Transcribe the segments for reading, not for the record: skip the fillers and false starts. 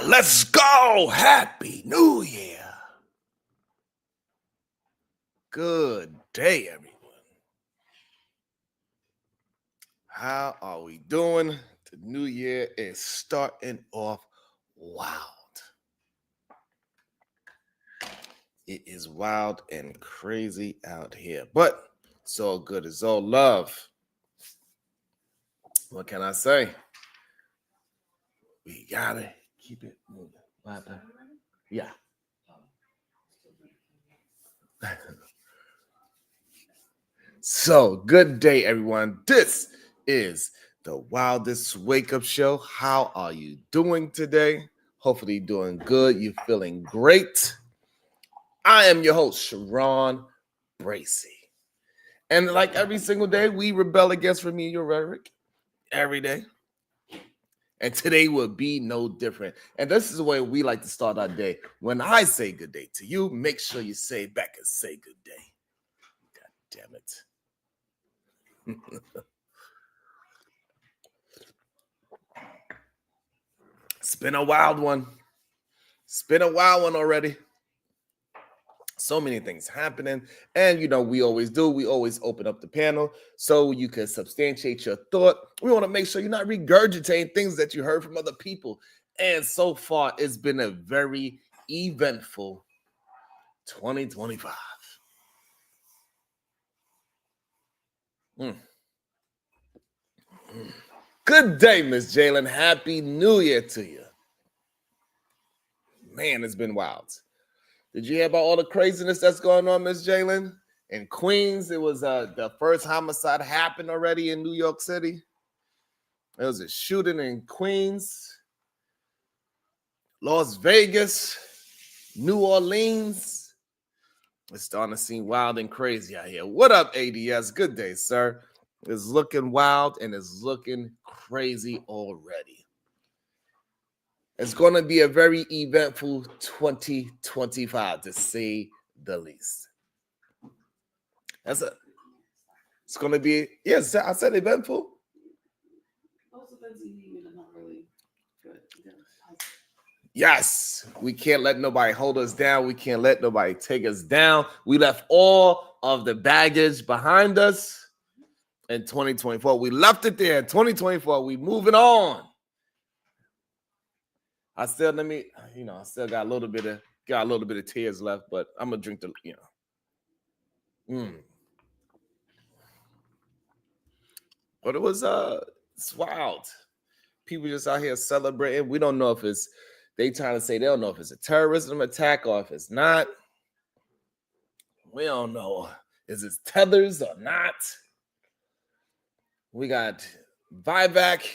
let's go. Happy New Year. Good day, everyone. How are we doing? The new year is starting off wild. It is wild and crazy out here, but it's all good. It's all love. What can I say? We gotta keep it moving. What happened? Yeah. So, good day, everyone. This is the Wildest Wake Up Show. How are you doing today? Hopefully, doing good. You're feeling great. I am your host, Sharon Bracy. And like every single day, we rebel against remedial rhetoric every day. And today will be no different. And this is the way we like to start our day. When I say good day to you, make sure you say it back and say good day. God damn it. It's been a wild one. It's been a wild one already. So many things happening. And you know, we always do. We always open up the panel so you can substantiate your thought. We want to make sure you're not regurgitating things that you heard from other people. And so far, it's been a very eventful 2025. Good day, Miss Jalen. Happy New Year to you. Man, it's been wild. Did you hear about all the craziness that's going on, Miss Jalen? In Queens, it was the first homicide happened already in New York City. There was a shooting in Queens, Las Vegas, New Orleans. It's starting to seem wild and crazy out here. What up, ADS? Good day, sir. It's looking wild and it's looking crazy already. It's going to be a very eventful 2025, to say the least. It's going to be, yes, I said eventful. Yes, we can't let nobody hold us down. We can't let nobody take us down. We left all of the baggage behind us in 2024. We left it there in 2024. We moving on. I still got a little bit of tears left, but I'm gonna drink But it was it's wild. People just out here celebrating. We don't know if they trying to say they don't know if it's a terrorism attack or if it's not. We don't know. Is it tethers or not? We got Vivek,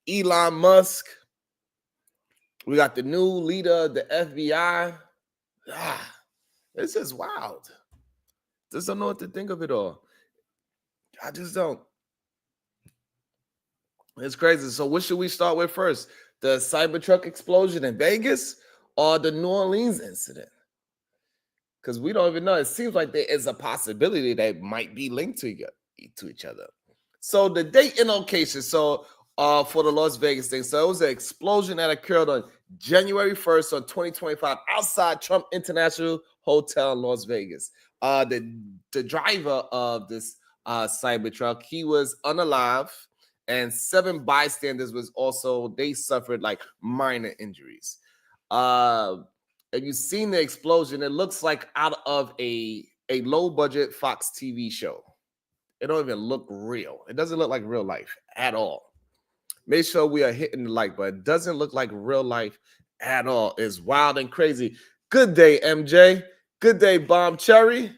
Elon Musk. We got the new leader of the FBI. This is wild. Just don't know what to think of it all. I just don't. It's crazy. So what should we start with first? The Cybertruck explosion in Vegas or the New Orleans incident? Because we don't even know. It seems like there is a possibility that might be linked to each other. So the date and location. So for the Las Vegas thing. So it was an explosion that occurred on January 1st on 2025 outside Trump International Hotel in Las Vegas. The driver of this Cybertruck, he was unalive, and 7 bystanders they suffered like minor injuries. If you've seen the explosion, it looks like out of a low-budget Fox TV show. It don't even look real. It doesn't look like real life at all. Make sure we are hitting the like button. It doesn't look like real life at all. It's wild and crazy. Good day, MJ. Good day, Bomb Cherry.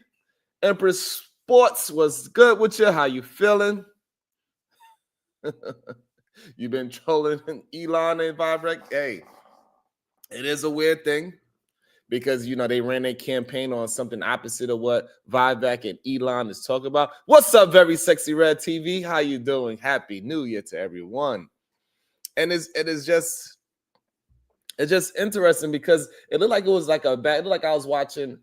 Empress Sports was good with you. How you feeling? You've been trolling Elon and Vivek. Hey, it is a weird thing because, they ran their campaign on something opposite of what Vivek and Elon is talking about. What's up, Very Sexy Red TV? How you doing? Happy New Year to everyone. And it's just interesting because it looked like it was like it looked like I was watching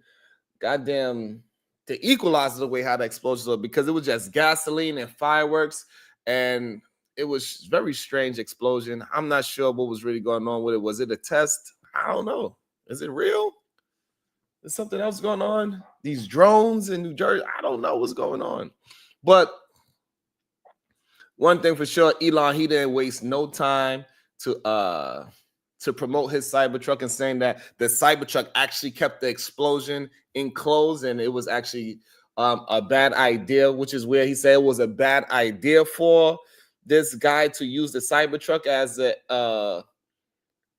goddamn The Equalizer, the way how the explosion looked, because it was just gasoline and fireworks, and it was very strange explosion. I'm not sure what was really going on with it. Was it a test? I don't know. Is it real? There's something else going on. These drones in New Jersey, I don't know what's going on. But one thing for sure, Elon, he didn't waste no time to promote his Cybertruck and saying that the Cybertruck actually kept the explosion enclosed and it was actually a bad idea, which is where he said it was a bad idea for this guy to use the Cybertruck as the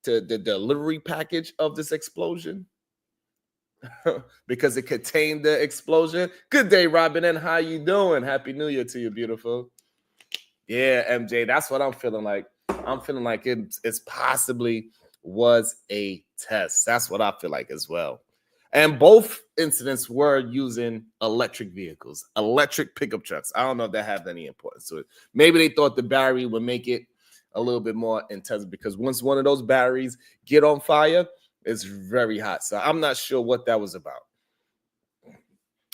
delivery package of this explosion. Because it contained the explosion. Good day, Robin, and how you doing? Happy New Year to you, beautiful. Yeah, MJ, that's what I'm feeling like. I'm feeling like it's possibly was a test. That's what I feel like as well. And both incidents were using electric vehicles, electric pickup trucks. I don't know if that had any importance to it. Maybe they thought the battery would make it a little bit more intense because once one of those batteries get on fire, it's very hot. So I'm not sure what that was about.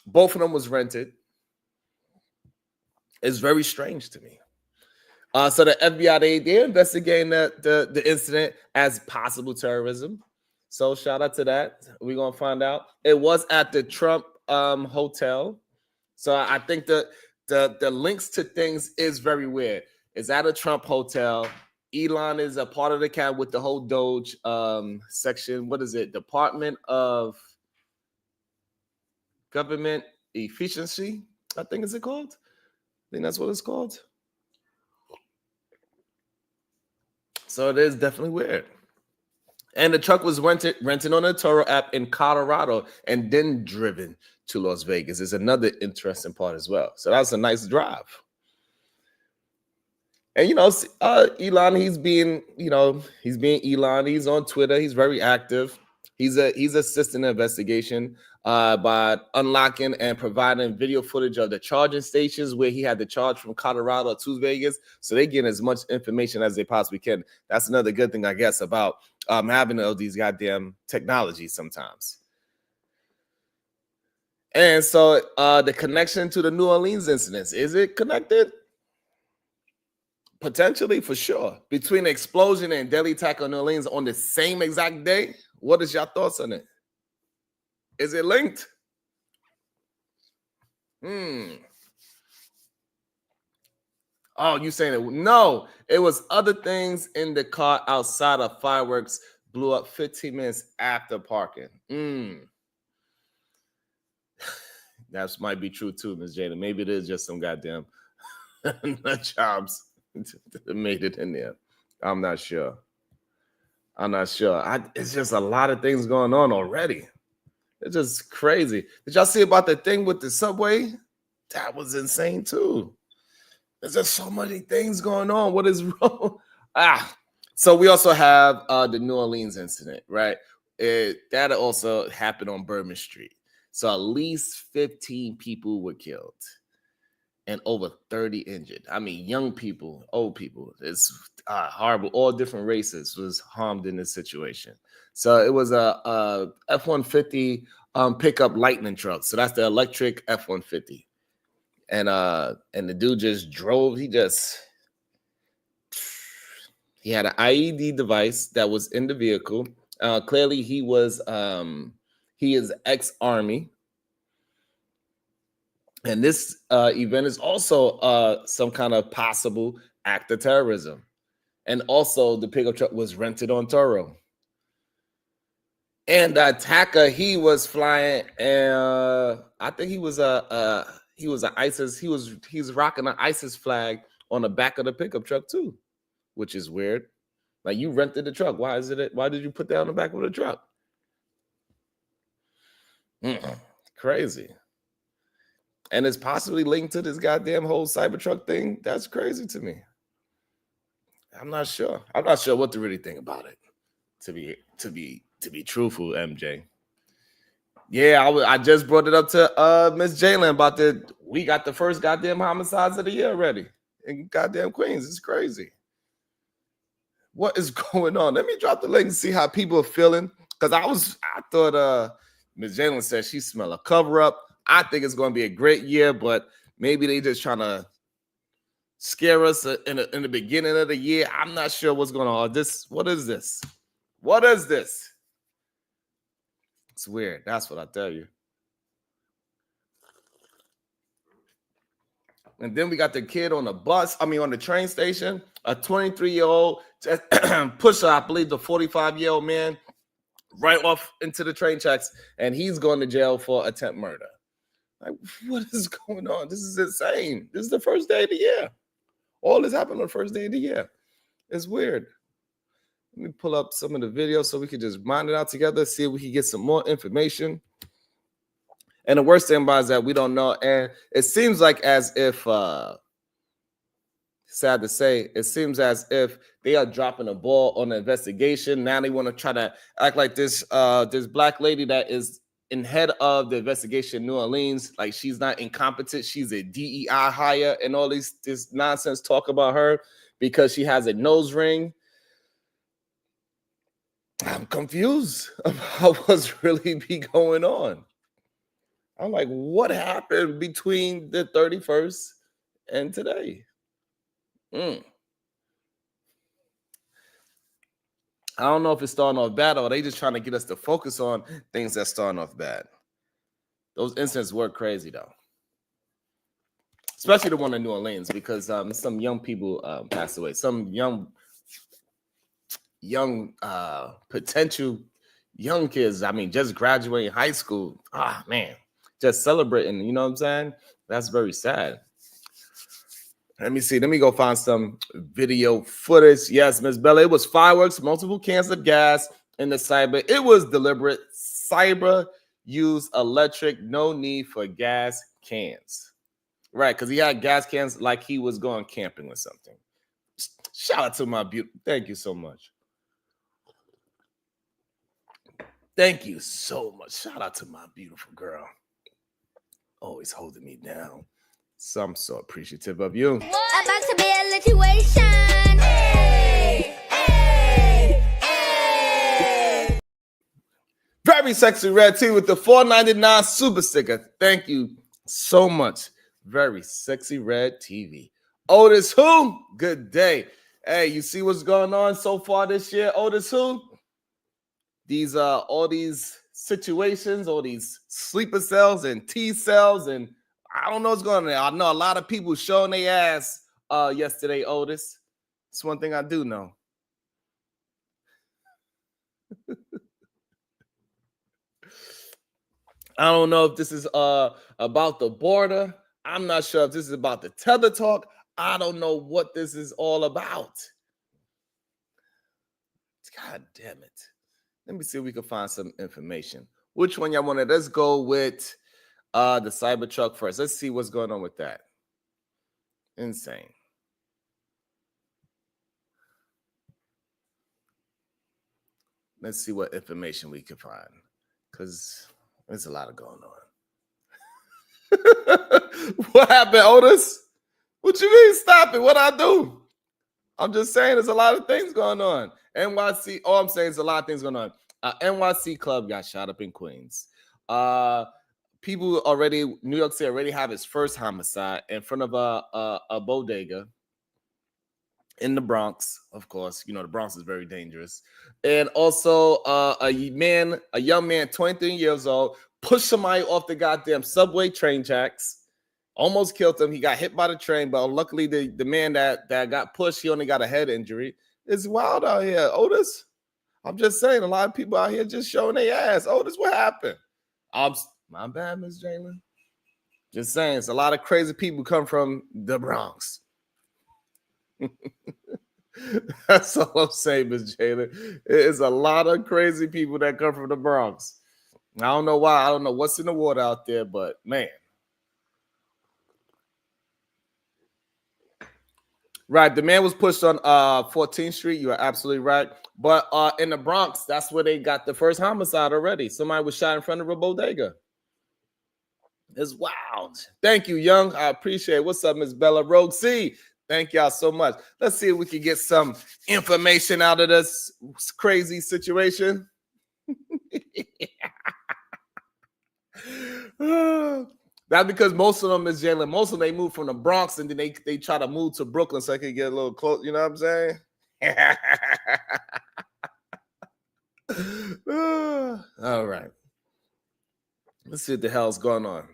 Both of them was rented. It's very strange to me. So the FBI, they're investigating the incident as possible terrorism. So shout out to that. We're going to find out. It was at the Trump hotel. So I think the links to things is very weird. It's at a Trump hotel. Elon is a part of the cab with the whole Doge section. What is it? Department of Government Efficiency, I think is it called? I think that's what it's called. So it is definitely weird. And the truck was rented on a Toro app in Colorado and then driven to Las Vegas. Is another interesting part as well. So that's a nice drive. And Elon, he's being Elon. He's on Twitter. He's very active. He's assisting the investigation by unlocking and providing video footage of the charging stations where he had to charge from Colorado to Vegas. So they get as much information as they possibly can. That's another good thing, I guess, about having all these goddamn technologies sometimes. And so the connection to the New Orleans incidents, is it connected? Potentially, for sure. Between the explosion and deadly attack on New Orleans on the same exact day, what is your thoughts on it? Is it linked? Oh, you saying it? No, it was other things in the car outside of fireworks blew up 15 minutes after parking. That might be true too, Ms. Jada. Maybe it is just some goddamn nut jobs that made it in there. I'm not sure. It's just a lot of things going on already. It's just crazy. Did y'all see about the thing with the subway? That was insane too. There's just so many things going on. What is wrong? So we also have the New Orleans incident, right? That also happened on Bourbon Street. So at least 15 people were killed and over 30 injured. I mean, young people, old people. It's horrible. All different races was harmed in this situation. So it was a F-150 pickup lightning truck. So that's the electric F-150. And the dude just drove. He had an IED device that was in the vehicle. Clearly, he is ex-Army. And this event is also some kind of possible act of terrorism. And also, the pickup truck was rented on Toro. And the attacker, he was flying. I think he was an ISIS. He's rocking an ISIS flag on the back of the pickup truck too, which is weird. Like, you rented the truck. Why did you put that on the back of the truck? Crazy. And it's possibly linked to this goddamn whole Cybertruck thing. That's crazy to me. I'm not sure. I'm not sure what to really think about it. To be truthful, MJ. Yeah, I just brought it up to Miss Jalen about we got the first goddamn homicides of the year already in goddamn Queens. It's crazy. What is going on? Let me drop the link and see how people are feeling. Because I thought Miss Jalen said she smelled a cover up. I think it's going to be a great year, but maybe they just trying to scare us in the beginning of the year. I'm not sure what's going on. What is this? What is this? It's weird. That's what I tell you. And then we got the kid on the bus, on the train station, a 23-year-old pusher, I believe the 45-year-old man, right off into the train tracks, and he's going to jail for attempt murder. Like, what is going on? This is insane. This is the first day of the year. All this happened on the first day of the year. It's weird. Let me pull up some of the videos so we can just mine it out together, see if we can get some more information. And the worst thing about it is that we don't know. And it seems like as if, sad to say, it seems as if they are dropping a ball on the investigation. Now they want to try to act like this black lady that is in head of the investigation in New Orleans, like she's not incompetent. She's a DEI hire and all this nonsense talk about her because she has a nose ring. I'm confused about what's really be going on. I'm like, what happened between the 31st and today? I don't know if it's starting off bad or they just trying to get us to focus on things that's starting off bad. Those incidents were crazy, though. Especially the one in New Orleans, because some young people passed away. Some young potential young kids, just graduating high school. Man, just celebrating, you know what I'm saying? That's very sad. Let me see. Let me go find some video footage. Yes, Miss Bella, it was fireworks, multiple cans of gas in the cyber. It was deliberate. Cyber used electric, no need for gas cans. Right, because he had gas cans like he was going camping or something. Shout out to my beautiful. Thank you so much. Thank you so much. Shout out to my beautiful girl. Always holding me down. So I'm so appreciative of you. About to be a situation. Hey, hey, hey. Very sexy red tea with the $4.99 super sticker. Thank you so much. Very sexy red TV. Otis who? Good day. Hey, you see what's going on so far this year, Otis who? These all these situations, all these sleeper cells and T cells, and I don't know what's going on there. I know a lot of people showing their ass yesterday, Otis. It's one thing I do know. I don't know if this is about the border. I'm not sure if this is about the tether talk. I don't know what this is all about. God damn it. Let me see if we can find some information. Which one y'all want to? Let's go with the Cybertruck first. Let's see what's going on with that. Insane. Let's see what information we can find, because there's a lot of going on. What happened, Otis? What you mean stop it? What I do? I'm just saying there's a lot of things going on. NYC, all I'm saying is a lot of things going on. NYC club got shot up in Queens. People already, New York City already have its first homicide in front of a bodega in the Bronx. Of course, you know, the Bronx is very dangerous. And also a young man, 23 years old, pushed somebody off the goddamn subway train tracks. Almost killed him. He got hit by the train, but luckily the man that got pushed, he only got a head injury. It's wild out here, Otis. I'm just saying, a lot of people out here just showing their ass. Otis, what happened? My bad, Miss Jalen. Just saying, it's a lot of crazy people come from the Bronx. That's all I'm saying, Miss Jalen. It's a lot of crazy people that come from the Bronx. I don't know why. I don't know what's in the water out there, but man. Right, the man was pushed on 14th Street. You are absolutely right. But in the Bronx, that's where they got the first homicide already. Somebody was shot in front of a bodega. It's wild. Thank you, Young. I appreciate it. What's up, Miss Bella Rogue C? Thank y'all so much. Let's see if we can get some information out of this crazy situation. That's because most of them is Jalen. Most of them, they move from the Bronx and then they try to move to Brooklyn so they can get a little close. You know what I'm saying? All right. Let's see what the hell's going on.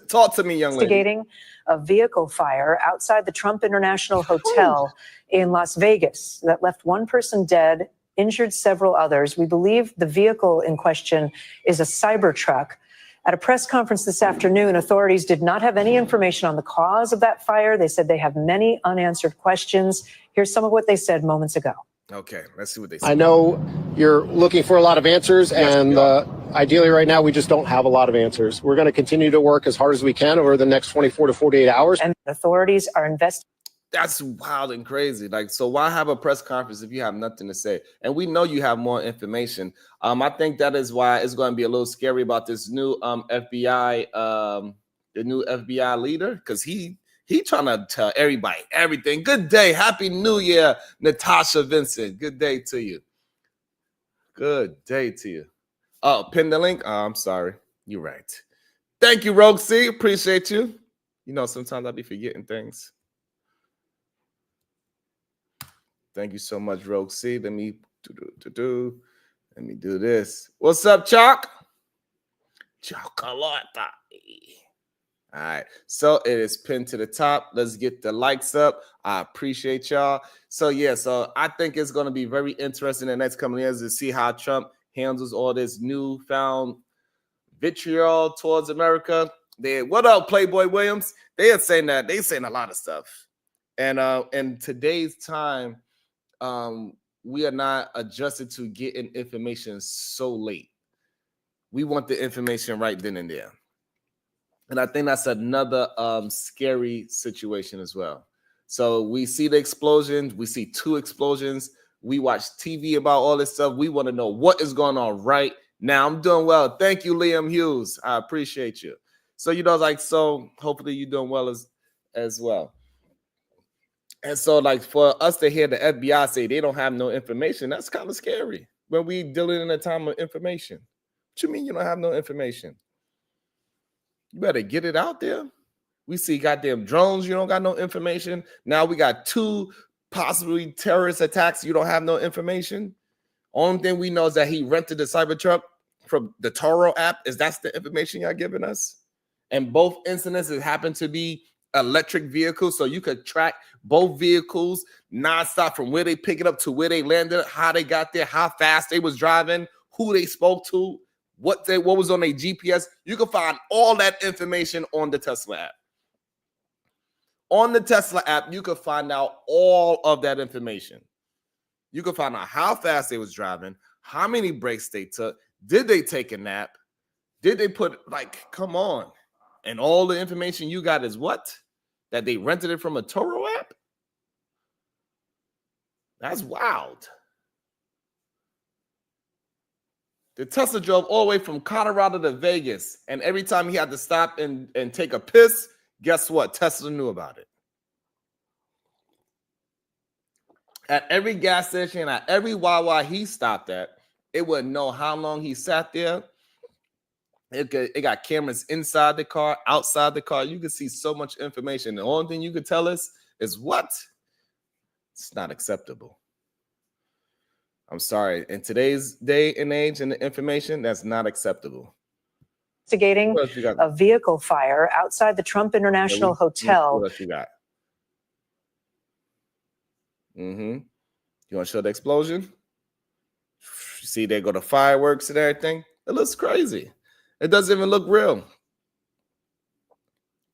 Talk to me, young lady. Investigating a vehicle fire outside the Trump International Hotel in Las Vegas that left one person dead, injured several others. We believe the vehicle in question is a Cybertruck. At a press conference this afternoon, authorities did not have any information on the cause of that fire. They said they have many unanswered questions. Here's some of what they said moments ago. Okay, let's see what they say. I know you're looking for a lot of answers, and ideally right now we just don't have a lot of answers. We're going to continue to work as hard as we can over the next 24 to 48 hours. And authorities are investigating. That's wild and crazy. Like, so why have a press conference if you have nothing to say? And we know you have more information. I think that is why it's going to be a little scary about this new FBI, the new FBI leader, because he trying to tell everybody everything. Good day. Happy New Year, Natasha Vincent. Good day to you. Good day to you. Oh, pin the link. Oh, I'm sorry. You're right. Thank you, Rogue C. Appreciate you. You know, sometimes I'll be forgetting things. Thank you so much, Rogue C. Let me do this. What's up, Chalk? Chocolate. All right, so it is pinned to the top. Let's get the likes up. I appreciate y'all. So yeah, so I think it's going to be very interesting in the next coming years to see how Trump handles all this newfound vitriol towards America. What up, Playboy Williams? They are saying that they're saying a lot of stuff, and in today's time, we are not adjusted to getting information so late. We want the information right then and there. And I think that's another scary situation as well. So we see the explosions. We see 2 explosions. We watch TV about all this stuff. We want to know what is going on right now. I'm doing well. Thank you, Liam Hughes. I appreciate you. So, you know, like, so hopefully you're doing well as well. And so, like, for us to hear the FBI say they don't have no information, that's kind of scary when we dealing in a time of information. What you mean you don't have no information? You better get it out there. We see goddamn drones. You don't got no information. Now we got 2 possibly terrorist attacks. You don't have no information. Only thing we know is that he rented the Cybertruck from the Toro app. That's the information y'all giving us? And both incidents happened to be electric vehicles, so you could track both vehicles nonstop from where they pick it up to where they landed, how they got there, how fast they was driving, who they spoke to, what was on their GPS. You can find all that information on the Tesla app. On the Tesla app, you can find out all of that information. You can find out how fast they was driving, how many breaks they took, did they take a nap, did they put, like, come on. And all the information you got is what? That they rented it from a Toro app? That's wild. The Tesla drove all the way from Colorado to Vegas, and every time he had to stop and take a piss, guess what? Tesla knew about it. At every gas station, at every Wawa he stopped at, it would know how long he sat there. It got cameras inside the car, outside the car. You can see so much information. The only thing you could tell us is what? It's not acceptable. I'm sorry. In today's day and age and the information, that's not acceptable. Investigating a vehicle fire outside the Trump International Hotel. What else you got? You want to show the explosion? You see, they go to fireworks and everything. It looks crazy. It doesn't even look real.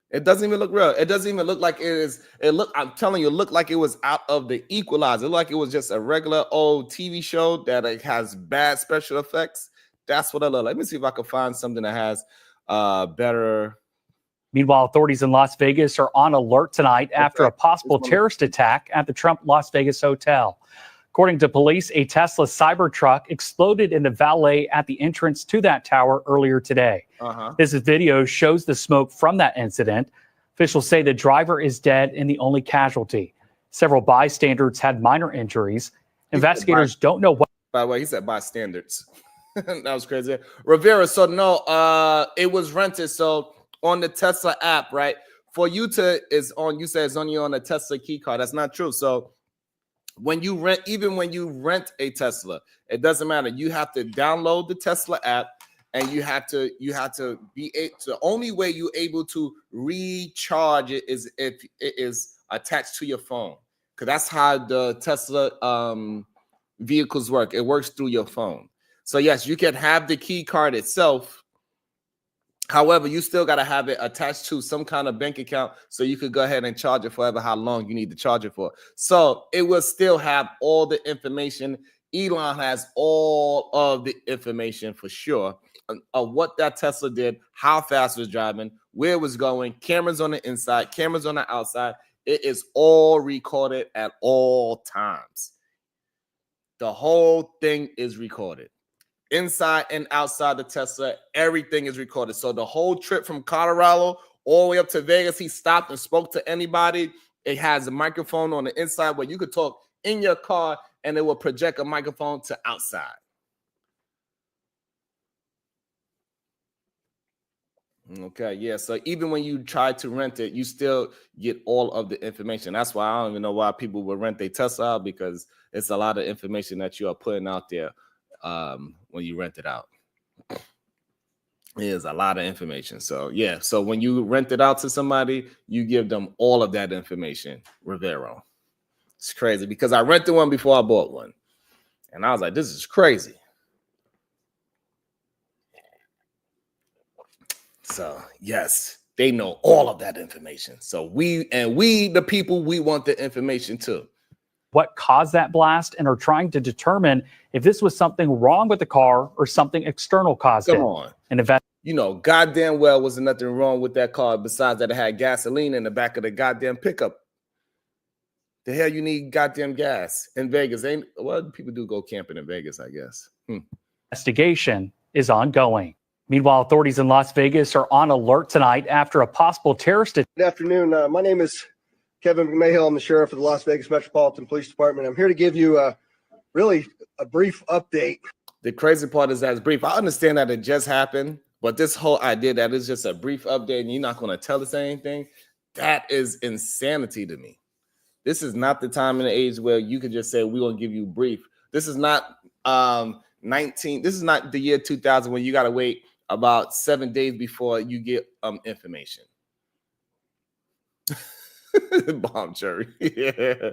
It doesn't even look real. It doesn't even look like it is. I'm telling you, it looked like it was out of the Equalizer. It looked like it was just a regular old TV show that has bad special effects. That's what it looked like. Let me see if I can find something that has better. Meanwhile, authorities in Las Vegas are on alert tonight after a possible terrorist attack at the Trump Las Vegas hotel. According to police, a Tesla Cybertruck exploded in the valet at the entrance to that tower earlier today. This video shows the smoke from that incident. Officials say the driver is dead and the only casualty. Several bystanders had minor injuries. Investigators don't know what. By the way, he said bystanders. That was crazy. Rivera, so no, it was rented. So on the Tesla app, right? For you to, you say it's only on a Tesla key card. That's not true. So When you rent, even when you rent a Tesla, it doesn't matter. You have to download the Tesla app, and you have to be able to, the only way you're able to recharge it is if it is attached to your phone, because that's how the Tesla vehicles work. It works through your phone. So yes, you can have the key card itself. However, you still got to have it attached to some kind of bank account so you could go ahead and charge it forever how long you need to charge it for. So it will still have all the information. Elon has all of the information for sure of what that Tesla did, how fast it was driving, where it was going, cameras on the inside, cameras on the outside. It is all recorded at all times. The whole thing is recorded. Inside and outside the Tesla, everything is recorded. So the whole trip from Colorado all the way up to Vegas, he stopped and spoke to anybody. It has a microphone on the inside where you could talk in your car, and it will project a microphone to outside. Okay, yeah. So even when you try to rent it, you still get all of the information. That's why I don't even know why people would rent their Tesla out, because it's a lot of information that you are putting out there. When you rent it out, there's a lot of information. So yeah, so when you rent it out to somebody, you give them all of that information. Rivero, it's crazy, because I rented one before I bought one, and I was like, this is crazy. So yes, they know all of that information. So we the people, we want the information too. What caused that blast, and are trying to determine if this was something wrong with the car or something external caused it. Come on. An event. You know, goddamn well wasn't nothing wrong with that car besides that it had gasoline in the back of the goddamn pickup. The hell you need goddamn gas in Vegas? Well, people do go camping in Vegas, I guess. Investigation is ongoing. Meanwhile, authorities in Las Vegas are on alert tonight after a possible terrorist attack. Good afternoon. My name is Kevin McMahill. I'm the sheriff of the Las Vegas Metropolitan Police Department. I'm here to give you really a brief update. The crazy part is that it's brief. I understand that it just happened, but this whole idea that it's just a brief update and you're not going to tell us anything, that is insanity to me. This is not the time and the age where you could just say, we're going to give you brief. This is not this is not the year 2000 when you got to wait about 7 days before you get information. Bomb cherry. Yeah.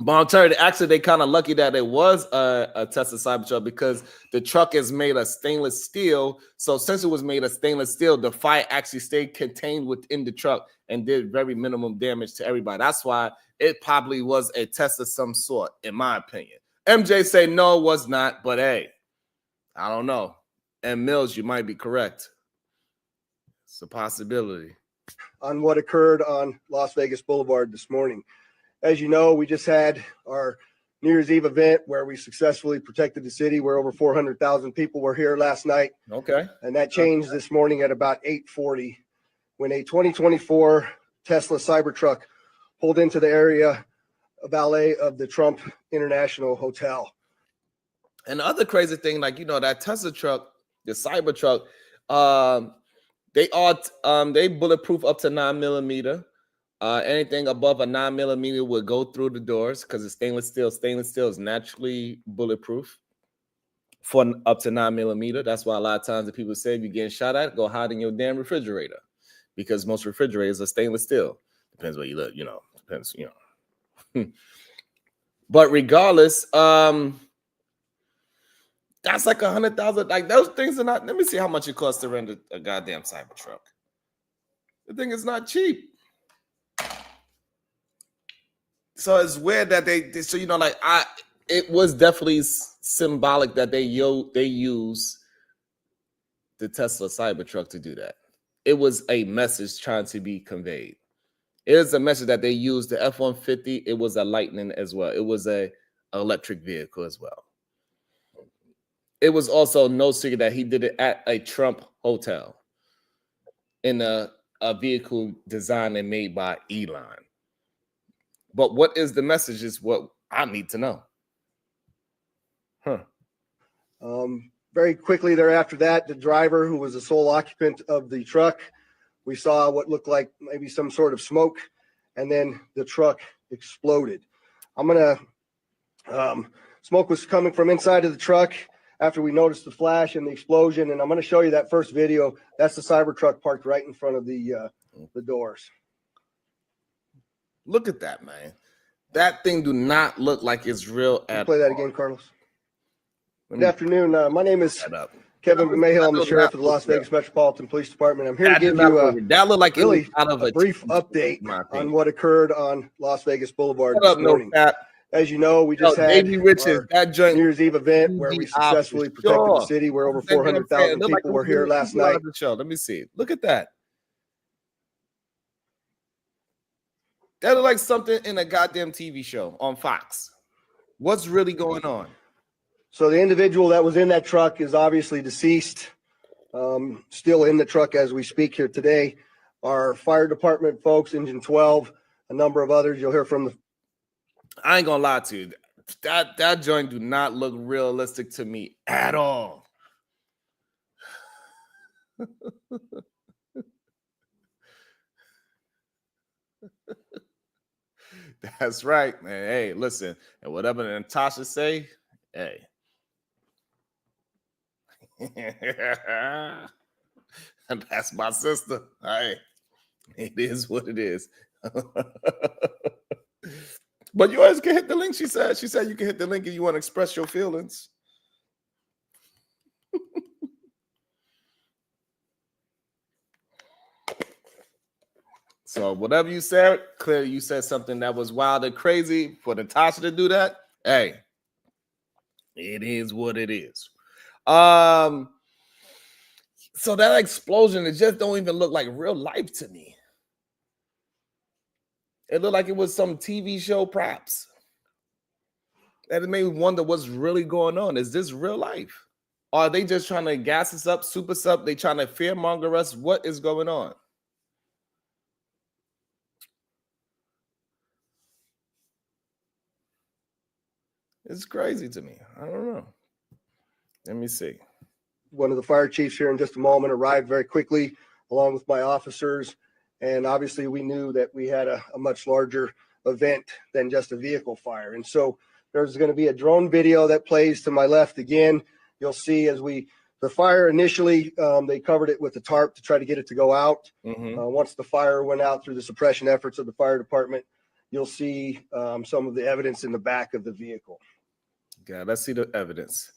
Bomb cherry. Actually, they kind of lucky that it was a Tesla Cybertruck, because the truck is made of stainless steel. So since it was made of stainless steel, the fire actually stayed contained within the truck and did very minimum damage to everybody. That's why it probably was a Tesla of some sort, in my opinion. MJ say no, it was not, but hey, I don't know. And Mills, you might be correct. It's a possibility. On what occurred on Las Vegas Boulevard this morning. As you know, we just had our New Year's Eve event where we successfully protected the city, where over 400,000 people were here last night. Okay. And that changed this morning at about 8:40 when a 2024 Tesla Cybertruck pulled into the area valet of the Trump International Hotel. And the other crazy thing, like, you know, that Tesla truck, the Cybertruck, they bulletproof up to 9mm. Anything above a 9mm would go through the doors because it's stainless steel. Stainless steel is naturally bulletproof for up to 9mm. That's why a lot of times the people say if you're getting shot at, go hide in your damn refrigerator, because most refrigerators are stainless steel. Depends where you live, you know. Depends, you know. But regardless, that's like 100,000. Like, those things are not. Let me see how much it costs to rent a goddamn Cybertruck. The thing is not cheap. So it's weird that so, you know, like, it was definitely symbolic that they use the Tesla Cybertruck to do that. It was a message trying to be conveyed. It is a message that they used the F-150. It was a Lightning as well. It was a electric vehicle as well. It was also no secret that he did it at a Trump hotel in a vehicle designed and made by Elon. But what is the message is what I need to know. Very quickly thereafter that, the driver, who was the sole occupant of the truck, we saw what looked like maybe some sort of smoke, and then the truck exploded. Smoke was coming from inside of the truck after we noticed the flash and the explosion. And I'm going to show you that first video. That's the Cybertruck parked right in front of the doors. Look at that, man. That thing do not look like it's real at Play that all. again, Carlos. Good afternoon. My name is Shut up. Kevin Mayhill. I'm the sheriff of the Las Vegas Metropolitan Police Department. I'm here to give you that look like really it was out of a brief update on what occurred on Las Vegas Boulevard this morning. As you know, we just had that joint New Year's Eve event where we successfully protected the city, where over 400,000 people were here last night. Let me see. Look at that. That looked like something in a goddamn TV show on Fox. What's really going on? So the individual that was in that truck is obviously deceased, still in the truck as we speak here today. Our fire department folks, Engine 12, a number of others you'll hear from the. I ain't gonna lie to you. That joint do not look realistic to me at all. That's right, man. Hey, listen, and whatever Natasha say, hey. And that's my sister. Hey, it is what it is. But you always can hit the link, she said. She said you can hit the link if you want to express your feelings. So whatever you said, clearly you said something that was wild and crazy. For Natasha to do that, hey, it is what it is. So that explosion, it just don't even look like real life to me. It looked like it was some TV show props. And it made me wonder what's really going on. Is this real life? Or are they just trying to gas us up, soup us up? They trying to fearmonger us? What is going on? It's crazy to me. I don't know. Let me see. One of the fire chiefs here in just a moment arrived very quickly, along with my officers. And obviously we knew that we had a much larger event than just a vehicle fire. And so there's going to be a drone video that plays to my left again. You'll see as the fire initially, they covered it with a tarp to try to get it to go out. Once the fire went out through the suppression efforts of the fire department, you'll see some of the evidence in the back of the vehicle. Yeah, let's see the evidence.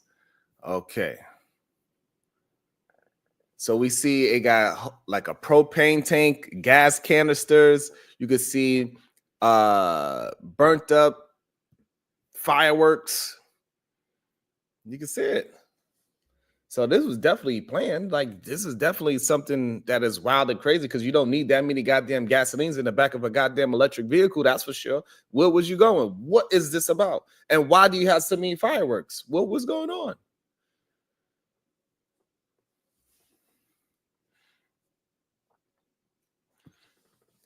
Okay. So we see it got like a propane tank, gas canisters. You can see burnt up fireworks. You can see it. So this was definitely planned. Like, this is definitely something that is wild and crazy because you don't need that many goddamn gasolines in the back of a goddamn electric vehicle. That's for sure. Where was you going? What is this about? And why do you have so many fireworks? What was going on?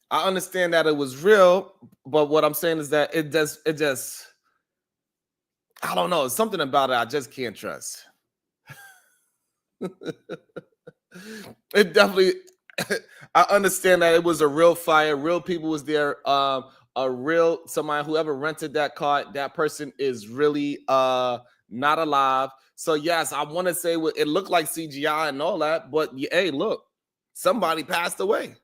I understand that it was real, but what I'm saying is that it just, I don't know. Something about it I just can't trust. It definitely, I understand that it was a real fire. Real people was there. A real somebody, whoever rented that car, that person is really not alive. So yes, I want to say it looked like CGI and all that, but hey, look, somebody passed away.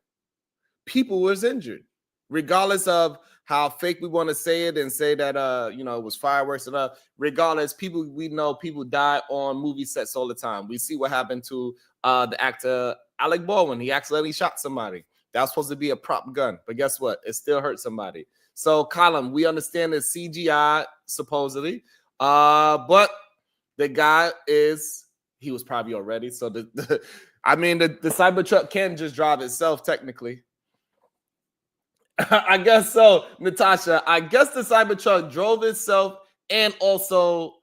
People was injured, regardless of how fake we want to say it and say that it was fireworks and regardless, we know people die on movie sets all the time. We see what happened to the actor Alec Baldwin. He accidentally shot somebody. That was supposed to be a prop gun, but guess what? It still hurt somebody. So, Colin, we understand it's CGI supposedly, but the guy he was probably already. So the Cybertruck can just drive itself technically. I guess so, Natasha. I guess the Cybertruck drove itself and also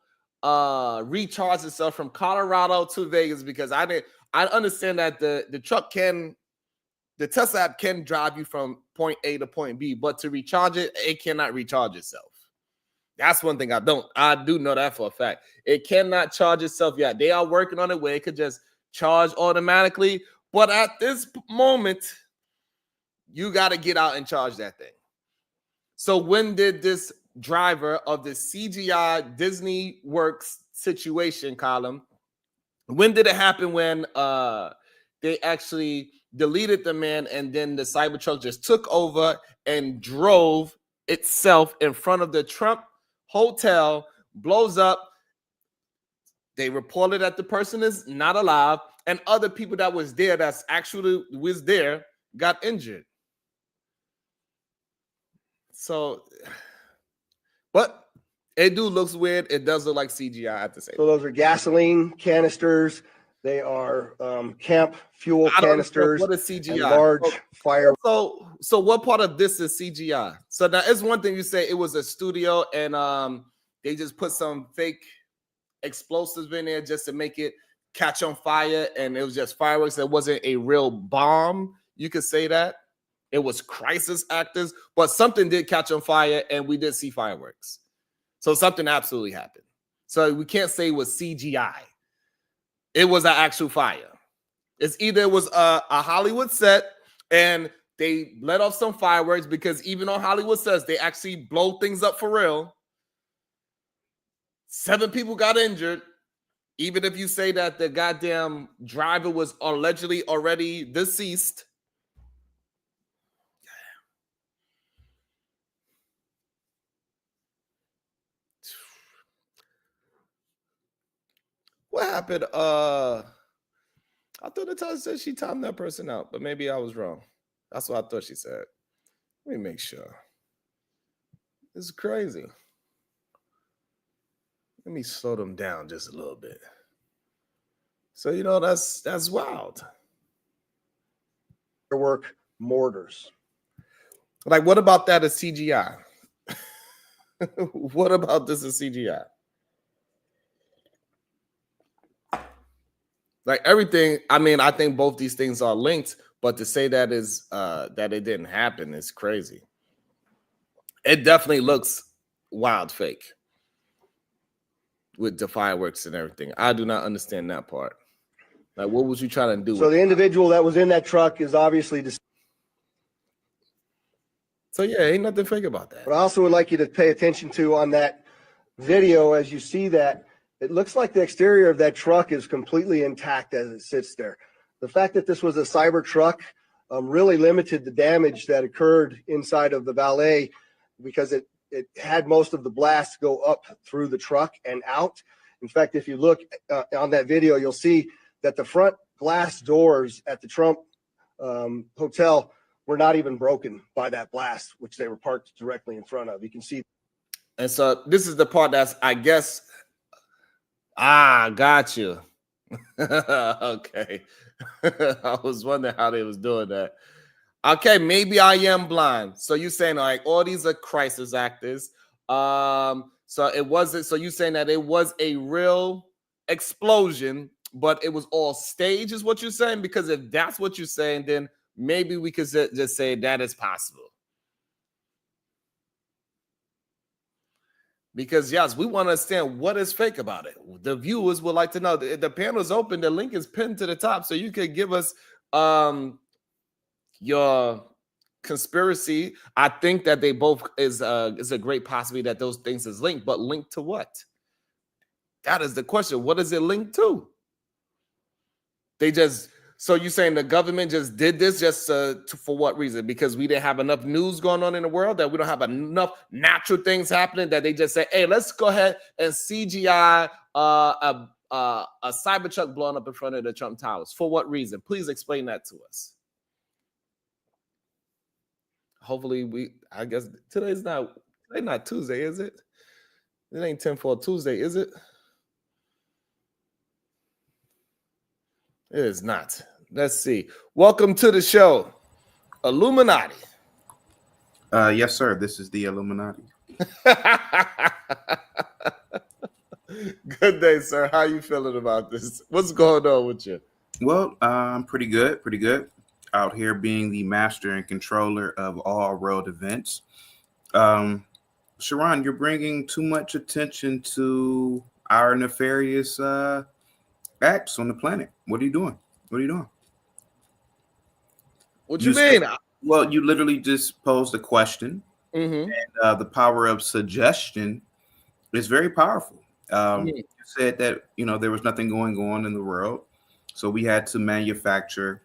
recharged itself from Colorado to Vegas because I understand that the truck the Tesla app can drive you from point A to point B, but to recharge it cannot recharge itself. That's one thing I do know that for a fact. It cannot charge itself yet. They are working on it where it could just charge automatically, but at this moment, you got to get out and charge that thing. So when did this driver of the CGI Disney Works situation column. When did it happen? When they actually deleted the man and then the Cybertruck just took over and drove itself in front of the Trump hotel, blows up. They reported that the person is not alive, and other people that was there that's actually was there got injured. So, but it do looks weird. It does look like CGI, I have to say. So those are gasoline canisters. They are camp fuel canisters. What is CGI? And large fire. So what part of this is CGI? So now it's one thing you say it was a studio and they just put some fake explosives in there just to make it catch on fire, and it was just fireworks. It wasn't a real bomb. You could say that. It was crisis actors, but something did catch on fire, and we did see fireworks. So something absolutely happened. So we can't say it was CGI. It was an actual fire. It's either it was a Hollywood set and they let off some fireworks, because even on Hollywood sets, they actually blow things up for real. 7 people got injured. Even if you say that the goddamn driver was allegedly already deceased. What happened? I thought Natasha said she timed that person out, but maybe I was wrong. That's what I thought she said. Let me make sure. This is crazy. Let me slow them down just a little bit. So you know that's wild. Firework mortars. Like, what about that as CGI? What about this as CGI? Like everything, I mean, I think both these things are linked, but to say that is that it didn't happen is crazy. It definitely looks wild fake with the fireworks and everything. I do not understand that part. Like, what was you trying to do? So the individual that was in that truck is obviously deceased. So yeah, ain't nothing fake about that. But I also would like you to pay attention to on that video, as you see that, it looks like the exterior of that truck is completely intact as it sits there. The fact that this was a Cybertruck really limited the damage that occurred inside of the valet, because it had most of the blast go up through the truck and out. In fact, if you look on that video, you'll see that the front glass doors at the Trump hotel were not even broken by that blast, which they were parked directly in front of. You can see. And so this is the part that's, I guess, got you. Okay. I was wondering how they was doing that. Okay, maybe I am blind. So you're saying like all these are crisis actors. So it wasn't. So you're saying that it was a real explosion, but it was all staged, is what you're saying? Because if that's what you're saying, then maybe we could just say that is possible. Because yes, we want to understand what is fake about it. The viewers would like to know. The panel is open. The link is pinned to the top, so you could give us your conspiracy. I think that they both is a great possibility that those things is linked, but linked to what? That is the question. What is it linked to? They just, so you're saying the government just did this just for what reason? Because we didn't have enough news going on in the world, that we don't have enough natural things happening, that they just say, hey, let's go ahead and CGI a Cybertruck blowing up in front of the Trump Towers. For what reason? Please explain that to us. Hopefully I guess today's not Tuesday, is it? It ain't 10-4 Tuesday, is it? It is not. Let's see. Welcome to the show, Illuminati. Yes, sir. This is the Illuminati. Good day, sir. How you feeling about this? What's going on with you? Well, I'm pretty good. Pretty good. Out here being the master and controller of all world events. Sharon, you're bringing too much attention to our nefarious acts on the planet. What are you doing? What are you doing? What you mean? Well, you literally just posed a question Mm-hmm. The power of suggestion is very powerful. You said that there was nothing going on in the world, so we had to manufacture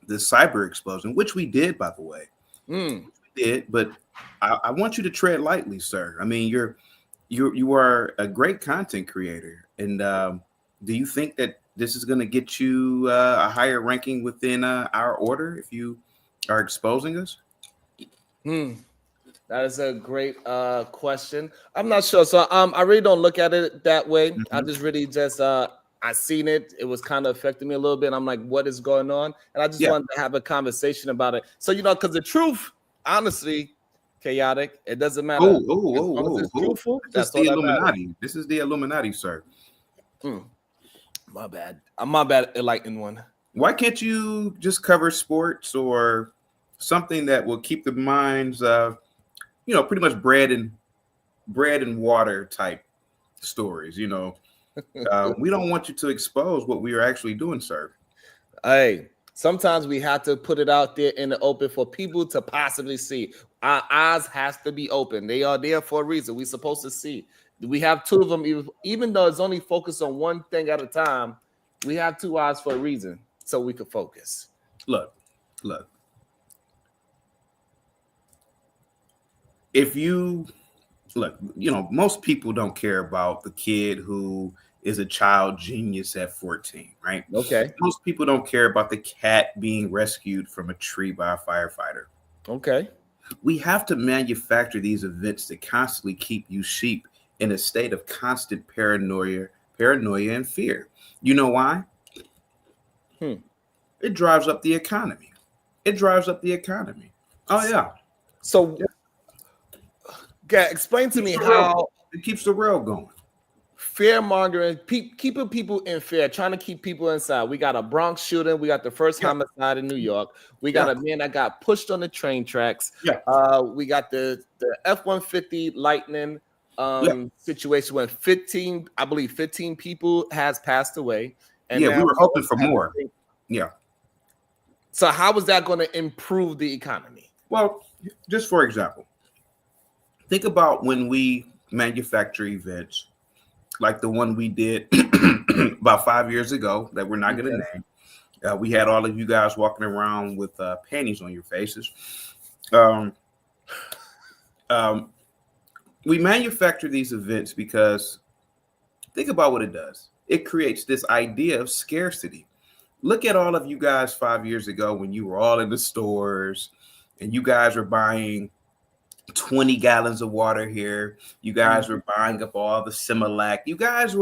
the cyber explosion, which we did, by the way. Mm. We did, but I want you to tread lightly, sir. I mean, you are a great content creator, and do you think that this is going to get you a higher ranking within our order if you are exposing us? That is a great question. I'm not sure. So I really don't look at it that way. I just really just I seen it. It was kind of affecting me a little bit. I'm like, what is going on? And I just wanted to have a conversation about it. So because the truth, honestly, chaotic. It doesn't matter. As long as it's truthful, that's the Illuminati. This is the Illuminati, sir. My bad. My bad. Enlightened one. Why can't you just cover sports or something that will keep the minds pretty much bread and water type stories? We don't want you to expose what we are actually doing, sir. Hey, sometimes we have to put it out there in the open for people to possibly see. Our eyes has to be open. They are there for a reason. We're supposed to see. We have two of them, even though it's only focused on one thing at a time. We have two eyes for a reason, so we can focus. Look. If you look, most people don't care about the kid who is a child genius at 14, right? Okay. Most people don't care about the cat being rescued from a tree by a firefighter. Okay. We have to manufacture these events to constantly keep you sheep in a state of constant paranoia and fear. You know why? It drives up the economy. Oh, yeah. So, explain to me how it keeps the rail going. Fear mongering, keeping people in fear, trying to keep people inside. We got a Bronx shooting. We got the first homicide in New York. We got a man that got pushed on the train tracks. We got the F-150 Lightning situation when 15 people has passed away. And we were hoping for more. So how is that going to improve the economy? Well, just for example, think about when we manufacture events like the one we did about 5 years ago that we're not going to name. We had all of you guys walking around with panties on your faces. We manufacture these events because think about what it does. It creates this idea of scarcity. Look at all of you guys 5 years ago when you were all in the stores and you guys were buying 20 gallons of water here. You guys were buying up all the Similac. You guys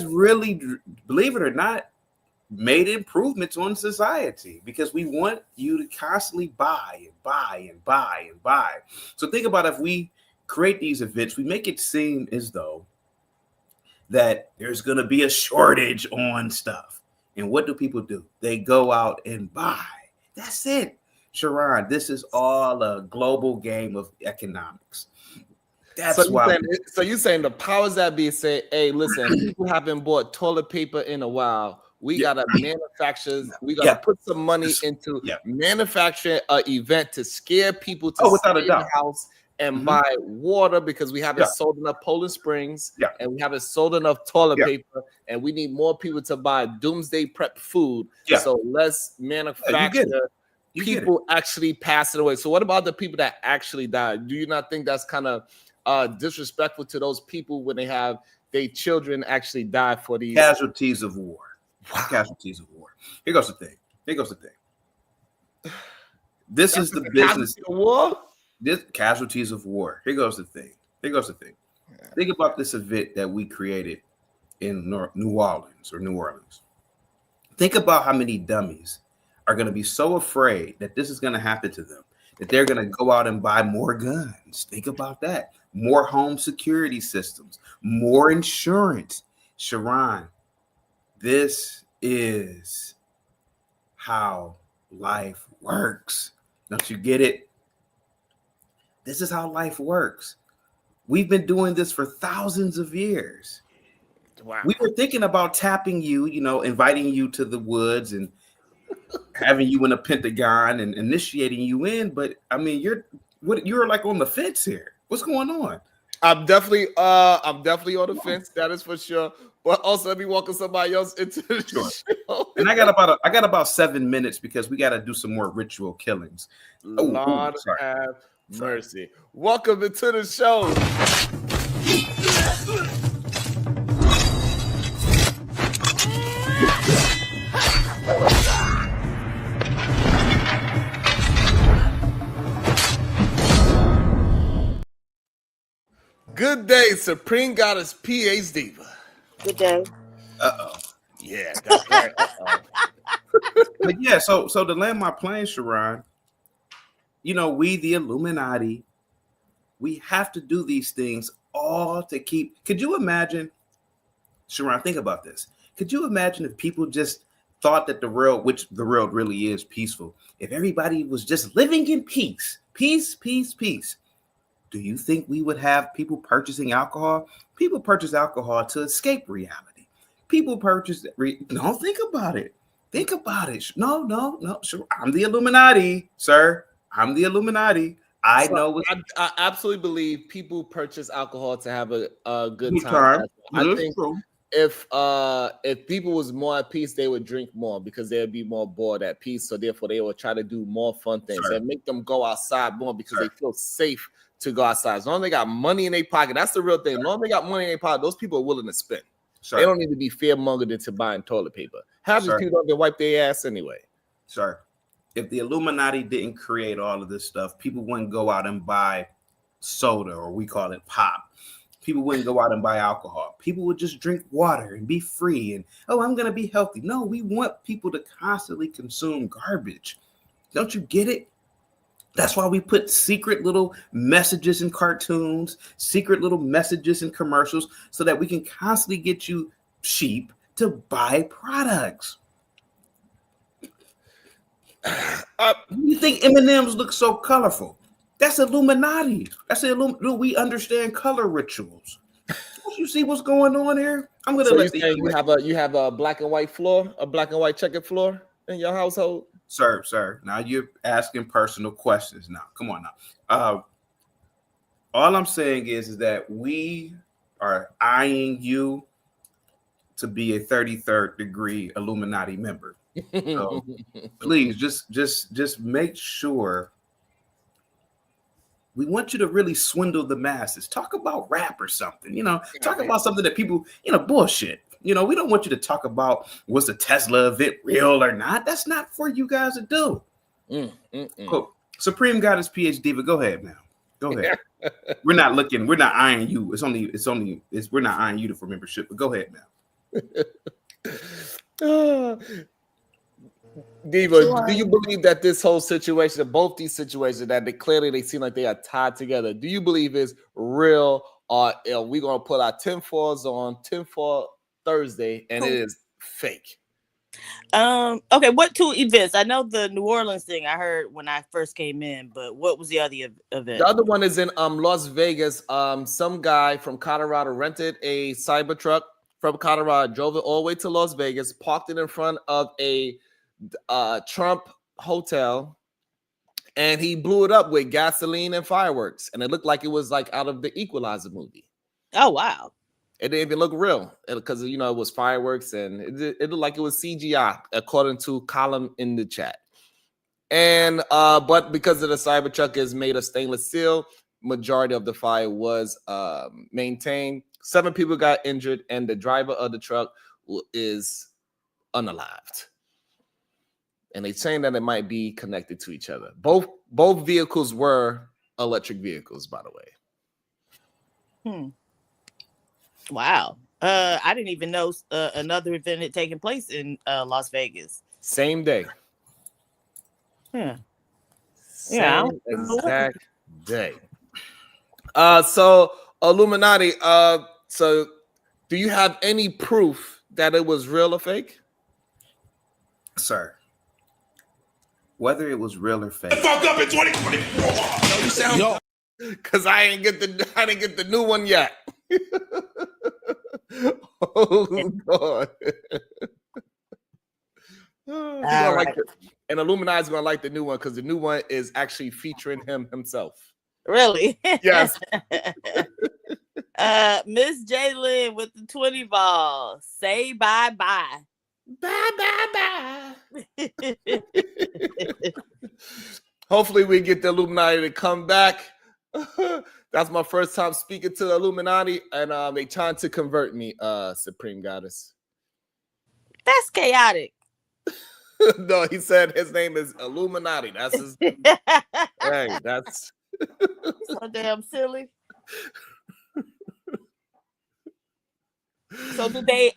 really, believe it or not, made improvements on society because we want you to constantly buy and buy and buy and buy. So think about if we create these events, we make it seem as though that there's going to be a shortage on stuff. And what do people do? They go out and buy. That's it. Sharon, this is all a global game of economics. That's why. So you're saying the powers that be say, hey, listen, people haven't bought toilet paper in a while. We got to manufacture. We got to put some money into manufacturing an event to scare people to without a doubt. In the house and buy water because we haven't sold enough Poland Springs and we haven't sold enough toilet paper and we need more people to buy doomsday prep food. So let's manufacture people actually passing away. So what about the people that actually died? Do you not think that's kind of disrespectful to those people when they have their children actually die for these casualties of war? Casualties of war. Here goes the thing. This is the business of war. This casualties of war. Here goes the thing. Think about this event that we created in New Orleans. Think about how many dummies are going to be so afraid that this is going to happen to them that they're going to go out and buy more guns. Think about that. More home security systems, more insurance. Sharon, this is how life works. Don't you get it? This is how life works. We've been doing this for thousands of years. Wow. We were thinking about tapping you, inviting you to the woods and having you in a Pentagon and initiating you in. But I mean, What you're like on the fence here? What's going on? I'm definitely on the fence. That is for sure. But also, let me welcome somebody else into the show. And I got about 7 minutes because we got to do some more ritual killings. Lord have mercy. Welcome into the show. Good day, Supreme Goddess PH Diva. Good day. Yeah, that's right. But yeah, so to land my plane, Sharon, you know, we the Illuminati, we have to do these things all to keep. Could you imagine, Sharon, think about this. Could you imagine if people just thought that the world, which the world really is peaceful, if everybody was just living in peace, peace. Do you think we would have people purchasing alcohol? People purchase alcohol to escape reality. People purchase. Don't think about it. Think about it. No. Sure. I'm the Illuminati, sir. I'm the Illuminati. I know. I absolutely believe people purchase alcohol to have a good time. I think if people was more at peace, they would drink more because they'd be more bored at peace. So therefore, they would try to do more fun things and make them go outside more because they feel safe to go outside. As long as they got money in their pocket, that's the real thing. As long as they got money in their pocket, those people are willing to spend. They don't need to be fear-mongered into buying toilet paper. Half these people don't wipe their ass anyway. Sir, if the Illuminati didn't create all of this stuff, people wouldn't go out and buy soda, or we call it pop. People wouldn't go out and buy alcohol. People would just drink water and be free. And, I'm going to be healthy. No, we want people to constantly consume garbage. Don't you get it? That's why we put secret little messages in cartoons, secret little messages in commercials, so that we can constantly get you sheep to buy products. You think M&Ms look so colorful? That's Illuminati. We understand color rituals. Don't you see what's going on here? I'm gonna let you have a black and white floor, a black and white checkered floor in your household. Sir, now you're asking personal questions. Now, come on now. All I'm saying is that we are eyeing you to be a 33rd degree Illuminati member. So please just make sure. We want you to really swindle the masses. Talk about rap or something, talk about something that people, bullshit. We don't want you to talk about was the Tesla event real or not. That's not for you guys to do. Cool. Supreme Goddess PhD Diva, go ahead, man. Go ahead. We're not eyeing you. We're not eyeing you for membership, but go ahead, man. Diva, do you believe that this whole situation, both these situations, that they seem like they are tied together, do you believe is real, or are we going to put our tinfoils on tinfoil Thursday and it is fake? Okay, what two events? I know the New Orleans thing I heard when I first came in, but what was the other event? The other one is in Las Vegas. Some guy from Colorado rented a Cybertruck from Colorado, drove it all the way to Las Vegas, parked it in front of a Trump hotel, and he blew it up with gasoline and fireworks, and it looked like it was like out of the Equalizer movie. Oh wow. It didn't even look real because it was fireworks, and it looked like it was CGI, according to Column in the chat. And but because of the Cybertruck is made of stainless steel, majority of the fire was maintained. 7 people got injured, and the driver of the truck is unalived. And they're saying that it might be connected to each other. Both vehicles were electric vehicles, by the way. Wow. I didn't even know another event had taken place in Las Vegas. Same day. Same exact day. So Illuminati, so do you have any proof that it was real or fake? Sir, whether it was real or fake. Fuck up in 2024. Because I didn't get the new one yet. Oh God. And and Illuminati's gonna like the new one because the new one is actually featuring him himself. Really? Yes. Miss Jalen with the 20 ball. Say bye-bye. Bye. Hopefully we get the Illuminati to come back. That's my first time speaking to the Illuminati, and they trying to convert me, Supreme Goddess. That's chaotic. No, he said his name is Illuminati. That's his. Hey, that's so damn silly. So did they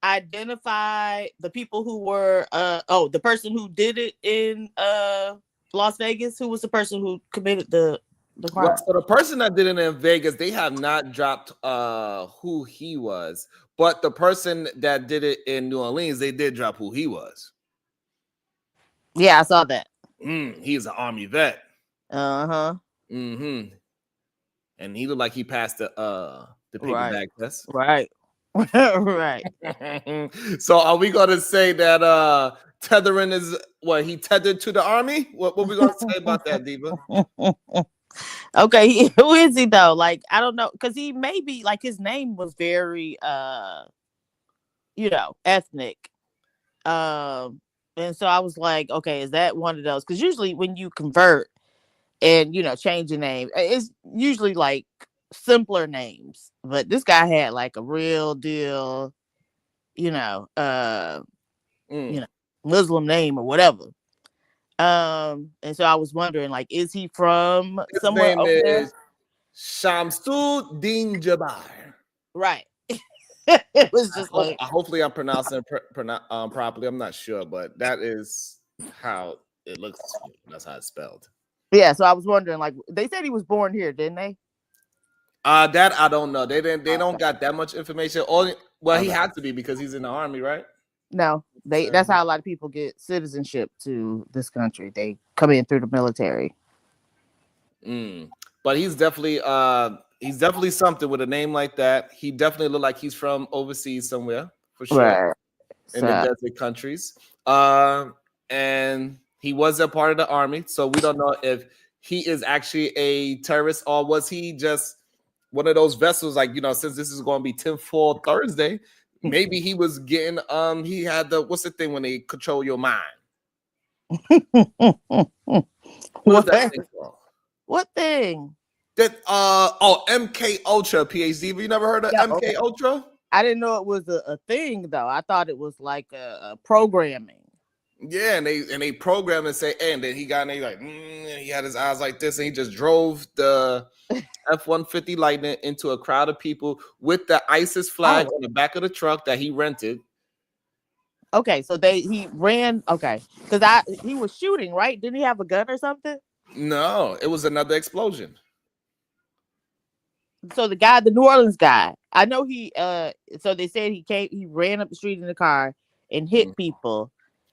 identify the people who were the person who did it in Las Vegas? Who was the person who committed the crime? Well, so the person that did it in Vegas, they have not dropped who he was, but the person that did it in New Orleans, they did drop who he was. Yeah, I saw that. He's an Army vet. Uh-huh. And he looked like he passed the paper bag test. Right. Right. So are we gonna say that tethering is what he tethered to the army? What we gonna say about that, Diva? Okay, who is he though? Like, I don't know, because he may be like his name was very ethnic. And so I was like, okay, is that one of those? Because usually when you convert and change your name, it's usually like simpler names. But this guy had like a real deal, Muslim name or whatever. And so I was wondering, like, is he from His somewhere name over there? is Shamsud-Din Jabbar. Right. It was just like, hopefully I'm pronouncing it properly. I'm not sure, but that is how it looks. That's how it's spelled. yeah. So I was wondering, like, they said he was born here, didn't they? That I don't know. They don't got that much information. He had to be because he's in the army, right? No, that's how a lot of people get citizenship to this country. They come in through the military. But he's definitely something with a name like that. He definitely looked like he's from overseas somewhere for sure, Right. in the desert countries. And he was a part of the army, so we don't know if he is actually a terrorist or was he just one of those vessels, like, since this is going to be tinfoil Thursday, maybe he was getting he had what's the thing when they control your mind? What's that thing called? What thing? That MK Ultra PhD. Have you never heard of MK Ultra? I didn't know it was a thing though. I thought it was like a programming. Yeah, and they program and say, and then he got in there, he had his eyes like this, and he just drove the F-150 Lightning into a crowd of people with the ISIS flag on the back of the truck that he rented. Okay, so he ran. Okay, because he was shooting, right? Didn't he have a gun or something? No, it was another explosion. So the New Orleans guy, I know he. So they said he ran up the street in the car and hit people.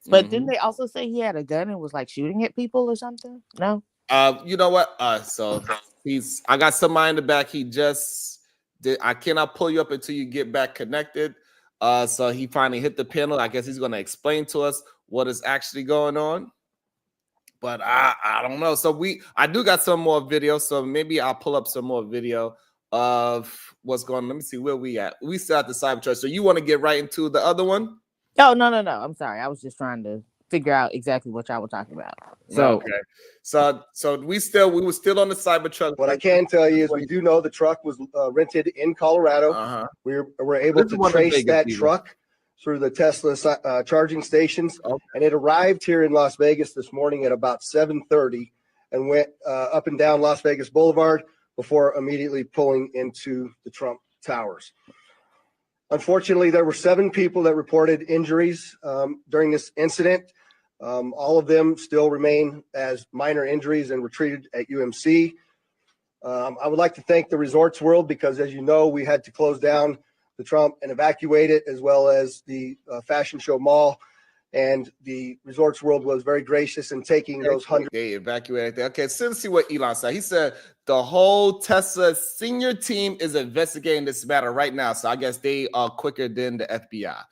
But didn't they also say he had a gun and was like shooting at people or something? No. You know what? So I got somebody in the back. He just did. I cannot pull you up until you get back connected. So he finally hit the panel. I guess he's going to explain to us what is actually going on. But I don't know. So I do got some more video. So maybe I'll pull up some more video of what's going on. Let me see where we at. We still at the Cybertruck. So you want to get right into the other one? Oh, no. I'm sorry. I was just trying to figure out exactly what y'all were talking about. So, okay. So we were still on the Cybertruck. What I can tell you is we do know the truck was rented in Colorado. We were able to trace that truck through the Tesla charging stations, and it arrived here in Las Vegas this morning at about 7:30 and went up and down Las Vegas Boulevard before immediately pulling into the Trump Towers. Unfortunately, there were 7 people that reported injuries during this incident. All of them still remain as minor injuries and were treated at UMC. I would like to thank the Resorts World because, as you know, we had to close down the Trump and evacuate it, as well as the Fashion Show Mall. And the Resorts World was very gracious in taking those 100. They evacuated there. Okay, so let's see what Elon said. He said The whole Tesla senior team is investigating this matter right now. So I guess they are quicker than the FBI.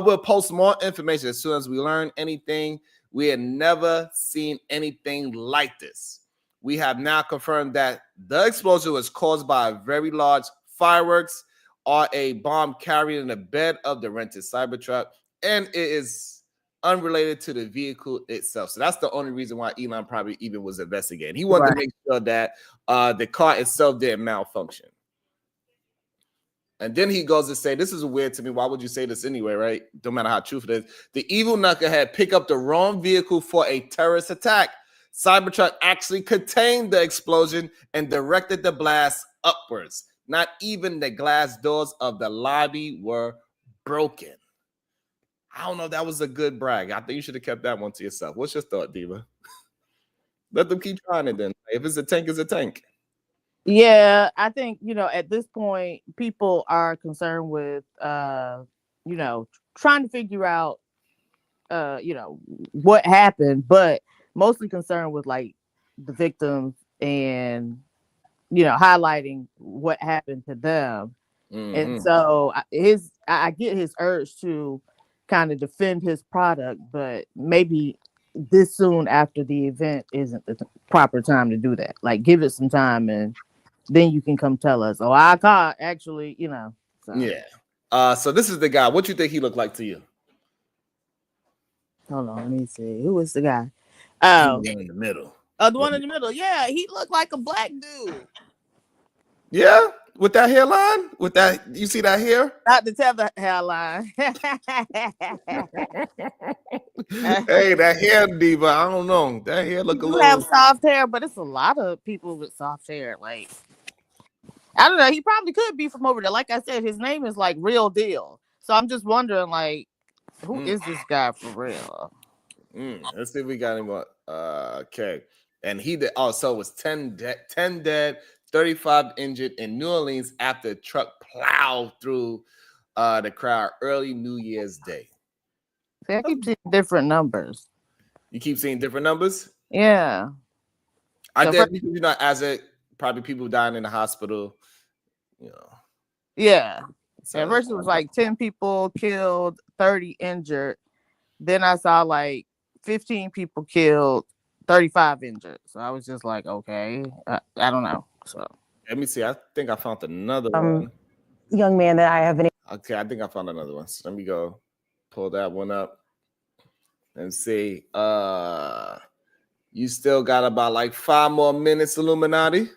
We'll post more information as soon as we learn anything. We had never seen anything like this. We have now confirmed that the explosion was caused by a very large fireworks or a bomb carried in the bed of the rented Cybertruck, and it is unrelated to the vehicle itself. So that's the only reason why Elon probably even was investigating. He wanted to make sure that the car itself didn't malfunction. And then he goes to say, this is weird to me. Why would you say this anyway, right? No matter how truthful it is. The evil knucklehead picked up the wrong vehicle for a terrorist attack. Cybertruck actually contained the explosion and directed the blast upwards. Not even the glass doors of the lobby were broken. I don't know if that was a good brag. I think you should have kept that one to yourself. What's your thought, Diva? Let them keep trying it then. If it's a tank, it's a tank. Yeah, I think, at this point, people are concerned with, trying to figure out, what happened, but mostly concerned with like the victims and, highlighting what happened to them. Mm-hmm. And so I get his urge to kind of defend his product, but maybe this soon after the event isn't the proper time to do that. Like, give it some time and then you can come tell us, oh, I caught actually, So. Yeah. So this is the guy. What you think he looked like to you? Hold on, let me see. Who was the guy? The one in the middle. Oh, the one in the middle. Yeah, he looked like a black dude. Yeah, with that hairline, with that, you see that hair? Not the tether hairline. Hey, that hair, Diva. I don't know. That hair look a little. Have soft hair, but it's a lot of people with soft hair. Like, I don't know. He probably could be from over there. Like I said, his name is like Real Deal. So I'm just wondering, like, who is this guy for real? Let's see if we got any more. Okay. And he did. Oh, so it was 10 dead, 35 injured in New Orleans after a truck plowed through the crowd early New Year's Day. See, I keep seeing different numbers. You keep seeing different numbers? Yeah. I did because as it probably people dying in the hospital, Yeah. So, at first it was like 10 people killed, 30 injured. Then I saw like 15 people killed, 35 injured. So I was just like, okay, I don't know. So let me see. I think I found another one. Young man that I have been. Okay, I think I found another one. So let me go pull that one up and see. You still got about like 5 more minutes, Illuminati.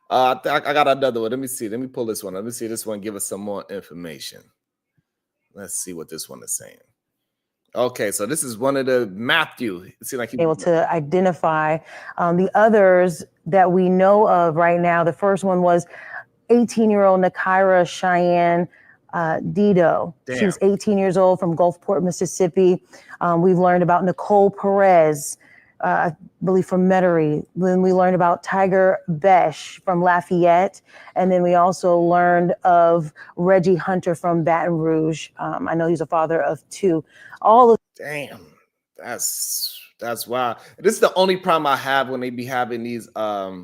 I got another one. Let me see. Let me pull this one. Let me see this one. Give us some more information. Let's see what this one is saying. Okay, so this is one of the Matthew. It seems like able to identify the others that we know of right now. The first one was 18-year-old Nakira Cheyenne Dido. Damn. She was 18 years old from Gulfport, Mississippi. We've learned about Nicole Perez, I believe from Metairie. Then we learned about Tiger Besh from Lafayette. And then we also learned of Reggie Hunter from Baton Rouge. I know he's a father of 2. All of damn, that's wild. This is the only problem I have when they be having these that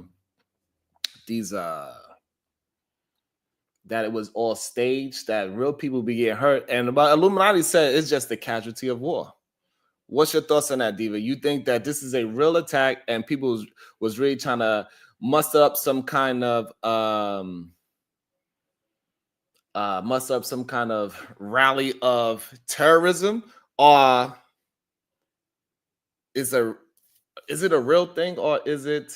it was all staged, that real people be getting hurt. And about Illuminati said it's just the casualty of war. What's your thoughts on that, Diva? You think that this is a real attack and people was really trying to muster up some kind of rally of terrorism, or is it a real thing, or is it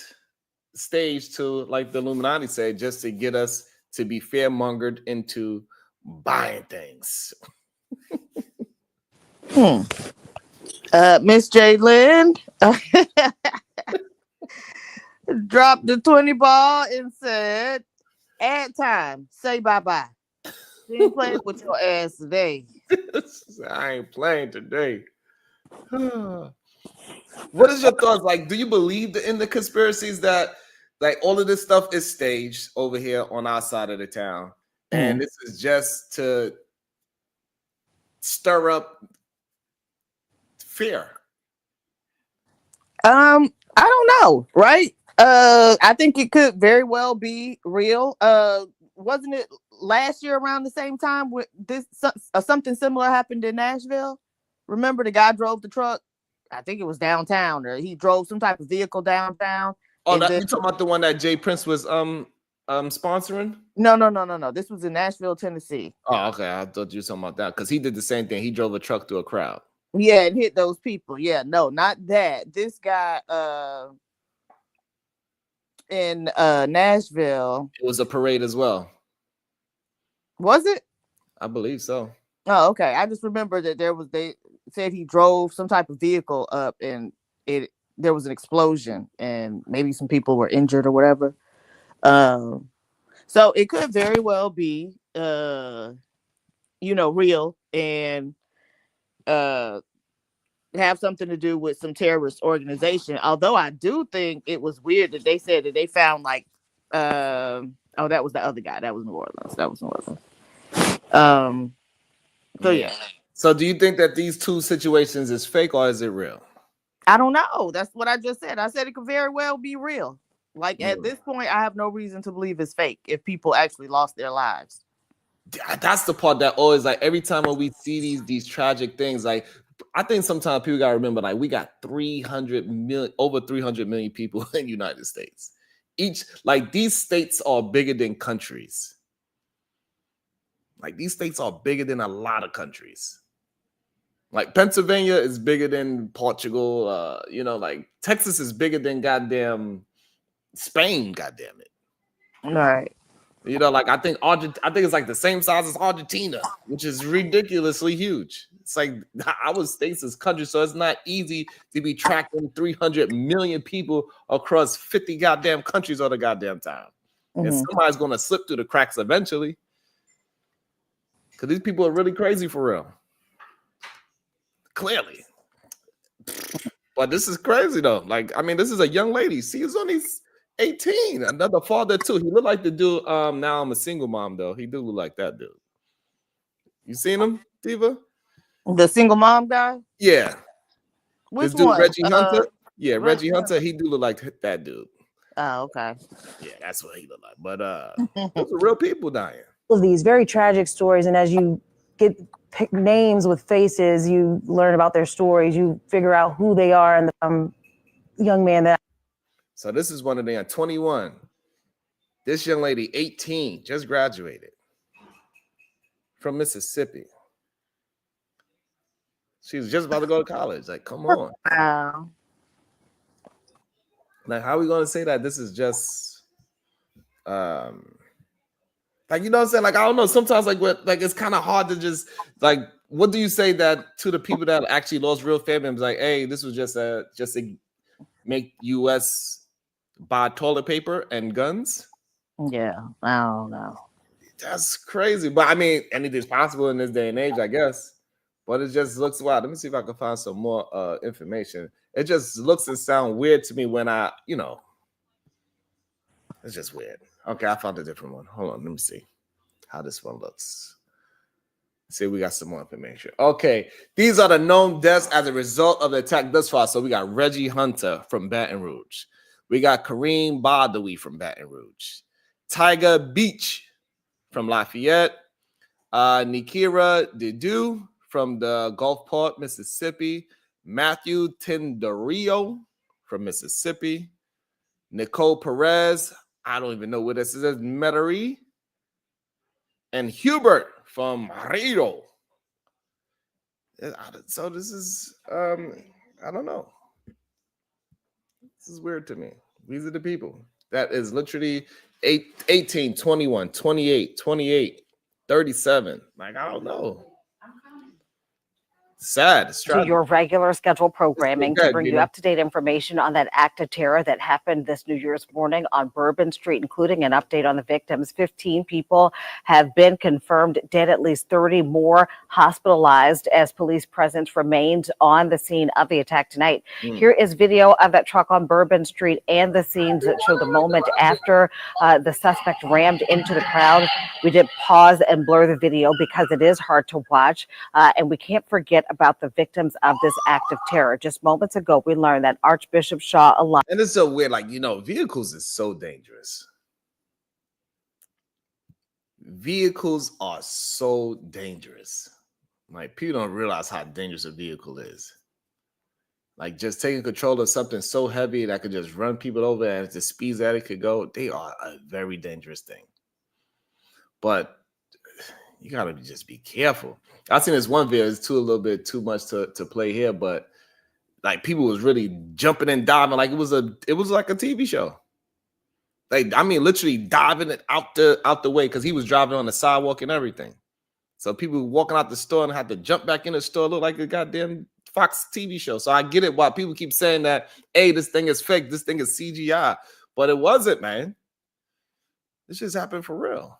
staged to, like the Illuminati said, just to get us to be fear-mongered into buying things? Miss J. Lynn dropped the 20 ball and said, "Ad time, say bye-bye." She ain't playing with your ass today. I ain't playing today. What is your thoughts? Like, do you believe in the conspiracies that like all of this stuff is staged over here on our side of the town, and this is just to stir up fear? I don't know, right? I think it could very well be real. Wasn't it last year around the same time with this something similar happened in Nashville? Remember the guy drove the truck? I think it was downtown, or he drove some type of vehicle downtown. Oh, And that, then, you talking about the one that Jay Prince was sponsoring? no. This was in Nashville, Tennessee. Oh, okay. I thought you were talking about that because he did the same thing. He drove a truck through a crowd. Yeah, and hit those people. Yeah, no, not that. This guy in Nashville. It was a parade as well. Was it? I believe so. Oh, okay. I just remember that they said he drove some type of vehicle up and there was an explosion and maybe some people were injured or whatever. So it could very well be real and have something to do with some terrorist organization. Although I do think it was weird that they said that they found like that was the other guy. That was New Orleans. So yeah. So do you think that these two situations is fake or is it real? I don't know. That's what I just said. I said it could very well be real. Like at this point, I have no reason to believe it's fake if people actually lost their lives. That's the part that always, like, every time when we see these tragic things, like, I think sometimes people gotta remember, like, we got over 300 million people in the United States. Like, these states are bigger than countries. Like, these states are bigger than a lot of countries. Like, Pennsylvania is bigger than Portugal. Like, Texas is bigger than goddamn Spain, goddamn it. All right. Like, I think it's like the same size as Argentina, which is ridiculously huge. It's like our states is countries, so it's not easy to be tracking 300 million people across 50 goddamn countries all the goddamn time. Mm-hmm. And somebody's gonna slip through the cracks eventually. Because these people are really crazy for real. Clearly. But this is crazy though. Like, I mean, this is a young lady. She's only 18. Another father too. He looked like the dude. Now I'm a single mom though. He do look like that dude. You seen him, Diva? The single mom guy? Yeah. Which this dude, one? Reggie Hunter? Yeah, Reggie Hunter. He do look like that dude. Oh, okay. Yeah, that's what he looked like. But those are real people dying. These very tragic stories, and as you pick names with faces, you learn about their stories, you figure out who they are, and the young man that. So this is one of them, 21. This young lady, 18, just graduated from Mississippi. She was just about to go to college. Like, come on. Wow. Like, how are we gonna say that this is just like, you know what I'm saying? Like, I don't know. Sometimes, like, it's kind of hard to just, like, what do you say that to the people that actually lost real family members? Like, hey, this was just to make U.S. buy toilet paper and guns? Yeah, I don't know. That's crazy. But I mean, anything's possible in this day and age, I guess. But it just looks wild. Let me see if I can find some more information. It just looks and sounds weird to me when it's just weird. Okay, I found a different one. Hold on, let me see how this one looks. See, we got some more information. Okay, these are the known deaths as a result of the attack thus far. So we got Reggie Hunter from Baton Rouge. We got Kareem Badawi from Baton Rouge. Tiger Beach from Lafayette. Nikira Didu from the Gulfport, Mississippi. Matthew Tendario from Mississippi. Nicole Perez, I don't even know what this is, Metairie. And Hubert from Rio. So this is, I don't know. This is weird to me. These are the people. That is literally 18, 21, 28, 28, 37. Like, I don't know. Sad. To your regular scheduled programming to bring you up-to-date information on that act of terror that happened this New Year's morning on Bourbon Street, including an update on the victims. 15 people have been confirmed dead, at least 30 more hospitalized as police presence remained on the scene of the attack tonight. Here is video of that truck on Bourbon Street and the scenes that show the moment after the suspect rammed into the crowd. We did pause and blur the video because it is hard to watch, and we can't forget bit about the victims of this act of terror. Just moments ago, we learned that Archbishop Shaw aligned. And it's so weird, like, vehicles is so dangerous. Vehicles are so dangerous. Like, people don't realize how dangerous a vehicle is. Like, just taking control of something so heavy that could just run people over and the speeds that it could go, they are a very dangerous thing. But you gotta just be careful. I seen this one video, it's a little bit too much to play here, but like people was really jumping and diving like it was like a TV show. Like, I mean, literally diving it out the way because he was driving on the sidewalk and everything. So people walking out the store and had to jump back in the store, look like a goddamn Fox TV show. So I get it why people keep saying that, hey, this thing is fake, this thing is CGI, but it wasn't, man. This just happened for real.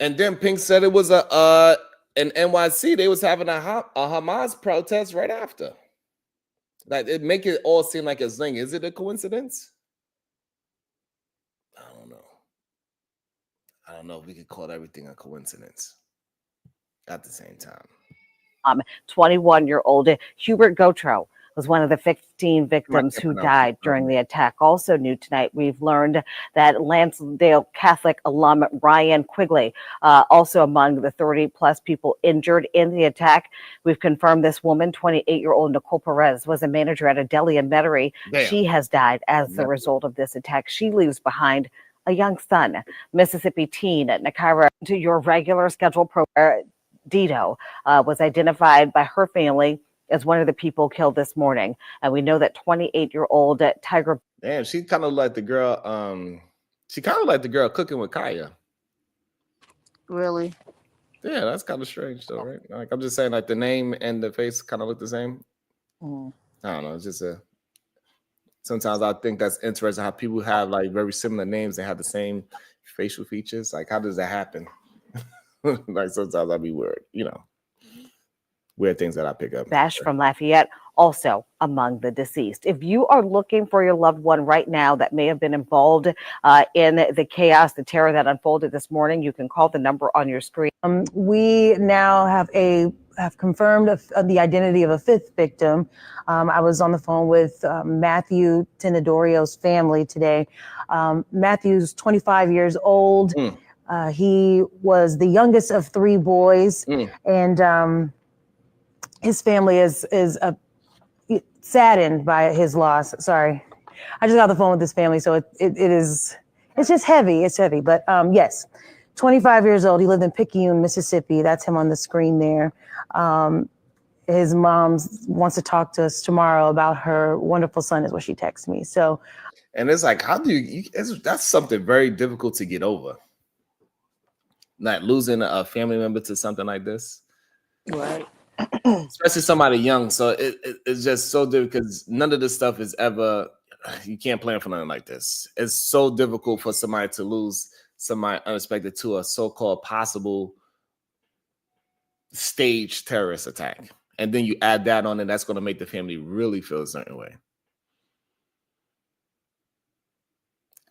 And then Pink said it was in NYC, they was having a Hamas protest right after. Like, it make it all seem like it's linked. Is it a coincidence? I don't know. I don't know if we could call everything a coincidence at the same time. 21-year-old Hubert Gautreaux was one of the 15 victims who died during the attack. Also new tonight, we've learned that Lansdale Catholic alum Ryan Quigley, also among the 30-plus people injured in the attack. We've confirmed this woman, 28-year-old Nicole Perez, was a manager at a deli in Metairie. She has died as the result of this attack. She leaves behind a young son. Mississippi teen Nakira, to your regular scheduled program, Dito, was identified by her family as one of the people killed this morning. And we know that 28-year-old Tiger. Damn, she kind of like the girl. She kind of like the girl cooking with Kaya. Really? Yeah, that's kind of strange though, right? Like, I'm just saying, like, the name and the face kind of look the same. I don't know. It's just sometimes I think that's interesting how people have like very similar names and have the same facial features. Like, how does that happen? Like, sometimes I'd be weird, weird things that I pick up. Bash from Lafayette, also among the deceased. If you are looking for your loved one right now that may have been involved in the chaos, the terror that unfolded this morning, you can call the number on your screen. We now have confirmed the identity of a fifth victim. I was on the phone with Matthew Tenedorio's family today. Matthew's 25 years old. He was the youngest of three boys, and his family is saddened by his loss. Sorry, I just got off the phone with his family, so it's just heavy. It's heavy, but yes, 25 years old. He lived in Picayune, Mississippi. That's him on the screen there. His mom wants to talk to us tomorrow about her wonderful son, is what she texted me. So, and it's like, how do you that's something very difficult to get over. Like losing a family member to something like this, right? Especially somebody young. So it's just so difficult because none of this stuff is ever. You can't plan for nothing like this. It's so difficult for somebody to lose somebody unexpected to a so-called possible staged terrorist attack, and then you add that on, and that's going to make the family really feel a certain way.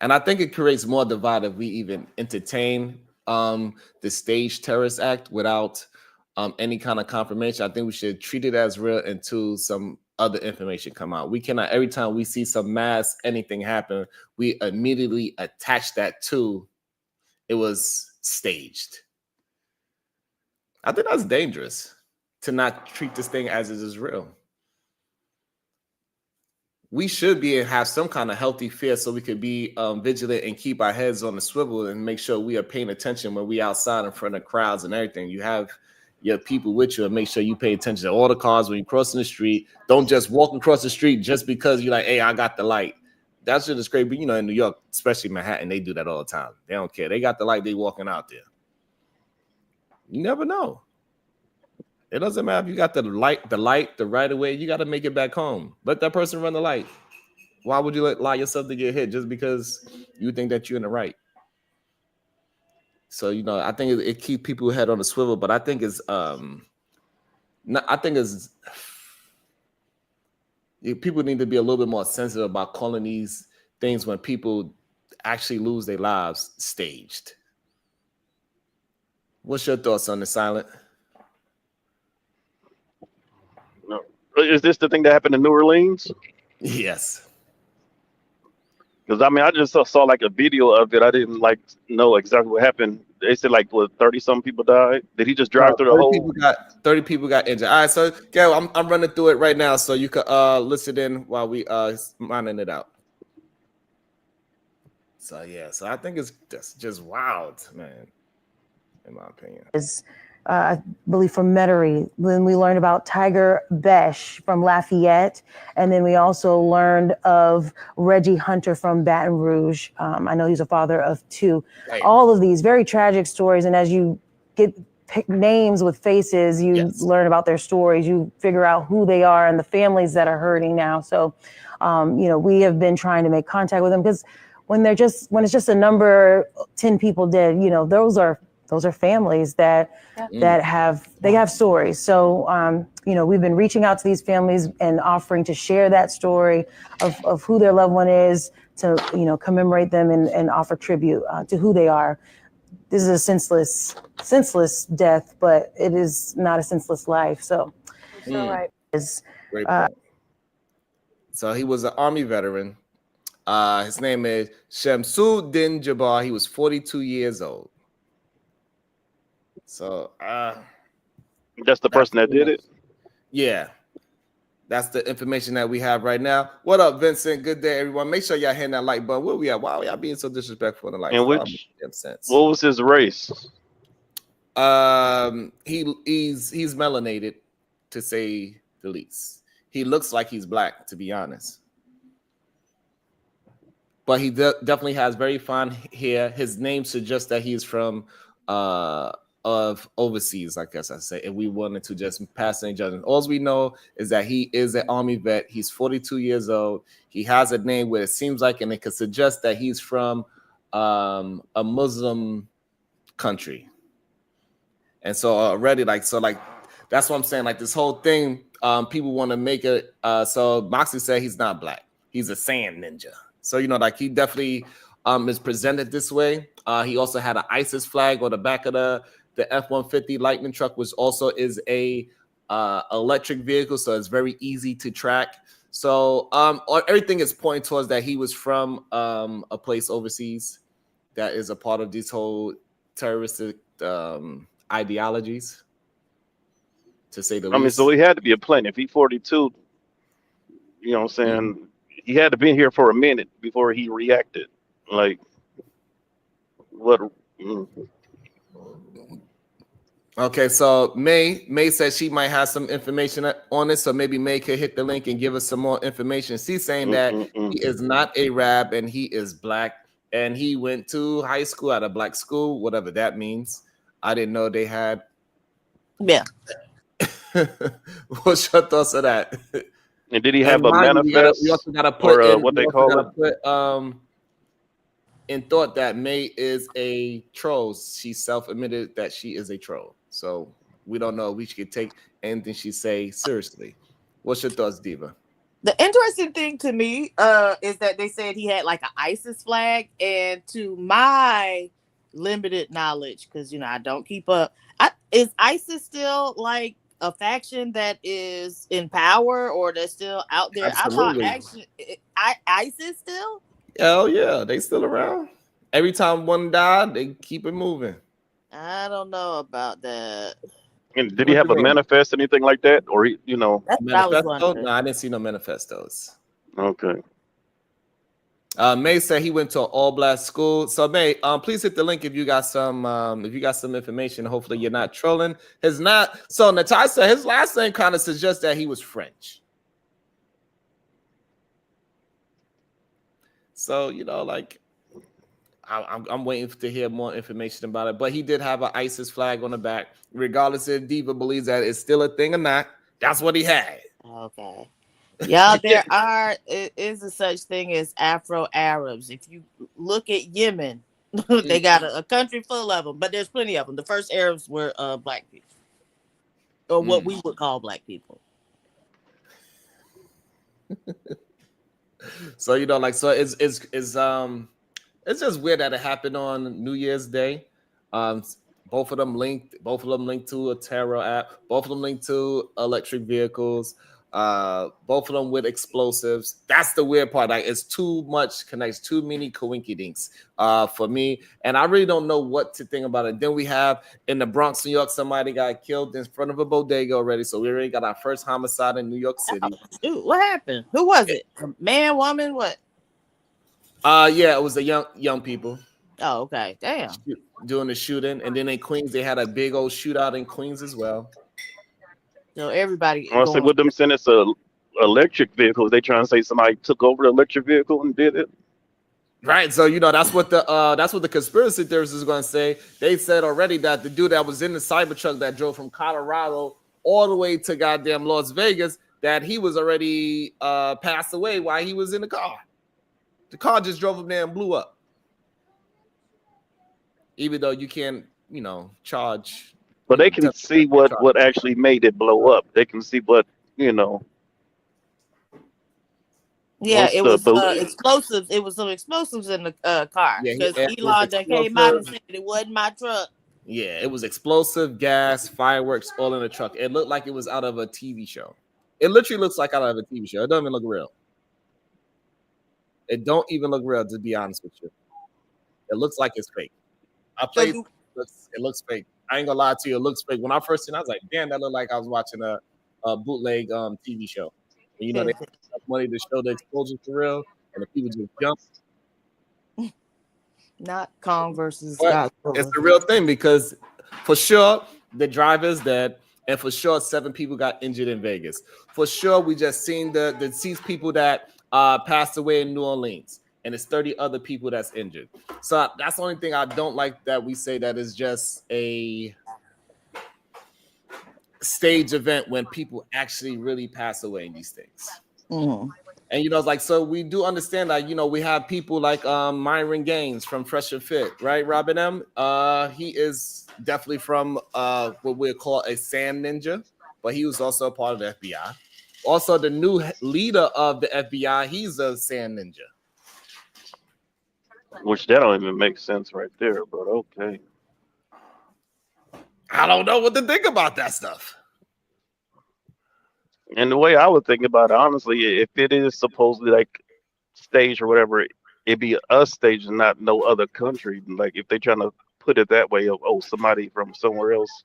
And I think it creates more divide if we even entertain the staged terrorist act without any kind of confirmation. I think we should treat it as real until some other information come out. We cannot, every time we see some mass anything happen, we immediately attach that to it was staged. I think that's dangerous to not treat this thing as it is real. We should have some kind of healthy fear so we could be vigilant and keep our heads on the swivel and make sure we are paying attention when we outside in front of crowds and everything. You have your people with you and make sure you pay attention to all the cars when you're crossing the street. Don't just walk across the street just because you're like, hey, I got the light. That shit is great. But, in New York, especially Manhattan, they do that all the time. They don't care. They got the light. They walking out there. You never know. It doesn't matter if you got the right of way. You got to make it back home. Let that person run the light. Why would you allow yourself to get hit just because you think that you're in the right? So, I think it keeps people's head on the swivel, but I think people need to be a little bit more sensitive about calling these things when people actually lose their lives staged. What's your thoughts on the Silent? Is this the thing that happened in New Orleans? Yes. Because I mean, I just saw like a video of it. I didn't like know exactly what happened. They said like what 30-some people died. Did he just drive No, through the 30 people got injured. All right, so Gail, I'm running through it right now, so you can listen in while we mining it out. So yeah, so I think it's just wild, man, in my opinion. I believe from Metairie. Then we learned about Tiger Besh from Lafayette. And then we also learned of Reggie Hunter from Baton Rouge. I know he's a father of 2. Right. All of these very tragic stories. And as you pick names with faces, you learn about their stories. You figure out who they are and the families that are hurting now. So, we have been trying to make contact with them because when it's just a number, 10 people dead, those are families that have stories. So, we've been reaching out to these families and offering to share that story of who their loved one is, to, commemorate them and offer tribute to who they are. This is a senseless death, but it is not a senseless life. So, Great point. So he was an Army veteran. His name is Shamsud-Din Jabbar. He was 42 years old. So that's the person that did it? Yeah. That's the information that we have right now. What up, Vincent? Good day, everyone. Make sure y'all hitting that like button. Where we at? Why are y'all being so disrespectful in the like? And what was his race? He's melanated, to say the least. He looks like he's black, to be honest. But he definitely has very fine hair. His name suggests that he's from of overseas, I guess I say, if we wanted to just pass any judgment. All we know is that he is an Army vet. He's 42 years old. He has a name where it seems like, and it could suggest that he's from a Muslim country. And so already, that's what I'm saying. Like this whole thing, people want to make it. So Moxie said he's not black. He's a sand ninja. So, he definitely is presented this way. He also had an ISIS flag on the back of the F-150 Lightning truck, which also is a electric vehicle, so it's very easy to track. So everything is pointing towards that he was from a place overseas that is a part of these whole terroristic ideologies, to say the least. I mean, so he had to be a plane. If he's 42, you know what I'm saying? He had to be here for a minute before he reacted. Like, what? Okay, so May says she might have some information on it, so maybe May could hit the link and give us some more information. She's saying that he is not Arab and he is black, and he went to high school at a black school, whatever that means. I didn't know they had. Yeah. What's your thoughts of that? And did he have a manifest? We also got to put or what they call it? Put, in thought that May is a troll. She self-admitted that she is a troll. So we don't know if we should take anything she say seriously. What's your thoughts, Diva? The interesting thing to me is that they said he had like an ISIS flag, and to my limited knowledge, because I don't keep up, is ISIS still like a faction that is in power or that's still out there? Absolutely. I thought ISIS still? Hell yeah, they still around. Every time one died, they keep it moving. I don't know about that. And did he have a manifest, anything like that, or That's what I was wondering. No, I didn't see no manifestos. Okay. May said he went to an all-black school. So May, please hit the link if you got some information. Hopefully you're not trolling. So Natasha, his last name kind of suggests that he was French. So I'm waiting to hear more information about it. But he did have an ISIS flag on the back. Regardless if Diva believes that it's still a thing or not, that's what he had. Okay. Yeah, there is a such thing as Afro-Arabs. If you look at Yemen, they got a country full of them, but there's plenty of them. The first Arabs were black people, or what we would call black people. So it's just weird that it happened on New Year's Day. Both of them linked to a terror app. Both of them linked to electric vehicles. Both of them with explosives. That's the weird part. Like, it's too much connects, too many coincidences for me, and I really don't know what to think about it. Then we have in the Bronx, New York, somebody got killed in front of a bodega already. So we already got our first homicide in New York City. Dude, what happened? Who was it? A man, woman, what? Yeah, it was the young people. Oh, okay. Damn. Doing the shooting, and then in Queens they had a big old shootout in Queens as well. So everybody I say with them saying it's a electric vehicle, they trying to say somebody took over the electric vehicle and did it. Right, so that's what the conspiracy theorists is going to say. They said already that the dude that was in the Cybertruck that drove from Colorado all the way to goddamn Las Vegas, that he was already passed away while he was in the car. The car just drove him there and blew up. Even though you can't, charge. But they can see what actually made it blow up. They can see what, Yeah, it was explosives. It was some explosives in the car because Elon that came out and said it wasn't my truck. Yeah, it was explosive, gas, fireworks, all in the truck. It looked like it was out of a TV show. It literally looks like out of a TV show. It doesn't even look real. It don't even look real, to be honest with you. It looks like it's fake. It looks fake. I ain't gonna lie to you, it looks fake. When I first seen it, I was like, damn, that looked like I was watching a bootleg TV show. And, they have money to show the explosion for real, and the people just jump. Not Kong versus Godzilla. It's a real thing because for sure the driver's dead, and for sure 7 people got injured in Vegas. For sure, we just seen the deceased people that passed away in New Orleans, and it's 30 other people that's injured. So that's the only thing I don't like, that we say that is just a stage event when people actually really pass away in these things. Mm-hmm. And so we do understand that we have people like Myron Gaines from Fresh and Fit, right? Robin M. He is definitely from what we call a sand ninja, but he was also a part of the FBI. Also, the new leader of the FBI, he's a sand ninja. Which that don't even make sense right there, but okay. I don't know what to think about that stuff. And the way I would think about it, honestly, if it is supposedly like staged or whatever, it'd be us staged and not no other country. Like if they're trying to put it that way, of somebody from somewhere else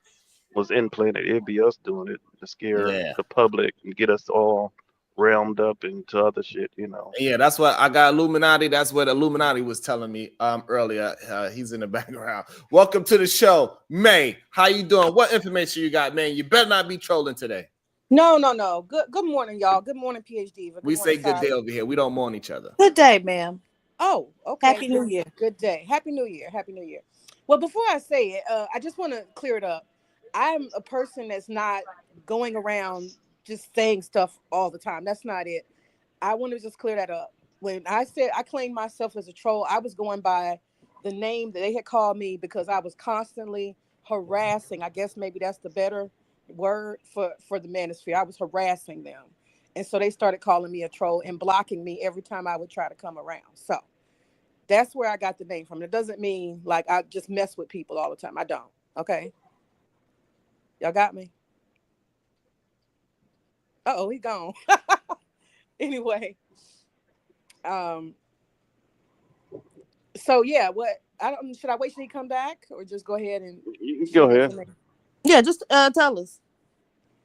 was implanted, it'd be us doing it to scare the public and get us all round up into other shit, Yeah, that's what I got. Illuminati. That's what Illuminati was telling me earlier. He's in the background. Welcome to the show, May. How you doing? What information you got, man? You better not be trolling today. No. Good morning, y'all. Good morning, PhD. We say good day over here. We don't mourn each other. Good day, ma'am. Oh, okay. Happy New Year. Good day. Happy New Year. Happy New Year. Well, before I say it, I just want to clear it up. I'm a person that's not going around just saying stuff all the time. That's not it. I want to just clear that up. When I said I claimed myself as a troll, I was going by the name that they had called me because I was constantly harassing. I guess maybe that's the better word for the manosphere. I was harassing them, and so they started calling me a troll and blocking me every time I would try to come around. So that's where I got the name from. It doesn't mean like I just mess with people all the time. I don't. Okay, y'all got me. He gone. Anyway, so yeah, should I wait till he come back or just go ahead and you go ahead? Yeah, just tell us.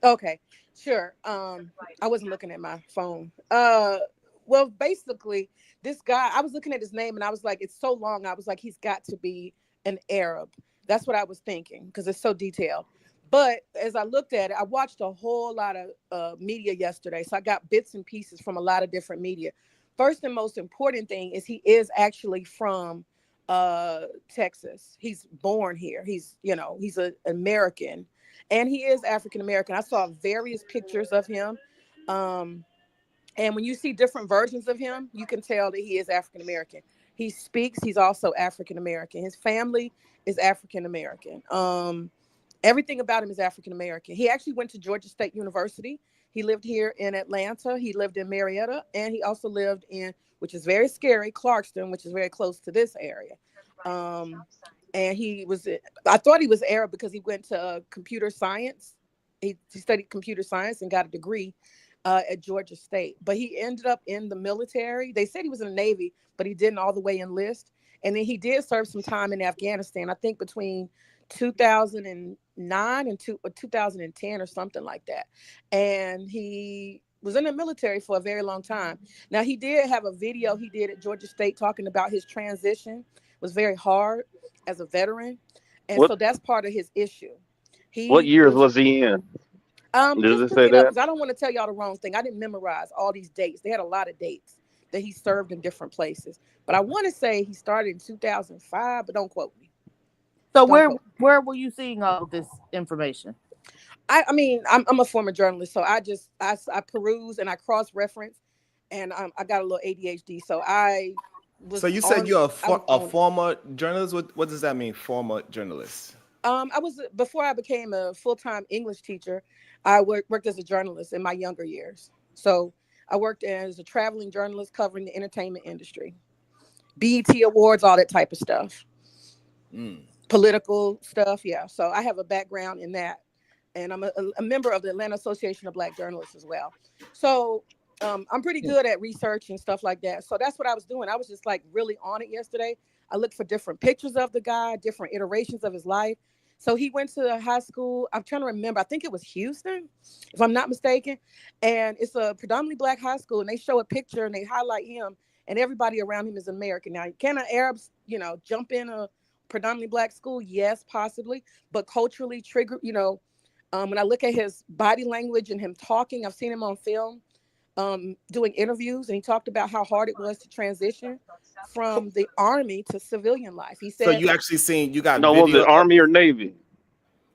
Okay, sure. I wasn't looking at my phone. Well, basically, this guy, I was looking at his name and I was like, it's so long. I was like, he's got to be an Arab. That's what I was thinking because it's so detailed. But as I looked at it, I watched a whole lot of media yesterday. So I got bits and pieces from a lot of different media. First and most important thing is he is actually from Texas. He's born here. He's an American. And he is African-American. I saw various pictures of him. And when you see different versions of him, you can tell that he is African-American. He speaks. He's also African-American. His family is African-American. Everything about him is African-American. He actually went to Georgia State University. He lived here in Atlanta. He lived in Marietta. And he also lived in, which is very scary, Clarkston, which is very close to this area. And I thought he was Arab because he went to computer science. He studied computer science and got a degree. at Georgia State, but he ended up in the military. They said he was in the Navy, but he didn't all the way enlist. And then he did serve some time in Afghanistan, I think between 2009 and 2010 or something like that. And he was in the military for a very long time. Now, he did have a video he did at Georgia State talking about his transition. It was very hard as a veteran. And so that's part of his issue. What years was he in? Just look it up, because I don't want to tell y'all the wrong thing. I didn't memorize all these dates. They had a lot of dates that he served in different places. But I want to say he started in 2005, but don't quote me. So where were you seeing all this information? I mean, I'm a former journalist, so I peruse and I cross-reference, and I got a little ADHD, so I was. So you said you're a former journalist. What does that mean, former journalist? I was, before I became a full-time English teacher, I worked as a journalist in my younger years. So I worked as a traveling journalist covering the entertainment industry, BET Awards, all that type of stuff, political stuff. Yeah. So I have a background in that. And I'm a member of the Atlanta Association of Black Journalists as well. So I'm pretty good at research and stuff like that. So that's what I was doing. I was just like really on it yesterday. I looked for different pictures of the guy, different iterations of his life. So he went to high school. I'm trying to remember. I think it was Houston, if I'm not mistaken. And it's a predominantly Black high school. And they show a picture and they highlight him. And everybody around him is American. Now, can Arabs, jump in a predominantly Black school? Yes, possibly. But culturally trigger, when I look at his body language and him talking, I've seen him on film doing interviews, and he talked about how hard it was to transition from the Army to civilian life. He said, so you actually seen, you got was it Army or Navy?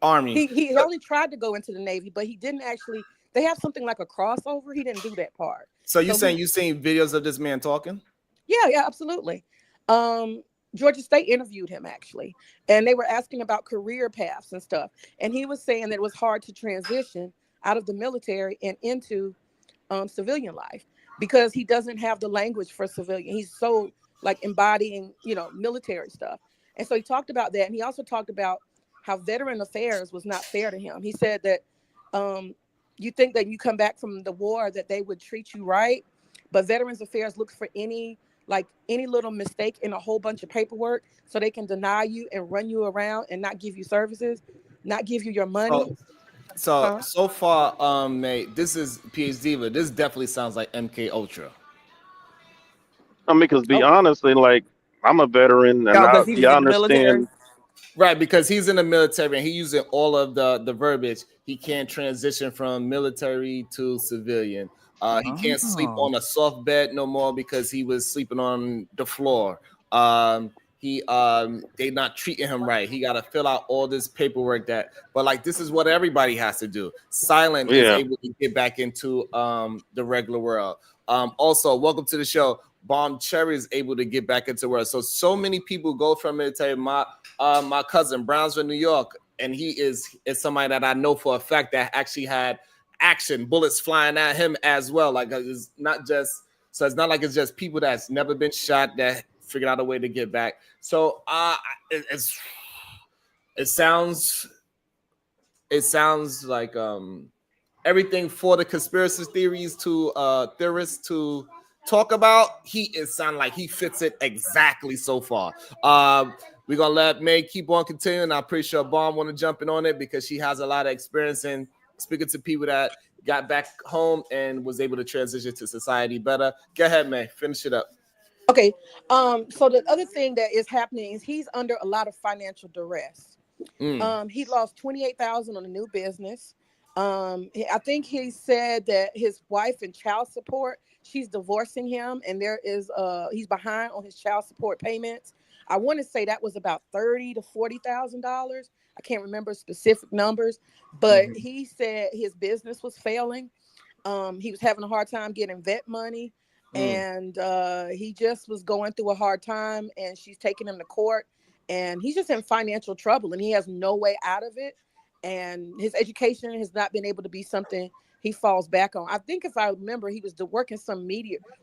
Army. He only tried to go into the Navy, but he didn't actually. They have something like a crossover. He didn't do that part. So you saying you seen videos of this man talking? Yeah, absolutely. Georgia State interviewed him actually, and they were asking about career paths and stuff. And he was saying that it was hard to transition out of the military and into civilian life because he doesn't have the language for civilian. He's so like embodying, military stuff. And so he talked about that. And he also talked about how veteran affairs was not fair to him. He said that you think that you come back from the war that they would treat you right, but Veterans Affairs looks for any little mistake in a whole bunch of paperwork so they can deny you and run you around and not give you services, not give you your money. So far, mate, this is PhD, but this definitely sounds like MK Ultra. I mean, because be honest, I'm a veteran, and I understand. Right, because he's in the military and he's using all of the verbiage. He can't transition from military to civilian. He can't sleep on a soft bed no more because he was sleeping on the floor. They not treating him right. He got to fill out all this paperwork but this is what everybody has to do. Silent is able to get back into the regular world. Also, welcome to the show. Bomb Cherry is able to get back into work. So many people go from military. My cousin, Brownsville, New York, and he is somebody that I know for a fact that actually had bullets flying at him as well. It's not like it's just people that's never been shot that figured out a way to get back. So it sounds like everything for the conspiracy theories to theorists to talk about. It sounds like he fits it exactly so far. We're gonna let May keep on continuing. I'm pretty sure Bomb want to jump in on it because she has a lot of experience in speaking to people that got back home and was able to transition to society better. Go ahead, May. Finish it up. Okay. So the other thing that is happening is he's under a lot of financial duress. He lost $28,000 on a new business. I think he said that his wife and child support, she's divorcing him, and he's behind on his child support payments. I want to say that was about $30,000 to $40,000. I can't remember specific numbers, but he said his business was failing. He was having a hard time getting vet money, and he just was going through a hard time, and she's taking him to court, and he's just in financial trouble, and he has no way out of it. And his education has not been able to be something he falls back on. I think if I remember, he was working some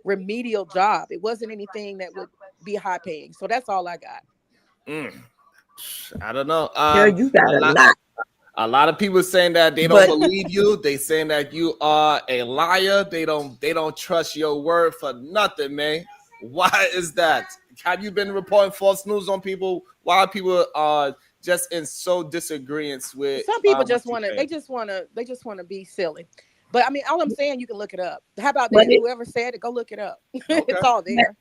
remedial job. It wasn't anything that would be high paying. So that's all I got. I don't know. Girl, you got a lot. A lot of people saying that they don't believe you. They saying that you are a liar. They don't trust your word for nothing, man. Why is that? Have you been reporting false news on people? Why people are just in so disagreement with Some people what just you want to. say? They just want to be silly. But I mean, all I'm saying, you can look it up. How about But that? Whoever said it, go look it up. Okay. It's all there.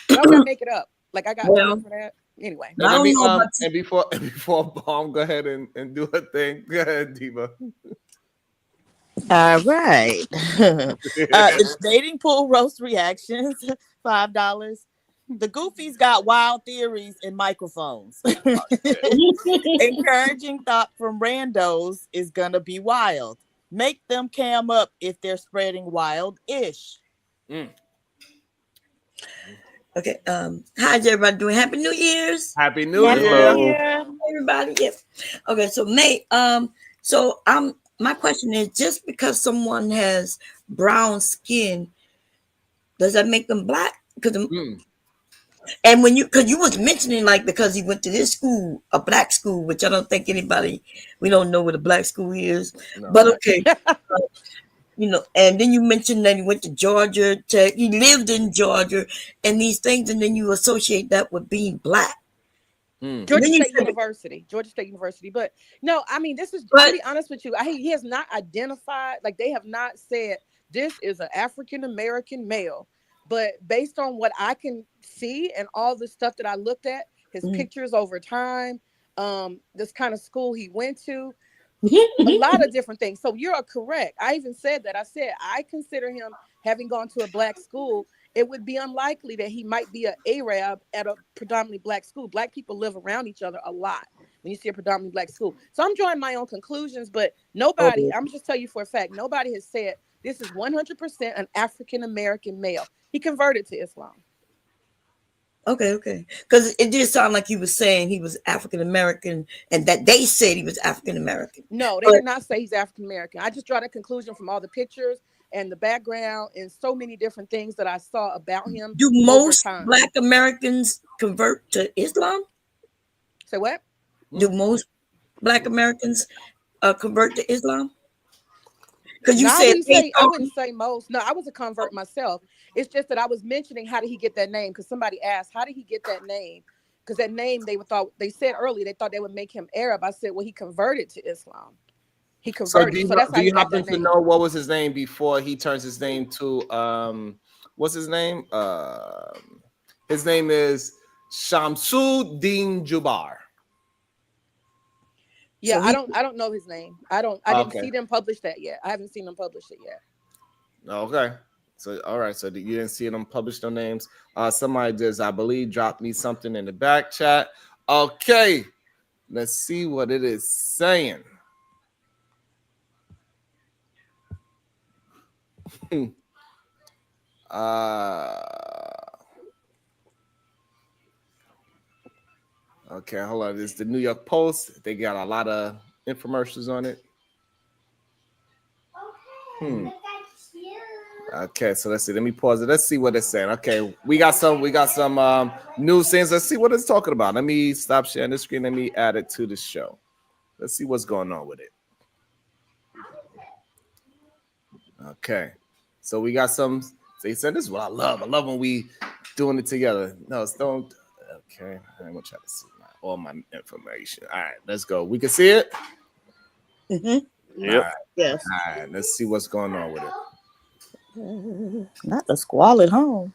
Y'all gotta make it up. Like I got time well, for that. Anyway. I don't know about and before Bomb go ahead and do her thing. Go ahead, Diva. All right. The dating pool roast reactions, $5. The Goofies got wild theories and microphones. Encouraging thought from randos is gonna be wild. Make them cam up if they're spreading wild-ish. Okay. How's everybody doing? Happy New Year's. Happy New Year. Everybody. Yep. Okay. So Nate. My question is, just because someone has brown skin, does that make them black? Because and because you was mentioning like because he went to this school, a black school, which I don't think we don't know what a black school is, but okay. And then you mentioned that he went to Georgia Tech, he lived in Georgia, and these things, and then you associate that with being black. Georgia State University. But no, I mean, I'll be honest with you. He has not identified, like they have not said this is an African American male. But based on what I can see and all the stuff that I looked at, his pictures over time, this kind of school he went to, a lot of different things. So you're correct. I even said that. I said I consider him having gone to a black school. It would be unlikely that he might be an Arab at a predominantly black school. Black people live around each other a lot when you see a predominantly black school. So I'm drawing my own conclusions, but nobody, I'm just tell you for a fact, nobody has said this is 100% an African American male. He converted to Islam. Okay. Because it did sound like he was saying he was African American and that they said he was African American. No, they did not say he's African American. I just draw that conclusion from all the pictures and the background and so many different things that I saw about him. Do most Black Americans convert to Islam? Say what? Do most Black Americans convert to Islam? Because you said I wouldn't say most. No, I was a convert myself. It's just that I was mentioning how did he get that name? Because somebody asked, how did he get that name? Because that name they said earlier they thought they would make him Arab. I said, well, he converted to Islam. He converted. So that's how do you he got happen that to name. know what was his name before he turns his name to what's his name? His name is Shamsud-Din Jabbar. Yeah, so I don't know his name. I didn't see them publish that yet. I haven't seen them publish it yet. Okay. So all right. So you didn't see them publish their names. Somebody does, I believe, dropped me something in the back chat. Okay. Let's see what it is saying. Okay, hold on. This is the New York Post. They got a lot of infomercials on it. Okay, so let's see. Let me pause it. Let's see what it's saying. Okay, we got some news things. Let's see what it's talking about. Let me stop sharing the screen. Let me add it to the show. Let's see what's going on with it. Okay, so we got some. They said this is what I love. I love when we doing it together. No, don't. Okay, I'm gonna try to see all my information. All right, let's go. We can see it. Yep. Right. Yes. All right, let's see what's going on with it. Not the squalid home.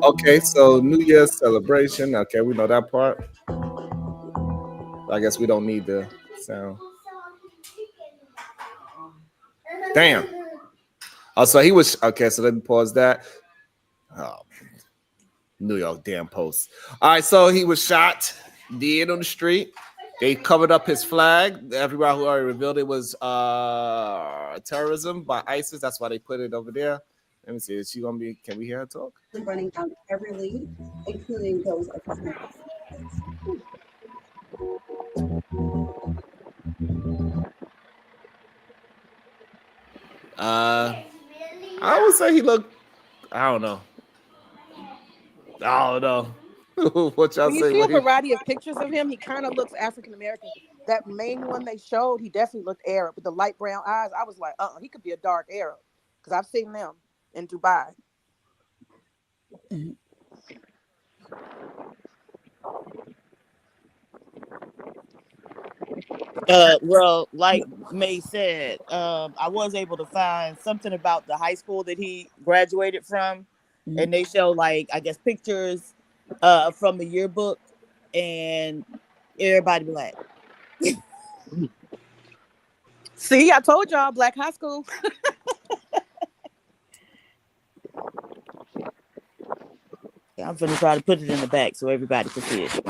Okay, so New Year's celebration. Okay, we know that part. I guess we don't need the sound. Damn. Oh, so he was okay. So let me pause that. Oh, New York damn Post. All right, so he was shot dead on the street. They covered up his flag. Everybody who already revealed it was terrorism by ISIS. That's why they put it over there. Let me see. Is she gonna be? Can we hear her talk? Running down every lead, including those of I would say he looked. I don't know. What y'all When you say? see a What he? variety of pictures of him, he kind of looks African American. That main one they showed, he definitely looked Arab with the light brown eyes. I was like, he could be a dark Arab because I've seen them in Dubai. Well, like May said, I was able to find something about the high school that he graduated from, and they show like I guess pictures from the yearbook, and everybody black. See, I told y'all, black high school. Yeah, I'm gonna try to put it in the back so everybody can see it.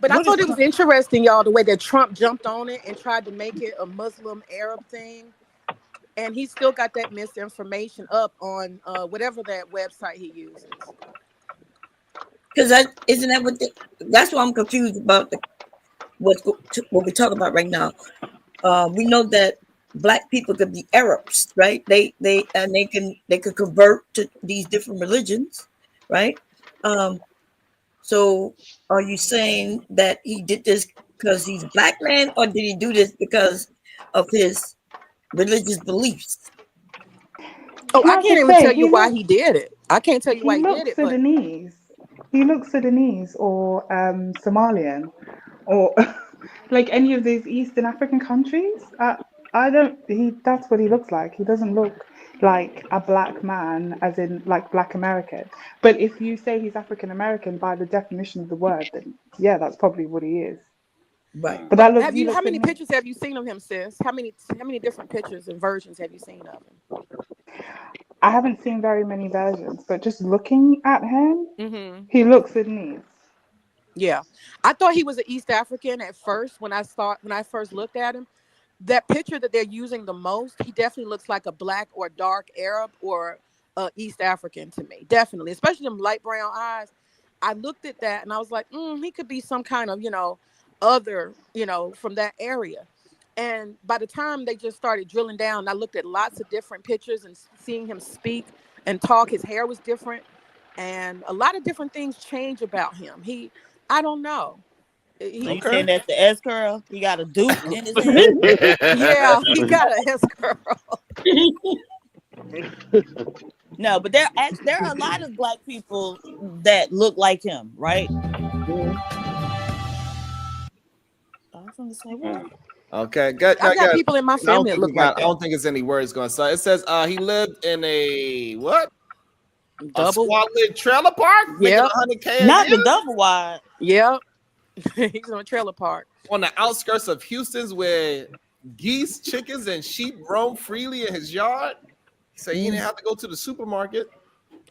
But I thought it was interesting, y'all, the way that Trump jumped on it and tried to make it a Muslim Arab thing. And he still got that misinformation up on whatever that website he uses. Because isn't that what that's why I'm confused about what we're talking about right now. We know that black people could be Arabs, right? They could convert to these different religions, right? So are you saying that he did this because he's a black man, or did he do this because of his religious beliefs? Oh, I can't even tell you why he did it. I can't tell you why he did it. Sudanese. He looks Sudanese or Somalian or like any of these Eastern African countries. That's what he looks like. He doesn't look like a black man, as in like black American. But if you say he's African American by the definition of the word, then yeah, that's probably what he is. Right. But that looks. How many pictures have you seen of him, sis? How many different pictures and versions have you seen of him? I haven't seen very many versions, but just looking at him, he looks Sudanese. Yeah, I thought he was an East African at first when I first looked at him. That picture that they're using the most, he definitely looks like a black or dark Arab or East African to me. Definitely, especially them light brown eyes. I looked at that and I was like, he could be some kind of, other, from that area. And by the time they just started drilling down, I looked at lots of different pictures and seeing him speak and talk. His hair was different. And a lot of different things change about him. I don't know. So you saying that's the S curl? He got a dupe in his hand? Yeah, he got a S curl. No, but there are a lot of black people that look like him, right? Okay, good. I got people in my family that look like that. I don't think it's any words going. So it says he lived in a what? Double squat-lid trailer park. Yeah, $100K. Not the double wide. Yep. He's on a trailer park on the outskirts of Houston's, where geese, chickens, and sheep roam freely in his yard. So he didn't have to go to the supermarket.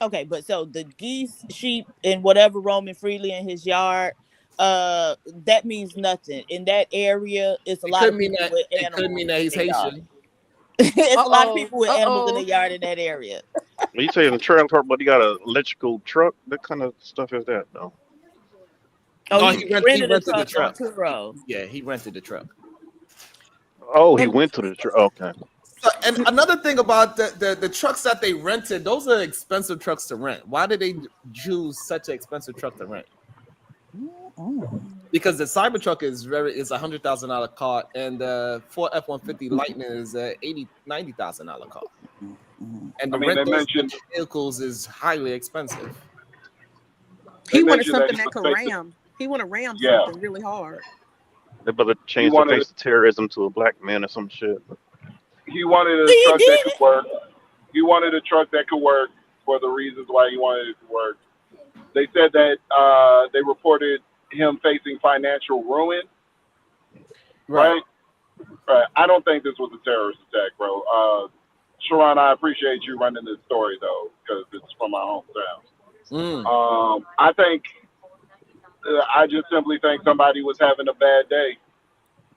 Okay, but so the geese, sheep, and whatever roaming freely in his yard, that means nothing. In that area, it's a lot of people with animals. It could mean that he's Haitian. It's a lot of people with animals in the yard in that area. When you say in the trailer park, but he got an electrical truck. What kind of stuff is that, though? Oh, he rented the truck. Turo. Yeah, he rented the truck. Oh, he went to the truck. Okay. So, and another thing about the trucks that they rented, those are expensive trucks to rent. Why did they choose such an expensive truck to rent? Because the Cybertruck is $100,000 car, and the Ford F-150 Lightning is $90,000 car. And the rental vehicles is highly expensive. He wanted something that could ram. He want to ram something really hard. They better change the face of terrorism to a black man or some shit. He wanted a truck that could work. He wanted a truck that could work for the reasons why he wanted it to work. They said that they reported him facing financial ruin. Right. I don't think this was a terrorist attack, bro. Sharon, I appreciate you running this story though, because it's from my hometown. I just simply think somebody was having a bad day.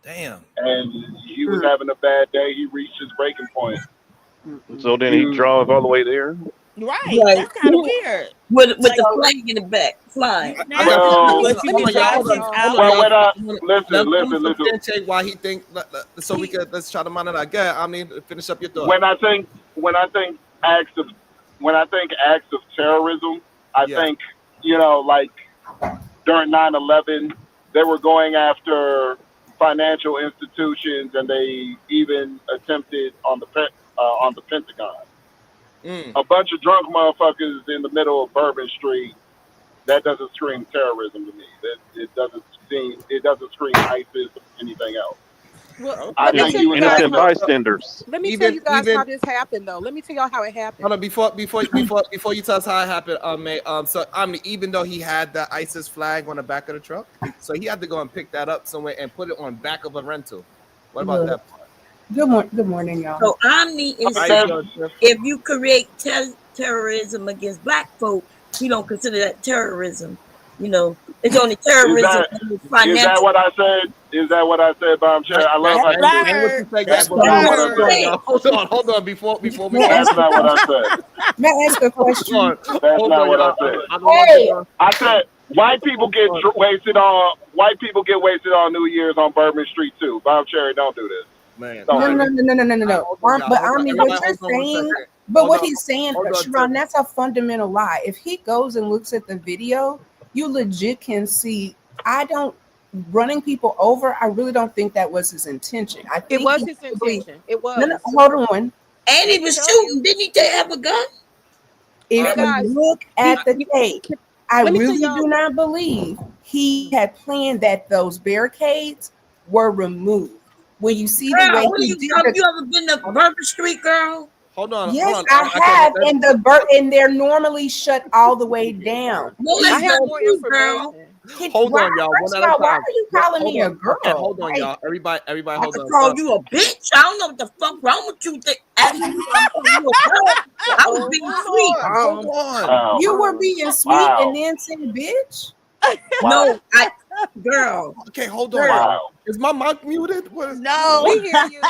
Damn. And he was having a bad day. He reached his breaking point. So then he drove all the way there? Right. That's kind of weird. With the flag in the back, flying. Listen. Why he think? Let's try to monitor. Again, I mean, finish up your thought. When I think acts of when I think acts of terrorism, I Yeah. think, you know, like during 9/11, they were going after financial institutions, and they even attempted on the Pentagon. Mm. A bunch of drunk motherfuckers in the middle of Bourbon Street. That doesn't scream terrorism to me. It doesn't scream ISIS or anything else. Well, I let me think tell you you was guys Innocent how. bystanders. Let me tell Even you guys even how this happened, though. Let me tell y'all how it happened. hold on before you tell us how it happened, May. So I mean, even though he had the ISIS flag on the back of the truck, so he had to go and pick that up somewhere and put it on back of a rental. What about Look, that part? good morning, y'all. So Omni is How you saying doing, Tiff? if you create terrorism against black folk, he don't consider that terrorism. You know, it's only terrorism against Is that financial. what I said? Is that what I said, Bob Cherry? I love how That you ain't did. what you say, That's but what That's not what I hold on, said. y'all. Hold on. Before we May I That's ask a not what I question? said. May I ask a question? hold on, That's hold not on, what I y'all. said. I don't want to Hey, go. I said white people get Hold on. wasted on New Year's on Bourbon Street too. Bob Cherry, don't do this. Man, Don't no, do no, this. no, no, no, no, no. hold on, y'all. But Hold I on. mean, what Everybody, you're hold on 1 saying, second. but Hold what on, he's saying, hold on, Sharon, Tiff. that's a fundamental lie. If he goes and looks at the video, you legit can see. I don't running people over. I really don't think that was his intention. I It think was he his probably intention. It no, no. was. Hold on. And he Let me was tell shooting. you. Didn't he have a gun? If Hey you guys, look he, at the he- tape, I let me tell really y'all. do not believe he had planned that those barricades were removed. When you see the way Girl, what are he you did talking? the You ever been to Bourbon Street, girl? Hold on. yes, I have, and and they're normally shut all the way down. No, He I that's have not goes, more true, girl. information. Hold why? on, y'all. First One of at a all, why time. are you calling Hold me a on. Okay, girl? hold on, Like, y'all. Everybody, I hold could on. call you a bitch. I don't know what the fuck wrong with you. Asking me if I'm calling you a girl. I was being sweet. Hold on. Wow. you were being sweet Wow. and then saying bitch. Wow. No, girl. Okay, hold on, Girl. y'all. Wow. Is my mic muted? What is No. We hear you.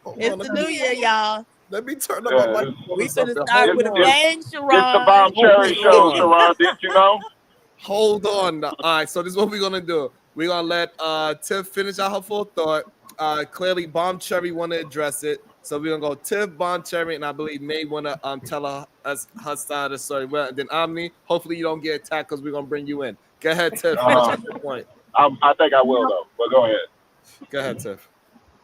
hold It's on, the new year, y'all. let me turn up my Yeah, microphone We or finna something. start Hold with a on. bang, it's the Bob Sharon. Cherry Show, Hold on. Sharon. Didn't you know? Hold on. All right, so this is what we're gonna do. We're gonna let Tiff finish out her full thought. Clearly, Bomb Cherry want to address it, so we're gonna go Tiff, Bomb Cherry, and I believe May want to tell her side of the story. Well, and then Omni, hopefully you don't get attacked because we're gonna bring you in. Go ahead, Tiff. Finish out your point. I think I will though. But go ahead. Go ahead, Tiff.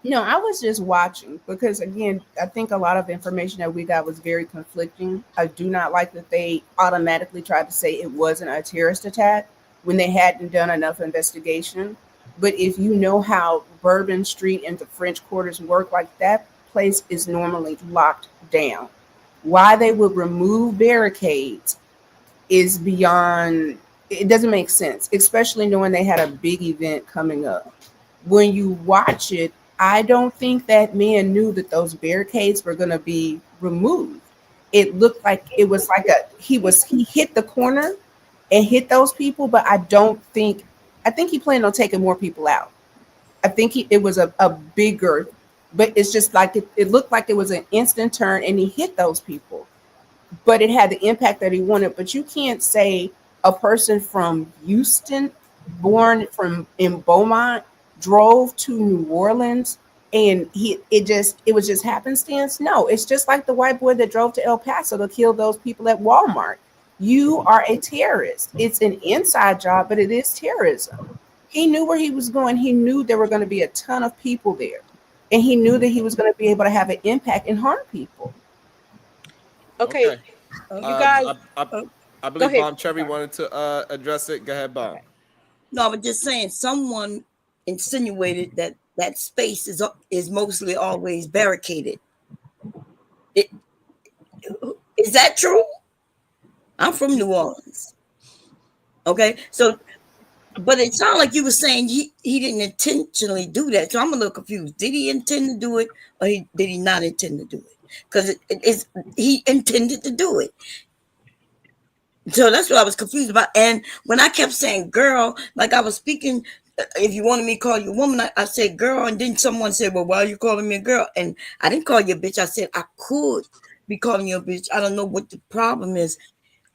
No, I was just watching because again, I think a lot of information that we got was very conflicting. I do not like that they automatically tried to say it wasn't a terrorist attack when they hadn't done enough investigation. But if you know how Bourbon Street and the French Quarters work, like that place is normally locked down. Why they would remove barricades is beyond, it doesn't make sense, especially knowing they had a big event coming up. When you watch it, I don't think that man knew that those barricades were going to be removed. It looked like it was like he hit the corner and hit those people, but I think he planned on taking more people out. I think it was a bigger, but it's just like it looked like it was an instant turn and he hit those people, but it had the impact that he wanted. But you can't say a person from Houston, born from in Beaumont, drove to New Orleans and it was just happenstance. No, it's just like the white boy that drove to El Paso to kill those people at Walmart. You are a terrorist. It's an inside job, but it is terrorism. He knew where he was going. He knew there were going to be a ton of people there. And he knew that he was going to be able to have an impact and harm people. Okay, you guys. I Go believe ahead. Bomb Cherry Sorry. wanted to address it. Go ahead, Bomb. No, I was just saying someone insinuated that that space is mostly always barricaded. It, is that true? I'm from New Orleans. Okay, so but it sounded like you were saying he didn't intentionally do that. So I'm a little confused. Did he intend to do it, or did he not intend to do it? Because he intended to do it. So that's what I was confused about. And when I kept saying girl, like I was speaking, if you wanted me to call you a woman, I said girl, and then someone said, well, why are you calling me a girl? And I didn't call you a bitch. I said I could be calling you a bitch. I don't know what the problem is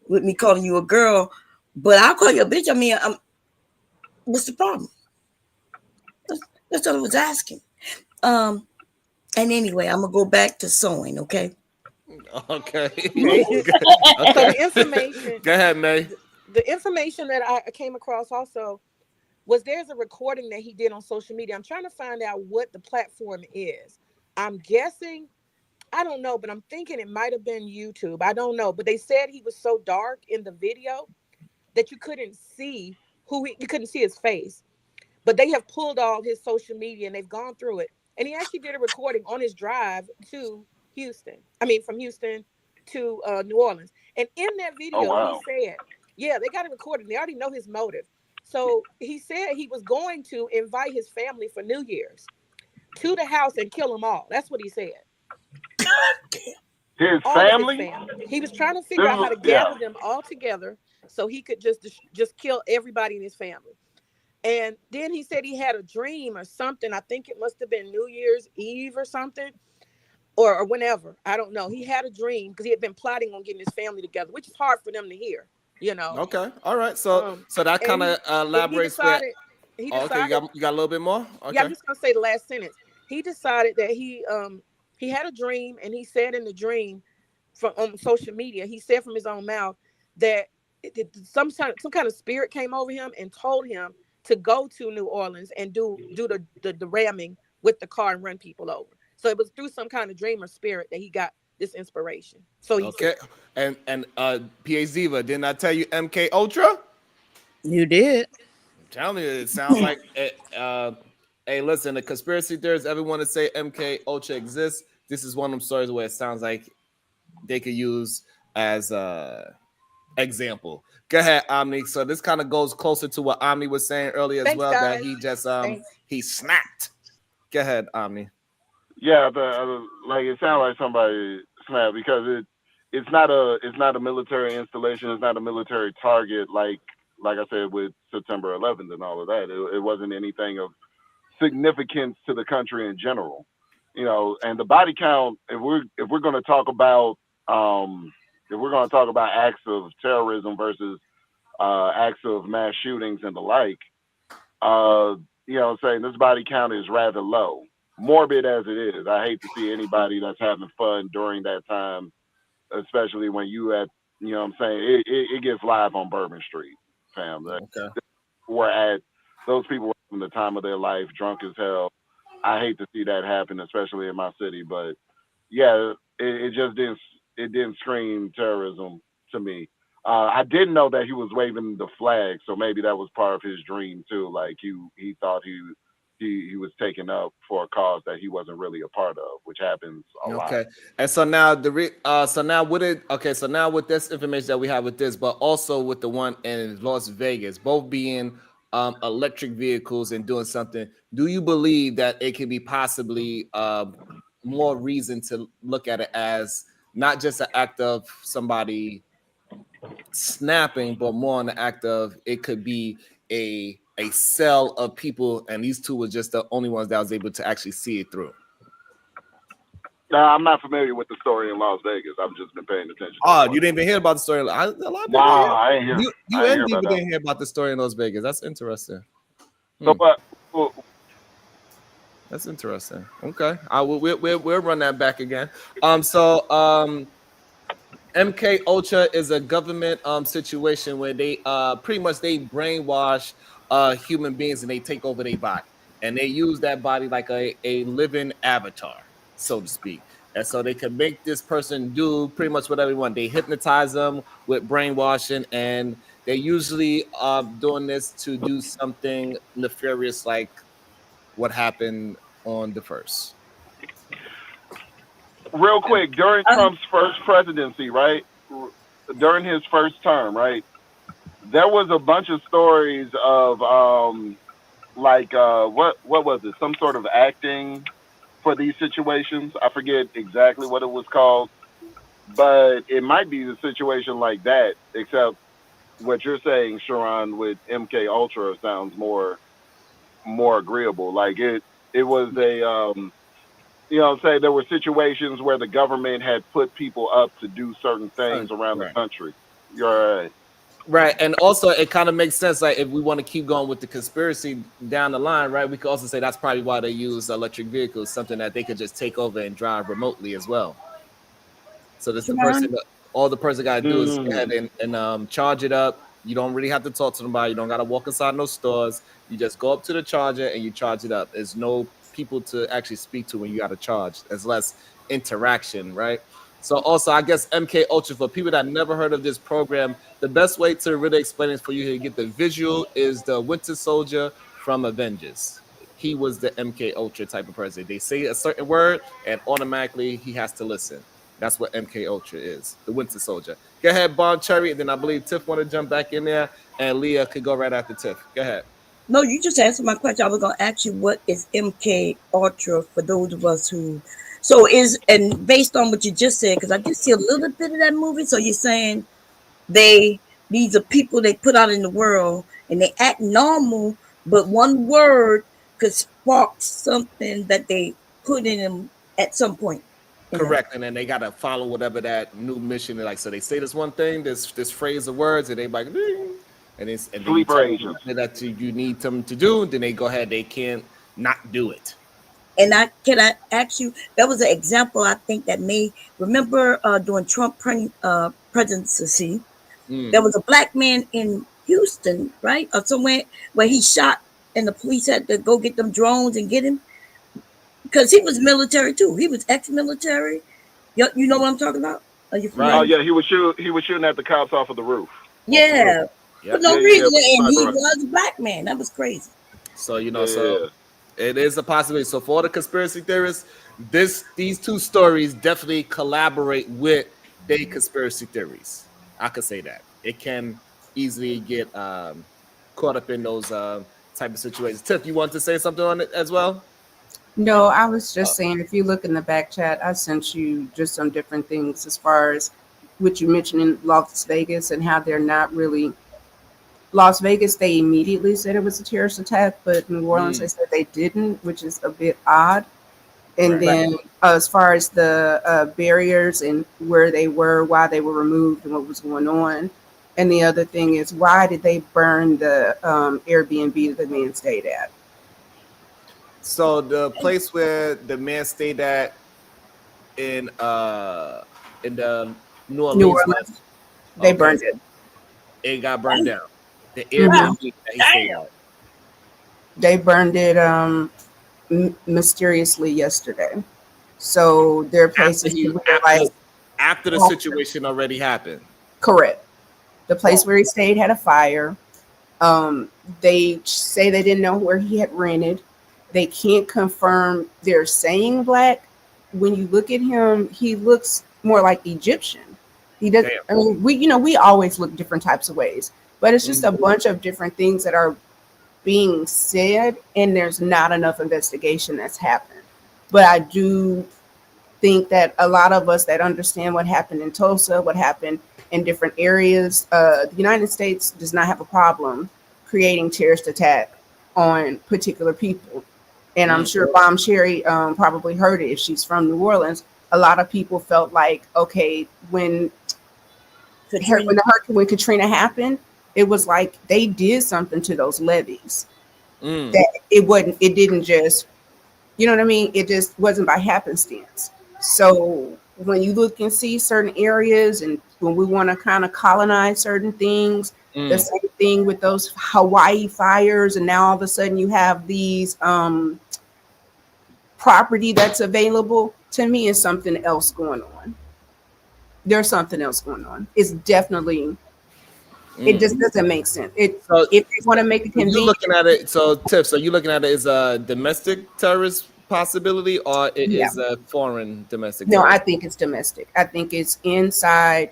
with me calling you a girl, but I'll call you a bitch. I mean, what's the problem? That's what I was asking. And anyway, I'm gonna go back to sewing, okay? Okay. Okay. So the information. Go ahead, May. The information that I came across also was there's a recording that he did on social media. I'm trying to find out what the platform is. I'm guessing, I don't know, but I'm thinking it might have been YouTube. I don't know, but they said he was so dark in the video that you couldn't see you couldn't see his face. But they have pulled all his social media and they've gone through it. And he actually did a recording on his drive to Houston. I mean, from Houston to New Orleans. And in that video, he said, yeah, they got it recorded. They already know his motive. So he said he was going to invite his family for New Year's to the house and kill them all. That's what he said. His All family? of his family. He was trying to figure out how to gather them all together so he could just kill everybody in his family. And then he said he had a dream or something. I think it must have been New Year's Eve or something, or whenever. I don't know. He had a dream because he had been plotting on getting his family together, which is hard for them to hear, you know. Okay. All right. So that kind of elaborates. He decided, okay. You got a little bit more. Okay. Yeah, I'm just gonna say the last sentence. He decided that he had a dream, and he said in the dream from on social media, he said from his own mouth that some kind of spirit came over him and told him to go to New Orleans and do the ramming with the car and run people over. So it was through some kind of dream or spirit that he got this inspiration. So he okay. And PA Ziva, didn't I tell you MK Ultra? You did. I'm telling you, it sounds like hey, listen, the conspiracy theorists, everyone to say MK Ultra exists. This is one of them stories where it sounds like they could use as example. Go ahead, Omni. So this kind of goes closer to what Omni was saying earlier as well, guys. that he just he snapped. Go ahead, Omni. Yeah, like it sounds like somebody snapped because it's not a military installation. It's not a military target like I said with September 11th and all of that. It wasn't anything of significance to the country in general, you know. And the body count, if we're going to talk about acts of terrorism versus acts of mass shootings and the like, you know, saying this body count is rather low, morbid as it is. I hate to see anybody that's having fun during that time, especially when you at, you know what I'm saying, it gets live on Bourbon Street, fam. Okay. Those people were having the time of their life, drunk as hell. I hate to see that happen, especially in my city. But yeah, it just didn't scream terrorism to me. I didn't know that he was waving the flag, so maybe that was part of his dream too. Like he thought he was taken up for a cause that he wasn't really a part of, which happens a lot. Okay, and so now so now with this information that we have with this, but also with the one in Las Vegas, both being electric vehicles and doing something, do you believe that it could be possibly more reason to look at it as not just an act of somebody snapping, but more on the act of it could be a cell of people, and these two were just the only ones that was able to actually see it through? I'm not familiar with the story in Las Vegas. I've just been paying attention. Oh, you didn't even hear about the story? A lot of people I ain't hear. You and people didn't hear about the story in Las Vegas. That's interesting. So, but that's interesting. Okay, we'll run that back again. MK Ultra is a government situation where they pretty much they brainwash human beings and they take over their body, and they use that body like a living avatar, so to speak. And so they can make this person do pretty much whatever they want. They hypnotize them with brainwashing, and they usually doing this to do something nefarious like what happened on the first. Real quick, during Trump's first presidency, right? During his first term, right? There was a bunch of stories of what was it? Some sort of acting for these situations. I forget exactly what it was called, but it might be the situation like that, except what you're saying, Sharon, with MK Ultra sounds more agreeable. Like it was a you know what I'm saying, there were situations where the government had put people up to do certain things around the country. You're right. Right, and also it kind of makes sense. Like if we want to keep going with the conspiracy down the line, right? We could also say that's probably why they use electric vehicles, something that they could just take over and drive remotely as well. So this the Sharon? person. All the person got to do is go Mm. ahead and charge it up. You don't really have to talk to nobody. You don't got to walk inside no stores. You just go up to the charger and you charge it up. There's no people to actually speak to when you got to charge. There's less interaction, right? So also, I guess MK Ultra, for people that never heard of this program, the best way to really explain it for you to get the visual is the Winter Soldier from Avengers. He was the MK Ultra type of person. They say a certain word and automatically he has to listen. That's what MK Ultra is, the Winter Soldier. Go ahead, Bon Cherry, and then I believe Tiff want to jump back in there, and Leah could go right after Tiff. Go ahead. No, you just answered my question. I was gonna ask you what is MK Ultra for those of us who and based on what you just said, because I did see a little bit of that movie. So you're saying these are people they put out in the world and they act normal, but one word could spark something that they put in them at some point. Correct, and then they gotta follow whatever that new mission is like. So they say this one thing, this phrase of words, and they like, ding, and then you tell them that you need them to do. Then they go ahead, they can't not do it. And I ask you, that was an example I think that remember during Trump presidency, there was a black man in Houston, right? Or somewhere where he shot and the police had to go get them drones and get him. Because he was military too. He was ex-military. You know what I'm talking about? Are you familiar? Oh yeah, he was shooting at the cops off of the roof. Yeah. For no reason. And he was a black man. That was crazy. So so it is a possibility. So for all the conspiracy theorists, these two stories definitely collaborate with their conspiracy theories. I could say that. It can easily get caught up in those type of situations. Tiff, you want to say something on it as well? No, I was just saying, if you look in the back chat, I sent you just some different things as far as what you mentioned in Las Vegas and how they're not really. Las Vegas, they immediately said it was a terrorist attack, but New Orleans, they said they didn't, which is a bit odd. And then as far as the barriers and where they were, why they were removed and what was going on. And the other thing is, why did they burn the Airbnb that the man stayed at? So the place where the man stayed at in the New Orleans, they burned it. It got burned down. The Airbnb that he stayed at. They burned it mysteriously yesterday. So there are places after the situation already happened. Correct. The place where he stayed had a fire. They say they didn't know where he had rented. They can't confirm. They're saying black. When you look at him, he looks more like Egyptian. He does. I mean, we always look different types of ways, but it's just a bunch of different things that are being said, and there's not enough investigation that's happened. But I do think that a lot of us that understand what happened in Tulsa, what happened in different areas, the United States does not have a problem creating terrorist attack on particular people. And I'm sure Bomb Sherry probably heard it if she's from New Orleans. A lot of people felt like, okay, when Katrina happened, it was like they did something to those levees. That it didn't just, you know what I mean? It just wasn't by happenstance. So when you look and see certain areas and when we want to kind of colonize certain things, the same thing with those Hawaii fires, and now all of a sudden you have these property that's available. To me, is something else going on. There's something else going on. It's definitely, it just doesn't make sense. If they want to make it convenient, you're looking at it. So Tiff, so you're looking at it as a domestic terrorist possibility, or it is a foreign domestic? No, I think it's domestic. I think it's inside.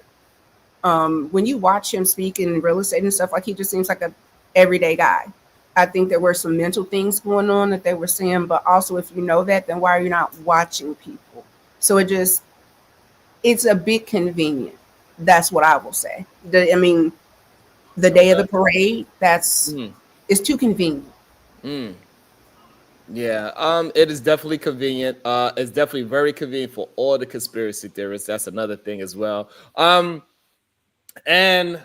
When you watch him speak in real estate and stuff, like he just seems like a everyday guy. I think there were some mental things going on that they were saying, but also if you know that, then why are you not watching people? So it's a bit convenient. That's what I will say. The day of the parade, it's too convenient. Yeah, it is definitely convenient. It's definitely very convenient for all the conspiracy theorists. That's another thing as well. And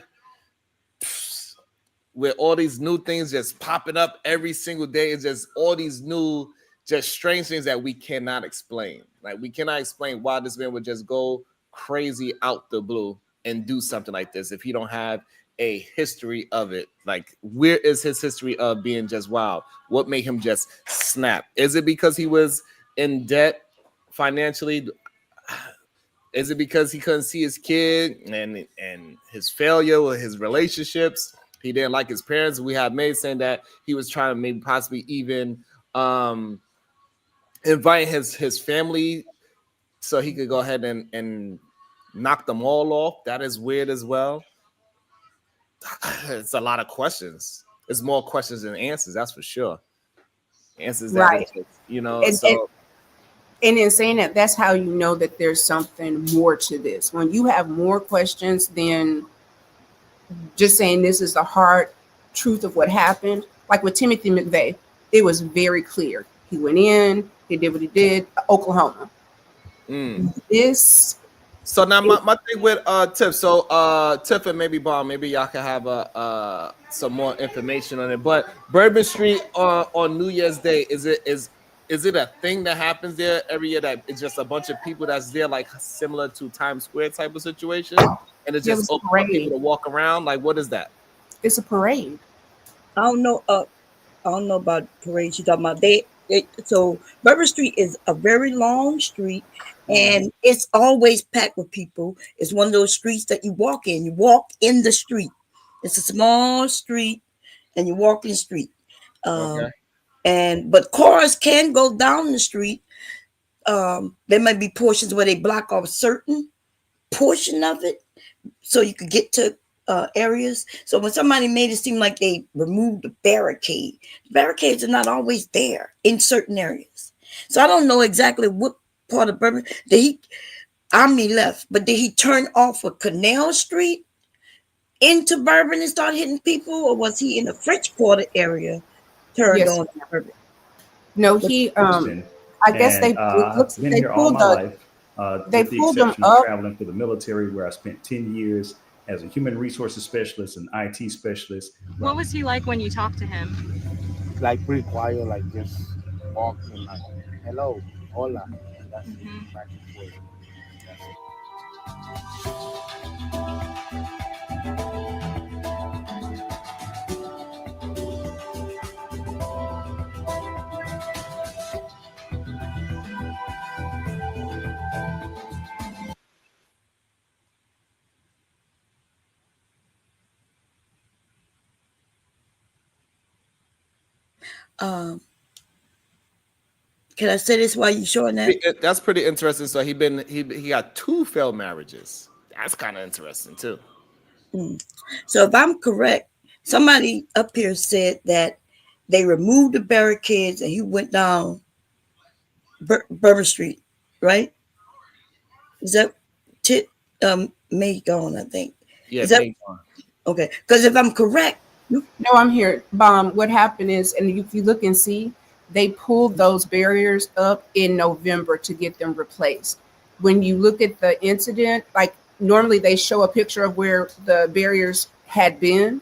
with all these new things just popping up every single day, it's just all these new, just strange things that we cannot explain. Like we cannot explain why this man would just go crazy out the blue and do something like this if he don't have a history of it? Like, where is his history of being just wild? What made him just snap? Is it because he was in debt financially? Is it because he couldn't see his kid and his failure with his relationships? He didn't like his parents. We have May saying that he was trying to maybe possibly even invite his family so he could go ahead and knock them all off. That is weird as well. It's a lot of questions. It's more questions than answers, that's for sure. Answers that Right. And in saying that, that's how you know that there's something more to this. When you have more questions than just saying this is the hard truth of what happened. Like with Timothy McVeigh, it was very clear. He went in, he did what he did, Oklahoma. So now my thing with Tiff. So Tiff and maybe Bob, maybe y'all can have some more information on it. But Bourbon Street on New Year's Day, is it a thing that happens there every year, that it's just a bunch of people that's there, like similar to Times Square type of situation, and it's just open for people to walk around? Like, what is that? It's a parade. I don't know about parades you're talking about. So Bourbon Street is a very long street, and it's always packed with people. It's one of those streets that you walk in. You walk in the street. It's a small street, and you walk in the street. Okay. But cars can go down the street. There might be portions where they block off a certain portion of it, so you could get to areas. So when somebody made it seem like they removed the barricades are not always there in certain areas. So I don't know exactly what part of Bourbon Omni left, but did he turn off of Canal Street into Bourbon and start hitting people, or was he in the French Quarter area turned on Bourbon? No, he I guess they been here all my life. They with the pulled them exception of up. traveling for the military, where I spent 10 years as a human resources specialist and IT specialist. What was he like when you talked to him? Like pretty quiet, like just walk and like hello, hola. And that's it, back and forth. That's it. Can I say this while you're showing that? That's pretty interesting. So he got 2 failed marriages. That's kind of interesting too. So if I'm correct, somebody up here said that they removed the barricades and he went down Bourbon Street, right? Is that May gone, I think. Yeah, is that May gone. Okay? Because if I'm correct, no, I'm here. What happened is, and if you look and see, they pulled those barriers up in November to get them replaced. When you look at the incident, like normally they show a picture of where the barriers had been,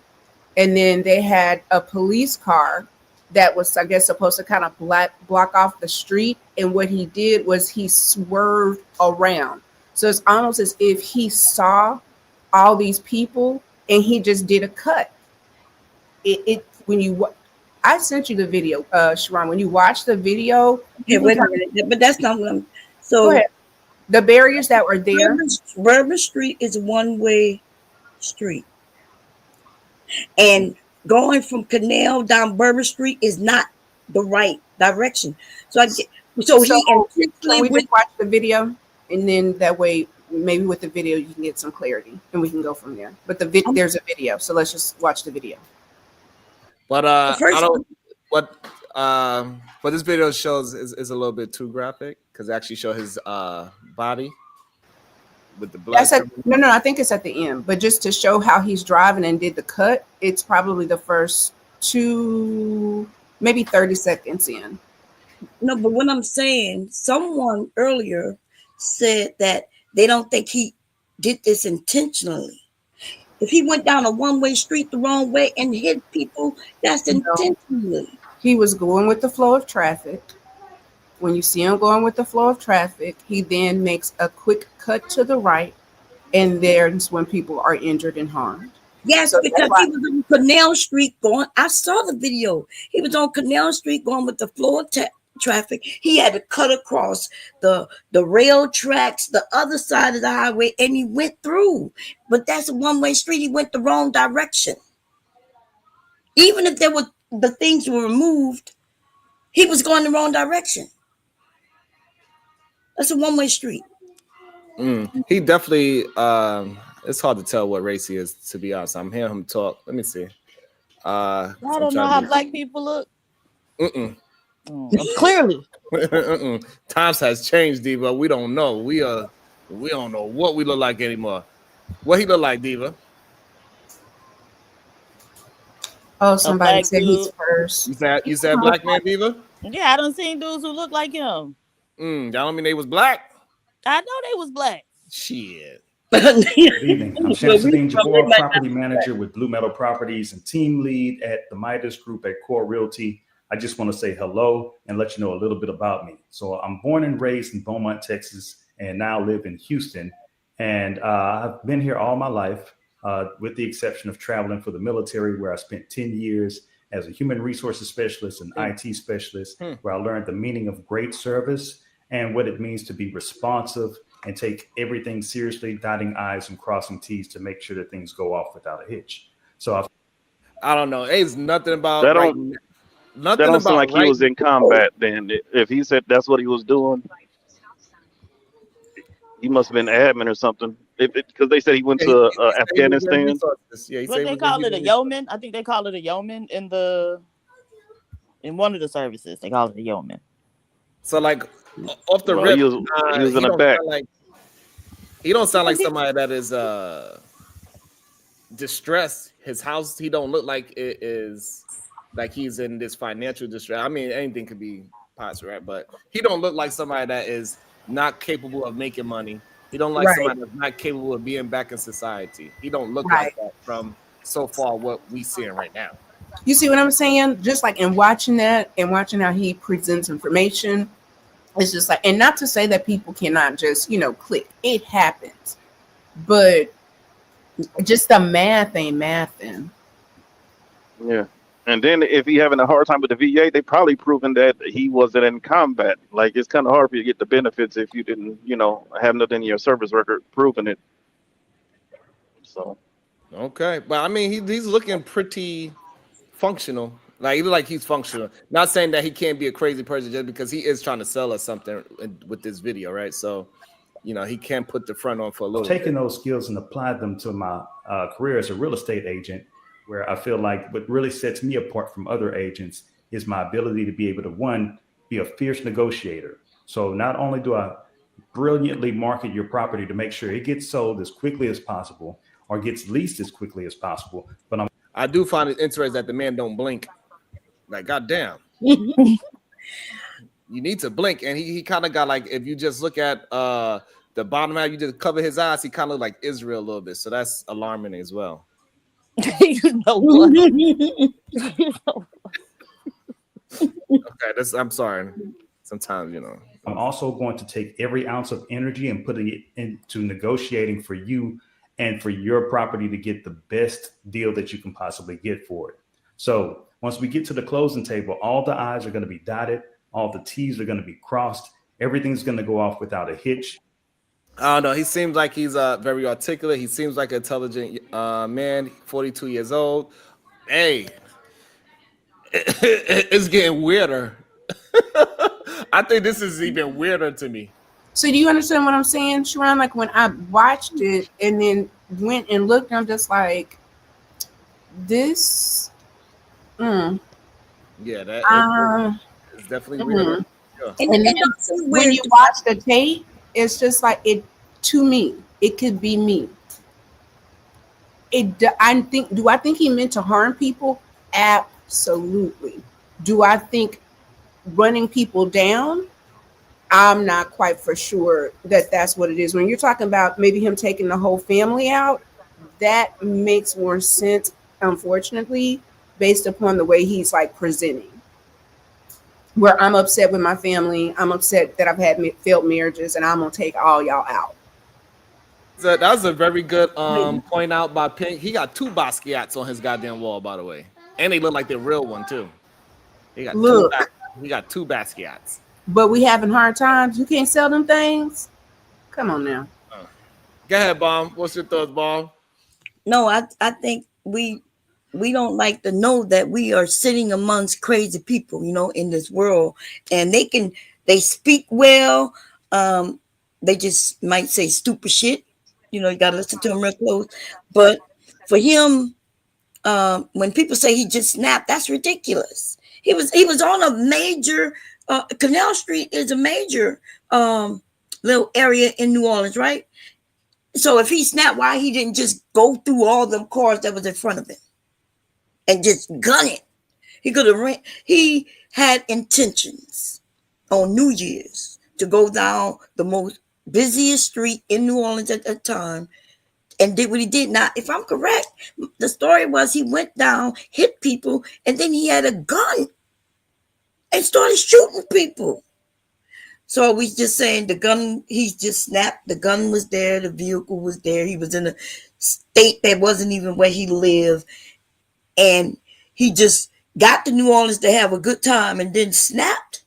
and then they had a police car that was, I guess, supposed to kind of block off the street. And what he did was he swerved around. So it's almost as if he saw all these people and he just did a cut. I sent you the video, Sharon. When you watch the video, wait a minute, but that's not what I'm. So go ahead. The barriers that were there. Bourbon Street is a one-way street, and going from Canal down Bourbon Street is not the right direction. So he intentionally just watch the video, and then that way, maybe with the video, you can get some clarity, and we can go from there. But there's a video, so let's just watch the video. But I don't. What this video shows is a little bit too graphic, because it actually show his body with the blood. No, I think it's at the end. But just to show how he's driving and did the cut, it's probably the first 2, maybe 30 seconds in. No, but what I'm saying, someone earlier said that they don't think he did this intentionally. If he went down a one-way street the wrong way and hit people, that's intentionally. He was going with the flow of traffic. when you see him going with the flow of traffic, he then makes a quick cut to the right, and there's when people are injured and harmed. Yes, So because he was on Canal Street going. I saw the video. He was on Canal Street going with the flow of traffic. He had to cut across the rail tracks, the other side of the highway, and he went through. But that's a one-way street. He went the wrong direction. Even if the things were removed, he was going the wrong direction. That's a one-way street. He definitely. It's hard to tell what race he is, to be honest. I'm hearing him talk. Let me see. I don't know how black people look. Clearly. Times has changed, Diva. We don't know. We don't know what we look like anymore. What he look like, Diva? Oh, somebody said he's first. You said black man, Diva? Yeah, I done seen dudes who look like him. Y'all don't mean they was black? I know they was black. Shit. Good evening. I'm Shamsud-Din, Jabbar, property manager with Blue Metal Properties and team lead at the Midas Group at Core Realty. I just want to say hello and let you know a little bit about me. So I'm born and raised in Beaumont, Texas, and now live in Houston. And I've been here all my life, with the exception of traveling for the military, where I spent 10 years as a human resources specialist and IT specialist, where I learned the meaning of great service and what it means to be responsive and take everything seriously, dotting I's and crossing T's to make sure that things go off without a hitch. So I don't know. It's nothing about That right, don't, nothing that don't about sound like right. he was in combat then. If he said that's what he was doing, he must have been admin or something. Because they said he went to Afghanistan. Yeah, What they call it, a yeoman? I think they call it a yeoman in one of the services. They call it a yeoman. So like off the Well, rip, he was in the don't back. sound like he don't sound like somebody that is distressed. His house, he don't look like it is like he's in this financial distress. I mean, anything could be possible, right? But he don't look like somebody that is not capable of making money. He don't like somebody that's not capable of being back in society. He don't look like that from so far what we seeing right now. You see what I'm saying? Just like in watching that and watching how he presents information, it's just like, and not to say that people cannot just, click. It happens. But just the math ain't mathing. Yeah. And then if he having a hard time with the VA, they probably proven that he wasn't in combat. Like, it's kind of hard for you to get the benefits if you didn't, have nothing in your service record proving it. So. Okay. But I mean, he's looking pretty functional. Like, he look like he's functional. Not saying that he can't be a crazy person just because he is trying to sell us something with this video, right? So, he can put the front on for a little taking bit. those skills and applied them to my career as a real estate agent, where I feel like what really sets me apart from other agents is my ability to be able to, one, be a fierce negotiator. So not only do I brilliantly market your property to make sure it gets sold as quickly as possible or gets leased as quickly as possible, but I do find it interesting that the man don't blink. Like, goddamn. You need to blink. And he kind of got like, if you just look at the bottom half, you just cover his eyes, he kind of look like Israel a little bit. So that's alarming as well. You know what? Okay, I'm sorry. Sometimes, I'm also going to take every ounce of energy and putting it into negotiating for you and for your property to get the best deal that you can possibly get for it. So once we get to the closing table, all the I's are going to be dotted, all the T's are going to be crossed, everything's going to go off without a hitch. I don't know. He seems like he's very articulate. He seems like an intelligent man, 42 years old. Hey, it's getting weirder. I think this is even weirder to me. So do you understand what I'm saying, Sharon? Like when I watched it and then went and looked, I'm just like, this. Yeah, that is definitely weirder. Yeah. And then when you watch the tape, it's just like it. To me, it could be me. Do I think he meant to harm people? Absolutely. Do I think running people down? I'm not quite for sure that that's what it is. When you're talking about maybe him taking the whole family out, that makes more sense, unfortunately, based upon the way he's like presenting. where I'm upset with my family. I'm upset that I've had failed marriages, and I'm gonna take all y'all out. So that was a very good point out by Pink. He got 2 Basquiats on his goddamn wall, by the way, and they look like the real one too. He got two. Look, He got 2 Basquiats. but we having hard times. You can't sell them things. Come on now. Go ahead, Bomb. What's your thoughts, Bomb? No, I think we don't like to know that we are sitting amongst crazy people, you know, in this world, and they speak well. They just might say stupid shit. You know, you gotta listen to him real close. But for him, when people say he just snapped, that's ridiculous. He was on a major Canal Street is a major little area in New Orleans, right? So if he snapped, why he didn't just go through all the cars that was in front of him and just gun it? He could have he had intentions on New Year's to go down the most busiest street in New Orleans at that time and did what he did. Now, if I'm correct, the story was he went down, hit people, and then he had a gun and started shooting people. So we just saying the gun, he just snapped, the gun was there, the vehicle was there, he was in a state that wasn't even where he lived, and he just got to New Orleans to have a good time and then snapped.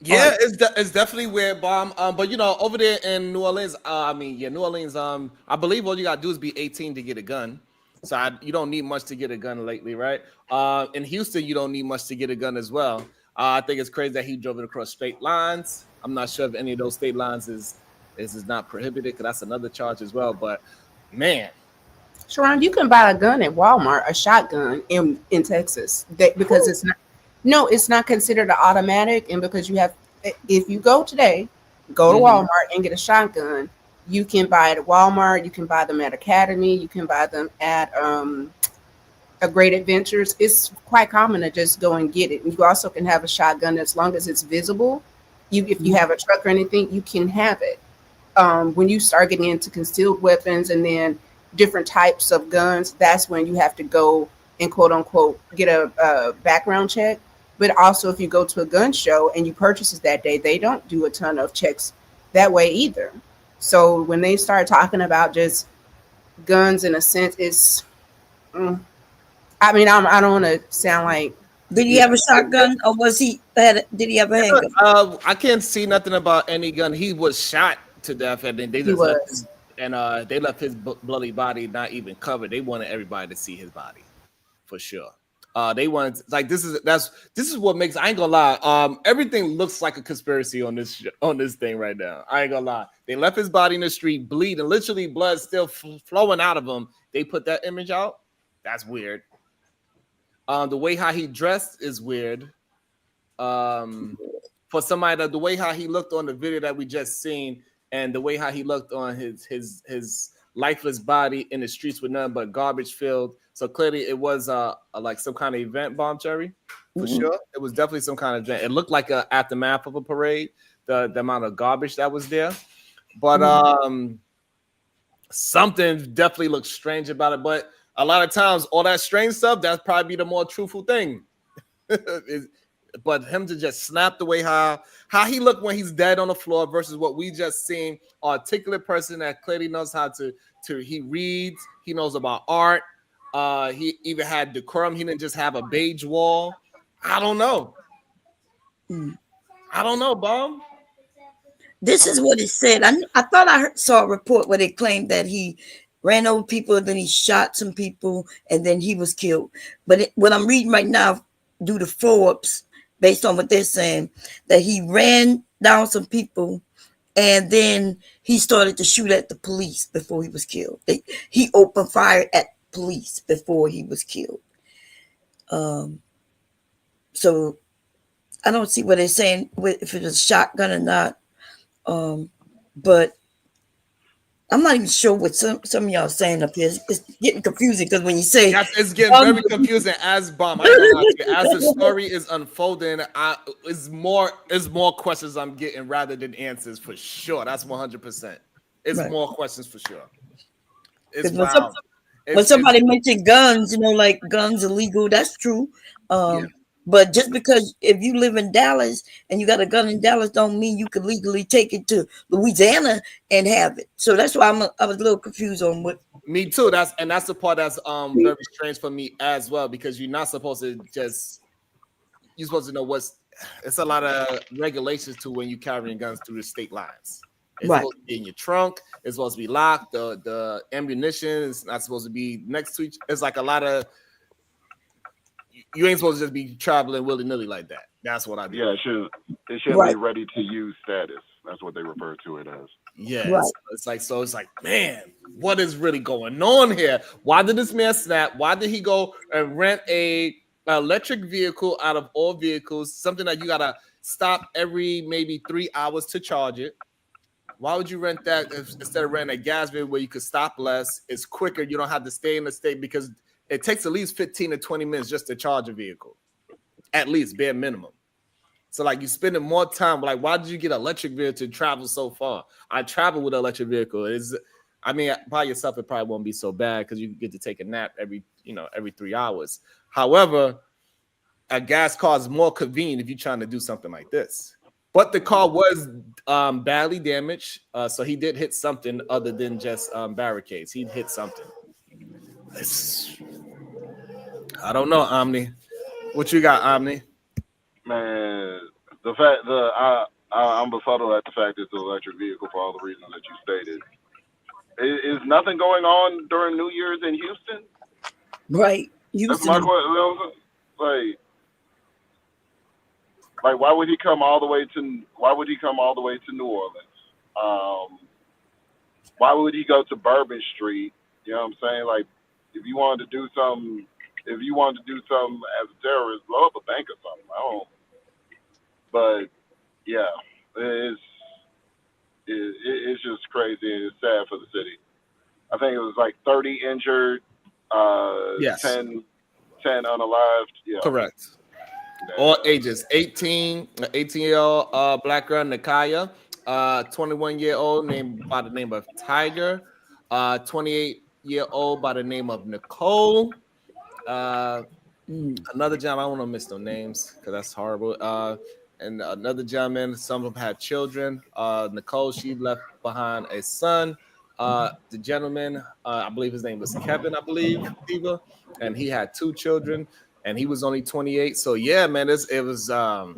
Yeah, it's definitely weird, Bomb. But you know, over there in New Orleans, New Orleans, I believe all you gotta do is be 18 to get a gun. So you don't need much to get a gun lately, right? In Houston, you don't need much to get a gun as well. I think it's crazy that he drove it across state lines. I'm not sure if any of those state lines is not prohibited, because that's another charge as well. But man, Sharon, you can buy a gun at Walmart, a shotgun in Texas, because it's not considered an automatic, and because you have, if you go today, go to Walmart and get a shotgun, you can buy it at Walmart, you can buy them at Academy, you can buy them at a Great Adventures. It's quite common to just go and get it. You also can have a shotgun as long as it's visible. If you have a truck or anything, you can have it. When you start getting into concealed weapons and then different types of guns, that's when you have to go and quote unquote get a background check. But also if you go to a gun show and you purchase it that day, they don't do a ton of checks that way either. So when they start talking about just guns in a sense, it's I don't want to sound like. Did he have a shotgun, or did he have a handgun? I can't see nothing about any gun. He was shot to death, and then they left his bloody body not even covered. They wanted everybody to see his body, for sure. They wanted, like, this is what makes, I ain't gonna lie. Everything looks like a conspiracy on this thing right now. I ain't gonna lie. They left his body in the street bleeding, literally blood still flowing out of him. They put that image out. That's weird. The way how he dressed is weird. For somebody, the way how he looked on the video that we just seen, and the way how he looked on his lifeless body in the streets with nothing but garbage filled. So clearly, it was like some kind of event, Bomb Cherry, for sure. It was definitely some kind of event. It looked like an aftermath of a parade. The amount of garbage that was there, but something definitely looks strange about it. But a lot of times, all that strange stuff, that's probably the more truthful thing. But him to just snap the way how he looked when he's dead on the floor versus what we just seen, articulate person that clearly knows how to he reads, he knows about art. He even had decorum. He didn't just have a beige wall. I don't know. I don't know, Bomb. This is what it said. I thought I saw a report where they claimed that he ran over people, then he shot some people, and then he was killed. But what I'm reading right now, due to Forbes, based on what they're saying, that he ran down some people, and then he started to shoot at the police before he was killed. He opened fire at police before he was killed. So I don't see what they're saying if it was a shotgun or not. But I'm not even sure what some of y'all are saying up here. It's getting confusing because when you say it's getting very confusing as Bomb. As the story is unfolding, it's more questions I'm getting rather than answers for sure. That's 100%. It's right. More questions for sure. It's when somebody mentioned guns, like guns illegal, that's true. But just because if you live in Dallas and you got a gun in Dallas, don't mean you could legally take it to Louisiana and have it. So that's why I was a little confused on what. Me too. That's the part that's very strange for me as well, because you're not supposed to just, you're supposed to know it's a lot of regulations to when you carrying guns through the state lines. It's Right. supposed to be in your trunk. It's supposed to be locked. The ammunition is not supposed to be next to each. It's like a lot of, you ain't supposed to just be traveling willy-nilly like that. That's what I do. Yeah, it shouldn't be ready to use status. That's what they refer to it as. Yeah, it's like, man, what is really going on here? Why did this man snap? Why did he go and rent a electric vehicle out of all vehicles? Something that you gotta stop every maybe 3 hours to charge it. Why would you rent that instead of renting a gas vehicle where you could stop less? It's quicker. You don't have to stay in the state, because it takes at least 15 to 20 minutes just to charge a vehicle, at least bare minimum. So like, you're spending more time. Like, why did you get an electric vehicle to travel so far? I travel with an electric vehicle. By yourself, it probably won't be so bad because you get to take a nap every 3 hours. However, a gas car is more convenient if you're trying to do something like this. But the car was badly damaged, so he did hit something other than just barricades. He hit something. I don't know, Omni. What you got, Omni? Man, I'm befuddled at the fact it's an electric vehicle for all the reasons that you stated. Is nothing going on during New Year's in Houston? Right. That's my question. Like, why would he come all the way to New Orleans? Why would he go to Bourbon Street? You know what I'm saying? Like, if you wanted to do something as a terrorist, blow up a bank or something. I don't. But yeah, it's just crazy, and it's sad for the city. I think it was like 30 injured, Yes. 10 unalived. Yeah. Correct. All ages, 18-year-old black girl Nakaya, 21-year-old named by the name of Tiger, 28-year-old by the name of Nicole. Another gentleman, I don't want to miss no names because that's horrible. And another gentleman, some of them had children. Nicole, she left behind a son. The gentleman, I believe his name was Kevin, Eva, and he had 2 children, and he was only 28. So yeah, man, it's a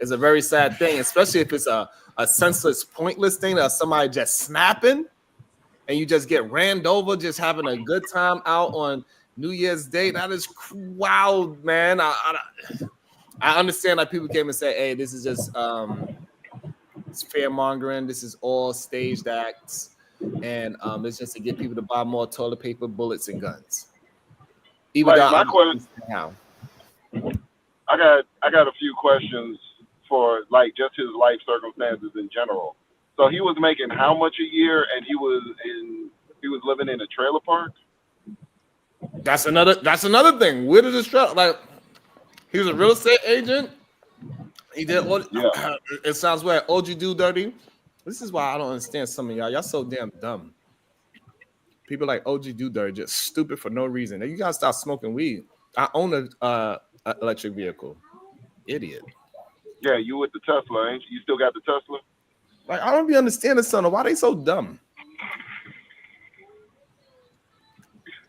very sad thing, especially if it's a senseless, pointless thing that somebody just snapping, and you just get ran over, just having a good time out on New Year's Day. That is wild, man. I understand that people came and say, hey, this is just it's fear mongering. This is all staged acts. And it's just to get people to buy more toilet paper, bullets, and guns. Even though my question, I got a few questions for like just his life circumstances in general. So he was making how much a year, and he was living in a trailer park? That's another thing. Where did this trailer, like, he was a real estate agent. He did what? Yeah. It sounds weird. OG do dirty. This is why I don't understand some of y'all. Y'all so damn dumb. People like OG do dirty, just stupid for no reason. You gotta stop smoking weed. I own a electric vehicle. Idiot. Yeah, you with the Tesla, ain't you? You still got the Tesla? Like, I don't be understanding, son. Why they so dumb?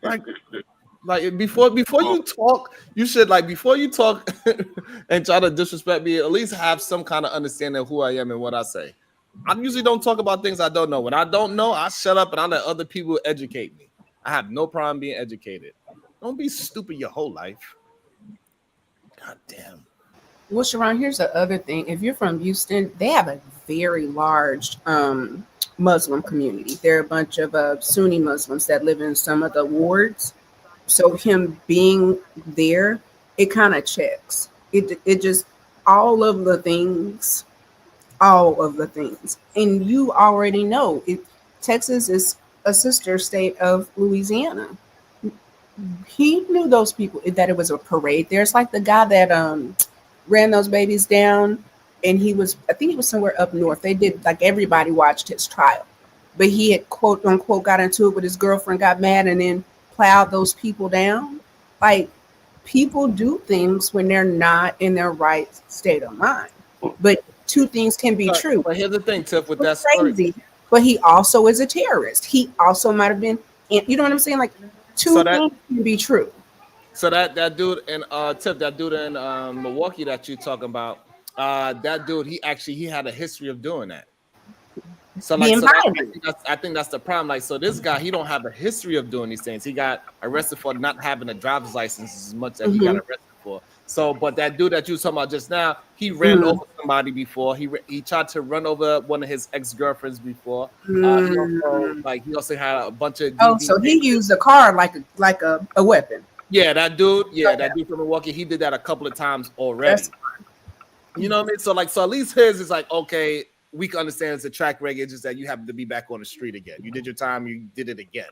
Like before you talk, you should, like, before you talk and try to disrespect me, at least have some kind of understanding of who I am and what I say. I usually don't talk about things I don't know. When I don't know, I shut up and I let other people educate me. I have no problem being educated. Don't be stupid your whole life. God damn. Well, Sharon, here's the other thing. If you're from Houston, they have a very large Muslim community. There are a bunch of Sunni Muslims that live in some of the wards. So him being there, it kind of checks. It just all of the things. And you already know Texas is a sister state of Louisiana. He knew those people, that it was a parade. There's like the guy that ran those babies down, and I think he was somewhere up north. They did, like, everybody watched his trial, but he had, quote unquote, got into it with his girlfriend, got mad, and then plowed those people down. Like, people do things when they're not in their right state of mind. But two things can be true. But here's the thing, Tiff, with He's that story. crazy, but he also is a terrorist. He also might have been, you know what I'm saying? Like two things can be true. So that dude in Tiff, that dude in Milwaukee that you talking about, that dude, he had a history of doing that. So like, Being violent. I think that's the problem. Like, so this guy, he don't have a history of doing these things. He got arrested for not having a driver's license as much as he got arrested for. So, but that dude that you was talking about just now, he ran over somebody before. He tried to run over one of his ex-girlfriends before. He also had a bunch of so he used the car like a weapon. Yeah, that dude. Yeah, that dude from Milwaukee. He did that a couple of times already. You know what I mean? So at least his is like, okay, we can understand it's a track record. It's just that you happen to be back on the street again. You did your time. You did it again.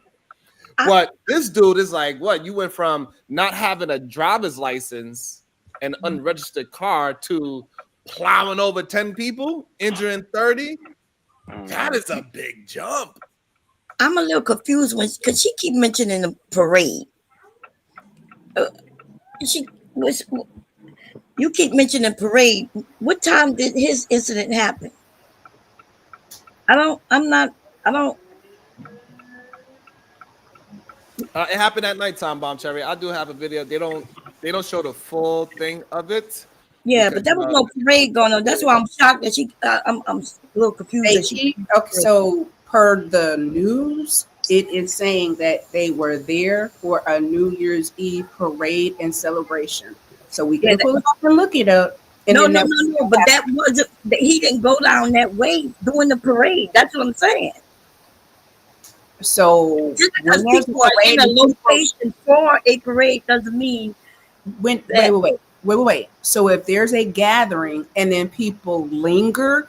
But this dude is like, what? You went from not having a driver's license and unregistered car to plowing over 10 people, injuring 30. That is a big jump. I'm a little confused because she keep mentioning the parade. You keep mentioning parade. What time did his incident happen? It happened at nighttime, Bomb Cherry. I do have a video. They don't show the full thing of it. Yeah, but there was no parade going on. That's why I'm shocked that I'm a little confused. So per the news, it is saying that they were there for a New Year's Eve parade and celebration. So we can pull it up and look it up. No. But that wasn't. He didn't go down that way during the parade. That's what I'm saying. So just because people are in a location for a parade doesn't mean wait. So if there's a gathering and then people linger,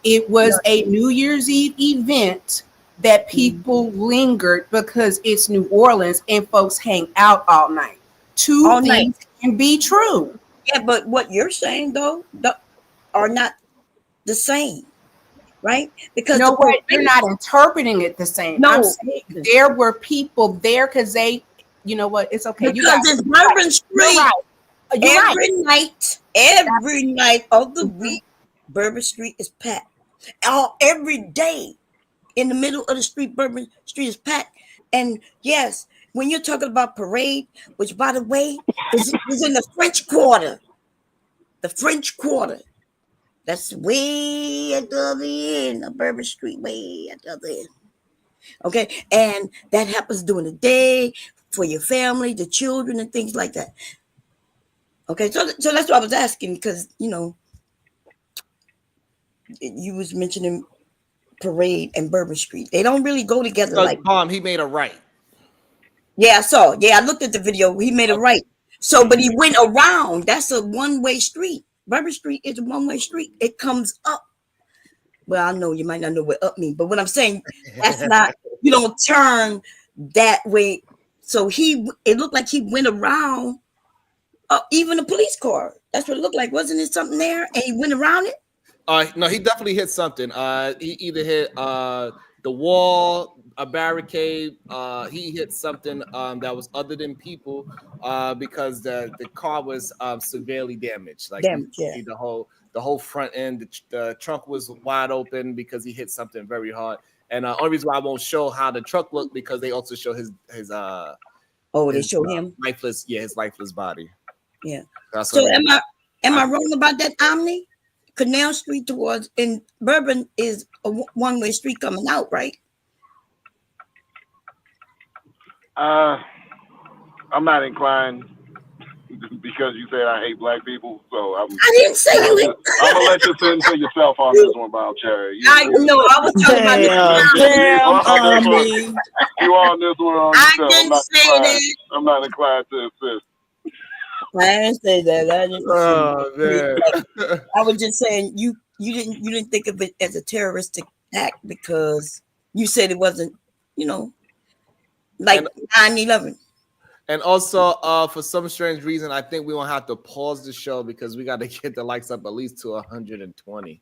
it was a New Year's Eve event that people lingered because it's New Orleans and folks hang out all night. Two things can be true. Yeah, but what you're saying though are not the same, right? Because you're not interpreting it the same. No, I'm saying there were people there because they, you know what? It's okay. Because it's Bourbon Street. Every night of the week, Bourbon Street is packed. Every day in the middle of the street, Bourbon Street is packed. And yes, when you're talking about parade, which by the way is in the French Quarter. The French Quarter. That's way at the other end of Bourbon Street, way at the other end. Okay, and that happens during the day for your family, the children, and things like that. Okay, so that's what I was asking because you was mentioning parade and Bourbon Street. They don't really go together like. Bomb, he made a right. Yeah, I looked at the video. He made a right. So, but he went around. That's a one-way street. Bourbon Street is a one-way street. It comes up. Well, I know you might not know what up means, but what I'm saying, that's not, you don't turn that way. So it looked like he went around even a police car. That's what it looked like. Wasn't it something there? And he went around it? No, he definitely hit something. He either hit the wall, a barricade. He hit something that was other than people because the car was severely damaged. Like the whole front end, the trunk was wide open because he hit something very hard. And only reason why I won't show how the truck looked because they also show his they show him lifeless. Yeah, his lifeless body. Yeah. So am I wrong about that, Omni? Canal Street towards in Bourbon is a one-way street coming out, right? I'm not inclined because you said I hate black people, so I didn't say you. I'm gonna let you fend for yourself on this one, Bob Cherry. I know. I was talking about this. You on this one on yourself. I didn't say that. I'm not inclined to assist. I didn't say that. Man. I was just saying you didn't think of it as a terroristic act because you said it wasn't, like 9/11. And also, for some strange reason, I think we won't have to pause the show because we got to get the likes up at least to 120.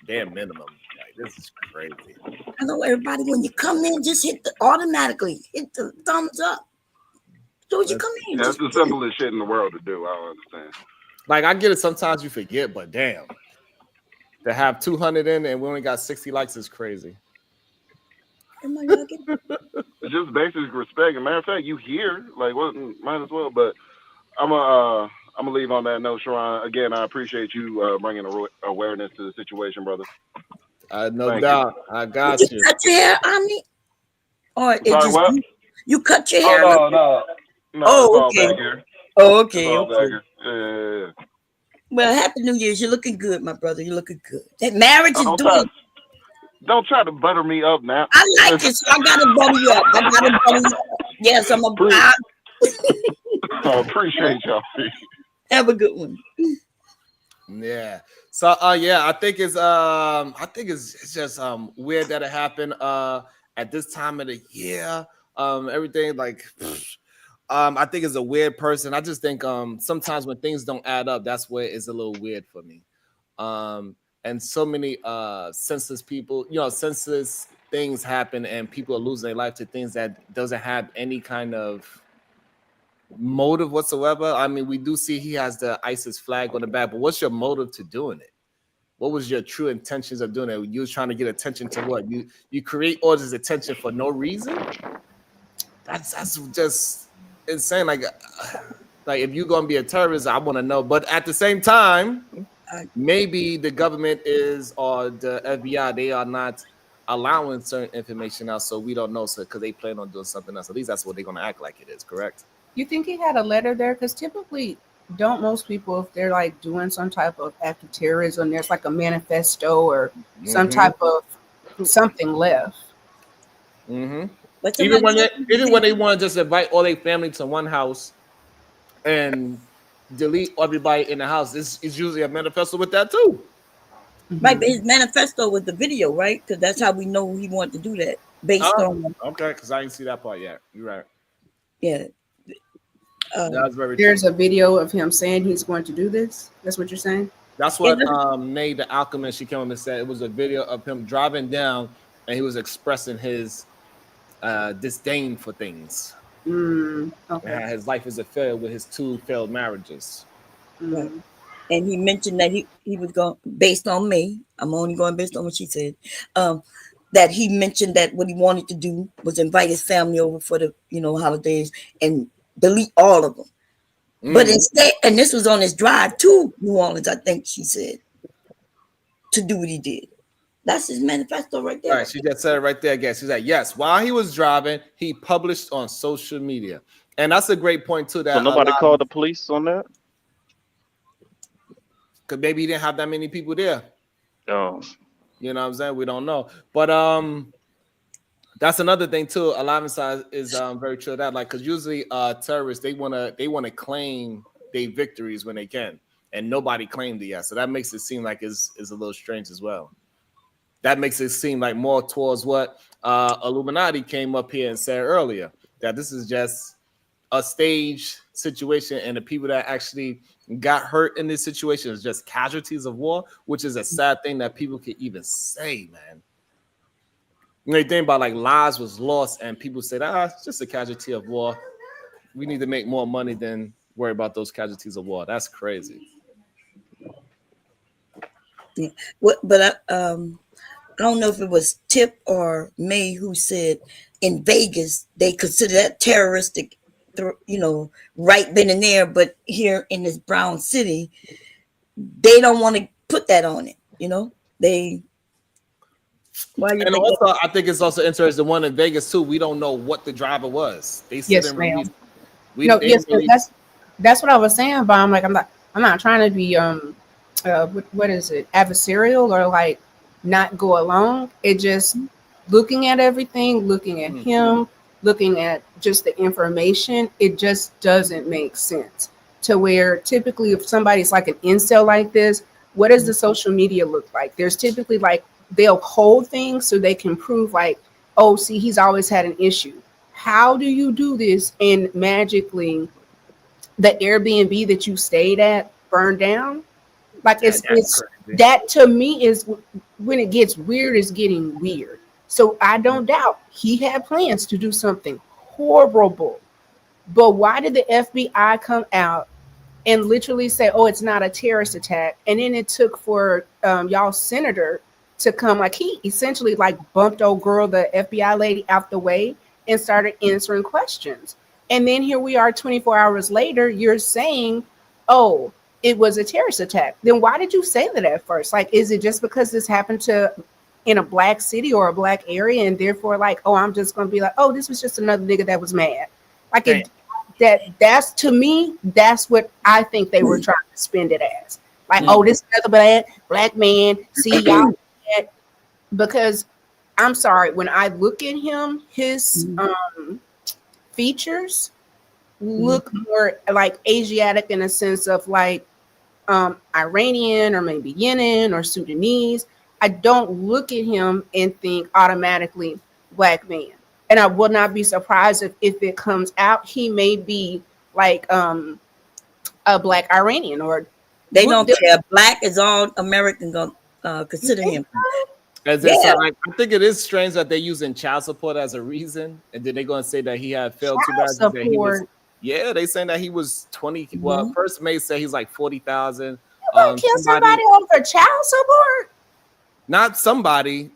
Damn minimum. Like, this is crazy. I know everybody, when you come in, just automatically hit the thumbs up. So you come in. That's the simplest shit in the world to do. I don't understand. Like I get it. Sometimes you forget, but damn, to have 200 in and we only got 60 likes is crazy. Oh my God. It's just basic respect. As a matter of fact, you here, like, what? Might as well. But I'm gonna leave on that note, Sharon. Again, I appreciate you bringing awareness to the situation, brother. No Thank doubt. you. I got Did you. you cut your hair, Ami? Or it Sorry, just what? you cut your Oh hair? no. It's Oh, all okay. back here. Oh, It's okay, all back okay. here. Yeah. Well, happy New Year's. You're looking good, my brother. You're looking good. That marriage is doing. Don't try to butter me up now. I like it, so I gotta butter you up. I gotta butter you up. Yes, I'm a. I appreciate y'all. Have a good one. Yeah. So yeah, I think it's just weird that it happened at this time of the year. Everything like I think it's a weird person. I just think sometimes when things don't add up, that's where it's a little weird for me. And so many senseless people, senseless things happen and people are losing their life to things that doesn't have any kind of motive whatsoever. I mean, we do see he has the ISIS flag on the back, but what's your motive to doing it? What was your true intentions of doing it? You was trying to get attention to what? You create all this attention for no reason? That's just insane. Like if you're gonna be a terrorist, I want to know. But at the same time, maybe the government is or the FBI, they are not allowing certain information out, so we don't know. So because they plan on doing something else, at least that's what they're gonna act like it is. Correct? You think he had a letter there? Because typically, don't most people, if they're like doing some type of act of terrorism, there's like a manifesto or some type of something left. Even when they want to just invite all their family to one house and delete everybody in the house, it's usually a manifesto with that too. Right, but his manifesto was the video, right? Because that's how we know he wanted to do that based on. Okay, because I didn't see that part yet. You're right. Yeah. That's very There's true. a video of him saying he's going to do this. That's what you're saying? That's what Nay the Alchemist, she came on and said. It was a video of him driving down and he was expressing his disdain for things. Okay. His life is a failure with his 2 failed marriages. Right. And he mentioned that he was going based on me. I'm only going based on what she said. That he mentioned that what he wanted to do was invite his family over for the holidays and delete all of them. But instead, and this was on his drive to New Orleans, I think she said, to do what he did. That's his manifesto right there. Right, she just said it right there again. She's like, yes, while he was driving, he published on social media. And that's a great point too. That So nobody called the police on that? Because maybe he didn't have that many people there. Oh. You know what I'm saying? We don't know. But that's another thing too. A lot of sides is very true that, like, because usually terrorists they wanna claim their victories when they can, and nobody claimed it yet. So that makes it seem like it's a little strange as well. That makes it seem like more towards what Illuminati came up here and said earlier, that this is just a stage situation, and the people that actually got hurt in this situation is just casualties of war, which is a sad thing that people can even say, man. You know, you think about like lives was lost, and people said, it's just a casualty of war. We need to make more money than worry about those casualties of war. That's crazy. Yeah. But I don't know if it was Tip or May who said in Vegas they consider that terroristic, right then and there. But here in this brown city, they don't want to put that on it. They. And also, I think it's also interesting. The one in Vegas too. We don't know what the driver was. They said Yes, ma'am. That's what I was saying. But I'm not trying to be what is it, adversarial or like not go along. It just looking at everything, looking at him, looking at just the information. It just doesn't make sense to where typically if somebody's like an incel like this, what does the social media look like? There's typically like they'll hold things so they can prove like, oh, see, he's always had an issue. How do you do this and magically the Airbnb that you stayed at burned down? Like it's that to me is when it gets weird, it's getting weird. So I don't doubt he had plans to do something horrible. But why did the FBI come out and literally say, "Oh, it's not a terrorist attack"? And then it took for y'all senator to come, like he essentially like bumped old girl, the FBI lady, out the way and started answering questions. And then here we are 24 hours later, you're saying, "Oh, it was a terrorist attack." Then why did you say that at first? Like, is it just because this happened to in a black city or a black area, and therefore, like, oh, I'm just gonna be like, oh, this was just another nigga that was mad? Like, that's to me, that's what I think they were trying to spin it as. Like, oh, this is another black man. See y'all, because I'm sorry, when I look at him, his features look more like Asiatic in a sense of like Iranian or maybe Yemen or Sudanese. I don't look at him and think automatically black man. And I will not be surprised if it comes out he may be like a black Iranian or they don't care. Black is all American gonna consider him. As yeah. Like, I think it is strange that they're using child support as a reason, and then they're going to say that he had failed too bad. Yeah, they saying that he was 20. Well, first May said he's like 40,000. Kill somebody over child support? Not somebody,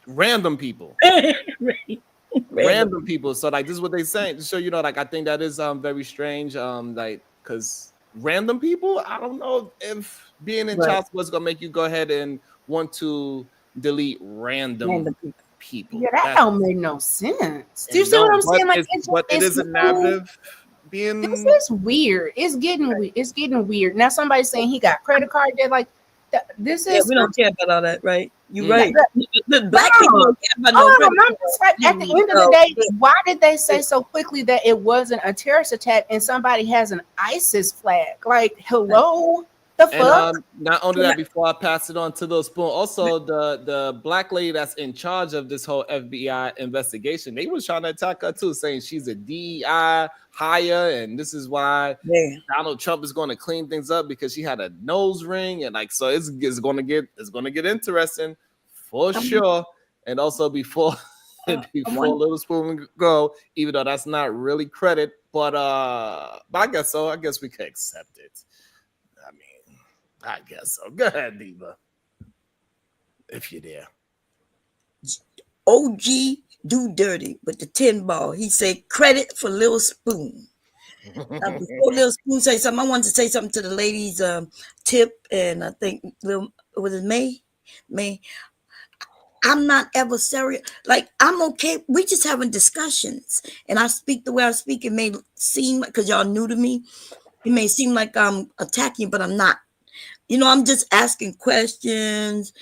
random people. Random people. So like this is what they saying. So like I think that is very strange. Like because random people, I don't know if being in child support is gonna make you go ahead and want to delete random people. Yeah, that don't make no sense. Do you see what I'm saying? Like, it is a narrative. This is weird. It's getting weird. Now somebody's saying he got credit card debt. Like this is. We don't care about all that, right? You're right. The black people don't care about no credit card. Like, at the end of the day, why did they say so quickly that it wasn't a terrorist attack and somebody has an ISIS flag? Like, hello. The fuck? Not only that, before I pass it on to those spoon, also the black lady that's in charge of this whole FBI investigation, they was trying to attack her too, saying she's a DEI hire, and this is why Donald Trump is going to clean things up because she had a nose ring, and like so it's going to get interesting for sure. And also before Little Spoon go, even though that's not really credit, but I guess so. I guess we can accept it. I guess so. Go ahead, Diva. If you're there. OG do dirty with the 10 ball. He said credit for Lil Spoon. Before Lil Spoon say something, I wanted to say something to the ladies Tip and I think was it May. I'm not ever serious. Like, I'm okay. We just having discussions. And I speak the way I speak. It may seem, because y'all new to me, it may seem like I'm attacking, but I'm not. I'm just asking questions.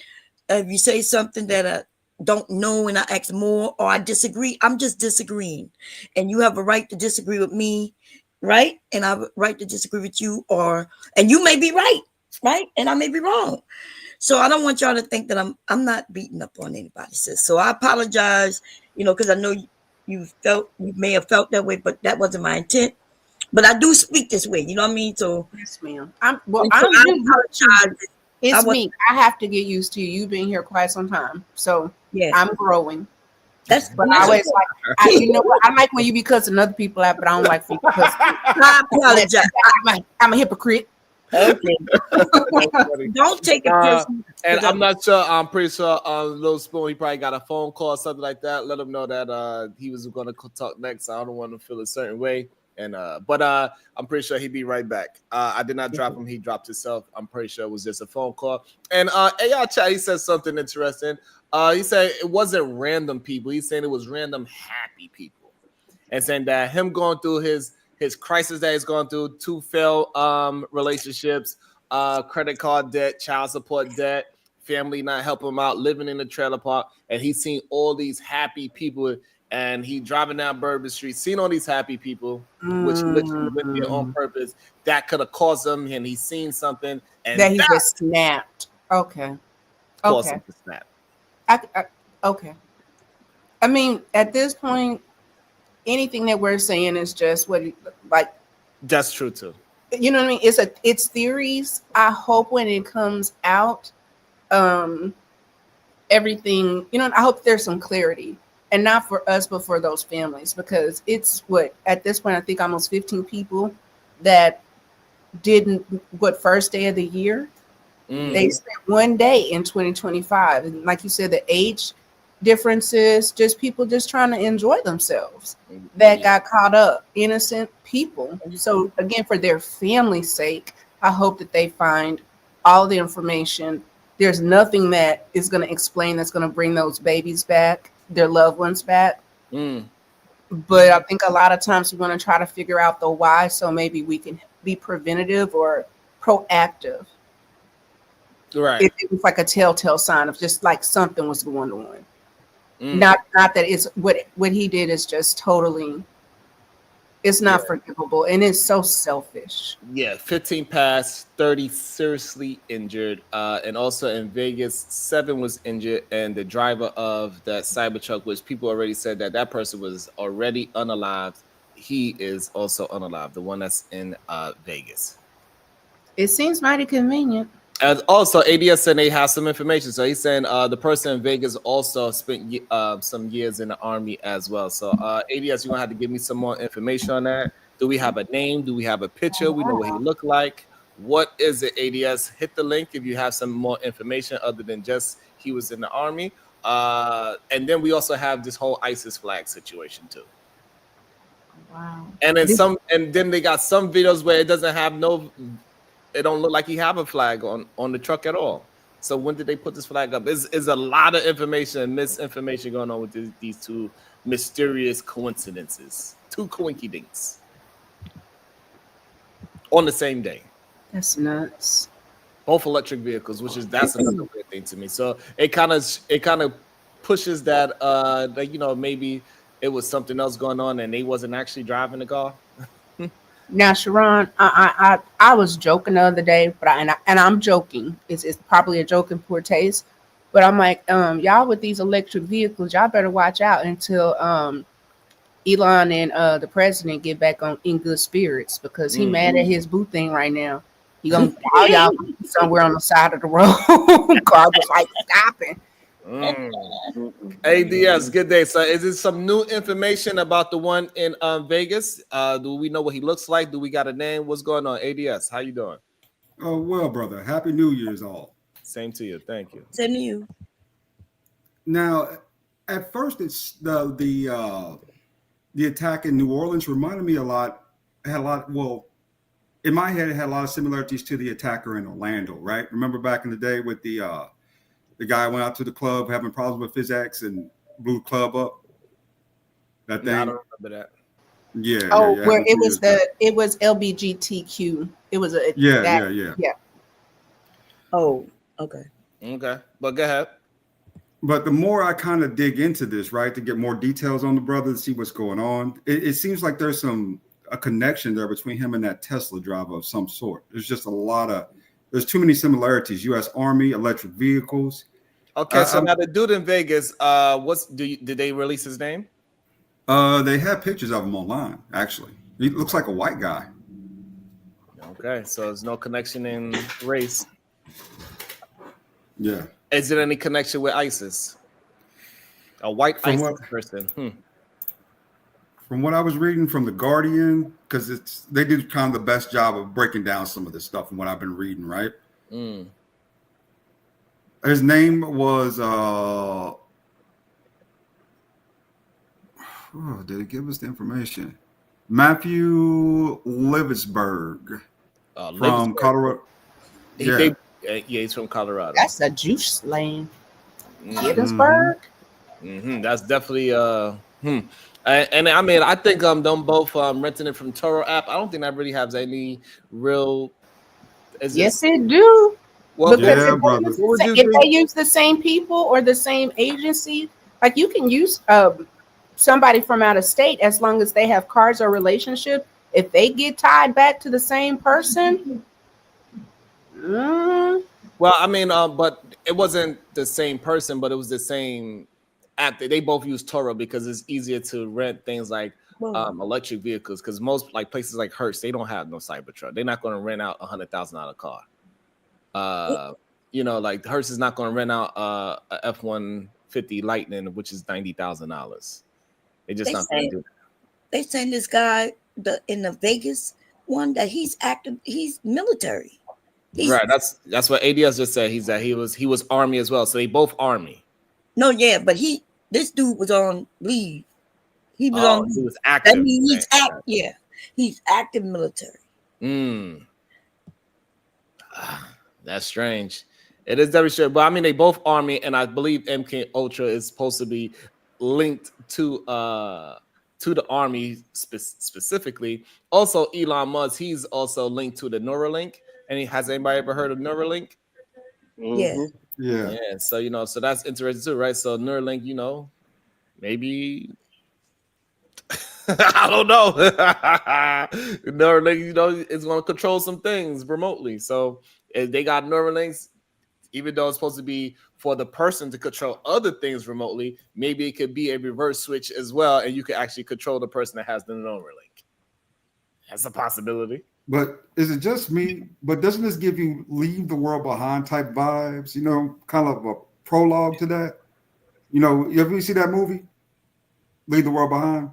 If you say something that I don't know and I ask more or I disagree, I'm just disagreeing. And you have a right to disagree with me, right? And I have a right to disagree with you, and you may be right? And I may be wrong. So I don't want y'all to think that I'm not beating up on anybody, sis. So I apologize, because I know you may have felt that way, but that wasn't my intent. But I do speak this way, you know what I mean? So yes, ma'am. It's me. I have to get used to you. You've been here quite some time, so yeah, I'm growing. But I always like, you know what? I like when you be cussing other people out, but I don't like people cussing. I apologize. I'm a hypocrite. Okay. Don't take it personally. And I'm not sure. I'm pretty sure Lil Spoon, he probably got a phone call or something like that. Let him know that he was going to talk next. I don't want him to feel a certain way. And but I'm pretty sure he'd be right back. I did not drop him; he dropped himself. I'm pretty sure it was just a phone call. And AI chat, he said something interesting. He said it wasn't random people. He's saying it was random happy people, and saying that him going through his crisis that he's going through, 2 failed relationships, credit card debt, child support debt, family not helping him out, living in a trailer park, and he's seen all these happy people. And he driving down Bourbon Street, seeing all these happy people, which literally went there on purpose. That could have caused him, and he's seen something, and that he just snapped. Okay. Caused him to snap. Okay. I mean, at this point, anything that we're saying is just That's true too. You know what I mean? It's theories. I hope when it comes out, everything. I hope there's some clarity. and not for us, but for those families, because it's what at this point I think almost 15 people that didn't what first day of the year. They spent one day in 2025, and like you said, the age differences, just people just trying to enjoy themselves that got caught up, innocent people. So again, for their family's sake, I hope that they find all the information. There's nothing that is going to explain that's going to bring those babies back, their loved ones back. But I think a lot of times we want to try to figure out the why, so maybe we can be preventative or proactive. Right. It was like a telltale sign of just like something was going on. Not that it's what he did is just totally, it's not forgivable, and it's so selfish. Yeah, 15 passed, 30 seriously injured, and also in Vegas, 7 was injured, and the driver of that Cybertruck, which people already said that person was already unalived, he is also unalived. The one that's in Vegas. It seems mighty convenient. And also, ADS said they have some information. So he's saying the person in Vegas also spent some years in the army as well. So ADS, you're gonna have to give me some more information on that. Do we have a name? Do we have a picture? We know what he looked like. What is it, ADS? Hit the link if you have some more information other than just he was in the army. And then we also have this whole ISIS flag situation too. Wow. And then they got some videos where it doesn't have it don't look like he have a flag on the truck at all. So when did they put this flag up? Is a lot of information and misinformation going on with these two mysterious coincidences, two coinkydinks on the same day. That's nuts. Both electric vehicles, that's another weird thing to me. So it kind of pushes that maybe it was something else going on and they wasn't actually driving the car. Now, Sharon, I was joking the other day, but I'm joking. It's probably a joke in poor taste, but I'm like, y'all with these electric vehicles, y'all better watch out until Elon and the president get back in good spirits, because he mad at his boo thing right now. He gonna call y'all somewhere on the side of the road. Car was like stopping. ADS, good day. So is this some new information about the one in Vegas? Do we know what he looks like? Do we got a name? What's going on? ADS, how you doing? Oh, well, brother. Happy New Year's all. Same to you. Thank you. Same to you. Now, at first, it's the attack in New Orleans reminded me a lot. Well, in my head, it had a lot of similarities to the attacker in Orlando, right? Remember back in the day with the guy went out to the club having problems with his ex and blew the club up. That thing. I don't remember that. Yeah. Oh, yeah, where it was LBGTQ. It was a yeah. Oh, okay. Okay, but go ahead. But the more I kind of dig into this, right, to get more details on the brother, to see what's going on, it seems like there's a connection there between him and that Tesla driver of some sort. There's just there's too many similarities. U.S. Army, electric vehicles. Okay, so now the dude in Vegas, did they release his name? They have pictures of him online, actually. He looks like a white guy. Okay, so there's no connection in race. Yeah. Is there any connection with ISIS? A white ISIS person. From what I was reading from The Guardian, because they did kind of the best job of breaking down some of this stuff from what I've been reading, right? His name was did it give us the information? Matthew Livisberg from Colorado. He's from Colorado. That's a juice lane. Gettysburg. That's definitely and I mean, I think them both renting it from Toro app. I don't think that really has any real. Yes, it do. Well, because if they use the same people or the same agency, like you can use somebody from out of state as long as they have cards or relationship. If they get tied back to the same person. Well, I mean, but it wasn't the same person, but it was the same app. They both use Toro because it's easier to rent things like electric vehicles. Because most like places like Hertz, they don't have no Cybertruck. They're not going to rent out $100,000 car. Like Hertz is not going to rent out a F-150 50 Lightning, which is $90,000. They're just They not going say to do that. they saying this guy in the Vegas one that he's active. He's military. Right. That's what ADS just said. He was Army as well. So they both Army. No, yeah, but this dude was on leave. He was on. He was active. That means he's active military. That's strange. It is very strange. But I mean, they both Army, and I believe MK Ultra is supposed to be linked to the Army specifically. Also, Elon Musk, he's also linked to the Neuralink. And has anybody ever heard of Neuralink? Yeah. Yeah. So so that's interesting too, right? So Neuralink, maybe I don't know. Neuralink, it's going to control some things remotely. So if they got Neuralinks, even though it's supposed to be for the person to control other things remotely, maybe it could be a reverse switch as well, and you could actually control the person that has the Neuralink. That's a possibility. But is it just me? But doesn't this give you leave the world behind type vibes? Kind of a prologue to that. Have you seen that movie? Leave the World Behind?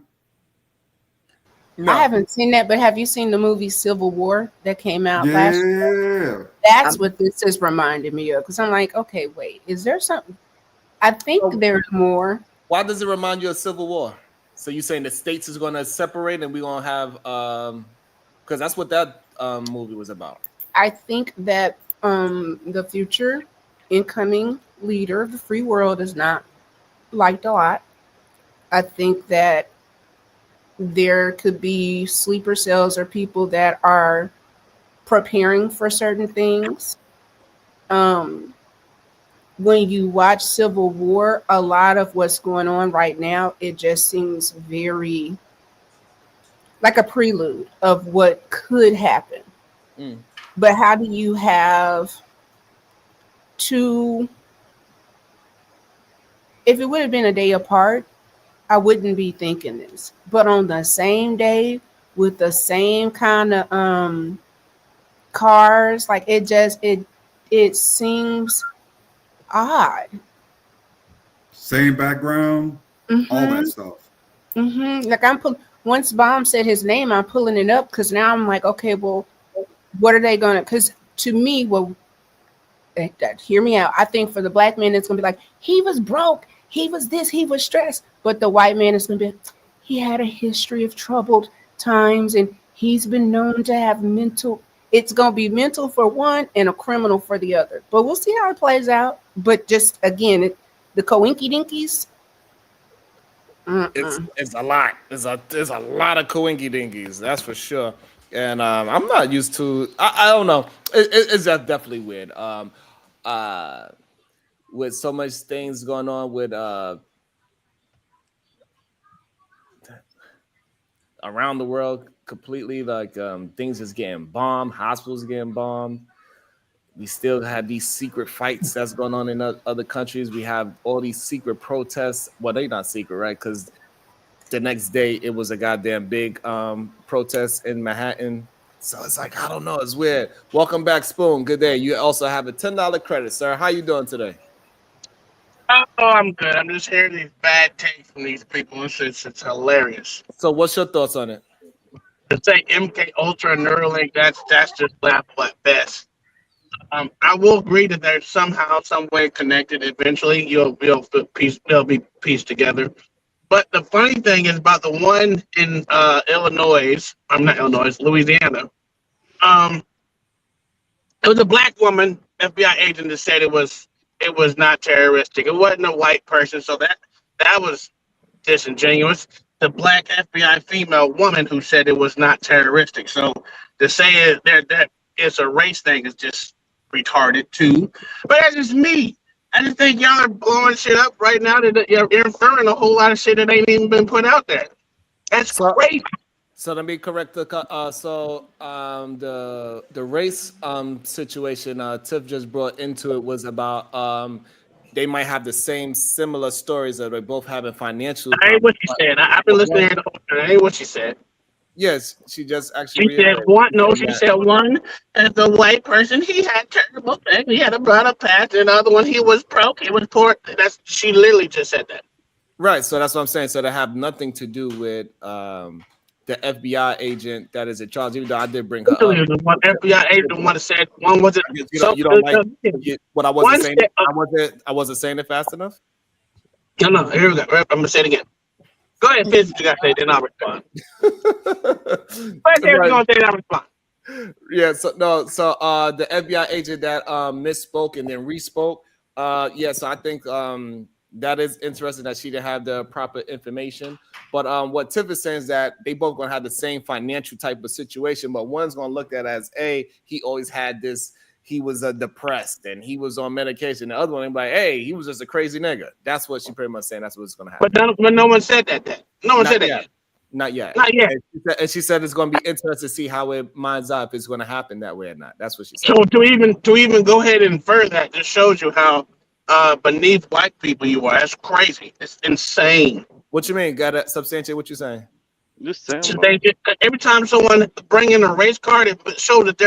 No. I haven't seen that, but have you seen the movie Civil War that came out last year? That's what this is reminding me of. Because I'm like, okay, wait, is there something? I think there's more. Why does it remind you of Civil War? So you're saying the states is going to separate and we're going to have, because that's what that movie was about. I think that the future incoming leader of the free world is not liked a lot. I think that there could be sleeper cells or people that are preparing for certain things. When you watch Civil War, a lot of what's going on right now, it just seems very like a prelude of what could happen. But how do you have two? If it would have been a day apart, I wouldn't be thinking this. But on the same day with the same kind of cars, like it seems odd. Same background, all that stuff. Like once Bomb said his name, I'm pulling it up because now I'm like, okay, well, what are they gonna? Because to me, hear me out. I think for the black man, it's gonna be like he was broke, he was this, he was stressed. But the white man is gonna be, he had a history of troubled times, and he's been known to have mental. It's gonna be mental for one and a criminal for the other. But we'll see how it plays out. But just again, the coinky dinkies. It's a lot. There's a lot of coinky dinkies, that's for sure. And I'm not used to. I don't know. It's just definitely weird. With so much things going on with around the world, completely like things is getting bombed, hospitals getting bombed. We still have these secret fights that's going on in other countries. We have all these secret protests. Well, they're not secret, right? Because the next day it was a goddamn big protest in Manhattan. So it's like, I don't know. It's weird. Welcome back, Spoon. Good day. You also have a $10 credit, sir. How you doing today? Oh, I'm good. I'm just hearing these bad takes from these people. It's hilarious. So what's your thoughts on it? To say MK Ultra Neuralink, that's just laughable at best. I will agree that they're somehow, some way connected. Eventually, they'll be pieced together. But the funny thing is about the one in Louisiana. It was a black woman, FBI agent, that said it was not terroristic. It wasn't a white person, so that was disingenuous. The black FBI female woman who said it was not terroristic. So to say that it's a race thing is just retarded too. But that's just me. I just think y'all are blowing shit up right now. That you're inferring a whole lot of shit that ain't even been put out there. That's crazy. So let me correct the race situation Tiff just brought into it was about they might have the similar stories that they both having financial. I ain't what she said. I've been listening to her. I ain't what she said. Yes, she just actually She said reiterated. one. She No, said she that. said one. As a white person, he had terrible things. He had a brother past, and the other one, he was broke. He was poor. She literally just said that. Right. So that's what I'm saying. So they have nothing to do with the FBI agent that is in charge. Even though I did bring her up. Literally, the one FBI agent one said one wasn't. You So don't like what I wasn't one saying. said, I wasn't saying it fast enough. no. Here we go. I'm gonna say it again. Go ahead, finish what you got to say, then I'll respond. Go ahead, say what you're gonna say, then I'll respond. Yeah, so the FBI agent that misspoke and then respoke. Yeah, so I think that is interesting that she didn't have the proper information. But what Tiff is saying is that they both gonna have the same financial type of situation, but one's gonna look at it as he always had this. He was depressed and he was on medication. The other one, like, hey, he was just a crazy nigga. That's what she pretty much saying. That's what's gonna happen. But no one said that. No one said that yet. Not yet. Not yet. And she said it's going to be interesting to see how it minds out if it's going to happen that way or not. That's what she said. So to even go ahead and infer that just shows you how beneath black people you are. That's crazy. It's insane. What you mean? Got to substantiate what you're saying? Every time someone bring in a race card, it shows that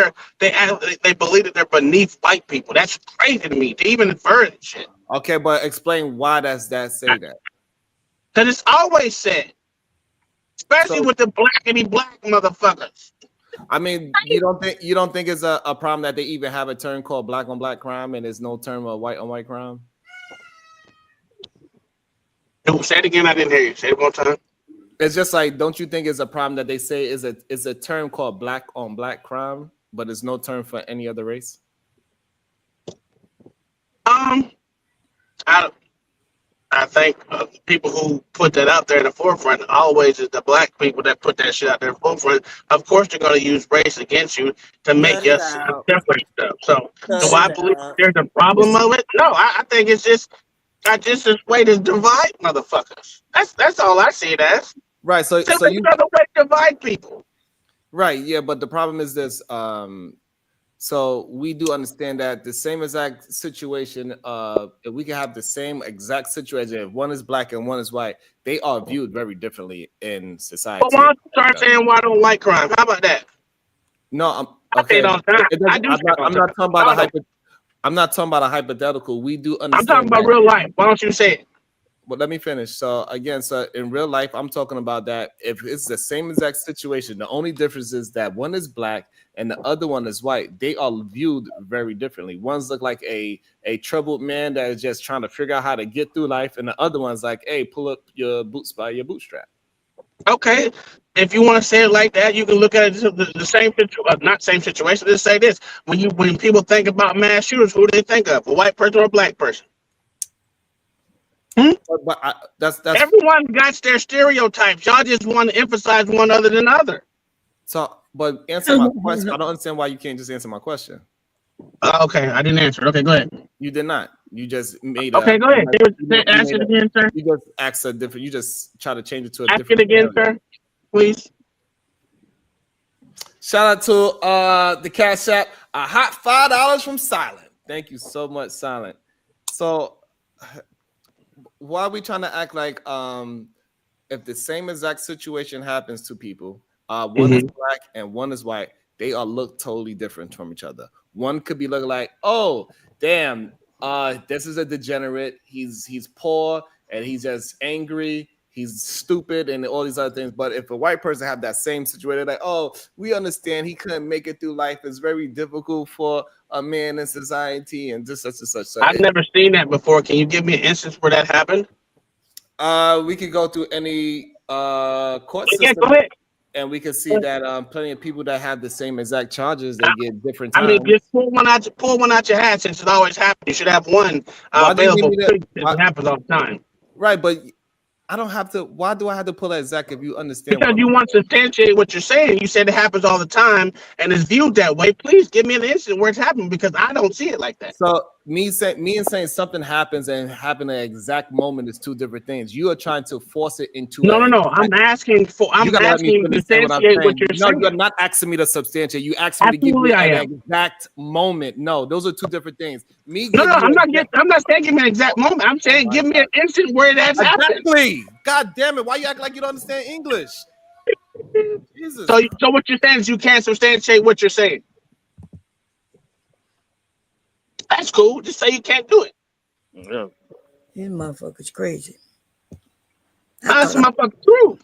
they believe that they're beneath white people. That's crazy to me to even infer that shit. Okay, but explain why does that say that? Because it's always said. Especially with the blackity black motherfuckers. I mean, you don't think it's a problem that they even have a term called black on black crime and there's no term of white on white crime? Say it again. I didn't hear you. Say it one time. It's just like, don't you think it's a problem that they say is a term called black on black crime, but there's no term for any other race? I think people who put that out there in the forefront always is the black people that put that shit out there in the forefront. Of course, they're going to use race against you to make you separate stuff. So, do I believe there's a problem of it? No, I think it's just this way to divide motherfuckers. That's all I see it as. Right. So you another way to divide people. Right. Yeah. But the problem is this. So we do understand that the same exact situation, if we can have the same exact situation, if one is black and one is white, they are viewed very differently in society. But why don't you start saying why I don't like crime? How about that? No, okay. I'm not talking about a hypothetical. We do understand. I'm talking about real life. Why don't you say it? But let me finish. So again, in real life, I'm talking about that if it's the same exact situation, the only difference is that one is black and the other one is white. They are viewed very differently. One's look like a troubled man that is just trying to figure out how to get through life, and the other one's like, hey, pull up your boots by your bootstrap. Okay, if you want to say it like that, you can look at it the same not same situation. Just say this: when people think about mass shooters, who do they think of? A white person or a black person? That's everyone got their stereotypes. Y'all just want to emphasize one other than other. So, but answer my question. I don't understand why you can't just answer my question. Okay, I didn't answer. Okay, go ahead. You did not. You just made. Okay, go ahead. Ask it again, sir. You just ask a different. You just try to change it to a ask different. Ask it again, sir, please. Shout out to the Cash App. A hot $5 from Silent. Thank you so much, Silent. So. Why are we trying to act like if the same exact situation happens to people, one is black and one is white, they all look totally different from each other. One could be looking like, oh, damn, this is a degenerate. He's poor and he's just angry. He's stupid and all these other things. But if a white person have that same situation, like, oh, we understand he couldn't make it through life. It's very difficult for a man in society and just such and such. So I've never seen that before. Can you give me an instance where that happened? We could go through any court system. Yeah, go ahead. And we can see that plenty of people that have the same exact charges, they get different times. I mean, just pull one out your hat since it always happens. You should have one available. It happens all the time. Right, but I don't have to. Why do I have to pull that, Zach? If you understand, because you want to substantiate what you're saying. You said it happens all the time and it's viewed that way. Please give me an instance where it's happening because I don't see it like that. So me saying something happens and happen at the exact moment is two different things. You are trying to force it into. No. I'm asking you to substantiate what you're saying. No, you're not asking me to substantiate. You asking me to give me an exact moment. No, those are two different things. I'm not saying give me an exact moment. I'm saying give me an instant where that's happened. God damn it! Why you act like you don't understand English? Jesus. So what you're saying is you can't substantiate what you're saying. That's cool. Just say you can't do it. Yeah. This motherfucker's crazy. That's motherfucking true.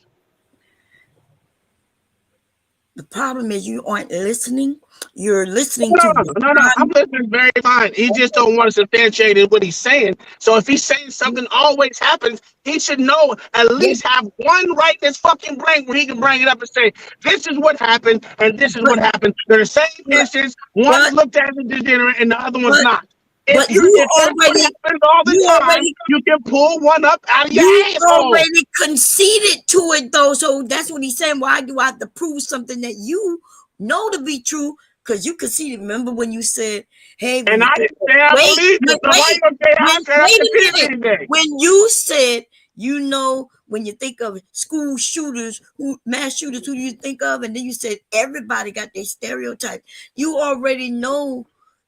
The problem is you aren't listening. You're listening No, to I'm listening very fine. He just don't want to substantiate what he's saying. So if he's saying something always happens, he should know, at least have one right in his fucking brain where he can bring it up and say, this is what happened and this is what happened. They're the same instance. One's looked at as a degenerate and the other one's not. If you that's what happens all the time, you can pull one up out of your asshole. already conceded to it though, so that's what he's saying. Why do I have to prove something that you know to be true? Because you conceded. Remember when you said, "Hey," and I didn't say I believe you. So why you gonna say I said I conceded anything? When you said, you know, when you think of school shooters, mass shooters, who do you think of? And then you said everybody got their stereotype. You already know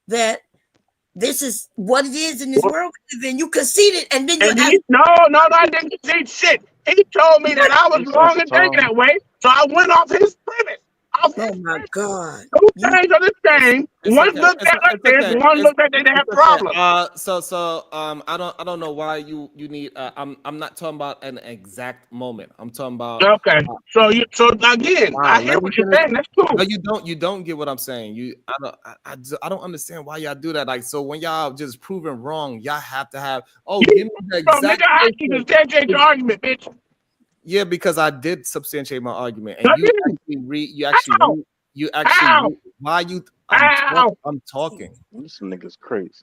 that this is what it is in this world. Then you conceded, and then no, I didn't concede shit. He told me that I was wrong in thinking that way, so I went off his premise. Oh my God! Two things are the same. One looks at like this, one looks like they have problems. I don't know why you need. I'm not talking about an exact moment. I'm talking about. Okay. So again, I hear what you're saying. That's cool. No, you don't get what I'm saying. I don't understand why y'all do that. Like, so when y'all just proven wrong, y'all have to have. Give me the exact. I can substantiate your argument, bitch. Yeah, because I did substantiate my argument, and I'm talking. This nigga's crazy.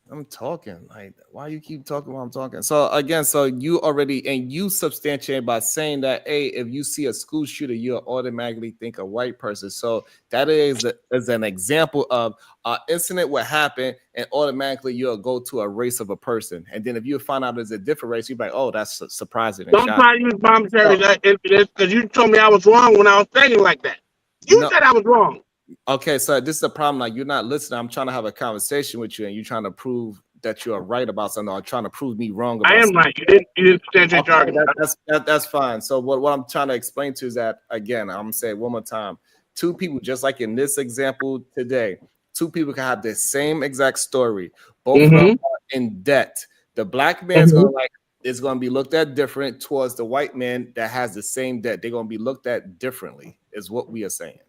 I'm talking. Like, why you keep talking while I'm talking? So again, you already and you substantiate by saying that, hey, if you see a school shooter, you'll automatically think a white person. So that is an example of an incident what happened, and automatically you'll go to a race of a person. And then if you find out there's a different race, you're like, oh, that's surprising. Don't try to use commentary because you told me I was wrong when I was thinking like that. You said I was wrong. Okay, so this is the problem. Like, you're not listening. I'm trying to have a conversation with you, and you're trying to prove that you are right about something, or trying to prove me wrong about something. I am right. You didn't stand your argument. That's fine. So what I'm trying to explain to you is that, again, I'm gonna say it one more time. Two people, just like in this example today, two people can have the same exact story. Both of them are in debt. The black man's gonna be looked at different towards the white man that has the same debt. They're gonna be looked at differently, is what we are saying.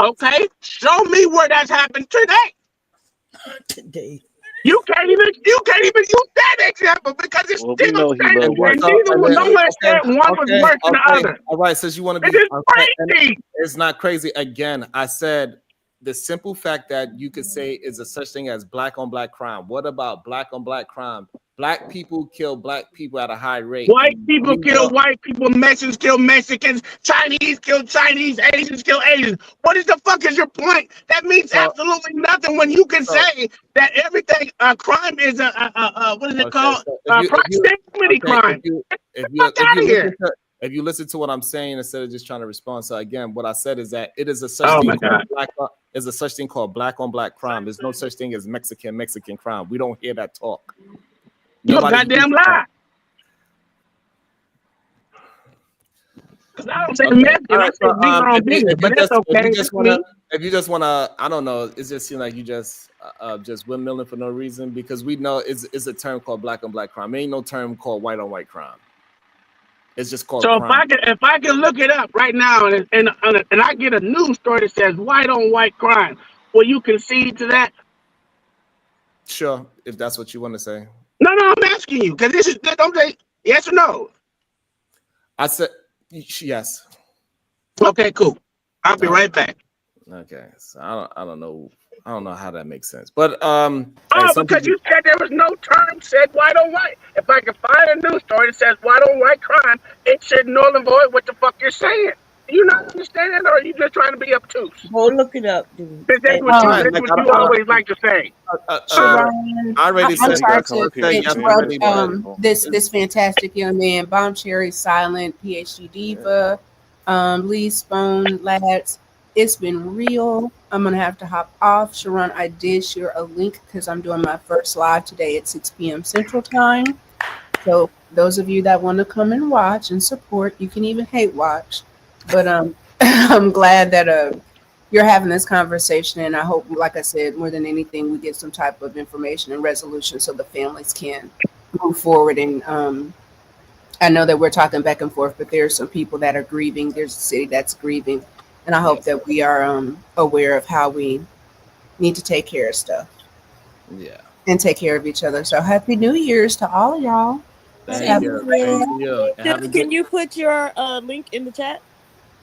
Okay, show me where that's happened today. Today. You can't even use that example because it's still the same. And neither one, no one said one was worse than the other. All right, since you want to be, crazy. It's not crazy. Again, I said the simple fact that you could say is a such thing as black on black crime. What about black on black crime? Black people kill black people at a high rate. White people kill white people. Mexicans kill Mexicans. Chinese kill Chinese. Asians kill Asians. What is the fuck is your point? That means absolutely nothing when you can say that everything crime is a what is it called? Proximity crime. If you listen to what I'm saying instead of just trying to respond. So again, what I said is that it is a such thing called such thing called black on black crime. There's no such thing as Mexican crime. We don't hear that talk. You a goddamn lie. Because I don't say Mexican, I say be our own business, but that's okay. If you just wanna, I don't know, it just seems like you just windmilling for no reason, because we know it's a term called black on black crime. There ain't no term called white on white crime. It's just called crime. If I can look it up right now and I get a news story that says white on white crime, will you concede to that? Sure, if that's what you want to say. No, I'm asking you because this is don't say yes or no. I said yes. Okay, cool. I'll be right back. Okay, so I don't know how that makes sense, but because you said there was no term said white on white. If I can find a news story that says white on white crime, it should null and void what the fuck you're saying. Do you not understand that, or are you just trying to be obtuse? Go look it up, dude. That's what you always like to say. I already said this fantastic young man, Bomb Cherry, Silent, PhD Diva, Lee Spoon, lads. It's been real. I'm gonna have to hop off. Sharon, I did share a link because I'm doing my first live today at 6 p.m. Central Time. So those of you that want to come and watch and support, you can even hate watch. But I'm glad that you're having this conversation, and I hope, like I said, more than anything, we get some type of information and resolution so the families can move forward. And I know that we're talking back and forth, but there's some people that are grieving. There's a city that's grieving, and I hope that we are aware of how we need to take care of stuff. Yeah. And take care of each other. So happy New Year's to all of y'all. Thank you. Can you put your link in the chat?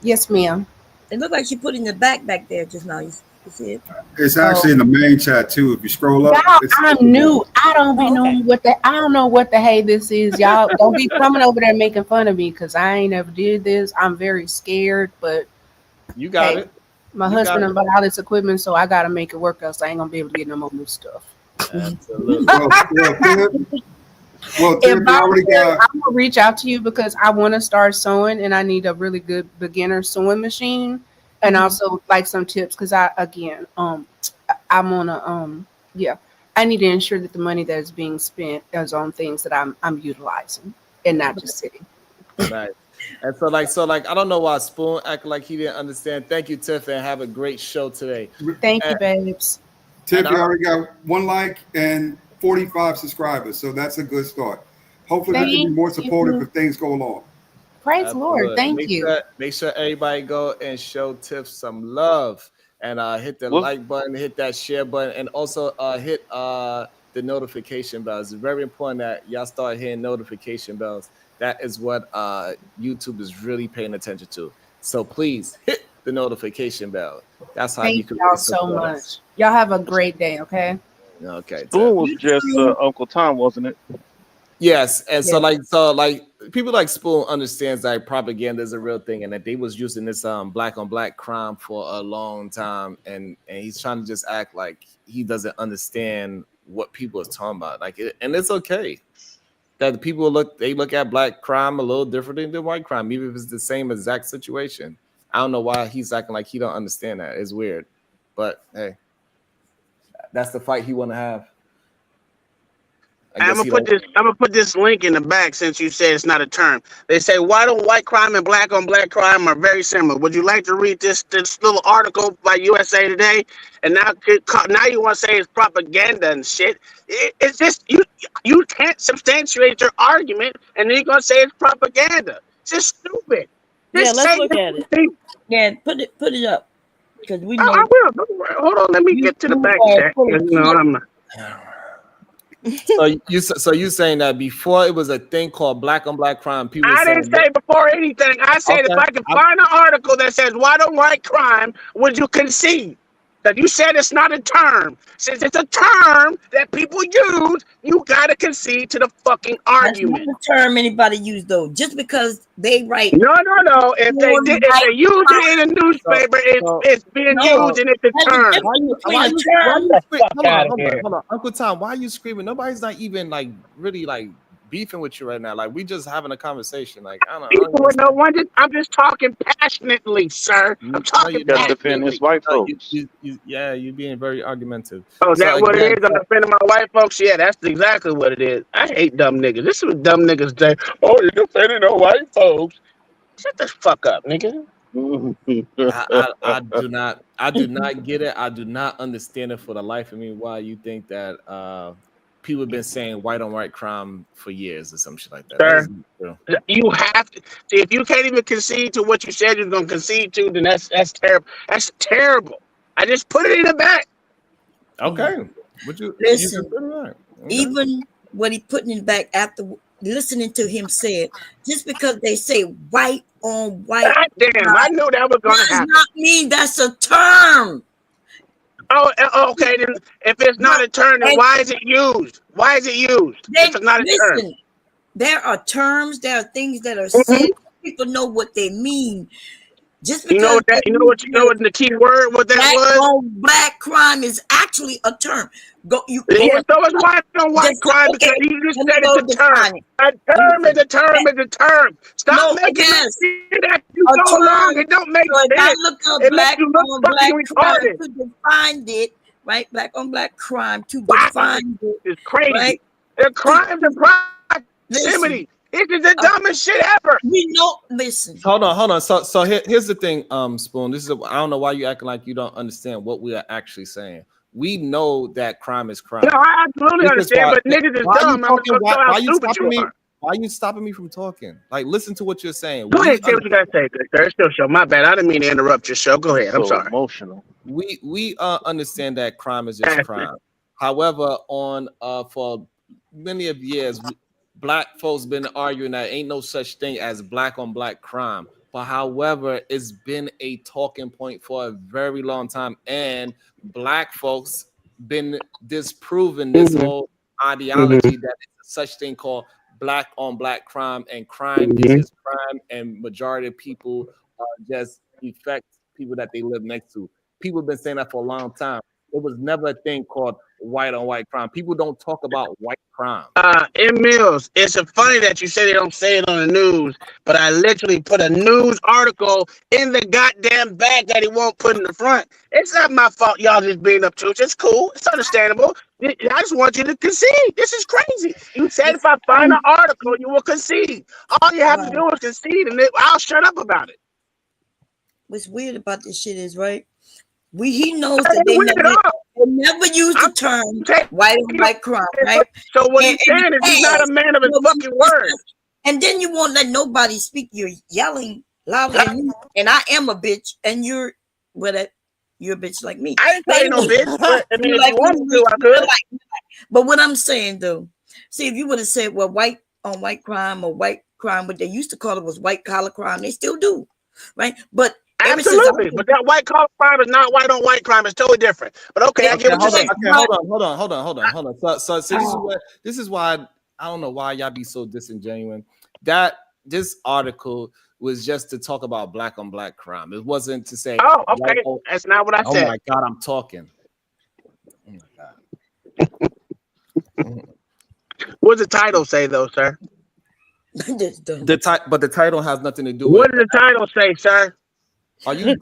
Yes, ma'am. It looked like she put it in the back there just now. You see it? It's actually in the main chat too. If you scroll up, Y'all, I'm new. I don't be knowing I don't know what the hey this is. Y'all don't be coming over there making fun of me because I ain't ever did this. I'm very scared, but you got it. My husband and bought all this equipment, so I gotta make it work, else I ain't gonna be able to get no more new stuff. Absolutely. Well, I'm gonna reach out to you because I want to start sewing, and I need a really good beginner sewing machine, and also like some tips because I'm on I need to ensure that the money that is being spent is on things that I'm utilizing and not just sitting. Right. And so I don't know why Spoon acted like he didn't understand. Thank you, Tiff, and have a great show today. Thank you, babes. Tiff, you already got 1 like and 45 subscribers, so that's a good start. Hopefully, we can be more supportive if things go along. Praise the Lord. Thank you. Make sure everybody go and show Tiff some love and hit the like button, hit that share button, and also hit the notification bells. It's very important that y'all start hitting notification bells. That is what YouTube is really paying attention to. So please hit the notification bell. That's how you can. Thank y'all so much. Y'all have a great day. Okay. Okay. Spoon was just Uncle Tom, wasn't it? Yes, and so people like Spoon understands that propaganda is a real thing, and that they was using this black on black crime for a long time, and he's trying to just act like he doesn't understand what people are talking about. And it's okay that people look at black crime a little differently than white crime, even if it's the same exact situation. I don't know why he's acting like he don't understand that. It's weird, but hey, that's the fight he want to have. I'm gonna put this link in the back since you said it's not a term. They say why don't white crime and black on black crime are very similar. Would you like to read this little article by USA Today? And now you want to say it's propaganda and shit. It's just you can't substantiate your argument, and then you're gonna say it's propaganda. It's just stupid. Let's look at it. Yeah, put it up because we know. I will. Don't worry. Hold on, let me get to the back chat. I'm not. So you saying that before it was a thing called black on black crime? I didn't say before anything. I said if I could find an article that says why don't white crime, would you concede? That you said it's not a term. Since it's a term that people use, you gotta concede to the fucking argument. That's not the term anybody use though. Just because they write. No. If they use it in a newspaper, it's being used and it's a term. Hold on, Uncle Tom. Why are you screaming? Nobody's not even really beefing with you right now. We just having a conversation. I don't know. I'm just talking passionately, sir. I'm talking defend his white folks. You're being very argumentative. Oh, is that what it is? I'm defending my white folks. Yeah, that's exactly what it is. I hate dumb niggas. This is what dumb niggas say. Oh, you're defending the white folks. Shut the fuck up, nigga. I do not get it. I do not understand it for the life of me. Why you think that people have been saying white on white crime for years or some shit like that? Sir, you have to see if you can't even concede to what you said you're gonna concede to, then that's terrible. That's terrible. I just put it in the back. Okay. Listen, even when he put it back after listening to him say it, just because they say white on white. God damn, I knew that was gonna happen. Does not mean that's a term. Oh, okay. Then if it's not a term, then why is it used? Why is it used? If it's not a term. There are terms. There are things that are said. People know what they mean. Just because you know what the key word what that was? Black crime is actually a term. So it's white on white crime because you just said it's a term. A term is a term is a term. Stop making that so long. It don't make sense. I look up black on black crime to define it, right? Black on black crime to define it. It's crazy. Right? The crimes are proximity. This is the dumbest shit ever. We know. Listen. Hold on. So here's the thing, Spoon. This is I don't know why you acting like you don't understand what we are actually saying. We know that crime is crime. No, I absolutely understand, but niggas is dumb. I'm gonna show how stupid you are. Why are you stopping me from talking? Like, listen to what you're saying. Go ahead, say what you gotta say, good sir. It's still show. My bad. I didn't mean to interrupt your show. Go ahead. I'm sorry. Emotional. We understand that crime is just crime. However, for many of years, Black folks been arguing that ain't no such thing as black on black crime. But however, it's been a talking point for a very long time, and Black folks been disproving this whole ideology that it's such thing called black on black crime, and crime is just crime, and majority of people just affect people that they live next to. People have been saying that for a long time. It was never a thing called white on white crime. People don't talk about white crime. M. Mills, it's funny that you say they don't say it on the news, but I literally put a news article in the goddamn bag that he won't put in the front. It's not my fault y'all just being obtuse. It's cool. It's understandable. I just want you to concede. This is crazy. You said if I find an article, you will concede. All you have to do is concede, and I'll shut up about it. What's weird about this shit is, right? He knows that they never use the term white on white crime, right? So what he's saying is he's not a man of his fucking word. And then you won't let nobody speak. You're yelling louder than me, and I am a bitch, and you're a bitch like me. I didn't say no bitch, but I mean, if you want to, I could. But what I'm saying though, see, if you would have said, well, white on white crime or white crime, what they used to call it was white collar crime, they still do, right? But absolutely, but that white collar crime is not white on white crime. It's totally different. But okay, I get what you're saying. Hold on. So this is why I don't know why y'all be so disingenuous. That this article was just to talk about black on black crime. It wasn't to say, oh, okay, that's not what I said. Oh my God, I'm talking. Oh my God. What does the title say, though, sir? But the title has nothing to do with what does the title say, sir? Are you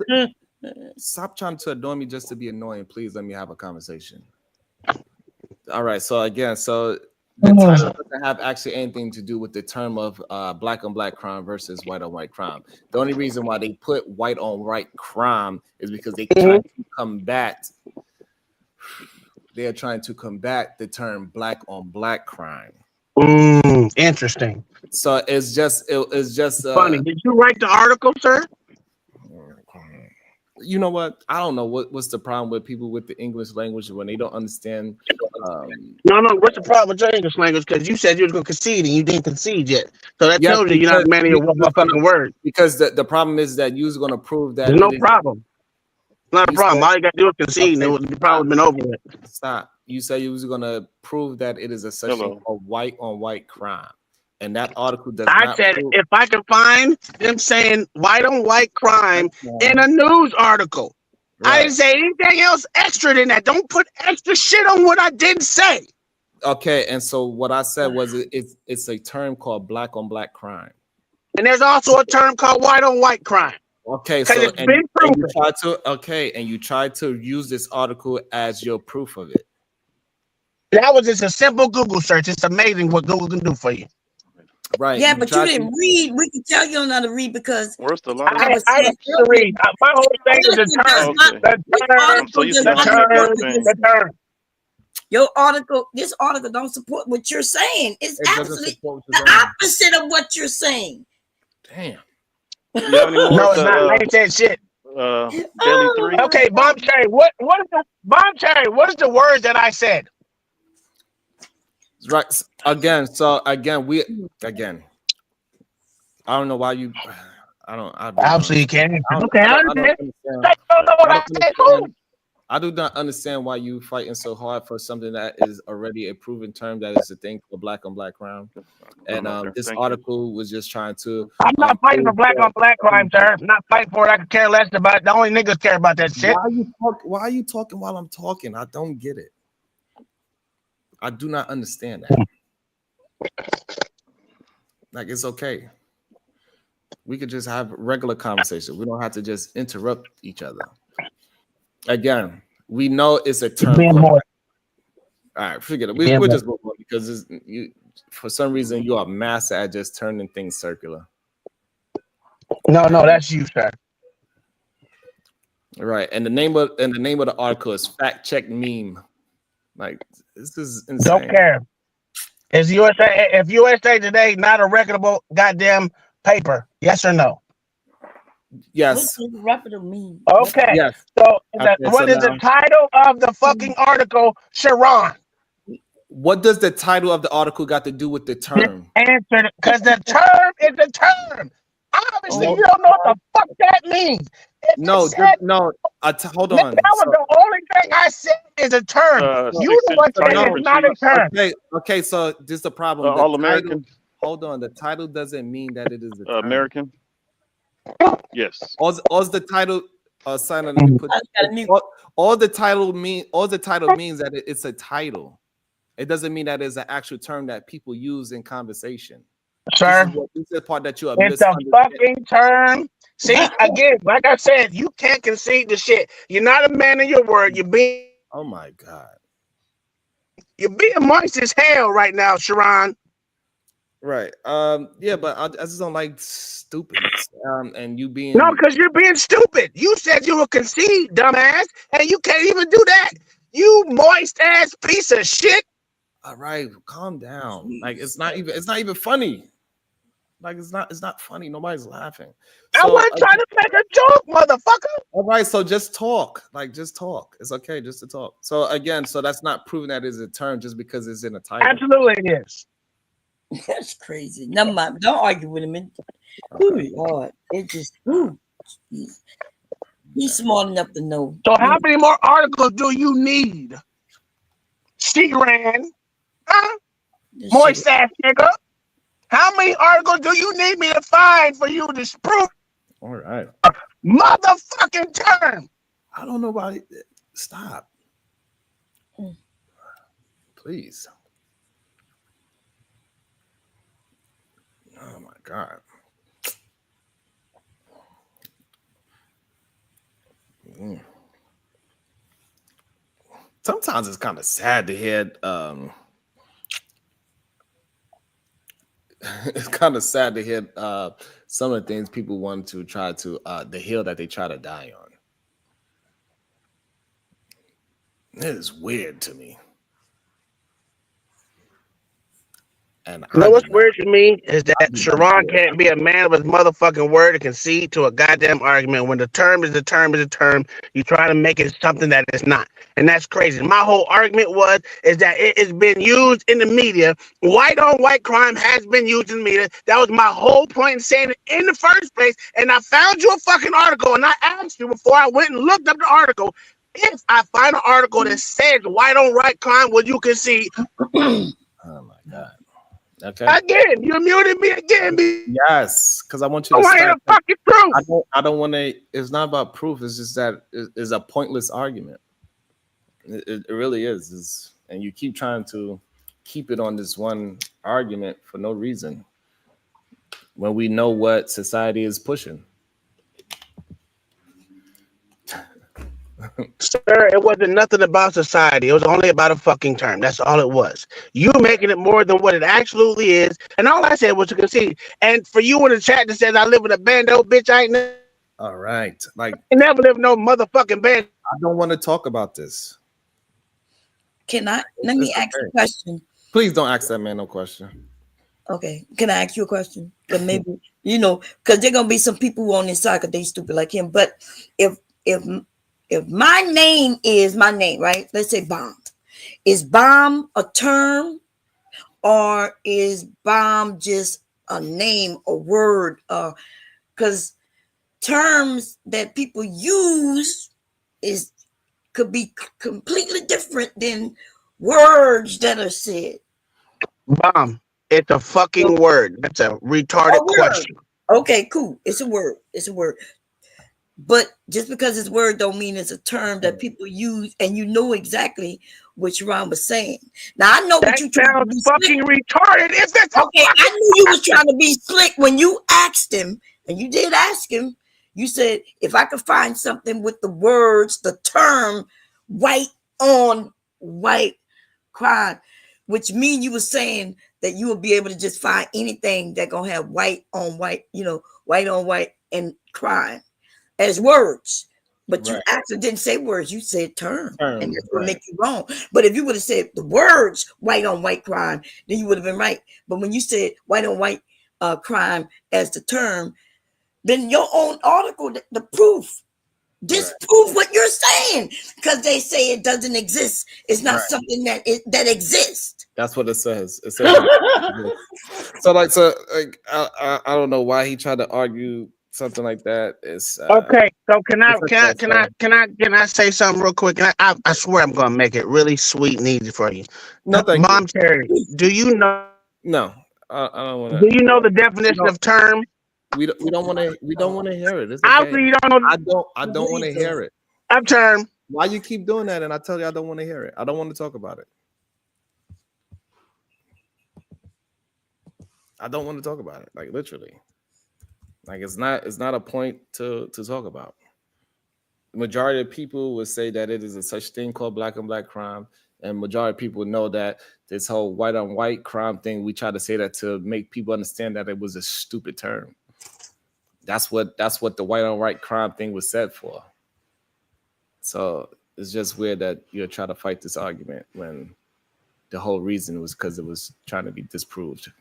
stop trying to annoy me just to be annoying? Please let me have a conversation. All right. So again, the title doesn't have actually anything to do with the term of black on black crime versus white on white crime. The only reason why they put white on white crime is because they try to combat. They are trying to combat the term black on black crime. Interesting. So it's just funny. Did you write the article, sir? You know what? I don't know what's the problem with people with the English language when they don't understand. No. What's the problem with your English language? Because you said you were going to concede and you didn't concede yet. So that tells you you're not a man of your fucking word. Because the problem is that you're going to prove that. There's no problem. Not a problem. All you got to do is concede, and the problem's been over with. Stop. You say you was going to prove that it is a such thing of white on white crime. And that article does not. I said if I can find them saying white on white crime in a news article. Right. I didn't say anything else extra than that. Don't put extra shit on what I didn't say. Okay, and so what I said was it's a term called black on black crime. And there's also a term called white on white crime. Okay, so you tried to use this article as your proof of it. That was just a simple Google search. It's amazing what Google can do for you. Right. Yeah, but you didn't read. We can tell you don't know how to read because where's the line? I have to read. My whole thing is the term. Your article, this article don't support what you're saying. It's absolutely the opposite of what you're saying. Damn. No, it's not. I ain't saying shit. Daily 3. Okay, Bomb Cherry. What is the Bomb Cherry? What is the words that I said? Right. Again. I don't know why you. Obviously, you can't. Okay, I do not understand why you fighting so hard for something that is already a proven term that is a thing for black on black crime. And this article was just trying to. I'm not fighting for black on black crime, sir. I'm not fighting for it. I could care less about it. The only niggas care about that shit. Why are you talking while I'm talking? I don't get it. I do not understand that. Like, it's okay. We could just have regular conversation. We don't have to just interrupt each other. Again, we know it's a term. All right, forget it. We'll just move on because for some reason you are master at just turning things circular. No, that's you, sir. Right, and the name of the article is Fact Check Meme. Like, this is insane. Don't care. Is USA if USA Today not a reputable goddamn paper? Yes or no? Yes. What does reputable mean? Okay. Yes. So, Okay, what is the now, title of the fucking article, Sharon? what does the title of the article got to do with the term? Answer, because the term is the term. Obviously, you don't know what the fuck that means. No, said, hold on. That was the only thing I said is a term. You the one saying it's not a term. Okay, so this is the problem. All American. Hold on, the title doesn't mean that it is a term. American. Yes. All the title, Simon, let me put all the title means that it's a title. It doesn't mean that it's an actual term that people use in conversation. Sir, this is the part that you are it's a fucking term. See, again, like I said, you can't concede the shit. You're not a man of your word. You're being. Oh my God. You're being moist as hell right now, Sharon. Right. Yeah, but I just don't like stupidness. And you being no, because you're being stupid. You said you would concede, dumbass, and you can't even do that. You moist ass piece of shit. All right, calm down. Like it's not even funny. Like it's not funny. Nobody's laughing. I wasn't trying to make a joke, motherfucker. All right, so just talk. Like just talk. It's okay just to talk. So again, that's not proving that it's a term just because it's in a title. Absolutely it is. That's crazy. Never mind. Don't argue with him. Oh Lord, it just he's smart enough to know. So how many more articles do you need? She ran. Huh? Moist ass nigga. How many articles do you need me to find for you to prove? All right. Motherfucking term. I don't know why. Stop. Please. Oh my God. Sometimes it's kind of sad to hear it's kind of sad to hear some of the things people want to try to the hill that they try to die on. It is weird to me. And you know what's weird to me is that Sharon can't be a man of his motherfucking word and concede to a goddamn argument when the term is the term is the term. You try to make it something that it's not. And that's crazy. My whole argument is that it has been used in the media. White on white crime has been used in the media. That was my whole point in saying it in the first place. And I found you a fucking article and I asked you before I went and looked up the article. If I find an article that says white on white crime, would you concede? Oh my God. Okay. Again, you muted me again. Yes, because I want you to stop. Fucking proof. I don't want to. It's not about proof. It's just that it's a pointless argument. It really is. And you keep trying to keep it on this one argument for no reason when we know what society is pushing. Sir, it wasn't nothing about society. It was only about a fucking term. That's all it was. You making it more than what it absolutely is. And all I said was to concede. And for you in the chat that says I live in a bando, bitch, I ain't all right. Like I never lived no motherfucking band. I don't want to talk about this. Let me ask a question. Please don't ask that man no question. Okay. Can I ask you a question? Because maybe, because there are gonna be some people on this side because they stupid like him. But if my name is my name, right? Let's say bomb. Is bomb a term or is bomb just a name, a word? Because terms that people use could be completely different than words that are said. Bomb. It's a fucking word. That's a retarded question. Okay, cool. It's a word. It's a word. But just because it's a word don't mean it's a term that people use, and you know exactly what Ron was saying. Now I know what you trying to be fucking retarded. Is that okay? I knew you was trying to be slick when you asked him, and you did ask him. You said if I could find something with the words, the term white on white crime, which mean you were saying that you will be able to just find anything that gonna have white on white, white on white and crime as words. But you actually didn't say words, you said term. And that's what make you wrong. But if you would have said the words white on white crime, then you would have been right. But when you said white on white crime as the term, then your own article, the proof, disprove what you're saying, because they say it doesn't exist. It's not something that exists. That's what it says. It says so I don't know why he tried to argue something like that. It's okay. So can I say something real quick? I swear I'm gonna make it really sweet and easy for you. No, thank Mom Terry, do you know? No, I don't want to. Do you know the definition of term? We don't want to hear it. It's Obviously, okay. you don't know. I don't want to hear it. Of term. Why you keep doing that? And I tell you, I don't want to hear it. I don't want to talk about it. I don't want to talk about it. Like literally. Like it's not a point to talk about. The majority of people would say that it is a such thing called black on black crime, and majority of people know that this whole white on white crime thing, we try to say that to make people understand that it was a stupid term. That's what the white on white crime thing was said for. So it's just weird that you're trying to fight this argument when the whole reason was because it was trying to be disproved.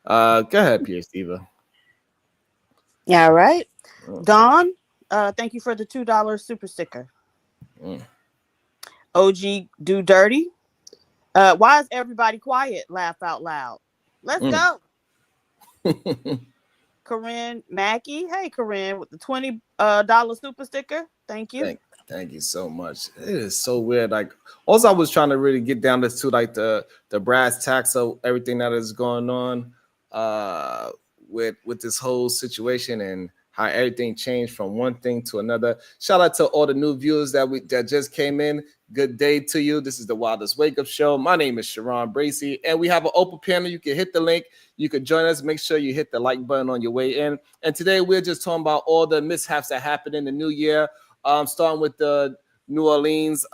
Go ahead, Pierce Diva. Yeah, right. Dawn, thank you for the $2 super sticker. OG Do Dirty. Why is everybody quiet? Laugh out loud. Let's go. Corinne Mackey. Hey, Corinne, with the $20 super sticker. Thank you. Thank you so much. It is so weird. Like, also, I was trying to really get down to like the brass tacks of everything that is going on with this whole situation and how everything changed from one thing to another. Shout out to all the new viewers that just came in. Good day to you. This is the Wildest Wake Up Show. My name is Sharon Bracey, and we have an open panel. You can hit the link. You can join us. Make sure you hit the like button on your way in. And today we're just talking about all the mishaps that happened in the new year, starting with the New Orleans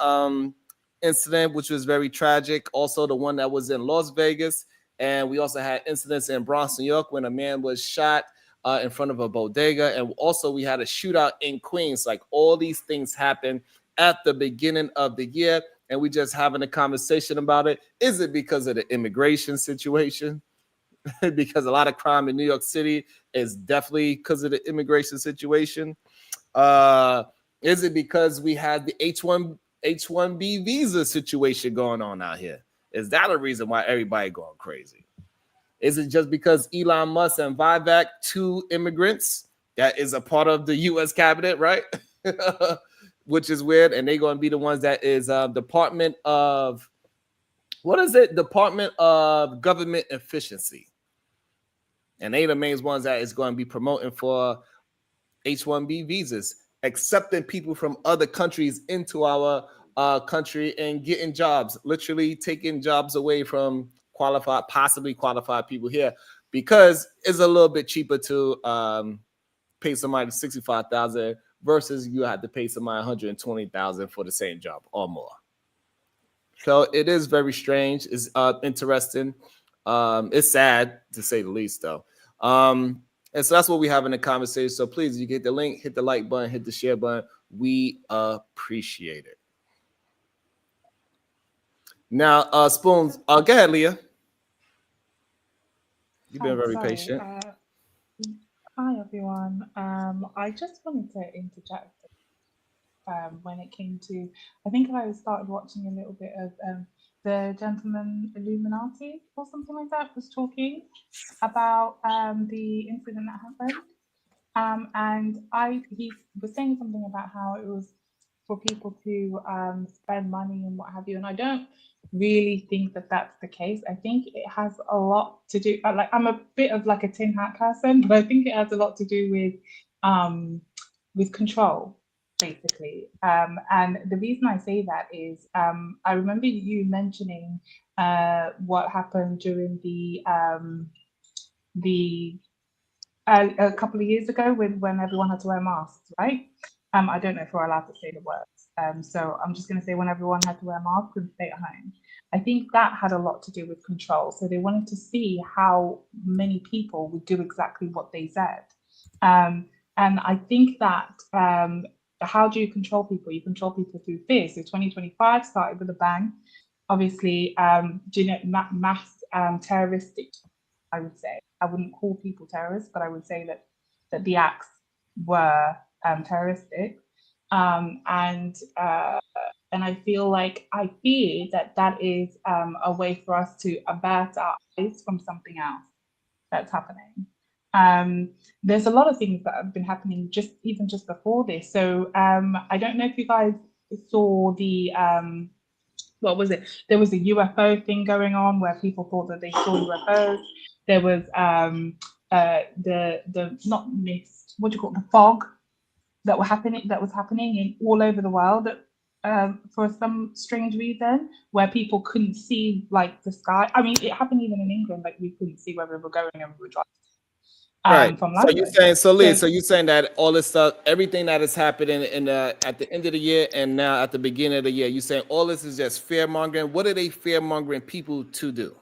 incident, which was very tragic. Also, the one that was in Las Vegas. And we also had incidents in Bronx, New York, when a man was shot in front of a bodega. And also we had a shootout in Queens. Like all these things happened at the beginning of the year. And we just having a conversation about it. Is it because of the immigration situation? Because a lot of crime in New York City is definitely because of the immigration situation. Is it because we had the H-1B visa situation going on out here? Is that a reason why everybody going crazy? Is it just because Elon Musk and Vivek, two immigrants, that is a part of the U.S. cabinet, right? Which is weird. And they're going to be the ones that is Department of, what is it? Department of Government Efficiency. And they the main ones that is going to be promoting for H-1B visas, accepting people from other countries into our country and getting jobs, literally taking jobs away from possibly qualified people here, because it's a little bit cheaper to pay somebody $65,000 versus you have to pay somebody $120,000 for the same job or more. So it is very strange. It's interesting. It's sad to say the least, though. And so that's what we have in the conversation. So please, you get the link, hit the like button, hit the share button. We appreciate it. Now, Spoons, go ahead, Leah. You've been very patient. Hi, everyone. I just wanted to interject when it came to, I think I started watching a little bit of the gentleman Illuminati or something like that was talking about the incident that happened. And he was saying something about how it was for people to spend money and what have you. And I don't really think that that's the case. I think it has a lot to do, like, I'm a bit of like a tin hat person, but I think it has a lot to do with control, basically. And the reason I say that is I remember you mentioning what happened during a couple of years ago when everyone had to wear masks, right? I don't know if we're allowed to say the words. So I'm just going to say when everyone had to wear masks and stay at home. I think that had a lot to do with control. So they wanted to see how many people would do exactly what they said. And I think that how do you control people? You control people through fear. So 2025 started with a bang. Obviously, mass terroristic, I would say. I wouldn't call people terrorists, but I would say that the acts were terroristic. And I feel like I fear that is a way for us to avert our eyes from something else that's happening. There's a lot of things that have been happening just before this. So I don't know if you guys saw the what was it? There was a UFO thing going on where people thought that they saw UFOs. There was the not mist, what do you call it, the fog that was happening in all over the world for some strange reason, where people couldn't see like the sky. I mean, it happened even in England, like we couldn't see where we were going and we were driving Right. from So London. you're saying, so you're saying that all this stuff, everything that is happening at the end of the year and now at the beginning of the year, you're saying all this is just fear mongering. What are they fear mongering people to do?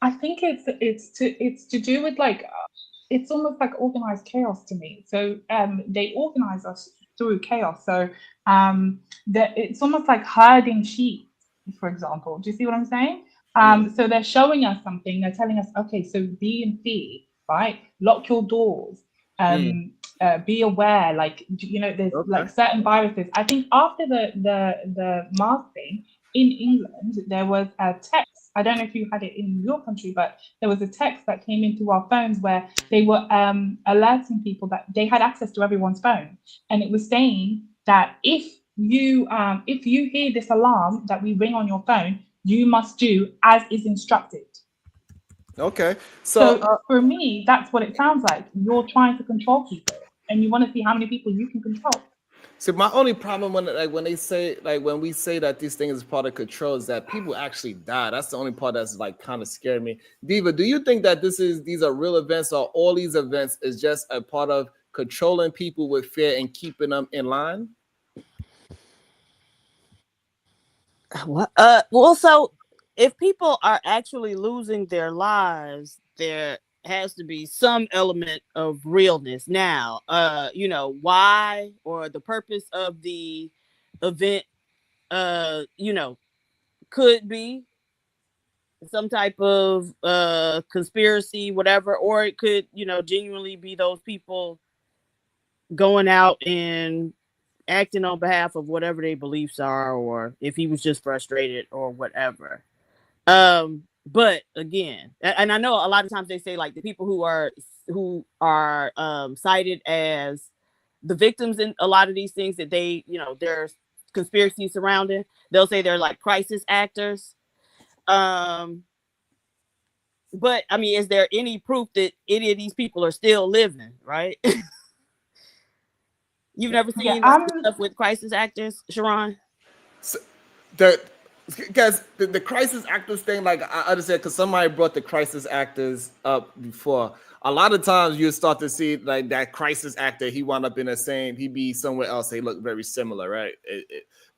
I think it's to do with like it's almost like organized chaos to me. So they organize us through chaos. So that it's almost like herding sheep, for example. Do you see what I'm saying? So they're showing us something. They're telling us, okay, so be in fear, right? Lock your doors. Be aware. Like there's like certain viruses. I think after the mask thing in England, there was a text. I don't know if you had it in your country, but there was a text that came into our phones where they were alerting people that they had access to everyone's phone, and it was saying that if you hear this alarm that we ring on your phone, you must do as is instructed. Okay, so for me, that's what it sounds like. You're trying to control people, and you want to see how many people you can control. So my only problem when we say that these things is part of control is that people actually die. That's the only part that's like kind of scared me. Diva, do you think that these are real events, or all these events is just a part of controlling people with fear and keeping them in line? Well, so if people are actually losing their lives, there has to be some element of realness. Now, why or the purpose of the event, could be some type of conspiracy, whatever, or it could, genuinely be those people going out and acting on behalf of whatever their beliefs are, or if he was just frustrated or whatever. But again, and I know a lot of times they say like the people who are cited as the victims in a lot of these things that there's conspiracy surrounding, they'll say they're like crisis actors. But I mean, is there any proof that any of these people are still living, right? You've never seen stuff with crisis actors, Sharon? So, guys, the crisis actors thing, like I understand, because somebody brought the crisis actors up before. A lot of times you start to see like that crisis actor, he wound up in the same, he be somewhere else. They look very similar, right?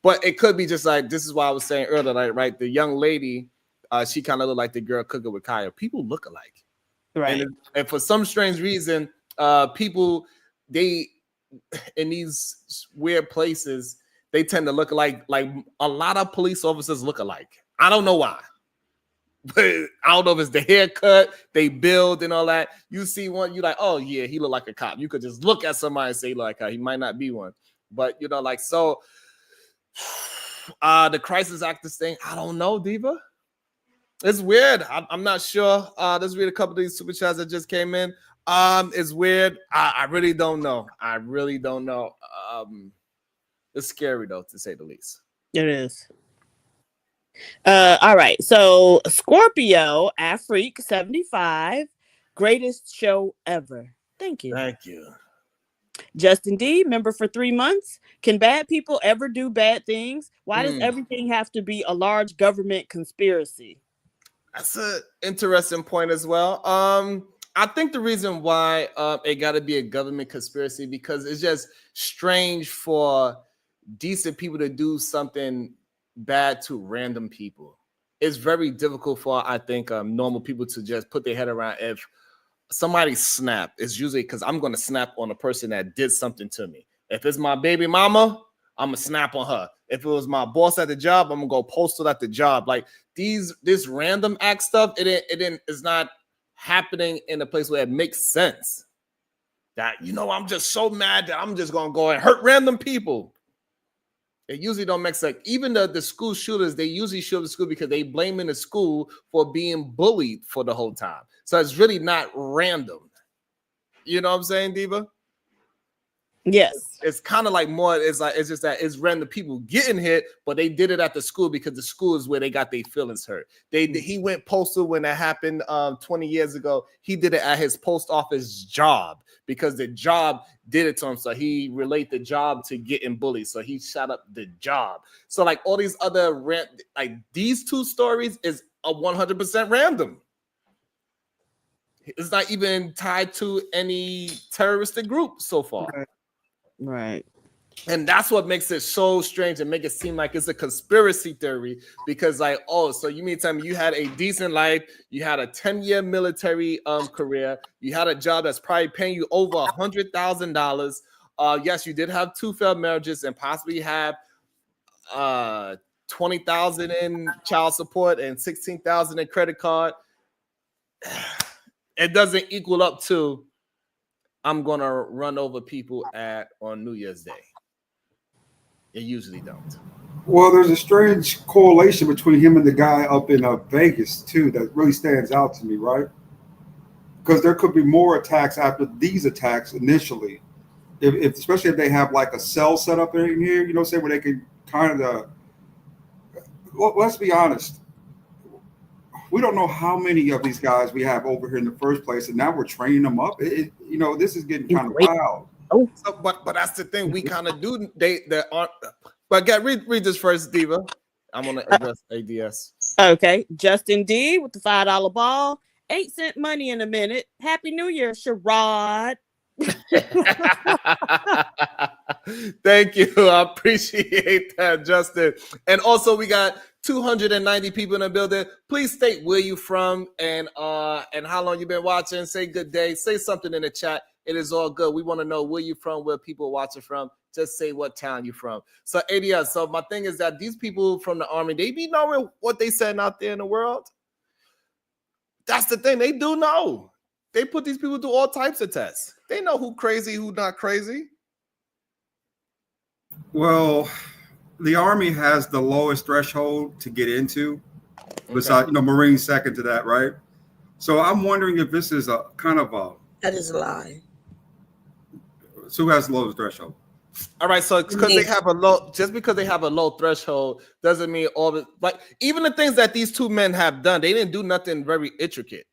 But it could be just like, this is why I was saying earlier, like, right, the young lady, she kind of looked like the girl cooking with Kaya. People look alike. Right. And for some strange reason, people, they, in these weird places, they tend to look like a lot of police officers look alike. I don't know why. But I don't know if it's the haircut, they build and all that. You see one, you're like, oh yeah, he look like a cop. You could just look at somebody and say like he might not be one. But like, so the crisis actors thing, I don't know, Diva. It's weird. I'm not sure. Let's read a couple of these super chats that just came in. It's weird. I really don't know. It's scary though, to say the least. It is. All right. So Scorpio, Afrique 75, greatest show ever. Thank you. Thank you. Justin D, member for 3 months. Can bad people ever do bad things? Why does everything have to be a large government conspiracy? That's an interesting point as well. I think the reason why it got to be a government conspiracy, because it's just strange for decent people to do something bad to random people. It's very difficult for, I think, normal people to just put their head around. If somebody snap, it's usually because I'm going to snap on a person that did something to me. If it's my baby mama, I'm going to snap on her. If it was my boss at the job, I'm going to go post it at the job. Like this random act stuff, it's not happening in a place where it makes sense. That, I'm just so mad that I'm just going to go and hurt random people. It usually don't make sense. Even the school shooters, they usually shoot the school because they blaming the school for being bullied for the whole time. So it's really not random. You know what I'm saying, Diva? Yes. It's kind of like more, it's just that it's random people getting hit, but they did it at the school because the school is where they got their feelings hurt. He went postal when that happened 20 years ago. He did it at his post office job because the job did it to him. So he related the job to getting bullied. So he shot up the job. So like all these other these two stories is a 100% random. It's not even tied to any terroristic group so far. Right. And that's what makes it so strange and make it seem like it's a conspiracy theory because so you mean to tell me you had a decent life, you had a 10-year military career, you had a job that's probably paying you over $100,000. Yes, you did have 2 failed marriages and possibly have $20,000 in child support and $16,000 in credit card. It doesn't equal up to I'm gonna run over people on New Year's Day. It usually don't. Well, there's a strange correlation between him and the guy up in Vegas too that really stands out to me, right? Because there could be more attacks after these attacks initially, if especially if they have like a cell set up in here, say where they can kind of. Well, let's be honest. We don't know how many of these guys we have over here in the first place, and now we're training them up. This is getting kind of wild. Oh, but that's the thing. We kind of do. They aren't. But read this first, Diva. I'm gonna address ADS. Okay, Justin D with the $5 ball. 8-cent money in a minute. Happy New Year, Sherrod. Thank you. I appreciate that, Justin. And also, we got 290 people in the building. Please state where you from and how long you've been watching. Say good day. Say something in the chat. It is all good. We want to know where you from, where people are watching from. Just say what town you're from. So ADS. So my thing is that these people from the army, they be knowing what they saying out there in the world. That's the thing. They do know. They put these people through all types of tests. They know who crazy, who not crazy. Well, the Army has the lowest threshold to get into. Besides, Marines second to that, right? So I'm wondering if this is a kind of a. That is a lie. So who has the lowest threshold? All right, so because they have a low, just because they have a low threshold doesn't mean all the even the things that these two men have done, they didn't do nothing very intricate.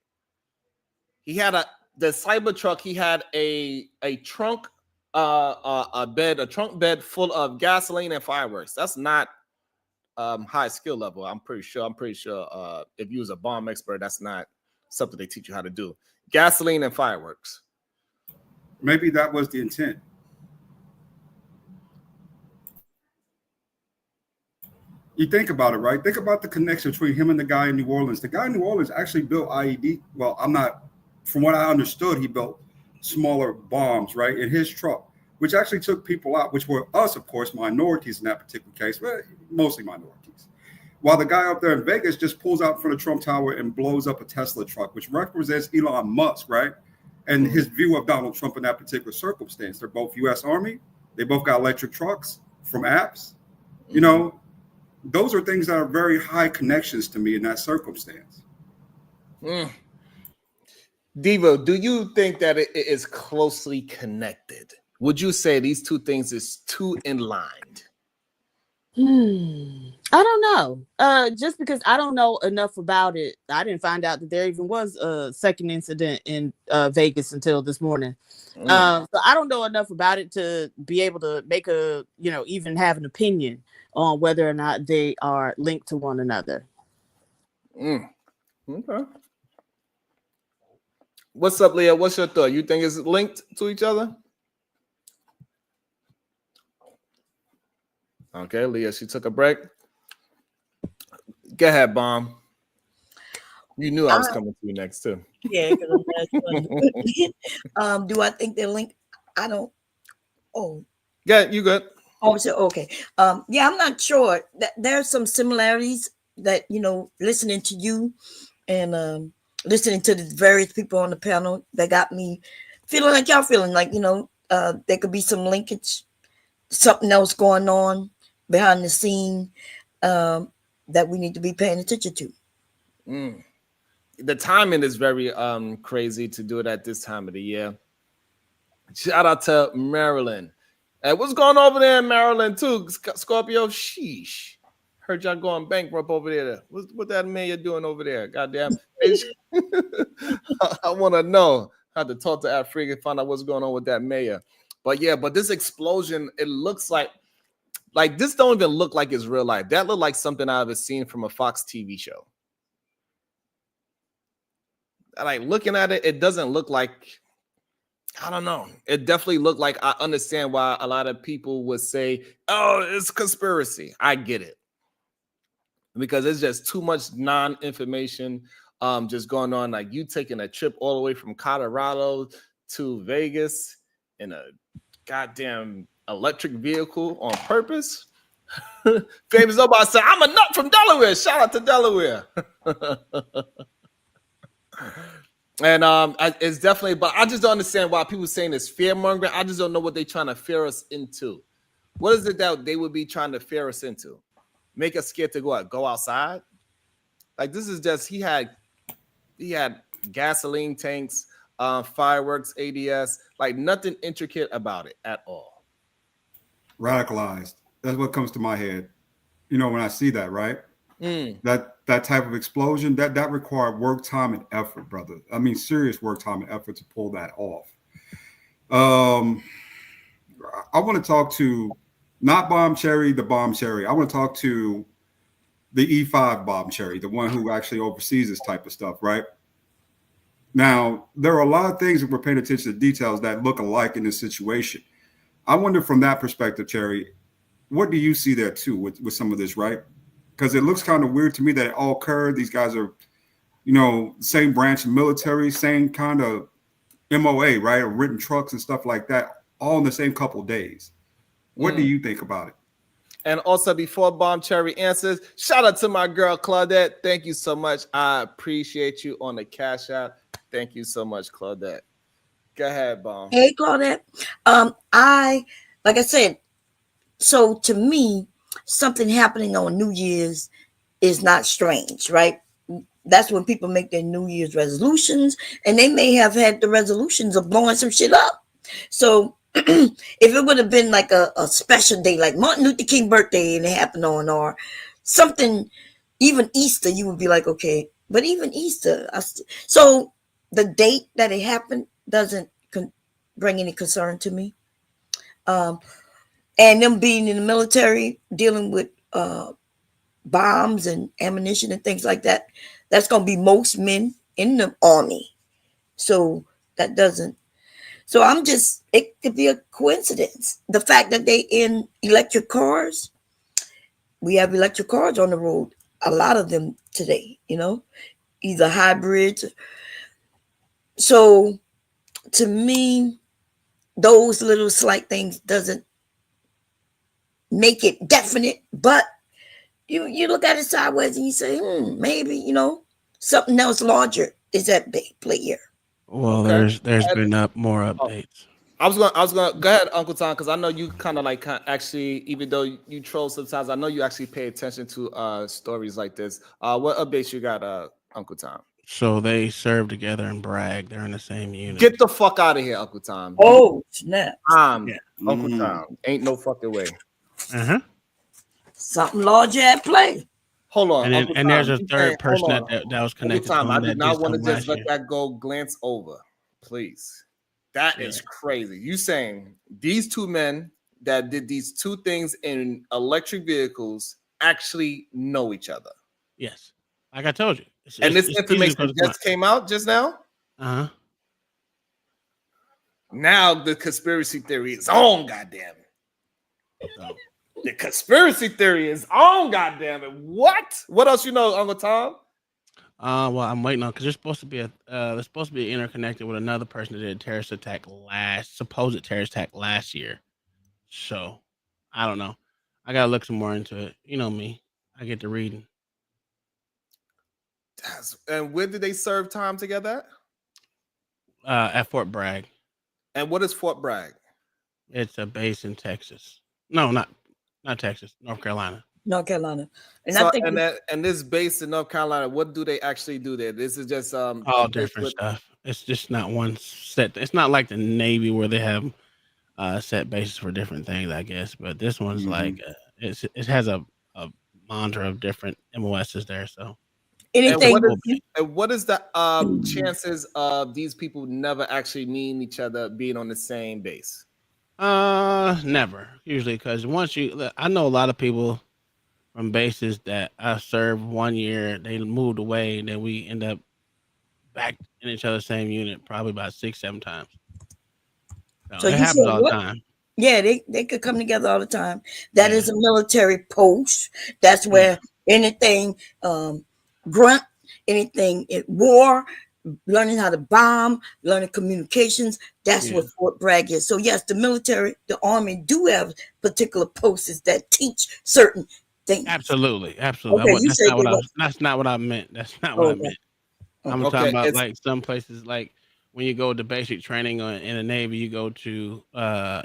He had the Cybertruck. He had a trunk, a trunk bed full of gasoline and fireworks. That's not high skill level. I'm pretty sure. If you was a bomb expert, that's not something they teach you how to do. Gasoline and fireworks. Maybe that was the intent. You think about it, right? Think about the connection between him and the guy in New Orleans. The guy in New Orleans actually built IED. Well, from what I understood, he built smaller bombs, right, in his truck, which actually took people out, which were us, of course, minorities in that particular case, but mostly minorities. While the guy up there in Vegas just pulls out in front of Trump Tower and blows up a Tesla truck, which represents Elon Musk, right? And his view of Donald Trump in that particular circumstance. They're both U.S. Army. They both got electric trucks from apps. Those are things that are very high connections to me in that circumstance. Devo, do you think that it is closely connected? Would you say these two things is too in line? I don't know. Just because I don't know enough about it, I didn't find out that there even was a second incident in Vegas until this morning. So I don't know enough about it to be able to make even have an opinion on whether or not they are linked to one another. Okay. What's up, Leah? What's your thought? You think it's linked to each other? Okay, Leah, she took a break. Go ahead, Bomb. You knew I was coming to you next too. Yeah, because I'm the last one. Do I think they're linked? I don't. Oh, yeah, you good. Oh, so okay. Yeah, I'm not sure. That there's some similarities that listening to you and listening to the various people on the panel that got me feeling like y'all feeling like there could be some linkage, something else going on behind the scene that we need to be paying attention to. The timing is very crazy to do it at this time of the year. Shout out to Maryland. Hey, what's going on over there in Maryland too? Scorpio, sheesh. Heard y'all going bankrupt over there. What that mayor doing over there? Goddamn. I want to know. I had to talk to Africa and find out what's going on with that mayor. But this explosion, it looks like this don't even look like it's real life. That looked like something I've seen from a Fox TV show. Like looking at it, it doesn't look like, I don't know. It definitely looked like, I understand why a lot of people would say, oh, it's conspiracy. I get it. Because it's just too much non-information just going on. Like you taking a trip all the way from Colorado to Vegas in a goddamn electric vehicle on purpose. Famous Obama said, I'm a nut from Delaware. Shout out to Delaware. And it's definitely, but I just don't understand why people saying it's fear mongering. I just don't know what they're trying to fear us into. What is it that they would be trying to fear us into? Make us scared to go outside? Like this is just he had gasoline tanks, fireworks, ADS, like nothing intricate about it at all. Radicalized. That's what comes to my head. When I see that, right? That type of explosion, that required work, time, and effort, brother. I mean, serious work, time, and effort to pull that off. I want to talk to not Bomb Cherry, the Bomb Cherry. I want to talk to the E5 Bomb Cherry, the one who actually oversees this type of stuff, right? Now, there are a lot of things that we're paying attention to details that look alike in this situation. I wonder from that perspective, Cherry, what do you see there too with some of this, right? Because it looks kind of weird to me that it all occurred. These guys are, same branch of military, same kind of MOA, right? Or written trucks and stuff like that, all in the same couple of days. What do you think about it? And also, before Bomb Cherry answers, shout out to my girl Claudette. Thank you so much. I appreciate you on the Cash App. Thank you so much, Claudette. Go ahead, Bomb. Hey, Claudette. Like I said, so to me, something happening on New Year's is not strange, right? That's when people make their New Year's resolutions, and they may have had the resolutions of blowing some shit up. So if it would have been like a special day, like Martin Luther King birthday, and it happened or something, even Easter, you would be like, okay. But even Easter, so the date that it happened doesn't bring any concern to me. And them being in the military, dealing with bombs and ammunition and things like that, that's going to be most men in the army. So that doesn't. So it could be a coincidence. The fact that they in electric cars, we have electric cars on the road, a lot of them today, either hybrids. So to me, those little slight things doesn't make it definite, but you look at it sideways and you say, maybe, something else larger is at play here. Well, Okay. there's been more updates. I was gonna go ahead, Uncle Tom, because I know you kind of actually, even though you troll sometimes, I know you actually pay attention to stories like this. What updates you got, Uncle Tom? So they serve together and brag. They're in the same unit. Get the fuck out of here, Uncle Tom. Oh, snap. Uncle Tom. Ain't no fucking way. Something larger at play. Hold on. And there's a third person that was connected to him. I did not want to just let that go glance over. Please. That is crazy. You saying these two men that did these two things in electric vehicles actually know each other? Yes. Like I told you. And this information just came out just now? Uh-huh. Now the conspiracy theory is on, goddamn. The conspiracy theory is on, goddamn it. What else you know, Uncle Tom? Well, I'm waiting on because they're supposed to be interconnected with another person that did a supposed terrorist attack last year. So I don't know. I gotta look some more into it. You know me, I get to reading. And where did they serve time together At Fort Bragg. And what is Fort Bragg? It's a base in Texas. No, not Texas, North Carolina. North Carolina. And So, I think and this base in North Carolina, what do they actually do there? This is just all different stuff. It's just not one set. It's not like the Navy where they have set bases for different things, I guess. But this one's like it has a mantra of different MOSs there. So anything. And what is the chances of these people never actually meeting each other, being on the same base? Never usually, because I know a lot of people from bases that I served 1 year, they moved away, and then we end up back in each other's same unit probably about 6-7 times. So it happens all the time. Yeah, they could come together all the time. That is a military post. That's where anything grunt, anything at war, learning how to bomb, learning communications. That's what Fort Bragg is. So yes, the military, the army do have particular posts that teach certain things. Absolutely. Okay, that's not what I meant. That's not what I meant. I'm talking about like some places, like when you go to basic training in the Navy, you go to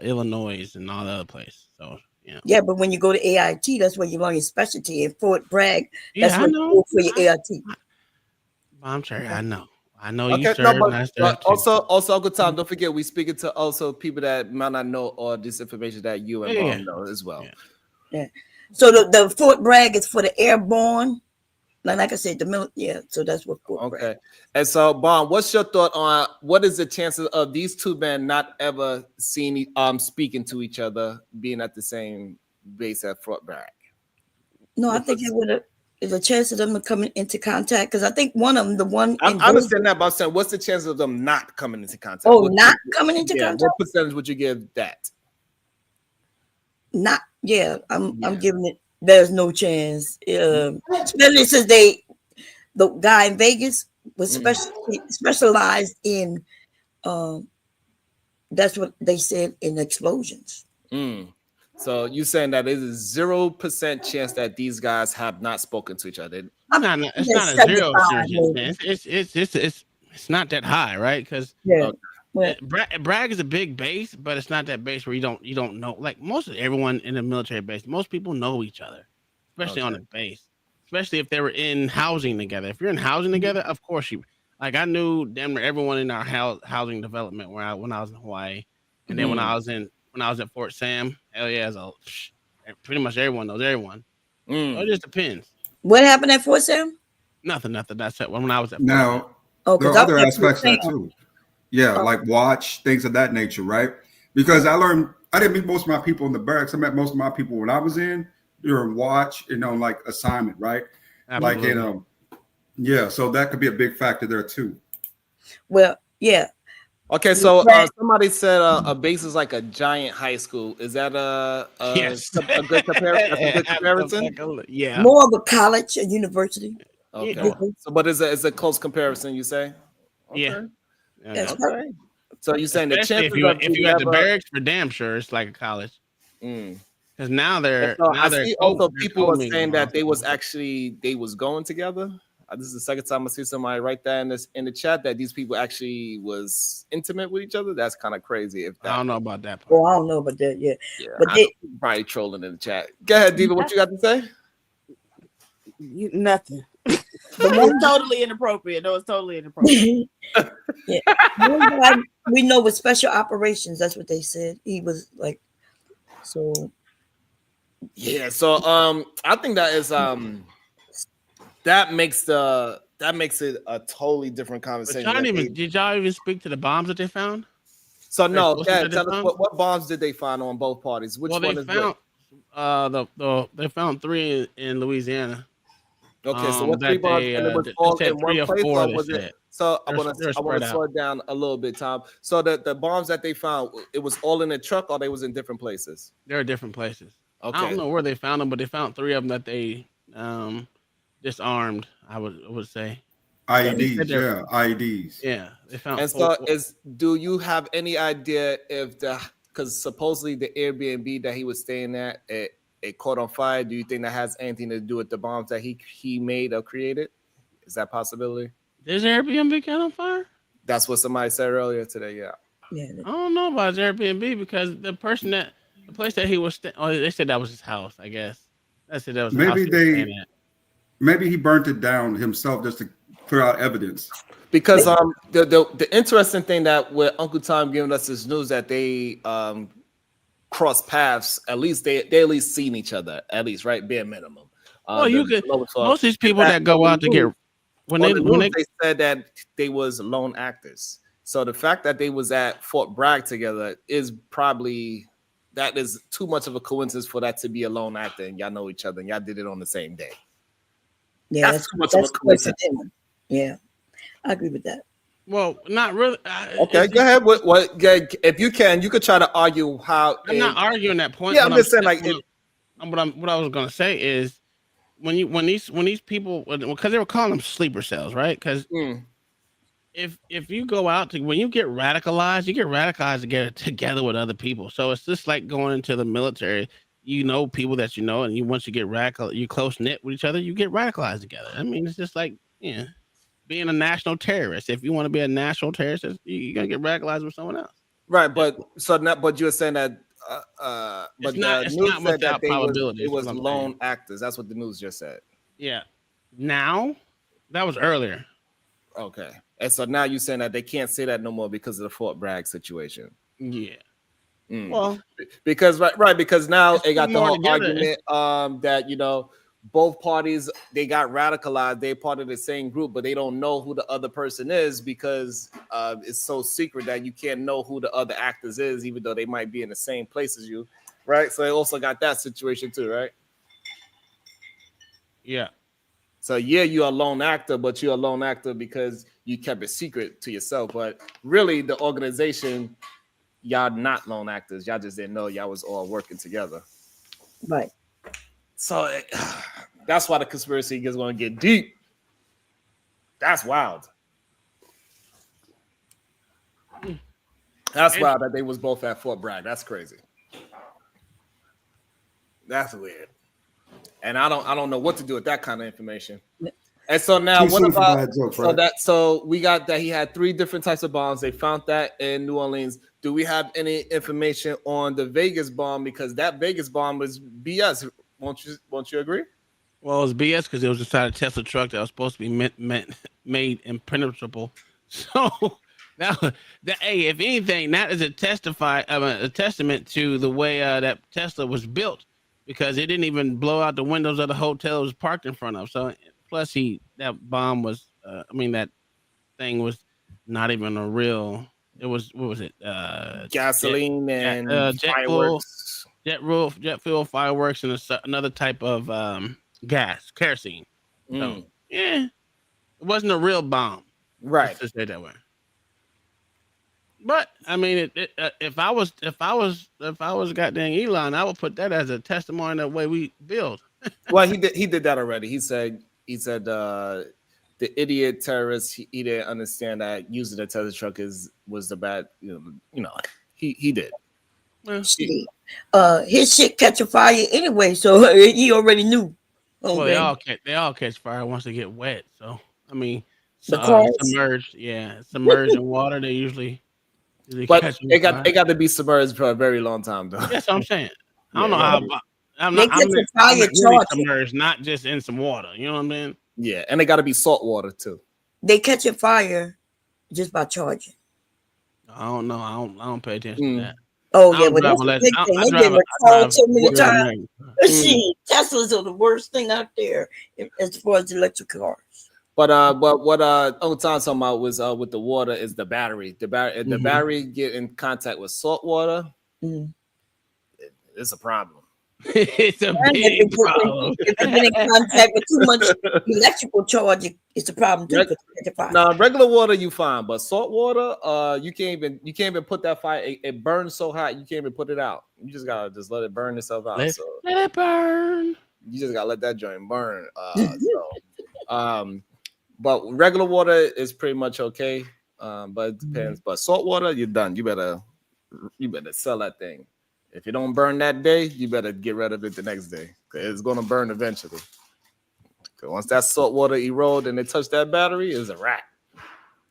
Illinois and all the other places. So yeah, but when you go to AIT, that's where you learn your specialty. In Fort Bragg, that's I where know. you go for your AIT. I'm sorry, I know. I know Okay, you served. but also, Uncle Tom, don't forget we speaking to also people that might not know all this information that you and Mom know as well. Yeah. So the Fort Bragg is for the airborne. Like I said, the military. So that's what Fort Bragg. Okay. And so, Bon, what's your thought on what is the chances of these two men not ever speaking to each other, being at the same base at Fort Bragg? No, I think it would have. There's a chance of them coming into contact because I think one of them, I understand that, but I'm saying, what's the chance of them not coming into contact? Oh, not coming into contact? What percentage would you give that? I'm giving it. There's no chance. Especially since the guy in Vegas was specialized in. That's what they said in explosions. So you saying that there's a 0% chance that these guys have not spoken to each other? It's not a 0%. It's not that high, right? Because Bragg is a big base, but it's not that base where you don't know. Like most of everyone in the military base, most people know each other, especially on the base. Especially if they were in housing together. If you're in housing together, of course I knew damn near everyone in our housing development when I was in Hawaii, and then when I was at Fort Sam, hell yeah, pretty much everyone knows everyone. So it just depends. What happened at Fort Sam? Nothing. That's it. When I was at Fort Now, Sam. there are other aspects of that too. Yeah, like watch, things of that nature, right? Because I didn't meet most of my people in the barracks. I met most of my people when I was in during watch, like assignment, right? Absolutely. Like so that could be a big factor there too. Well, yeah. Okay, so somebody said a base is like a giant high school. Is that a good comparison? That's a good comparison? Yeah. More of a college, a university. Okay. So, but is a close comparison? You say? Okay. Yeah. Okay. So you're saying the chances if you at the barracks, for damn sure, it's like a college. Because now I see also people are saying that they was going together. This is the second time I see somebody write that in the chat that these people actually was intimate with each other. That's kind of crazy. I don't know about that part. Well, I don't know about that. Yeah. But they probably trolling in the chat. Go ahead, Diva. What you got to say? Nothing. It's totally inappropriate. No, it's totally inappropriate. We know with special operations, that's what they said. He was like, so. Yeah. So I think that is that makes it a totally different conversation. Did y'all even speak to the bombs that they found? So no, tell us what bombs did they find on both parties? Which one is they found 3 in Louisiana. Okay, so what 3 bombs? And it was all in one place, or was it? So I want to slow it down a little bit, Tom. So the bombs that they found, it was all in a truck, or they was in different places? There are different places. I don't know where they found them, but they found 3 of them that they disarmed. I would say. IEDs, yeah, IEDs. Yeah, they found. And so, do you have any idea if because supposedly the Airbnb that he was staying at, it caught on fire? Do you think that has anything to do with the bombs that he made or created? Is that a possibility? Is Airbnb caught on fire? That's what somebody said earlier today. Yeah. I don't know about his Airbnb because the place that he was they said that was his house. I guess that was the house he was staying at. Maybe he burnt it down himself just to clear out evidence. Because the interesting thing that with Uncle Tom giving us this news that they cross paths, at least they at least seen each other, at least, right? Bare minimum. Well, you could most of these people that go out to get when they said that they was lone actors. So the fact that they was at Fort Bragg together is probably that is too much of a coincidence for that to be a lone actor and y'all know each other and y'all did it on the same day. Yeah, that's too much of a coincidence. Yeah, I agree with that. Well, not really. Okay, go ahead. What? If you can, you could try to argue how. I'm not arguing that point. Yeah, I'm just saying like. What I was gonna say is when these people, because they were calling them sleeper cells, right? Because if you go out when you get radicalized together with other people. So it's just like going into the military. You know people that you know, and once you get radical, you close knit with each other. You get radicalized together. I mean, it's just like being a national terrorist. If you want to be a national terrorist, you're gonna get radicalized with someone else. Right, but but you're saying that. But it's not without probability. It was lone actors. That's what the news just said. Yeah. Now, that was earlier. Okay, and so now you're saying that they can't say that no more because of the Fort Bragg situation. Yeah. Well, because because now it got the whole argument that both parties they got radicalized. They're part of the same group, but they don't know who the other person is because it's so secret that you can't know who the other actors is, even though they might be in the same place as you, right? So they also got that situation too, right? Yeah. So you're a lone actor, but you're a lone actor because you kept it secret to yourself. But really, the organization, y'all not lone actors. Y'all just didn't know y'all was all working together. Right. So that's why the conspiracy is going to get deep. That's wild. That's wild that they was both at Fort Bragg. That's crazy. That's weird. And I don't know what to do with that kind of information. And so now what about so we got that he had 3 different types of bombs. They found that in New Orleans. Do we have any information on the Vegas bomb? Because that Vegas bomb was BS. Won't you agree? Well, it was BS because it was inside a Tesla truck that was supposed to be made impenetrable. So hey, if anything, that is a testament to the way that Tesla was built, because it didn't even blow out the windows of the hotel it was parked in front of. So plus that bomb was that thing was not even a real. It was, what was it? Gasoline and fireworks. Jet fuel, fireworks, and another type of gas, kerosene. So, yeah, it wasn't a real bomb, right? Let's just say it that way. But I mean, if I was goddamn Elon, I would put that as a testimony of the way we build. Well, he did that already. He said the idiot terrorist he didn't understand that using a Tesla truck was the bad. He did. His shit catch a fire anyway, so he already knew. Well, they all catch fire once they get wet. So I mean, submerged in water. They usually but it got to be submerged for a very long time though. That's what I'm saying. I don't know how. I'm really submerged, not just in some water. You know what I mean? Yeah, and they got to be salt water too. They catch a fire just by charging. I don't know. I don't pay attention to that. Oh yeah, but that's the big thing. They've been recalled so many times. Teslas are the worst thing out there as far as electric cars. But what Uncle Tom's talking about was with the water is the battery. The battery get in contact with salt water. It's a problem. It's a And big problem. if they get in contact with too much electrical charge, it's a problem too. Now, regular water you fine, but salt water, you can't even put that fire. It burns so hot you can't even put it out. You just gotta let it burn itself out. Let it burn. You just gotta let that joint burn. But regular water is pretty much okay. But it depends. But salt water, you're done. You better sell that thing. If it don't burn that day, you better get rid of it the next day. It's gonna burn eventually. Once that salt water erode and it touch that battery, it's a wrap.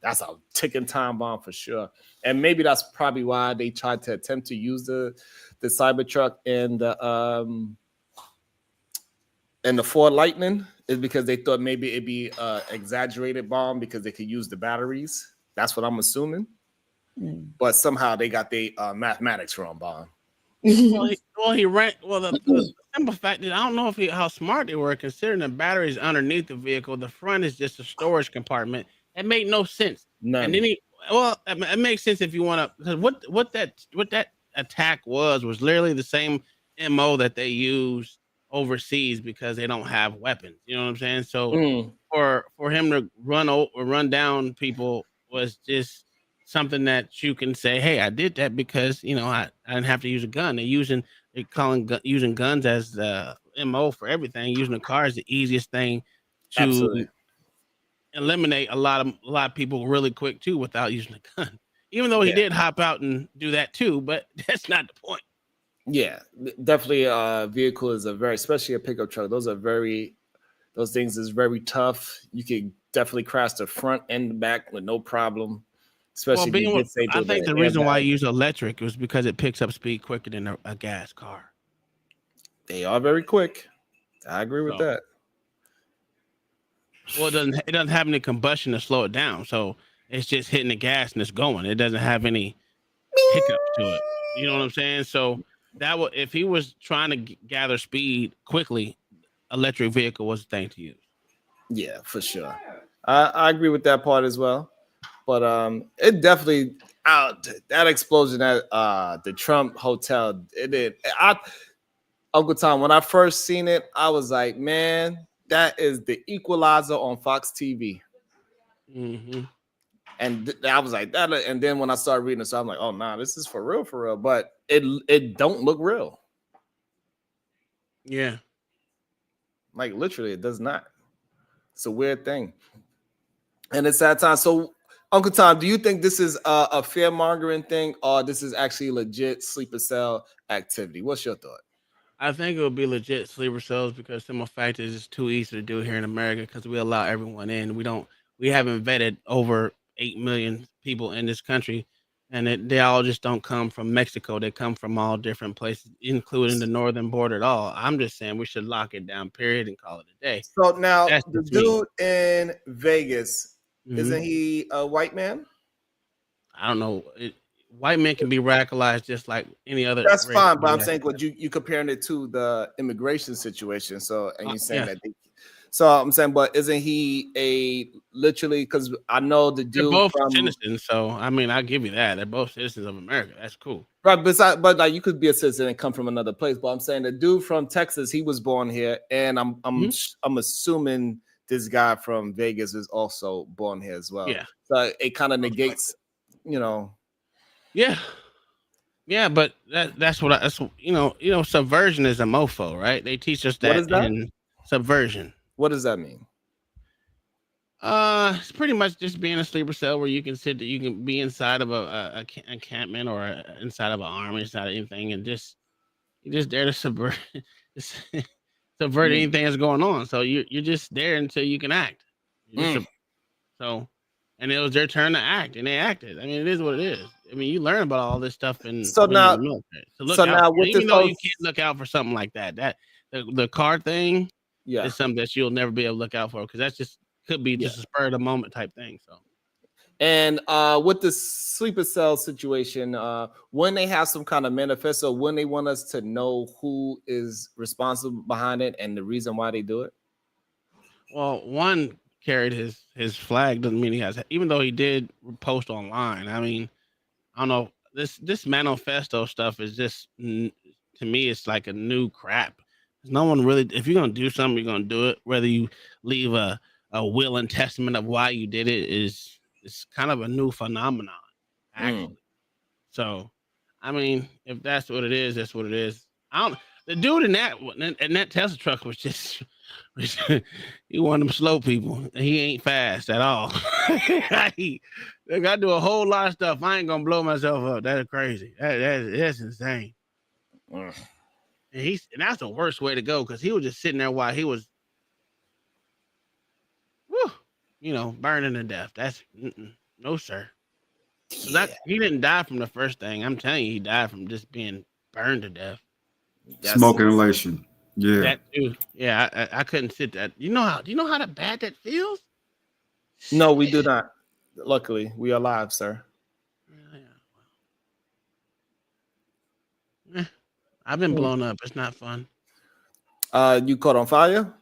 That's a ticking time bomb for sure. And maybe that's probably why they tried to attempt to use the Cybertruck and the Ford Lightning, is because they thought maybe it'd be exaggerated bomb because they could use the batteries. That's what I'm assuming. But somehow they got the mathematics wrong, bomb. The simple fact is, I don't know how smart they were, considering the batteries underneath the vehicle. The front is just a storage compartment. It made no sense. None. And then it makes sense if you want to, because what that attack was literally the same MO that they use overseas because they don't have weapons. You know what I'm saying? So for him to run down people was just something that you can say, hey, I did that because I didn't have to use a gun. Using guns as the MO for everything. Using a car is the easiest thing to Absolutely. eliminate a lot of people really quick too without using a gun. Even though he did hop out and do that too, but that's not the point. Yeah, definitely. Vehicle is especially a pickup truck. Those things is very tough. You can definitely crash the front and the back with no problem. Especially I think the reason why you use electric was because it picks up speed quicker than a gas car. They are very quick. I agree with that. Well, it doesn't have any combustion to slow it down, so it's just hitting the gas and it's going. It doesn't have any hiccups to it. You know what I'm saying? So if he was trying to gather speed quickly, electric vehicle was the thing to use. Yeah, for sure. I agree with that part as well. But it definitely that explosion at the Trump hotel. It did. Uncle Tom, when I first seen it, I was like, man, that is the Equalizer on Fox TV. Mm-hmm. And I was like that. And then when I started reading it, so I'm like, oh nah, this is for real. But it don't look real. Yeah. Like literally, it does not. It's a weird thing. And it's that time. So Uncle Tom, do you think this is a fear mongering thing, or this is actually legit sleeper cell activity? What's your thought? I think it would be legit sleeper cells because simple fact is it's too easy to do here in America because we allow everyone in. We haven't vetted over 8 million people in this country, and they all just don't come from Mexico. They come from all different places, including the northern border at all. I'm just saying we should lock it down, period, and call it a day. So now That's the just me. dude in Vegas, Mhm. isn't he a white man? I don't know. White men can be radicalized just like any other. That's race fine, can but be I'm saying, radicalized. what you comparing it to the immigration situation. So, and you're saying yeah. that. So I'm saying, but isn't he literally? Because I know the They're dude both from citizens, so I mean, I give you that. They're both citizens of America. That's cool. right. But like you could be a citizen and come from another place. But I'm saying the dude from Texas, he was born here, and I'm assuming this guy from Vegas is also born here as well. Yeah. So it kind of negates, Yeah, but that's subversion is a mofo, right? They teach us that, What is that? in subversion. What does that mean? It's pretty much just being a sleeper cell where you can be inside of a encampment or inside of an army, inside of anything, and you're just there to subvert anything that's going on. So you're just there until you can act. And it was their turn to act, and they acted. I mean, it is what it is. I mean, you learn about all this stuff when you're in the military. So look out. Even though you can't look out for something like that, the car thing is something that you'll never be able to look out for because that's just could be just a spur of the moment type thing. So, and with the sleeper cell situation, when they have some kind of manifesto, when they want us to know who is responsible behind it and the reason why they do it. Well, one carried his flag doesn't mean he has, even though he did post online. I mean, I don't know, this manifesto stuff is just to me, it's like a new crap. No one really. If you're gonna do something, you're gonna do it. Whether you leave a will and testament of why you did it it's kind of a new phenomenon, actually. So, I mean, if that's what it is, that's what it is. I don't. The dude in that Tesla truck was just. He one of them slow people. He ain't fast at all. I do a whole lot of stuff. I ain't gonna blow myself up. That's crazy. That's insane. And that's the worst way to go because he was just sitting there while he was, burning to death. That's no sir. He didn't die from the first thing. I'm telling you, he died from just being burned to death. Smoke inhalation. Yeah. That too. Yeah, I couldn't sit that. Do you know how bad that feels? No, we do not. Luckily, we are alive, sir. I've been blown up. It's not fun. You caught on fire?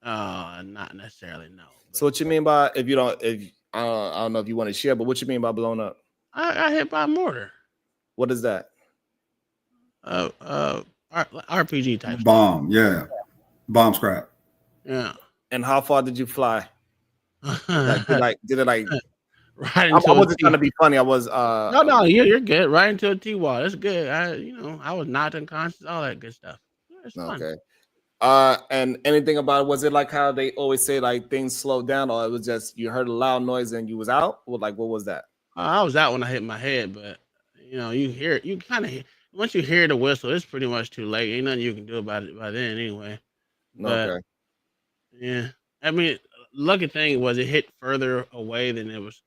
Not necessarily, no. So what you mean by I don't know if you want to share, but what you mean by blown up? I got hit by a mortar. What is that? RPG type bomb. Yeah, bomb scrap. Yeah. And how far did you fly? Did it like? Right. I wasn't trying to be funny. I was. No, you're good. Right into a T-wall. That's good. I was not unconscious. All that good stuff. Yeah, it's fun. Okay. And anything about it? Was it like how they always say like things slowed down, or it was just you heard a loud noise and you was out? Or like what was that? I was out when I hit my head, but you hear it. You kind of once you hear the whistle, it's pretty much too late. Ain't nothing you can do about it by then anyway. But, okay. Yeah. I mean, lucky thing was it hit further away than it was.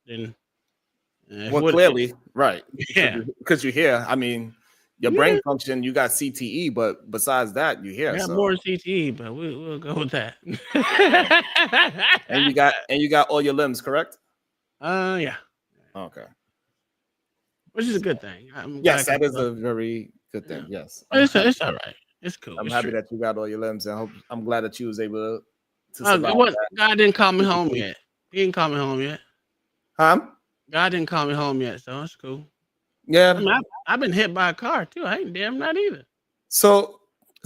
Well, clearly, right? Yeah. Because you hear. I mean, your brain function. You got CTE, but besides that, you hear. I got more than CTE, but we'll go with that. and you got all your limbs, correct? Yeah. Okay. Which is a good thing. Yes, that is a very good thing. Yeah. Yes, it's all right. It's cool. I'm it's happy true. that you got all your limbs, and I'm glad that you was able to survive that. God didn't call me home yet. He didn't call me home yet. Huh? God didn't call me home yet, so it's cool. Yeah. I mean, I've been hit by a car too. I ain't damn not either. So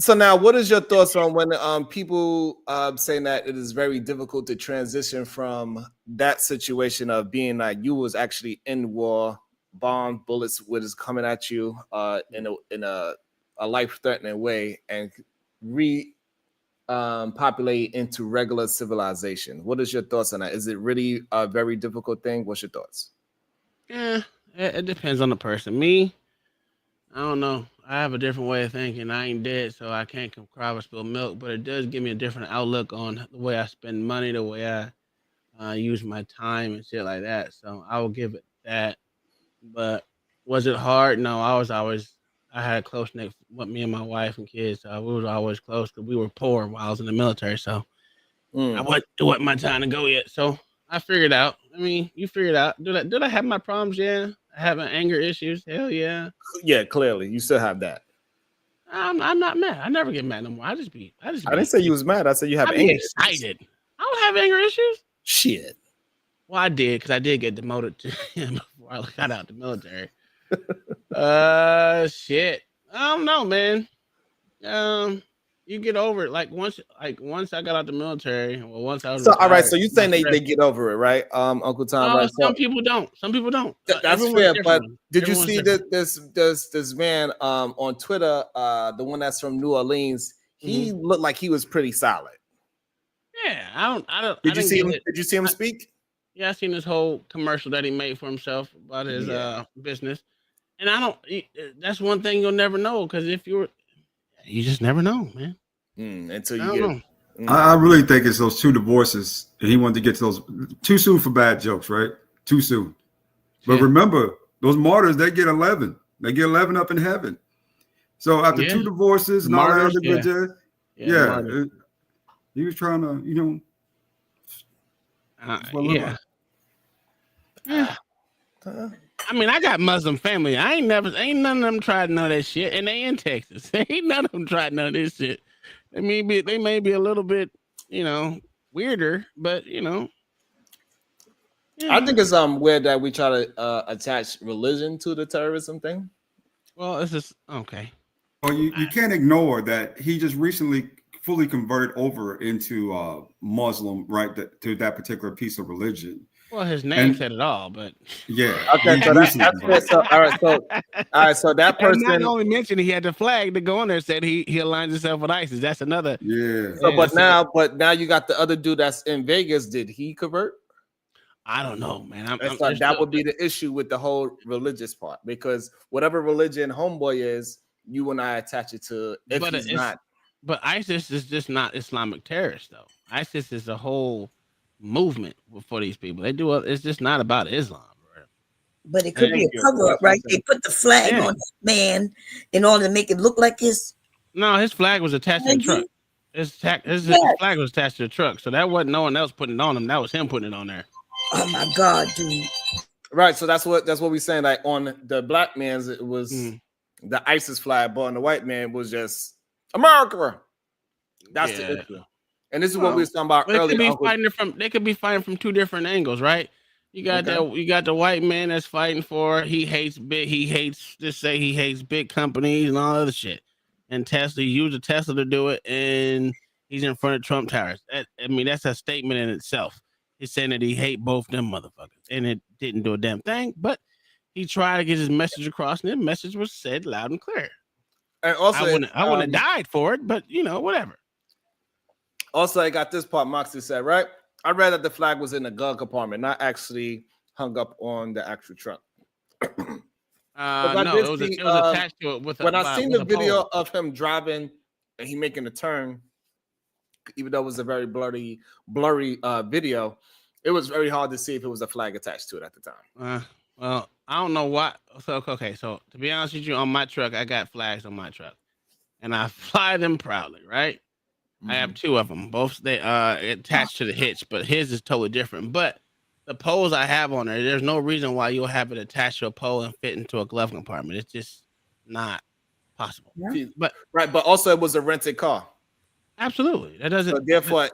now, what is your thoughts on when people saying that it is very difficult to transition from that situation of being like you was actually in war, bomb bullets was coming at you in a life-threatening way and populate into regular civilization? What is your thoughts on that? Is it really a very difficult thing? What's your thoughts? Yeah, it depends on the person. Me, I don't know. I have a different way of thinking. I ain't dead, so I can't cry or spill milk, but it does give me a different outlook on the way I spend money, the way I use my time and shit like that. So I will give it that. But was it hard? No, I had a close knit with me and my wife and kids. So we was always close because we were poor while I was in the military. So it wasn't my time to go yet. So I figured out. I mean, you figured out. Did I have my problems? Yeah. Having anger issues? Hell yeah. Yeah, clearly you still have that. I'm not mad. I never get mad no more. I didn't say you was mad. I said you have anger excited. Issues. I don't have anger issues. Shit. Well, I did because I did get demoted before I got out the military. Shit. I don't know, man. You get over it. Like once I got out the military, well, once I was so all right. So you saying they get over it, right, Uncle Tom? Right? Some people don't. Some people don't. That's fair. But did you see this man on Twitter? The one that's from New Orleans. He looked like he was pretty solid. Yeah, I don't. Did you see him? Did you see him speak? Yeah, I seen this whole commercial that he made for himself about his business, and I don't. That's one thing you'll never know because you just never know, man. Until you get. I really think it's those two divorces, and he wanted to get to those too soon for bad jokes, right? Too soon. But remember, those martyrs, they get 11. They get 11 up in heaven. So after two divorces and all that other good jazz, he was trying to, I mean, I got Muslim family. Ain't none of them tried none of that shit, and they in Texas. Ain't none of them tried none of this shit. They may be a little bit, weirder, but I think it's weird that we try to attach religion to the terrorism thing. Well, it's just okay. Well, you can't ignore that he just recently fully converted over into Muslim, right? To that particular piece of religion. Well, his name said it all, but yeah. Okay, so that's it. So all right, so that and not person. only mentioned he had the flag to go on there, said he aligns himself with ISIS. That's another. Yeah. So, but now you got the other dude that's in Vegas. Did he convert? I don't know, man. That would be the issue with the whole religious part, because whatever religion homeboy is, you and I attach it to. If but he's not, but ISIS is just not Islamic terrorists, though. ISIS is a whole movement for these people. They do. It's just not about Islam. But it could be a cover up, right? They put the flag on that man in order to make it look like his. No, his flag was attached to the truck. His flag was attached to the truck, so that wasn't no one else putting it on him. That was him putting it on there. Oh my God, dude! Right, so that's what we're saying. Like on the black man's, it was the ISIS flag, but on the white man was just America. That's the issue. And this is what we were talking about earlier. They could be fighting from two different angles, right? You got the white man that's fighting for he hates big companies and all other shit. And Tesla, he used a Tesla to do it, and he's in front of Trump towers. I mean, that's a statement in itself. He's saying that he hate both them motherfuckers, and it didn't do a damn thing. But he tried to get his message across, and the message was said loud and clear. And also, I wouldn't have died for it, but whatever. Also, I got this part Moxie said, right? I read that the flag was in the glove compartment, not actually hung up on the actual truck. No, it was attached to it with. When I seen the video of him driving and he making a turn, even though it was a very blurry video, it was very hard to see if it was a flag attached to it at the time. Well, I don't know what. So to be honest with you, on my truck, I got flags on my truck, and I fly them proudly, right? I have two of them. Both they attached to the hitch, but his is totally different. But the poles I have on there's no reason why you'll have it attached to a pole and fit into a glove compartment. It's just not possible. Yeah. But also it was a rented car. Absolutely, that doesn't. So therefore,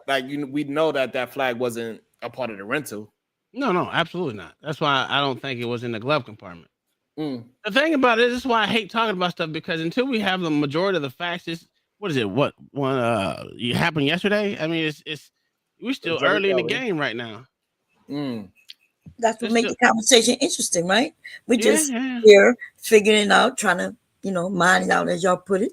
we know that flag wasn't a part of the rental. No, absolutely not. That's why I don't think it was in the glove compartment. The thing about it, this is why I hate talking about stuff, because until we have the majority of the facts, what is it? What one happened yesterday? I mean, we're still early in the game right now. That's what makes the conversation interesting, right? We just here figuring it out, trying to mine it out, as y'all put it.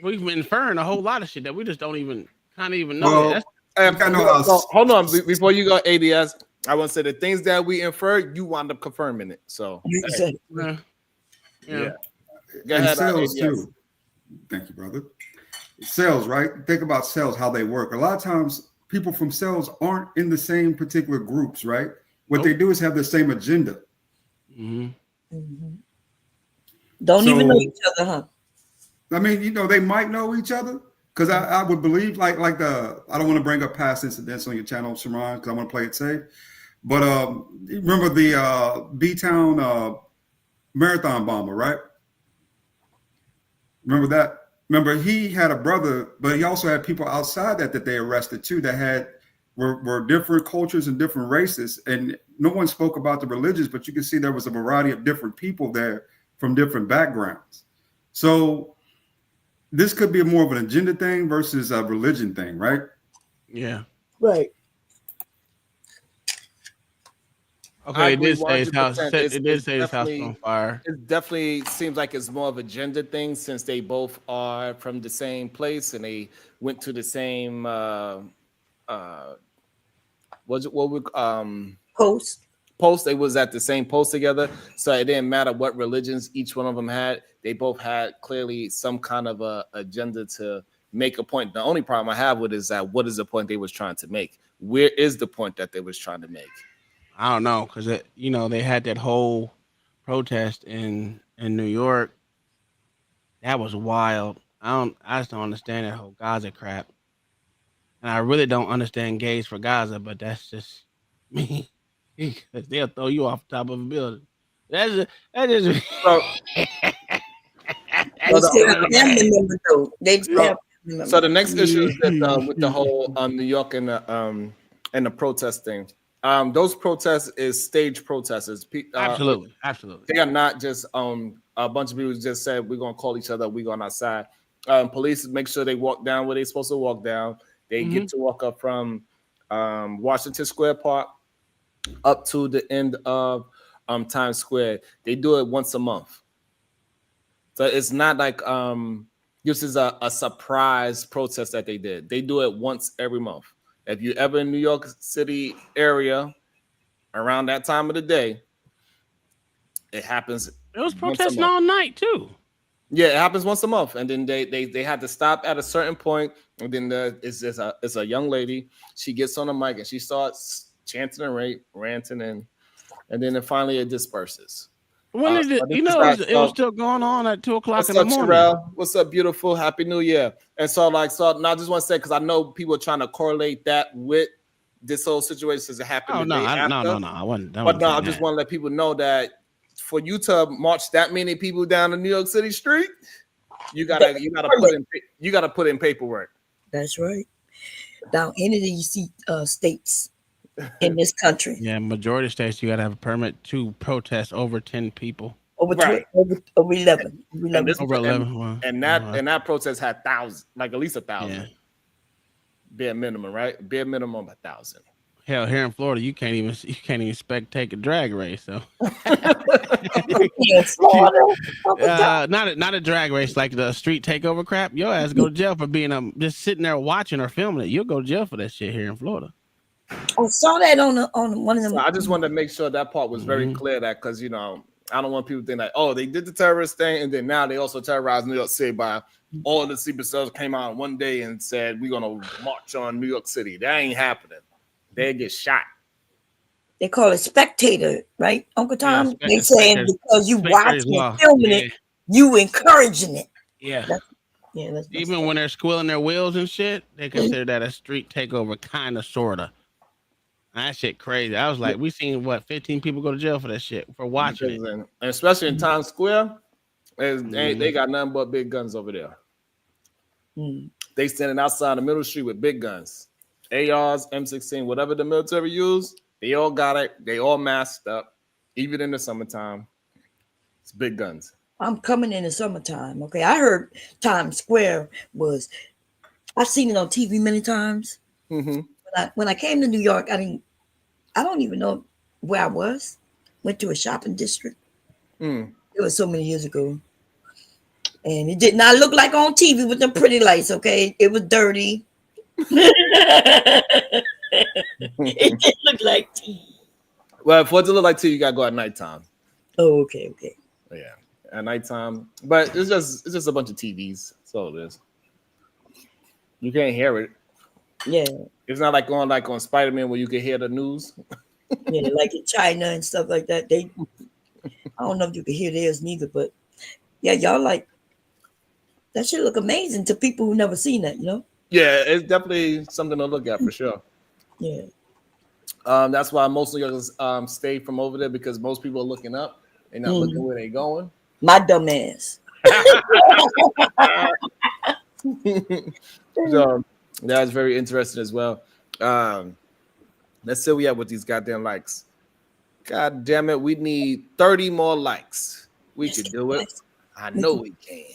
We've been inferring a whole lot of shit that we just don't even know. Well, hold on, before you go, ADS, I want to say the things that we inferred, you wound up confirming it. So yeah. Go And ahead, sales ADS. too. Thank you, brother. Sales, right? Think about sales, how they work. A lot of times people from sales aren't in the same particular groups, right? What they do is have the same agenda. Don't even know each other, huh? I mean, they might know each other, because I would believe I don't want to bring up past incidents on your channel, Sharon, because I want to play it safe. But remember the B-Town marathon bomber, right? Remember that? Remember, he had a brother, but he also had people outside that they arrested too, that were different cultures and different races. And no one spoke about the religions, but you can see there was a variety of different people there from different backgrounds. So this could be more of an agenda thing versus a religion thing, right? Yeah. Right. Okay, it did say his house. 100%. It did say his house on fire. It definitely seems like it's more of a gender thing, since they both are from the same place and they went to the same post. They was at the same post together, so it didn't matter what religions each one of them had. They both had clearly some kind of a agenda to make a point. The only problem I have with it is that what is the point they was trying to make? Where is the point that they was trying to make? I don't know, because they had that whole protest in New York. That was wild. I just don't understand that whole Gaza crap. And I really don't understand gays for Gaza, but that's just me. Because they'll throw you off the top of a building. That is So the next issue is that with the whole New York and the protest thing. Those protests is stage protesters. Absolutely. They are not just a bunch of people who just said we're gonna call each other, we're going outside. Police make sure they walk down where they're supposed to walk down. They get to walk up from Washington Square Park up to the end of Times Square. They do it once a month. So it's not like this is a surprise protest that they did. They do it once every month. If you're ever in New York City area around that time of the day, it happens. It was protesting all night too. Yeah, it happens once a month, and then they had to stop at a certain point, and then it's a young lady. She gets on the mic and she starts chanting and ranting, and then finally it disperses. When did it? You know, it was still going on at 2:00 in the morning. Terrell? What's up, beautiful? Happy New Year! And so now I just want to say, because I know people are trying to correlate that with this whole situation as it happened. No, I wasn't. I just want to let people know that for you to march that many people down the New York City street, you gotta put in paperwork. That's right. Now, any of these states in this country, majority of states, you gotta have a permit to protest over 10 people. Over 11. Over 11. And that protest had thousands, like at least 1,000. Yeah. Bare minimum, right? Bare minimum 1,000. Hell, here in Florida, you can't even spectate a drag race. So, not a drag race like the street takeover crap. Your ass go to jail for being just sitting there watching or filming it. You'll go to jail for that shit here in Florida. I saw that on one of them. So I just wanted to make sure that part was very clear. That because I don't want people to think like, oh, they did the terrorist thing, and then now they also terrorized New York City by all the Secret Service came out one day and said we're gonna march on New York City. That ain't happening. They get shot. They call it spectator, right, Uncle Tom? They saying because you watching and filming it, you encouraging it. Yeah. Even when they're squealing their wheels and shit, they consider that a street takeover, kind of, sorta. That shit crazy. I was like, we seen 15 people go to jail for that shit for watching it, and especially in Times Square, they got nothing but big guns over there. They standing outside the middle street with big guns. ARs, M16, whatever the military use, they all got it. They all masked up, even in the summertime. It's big guns. I'm coming in the summertime. Okay, I heard Times Square I've seen it on TV many times. When I came to New York, I don't even know where I was. Went to a shopping district. It was so many years ago, and it did not look like on TV with them pretty lights. Okay, it was dirty. It didn't look like tea. Well, for it to look like tea, you gotta go at nighttime. Oh, okay. Yeah, at nighttime. But it's just a bunch of TVs. That's all it is. You can't hear it. Yeah. It's not like on Spider-Man where you can hear the news. Yeah, like in China and stuff like that. I don't know if you can hear theirs neither, but yeah, y'all like that should look amazing to people who never seen that, Yeah, it's definitely something to look at for sure. Yeah. That's why most of y'all stay from over there, because most people are looking up. They're not looking where they're going. My dumb ass. So that's very interesting as well. Let's see where we at with these goddamn likes. God damn it, we need 30 more likes. We could do it. I know we can.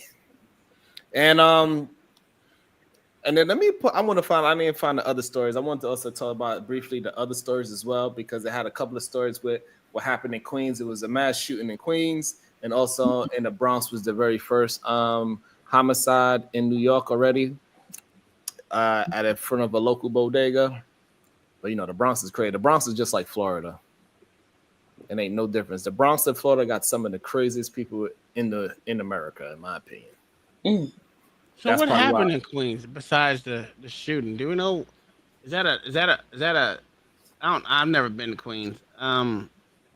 And then I didn't find the other stories. I want to also talk about briefly the other stories as well, because they had a couple of stories with what happened in Queens. It was a mass shooting in Queens, and also in the Bronx was the very first homicide in New York already at in front of a local bodega. But the Bronx is crazy. The Bronx is just like Florida. It ain't no difference. The Bronx and Florida got some of the craziest people in America, in my opinion. So what happened in Queens besides the shooting? Do we know? Is that a? I've never been to Queens.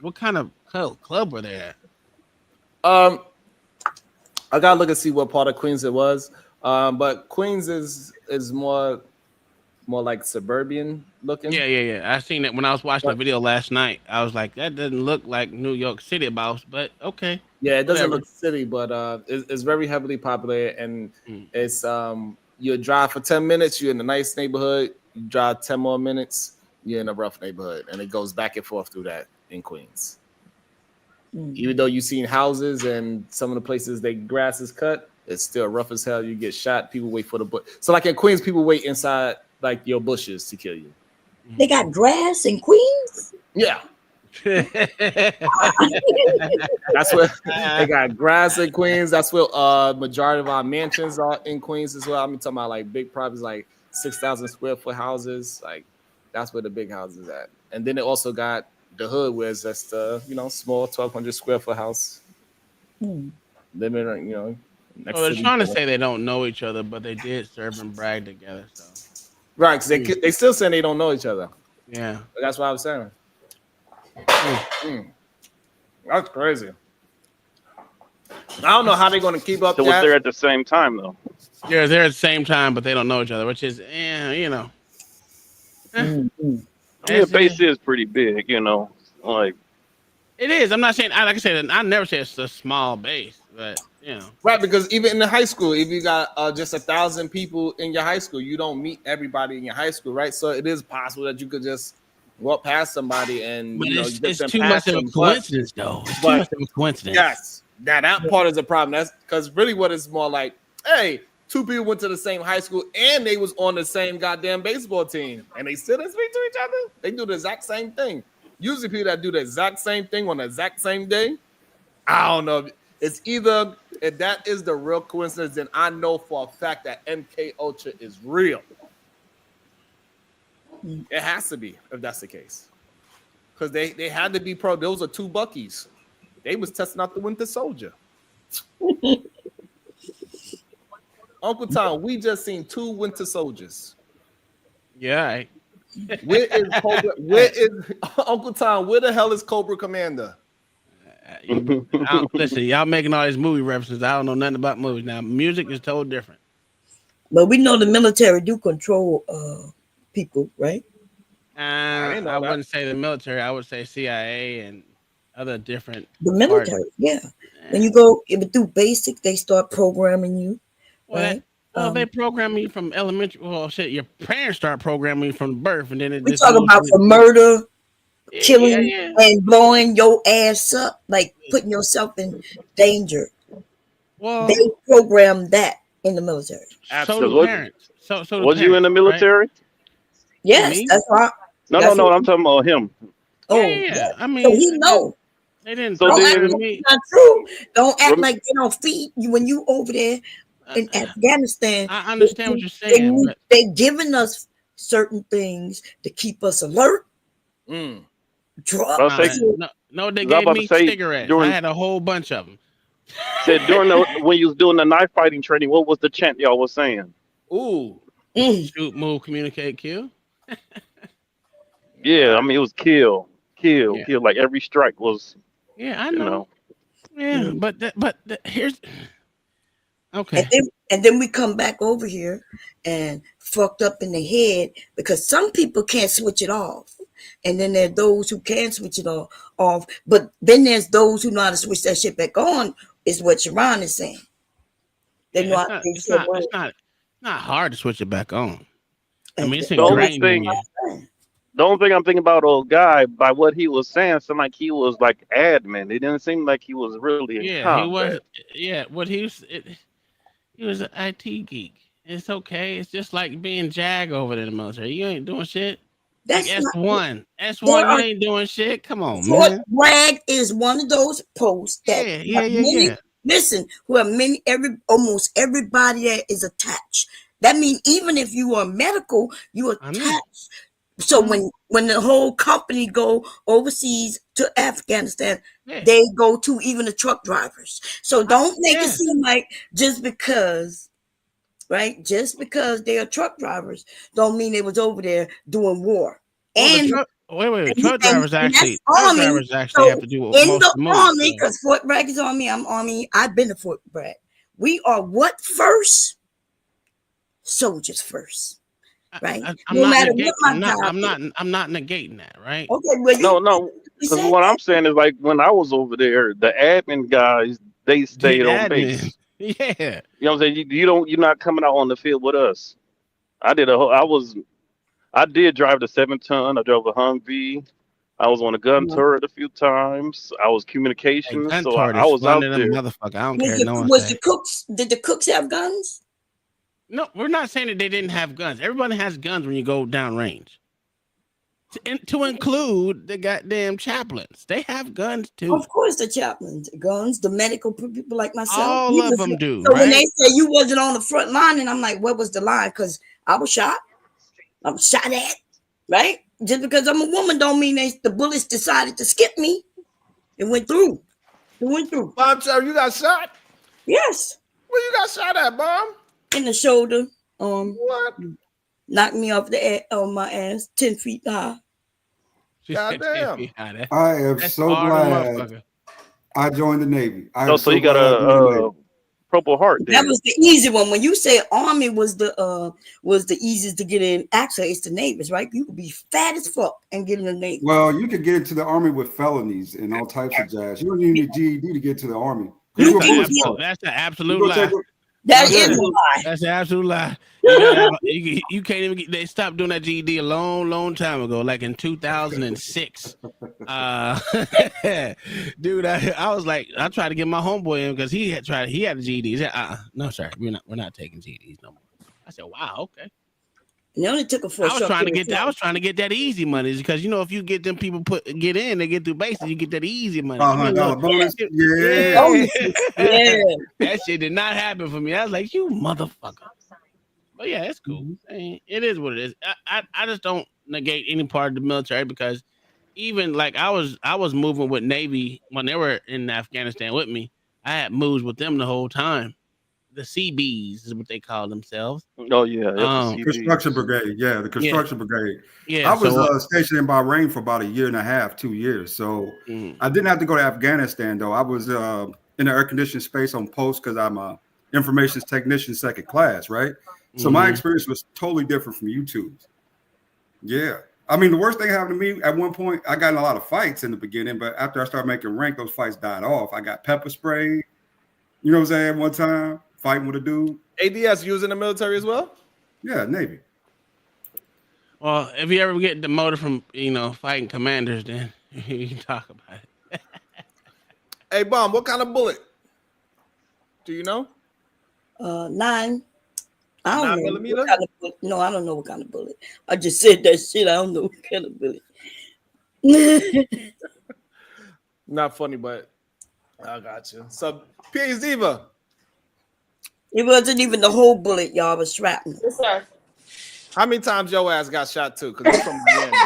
What kind of club were they at? I gotta look and see what part of Queens it was. But Queens is more like suburban looking. Yeah. I seen it when I was watching the video last night. I was like, that doesn't look like New York City about, but okay. Yeah, it doesn't look city, but it's very heavily populated, and it's you drive for 10 minutes, you're in a nice neighborhood. You drive 10 more minutes, you're in a rough neighborhood, and it goes back and forth through that in Queens. Even though you've seen houses and some of the places the grass is cut, it's still rough as hell. You get shot. People wait for the bush. So like in Queens, people wait inside like your bushes to kill you. They got grass in Queens? Yeah. That's where they got grass in Queens. That's where majority of our mansions are in Queens as well. I'm talking about like big properties, like 6,000 square foot houses. Like that's where the big houses at. And then it also got the hood, where it's just small 1,200 square foot house. Living, next Well, they're to trying to each other. say they don't know each other, but they did serve and brag together. So Right, because they still saying they don't know each other. yeah, But that's what I was saying. That's crazy. I don't know how they're going to keep up So was that. there at the same time though? yeah, they're at the same time, but they don't know each other, which is I mean, the base is pretty big, like. It is. I'm not saying. Like I said, I never say it's a small base, but Right, because even in the high school, if you got just 1,000 people in your high school, you don't meet everybody in your high school, right? So it is possible that you could just walk past somebody and But just it's them too pass much of a them. coincidence, though. It's too But- much of a coincidence. Yes, that part is a problem. That's because really what it's more like, hey, two people went to the same high school and they was on the same goddamn baseball team and they still didn't speak to each other. They do the exact same thing. Usually people that do the exact same thing on the exact same day, I don't know. It's either if that is the real coincidence, then I know for a fact that MK Ultra is real. It has to be if that's the case. Because they had to be pro. Those are two Buckies. They was testing out the Winter Soldier. Uncle Tom, we just seen two Winter Soldiers. Yeah. Where is Cobra? Where is Uncle Tom? Where the hell is Cobra Commander? Listen, y'all making all these movie references. I don't know nothing about movies. Now, music is totally different. But we know the military do control people, right? I wouldn't say the military. I would say CIA and other different. The military, yeah. When you go through basic, they start programming you, right? They program you from elementary. Well, shit, your parents start programming you from birth, and then it We just talk moves about you- for murder, killing, yeah. and blowing your ass up, like putting yourself in danger. Well, they program that in the military. So do parents. So do was you in the parents, right? military? Yes, Me? that's why. No, that's no. what- I'm talking about him. Oh, Yeah. I mean, so he know. They didn't. So Don't then- act like it's not true. Don't act like they don't feed you when you over there in Afghanistan. I understand what you're saying, but They giving us certain things to keep us alert. Drugs. I no, they was gave about me to say, cigarettes. during- I had a whole bunch of them. Said during when you was doing the knife fighting training, what was the chant y'all was saying? Ooh. Shoot, move, communicate, kill. Yeah, I mean it was kill. Like every strike was. Yeah, I You know. know. Yeah, but here's okay. And then we come back over here and fucked up in the head because some people can't switch it off. And then there are those who can switch it off. But then there's those who know how to switch that shit back on, is what Sharon is saying. They know how to It's not hard to switch it back on. I mean, it's The only ingrained in thing, you. the only thing I'm thinking about, old guy, by what he was saying, seemed like he was like admin. It didn't seem like he was really in Yeah, combat. he was. Yeah, what he was. He was an IT geek. It's okay. It's just like being JAG over there in the military. You ain't doing shit. That's like not- S1. There S1, are- you ain't doing shit. Come on, Fort man. Bragg is one of those posts that Yeah. listen, who have almost everybody that is attached. That means even if you are medical, you attached. So when the whole company go overseas to Afghanistan, they go to even the truck drivers. So don't make it seem like just because they are truck drivers don't mean they was over there doing war. Well, wait. Truck drivers and actually. that's Truck Army. drivers actually So have to do in most the of the moves, Army, so. because Fort Bragg is Army, I'm Army. I've been to Fort Bragg. We are what first? Soldiers first, right? I'm not negating that, right? Okay, well, No. Because what I'm saying is like when I was over there, the admin guys they stayed on admin. base. Yeah. You know what I'm saying? You're not coming out on the field with us. I was I did drive the 7-ton. I drove a Humvee. I was on a gun Uh-huh. turret a few times. I was Hey, communications, gun so turret I is was fun out to them there. motherfucker. I don't Was care. the, No one was say. the cooks? Did the cooks have guns? No, we're not saying that they didn't have guns. Everybody has guns when you go downrange. To include the goddamn chaplains. They have guns too. Of course, the chaplains, guns, the medical people like myself. All of them do, So when they right? say you wasn't on the front line, and I'm like, what was the line? Because I was shot. I was shot at, right? Just because I'm a woman don't mean the bullets decided to skip me. It went through. It went through. Bomb Cherry, you got shot? Yes. Where you got shot at, Bomb? In the shoulder. What? Knocked me off on my ass, 10 feet high. Goddamn. I am That's so hard, a glad motherfucker. I joined the Navy. I Oh, am so so you got glad I joined the Navy. a Purple Heart That then. was the easy one. When you say Army was the easiest to get in, actually it's the Navy's, right? You could be fat as fuck and get in the Navy. Well, you could get into the Army with felonies and all types of jazz. You don't even need a GED to get to the Army. You You're a can police get- boss. That's an You absolute gonna lie. take a- That Yeah. is a lie. That's an absolute lie. You gotta have you can't even get. They stopped doing that GED a long time ago, like in 2006. Dude, I was like, I tried to get my homeboy in because he had a GED. He said, no, sir, we're not taking GEDs no more. I said, wow, okay. And they only took it for a I was short trying to period get of that. I was trying to get that easy money because if you get them people get in, they get through basics. You get that easy money. Give me a $500 little- bonus. Yeah. Yeah. That shit did not happen for me. I was like, you motherfucker. But yeah, it's cool. I mean, it is what it is. I just don't negate any part of the military because even like I was moving with Navy when they were in Afghanistan with me. I had moves with them the whole time. The CBs is what they call themselves. Oh yeah, FCB. Construction brigade. Yeah, the construction brigade. Yeah, I was so, stationed in Bahrain for about a year and a half, 2 years. So I didn't have to go to Afghanistan though. I was in the air conditioned space on post because I'm a information technician second class, right? So my experience was totally different from YouTube's. Yeah. I mean, the worst thing happened to me at one point, I got in a lot of fights in the beginning, but after I started making rank, those fights died off. I got pepper sprayed, you know what I'm saying, one time, fighting with a dude. ADS, you was in the military as well? Yeah, Navy. well, if you ever get demoted from fighting commanders, then you can talk about it. Hey, Bomb, what kind of bullet? Do you know? 9. I don't 9 know. millimeter? What kind of bullet. No, I don't know what kind of bullet. I just said that shit. I don't know what kind of bullet. Not funny, but I got you. So, P.A. Diva. It wasn't even the whole bullet, y'all. It was shrapnel. Yes, sir. How many times your ass got shot too? Because you're from Miami.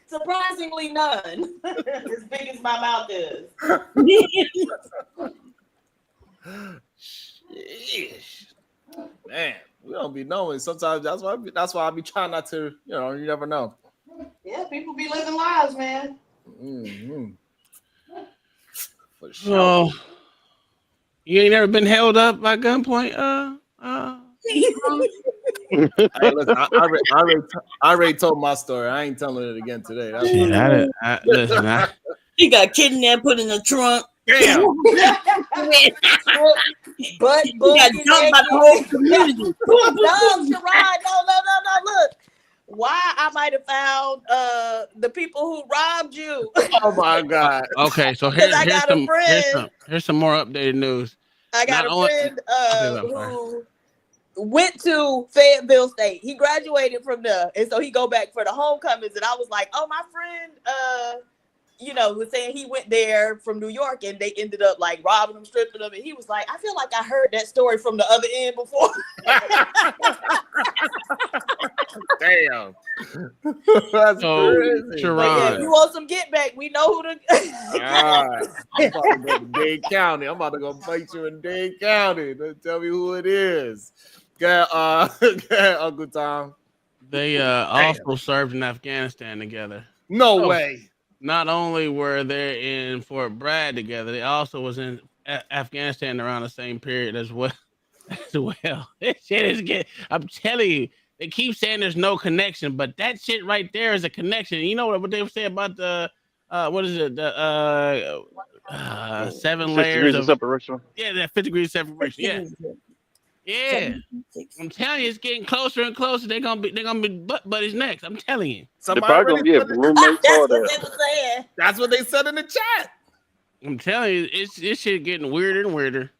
Surprisingly, none. As big as my mouth is. Sheesh. Man, we don't be knowing. Sometimes that's why I be trying not to. You never know. Yeah, people be living lives, man. Mm-hmm. For sure. So, you ain't never been held up by gunpoint? Hey, listen, I already told my story. I ain't telling it again today. That's Listen, He got kidnapped, put in the trunk. Damn. But he got dumped by the whole community. No, Sherrod, no. Look, why I might have found the people who robbed you. Oh my God. Okay, so here's some more updated news. I got a friend who went to Fayetteville State. He graduated from there, and so he go back for the homecomings. And I was like, oh, my friend, was saying he went there from New York, and they ended up like robbing him, stripping him. And he was like, I feel like I heard that story from the other end before. Damn. That's crazy. But if you want some get back, we know who to. All right. I'm about to go to Dade County. I'm about to go fight you in Dade County. Don't tell me who it is. Uncle Tom. They also served in Afghanistan together. No way. Not only were they in Fort Bragg together, they also was in Afghanistan around the same period as well. This shit is getting. I'm telling you, they keep saying there's no connection, but that shit right there is a connection. You know what they say about the what is it? The 7 layers of separation. Yeah, that 5th degree separation. Yeah. Yeah. I'm telling you, it's getting closer and closer. They're gonna be butt buddies next. I'm telling you. They're probably gonna be roommates all that. That's what they said in the chat. I'm telling you, this shit getting weirder and weirder.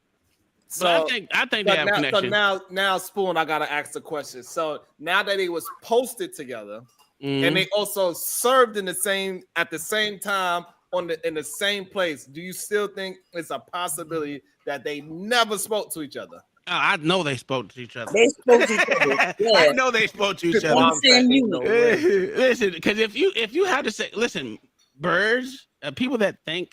So but I think they have a connection. now, Spoon, I gotta ask the question. So now that it was posted together, and they also served at the same time in the same place, do you still think it's a possibility that they never spoke to each other? I know they spoke to each other. They spoke to each other. Yeah. I know they spoke to each other. Listen, because if you had to say, listen, birds, people that think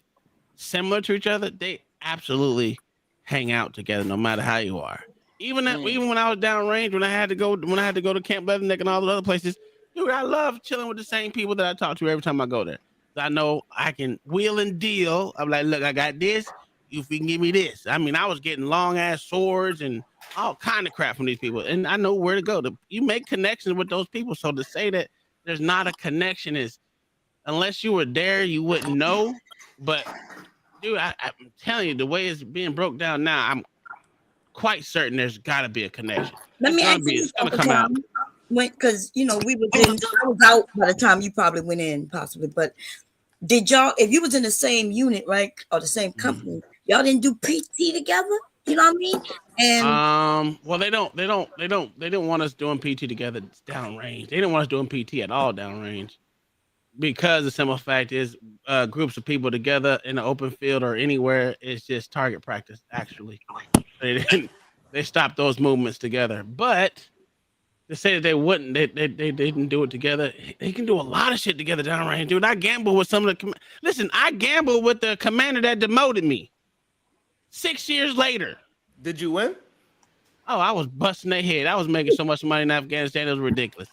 similar to each other, they absolutely hang out together, no matter how you are. Even when I was downrange, when I had to go to Camp Leatherneck and all those other places, dude, I love chilling with the same people that I talk to every time I go there. I know I can wheel and deal. I'm like, look, I got this. You can give me this. I mean, I was getting long ass swords and all kind of crap from these people, and I know where to go. You make connections with those people. So to say that there's not a connection is, unless you were there, you wouldn't know. But dude, I'm telling you, the way it's being broke down now, I'm quite certain there's got to be a connection. Let me ask you, it's gonna come out. Because we was I was out by the time you probably went in, possibly. But did y'all, if you was in the same unit, right, or the same company, y'all didn't do PT together? You know what I mean? And well, they didn't want us doing PT together downrange. They didn't want us doing PT at all downrange, because the simple fact is, groups of people together in the open field or anywhere is just target practice. Actually, they stopped those movements together, but. To say that they wouldn't, they didn't do it together. They can do a lot of shit together downrange, dude. I gambled with some of the. Listen, I gambled with the commander that demoted me. 6 years later. Did you win? Oh, I was busting their head. I was making so much money in Afghanistan, it was ridiculous.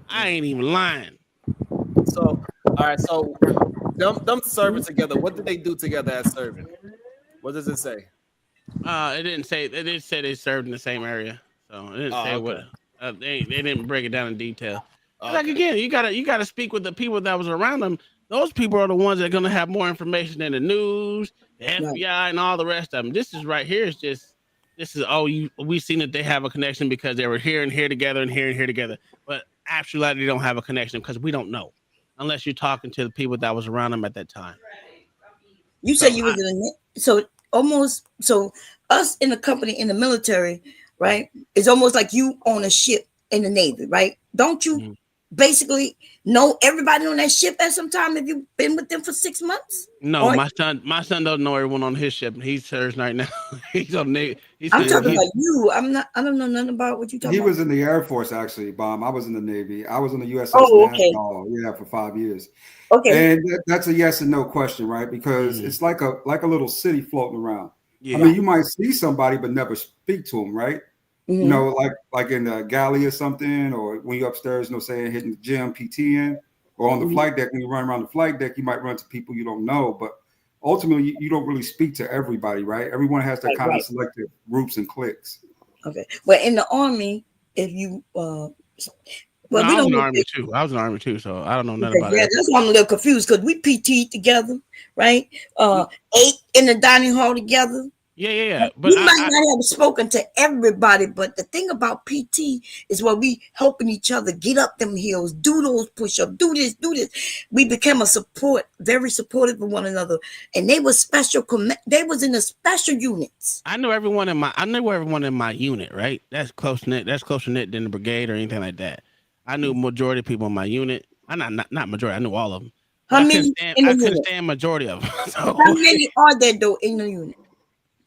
I ain't even lying. So, all right. So, them serving together. What did they do together as serving? What does it say? It didn't say. It did say they served in the same area. So it didn't say what. They didn't break it down in detail. Okay. Like again, you gotta speak with the people that was around them. Those people are the ones that are gonna have more information than the news, the FBI, and all the rest of them. This is right here. We seen that they have a connection because they were here and here together and here and here together. But actually, they don't have a connection because we don't know, unless you're talking to the people that was around them at that time. You said you was so us in the company in the military. Right? It's almost like you own a ship in the Navy, right? Don't you basically know everybody on that ship at some time if you've been with them for 6 months? No, my son doesn't know everyone on his ship. He serves right now. He's on Navy. I'm talking about you. I don't know nothing about what you talking about. He was in the Air Force, actually, Bomb. I was in the Navy. I was on the USS Nassau, for 5 years. Okay. And that's a yes and no question, right? Because it's like a little city floating around. Yeah. I mean, you might see somebody but never speak to them, right? Mm-hmm. You know, like in the galley or something, or when you're upstairs, saying hitting the gym, PTing, or on the flight deck. When you run around the flight deck, you might run to people you don't know, but ultimately you don't really speak to everybody, right? Everyone has their kind of selective groups and cliques. Okay, but in the Army, if you I was in the Army too, so I don't know nothing about it. Yeah, that's why I'm a little confused because we PT together, right? Ate in the dining hall together. Yeah. But you might not have spoken to everybody, but the thing about PT is where we helping each other get up them hills, do those push-ups, do this. We became very supportive of one another, and they were special. They was in the special units. I knew everyone in my unit, right? That's close knit. That's closer knit than the brigade or anything like that. I knew majority of people in my unit. Not majority. I knew all of them. How many? I couldn't stand majority of them. So. How many are there though in the unit?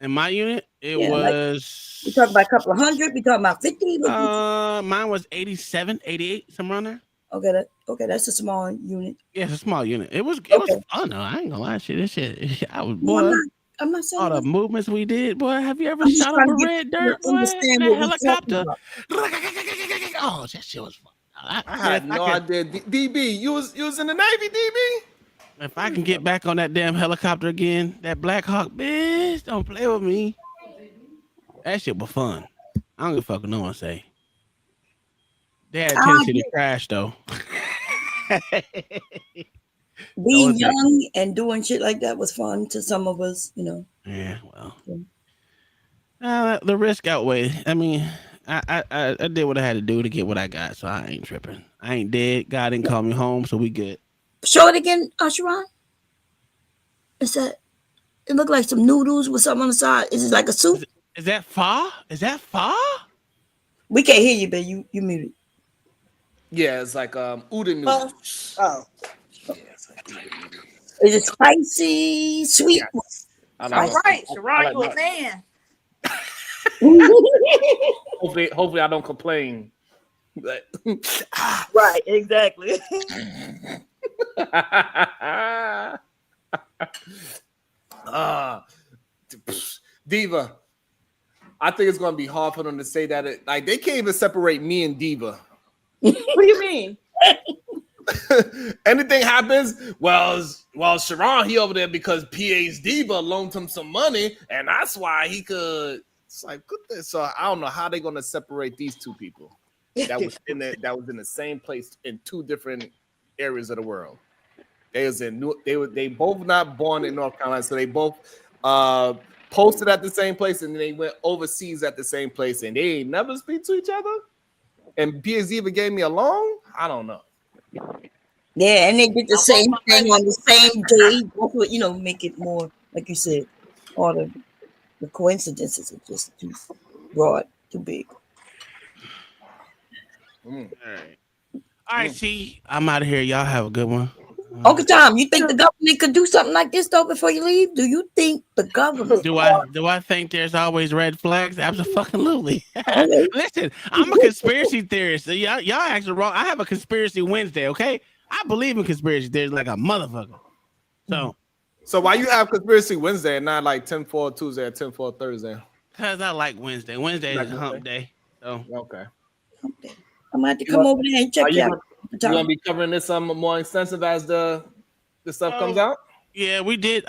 In my unit, it was. We talking about a couple of hundred. We talking about 50. Mine was 87, 88, somewhere around there. Okay, that's a small unit. Yeah, it's a small unit. It was fun though. I ain't gonna lie, I was boy. I'm not saying all the movements we did, boy. Have you ever shot up a red dirt, boy? In a helicopter. Oh, that shit was fun. I had no idea. DB, you was in the Navy, DB. If I can get back on that damn helicopter again, that Black Hawk, bitch, don't play with me. That shit was fun. I don't give a fuck what no one say. They had a tendency to crash though. Being young and doing shit like that was fun to some of us, Yeah, well. The risk outweighed. I mean, I did what I had to do to get what I got, so I ain't tripping. I ain't dead. God didn't call me home, so we good. Show it again, Sharon. Is that? It looked like some noodles with something on the side. Is it like a soup? Is that pho? Is that pho? We can't hear you, but you muted. Yeah, it's like udon noodles. Oh. Yeah, it's like udon noodles. Is it spicy, sweet? Yes. All right, Sharon, you a man. Hopefully I don't complain. Right, exactly. Diva, I think it's gonna be hard for them to say that. Like they can't even separate me and Diva. What do you mean? Anything happens, well, Sharon, he over there because PA's Diva loaned him some money, and that's why he could. It's like, good this. So I don't know how they're gonna separate these two people. That was in the same place in two different areas of the world. They both not born in North Carolina, so they both posted at the same place, and then they went overseas at the same place, and they ain't never speak to each other. And PA's even gave me a loan. I don't know. Yeah, and they did the same thing on the same day. That's what make it more, like you said, all the coincidences are just too broad, too big. All right, see, I'm out of here. Y'all have a good one. Uncle Tom, you think the government could do something like this though before you leave? Do you think the government? Do I think there's always red flags? Absolutely. Listen, I'm a conspiracy theorist. So y'all actually wrong. I have a conspiracy Wednesday. Okay, I believe in conspiracy theories like a motherfucker. So why you have conspiracy Wednesday and not like 10-4 Tuesday or 10-4 Thursday? Because I like Wednesday. Wednesday is hump day. So okay. I'm gonna have to come over there and check you out. You gonna be covering this more extensive as the stuff comes out? Yeah, we did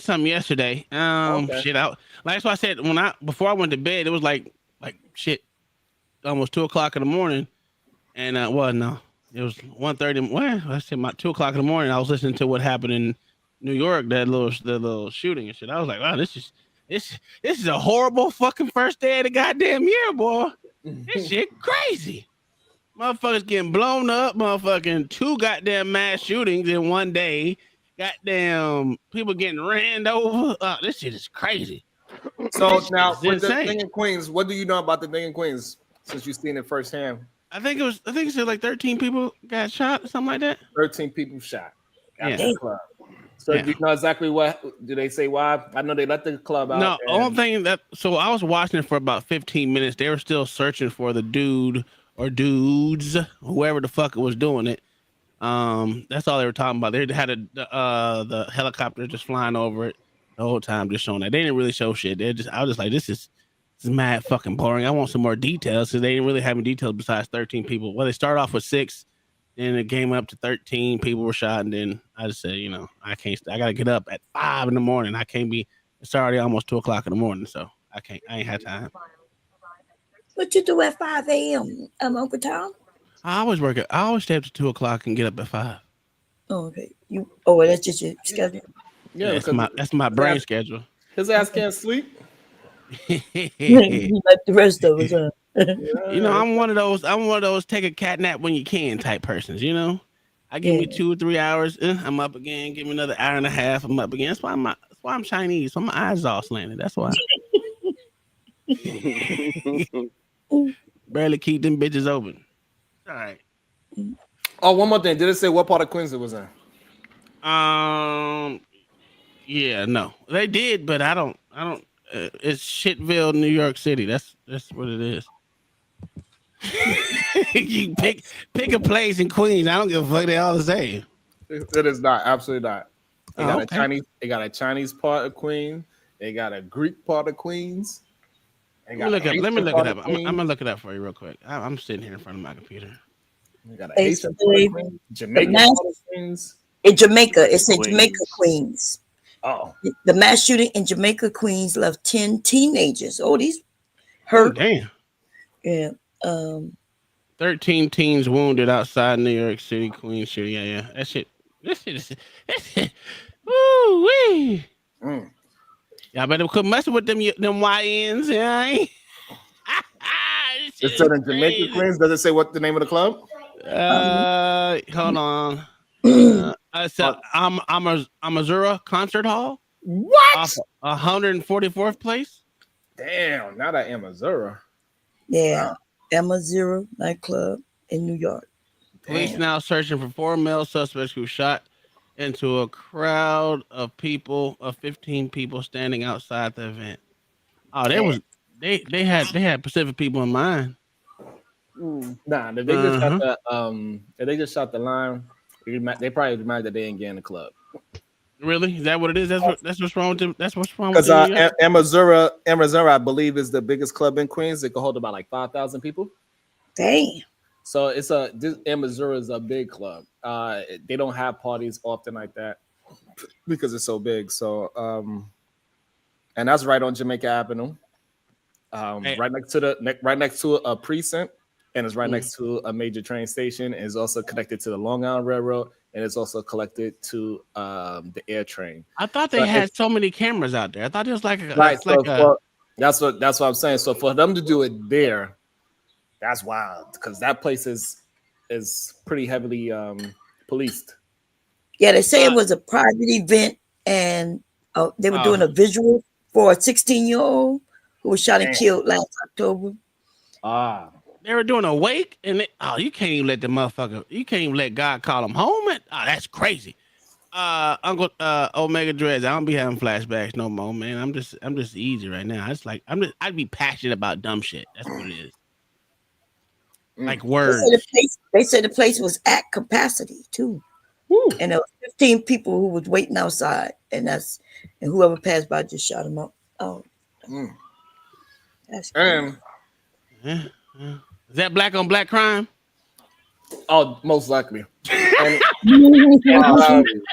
something yesterday. Shit out. That's why I said before I went to bed, it was like shit, almost 2:00 in the morning. And it was 1:30. Well, I said about 2:00 in the morning. I was listening to what happened in New York, the little shooting and shit. I was like, wow, this is a horrible fucking first day of the goddamn year, boy. This shit crazy. Motherfuckers getting blown up, motherfucking 2 goddamn mass shootings in one day. Goddamn people getting ran over. This shit is crazy. So now with the thing in Queens, what do you know about the thing in Queens since you've seen it firsthand? I think it said like 13 people got shot or something like that. 13 people shot at Yeah. the club. So do you know exactly what do they say why? I know they let the club out. No, only thing so I was watching it for about 15 minutes. They were still searching for the dude or dudes, whoever the fuck was doing it. That's all they were talking about. They had the helicopter just flying over it the whole time, just showing that. They didn't really show shit. I was just like, this is mad fucking boring. I want some more details. So they didn't really have any details besides 13 people. Well, they started off with 6, then it came up to 13 people were shot, and then I just said, I gotta get up at 5 in the morning. It's already almost 2:00 in the morning, so I ain't had time. What you do at 5 a.m., Uncle Tom? I always stay up to 2:00 and get up at 5. Oh, okay. That's just your schedule. Yeah, that's my brain schedule. His ass can't sleep. Like the rest of us. I'm one of those take a cat nap when you can type persons. I give me 2 or 3 hours. I'm up again. Give me another hour and a half. I'm up again. That's why I'm Chinese. So my eyes all slanted. That's why. Barely keep them bitches open. All right. Oh, one more thing. Did it say what part of Queens it was in? Yeah, no, they did, but I don't. It's Shitville, New York City. That's what it is. You pick a place in Queens. I don't give a fuck. They all the same. It is not. Absolutely not. They got okay. a Chinese. They got a Chinese part of Queens. They got a Greek part of Queens. Let me look it up. I'm gonna look it up for you real quick. I'm sitting here in front of my computer. We got a Haitian part of Queens, Jamaican part of Queens. In Jamaica, it's in Jamaica, Queens. Oh, the mass shooting in Jamaica, Queens left 10 teenagers. Oh, these hurt. Oh, damn. Yeah. 13 teens wounded outside New York City, Queens City. Yeah. That shit. This shit. Woo wee. Y'all better quit messing with them YNs. Yeah. It said in Jamaica, Queens. Does it say what the name of the club? Hold on. It's Amazura Concert Hall. What? Off 144th place. Damn, not at Amazura. Yeah, Amazura nightclub in New York. Police now searching for 4 male suspects who shot into a crowd of 15 people standing outside the event. Oh, they had Pacific people in mind. Nah, if they just shot the line, they probably mad that they ain't getting the club. Really? Is that what it is? That's what's wrong with them. That's what's wrong Because with them. Amazura, I believe, is the biggest club in Queens. It can hold about like 5,000 people. Damn. So Amazura is a big club. They don't have parties often like that because it's so big. So and that's right on Jamaica Avenue. Right next to a precinct, and it's right next to a major train station. And it's also connected to the Long Island Railroad, and it's also connected to the air train. I thought they had so many cameras out there. I thought it was like that's what I'm saying. So for them to do it there, that's wild because that place is pretty heavily policed. Yeah, they say it was a private event, and they were doing a visual for a 16-year-old who was shot and killed last October. They were doing a wake, and you can't even let the motherfucker. You can't even let God call him home. That's crazy. Uncle Omega Dreads, I don't be having flashbacks no more, man. I'm just easy right now. It's like I'd be passionate about dumb shit. That's what it is. Like words. They said the place was at capacity too. And there was 15 people who was waiting outside, and whoever passed by just shot them up. Oh, that's crazy. Is that black on black crime? Oh, most likely. And,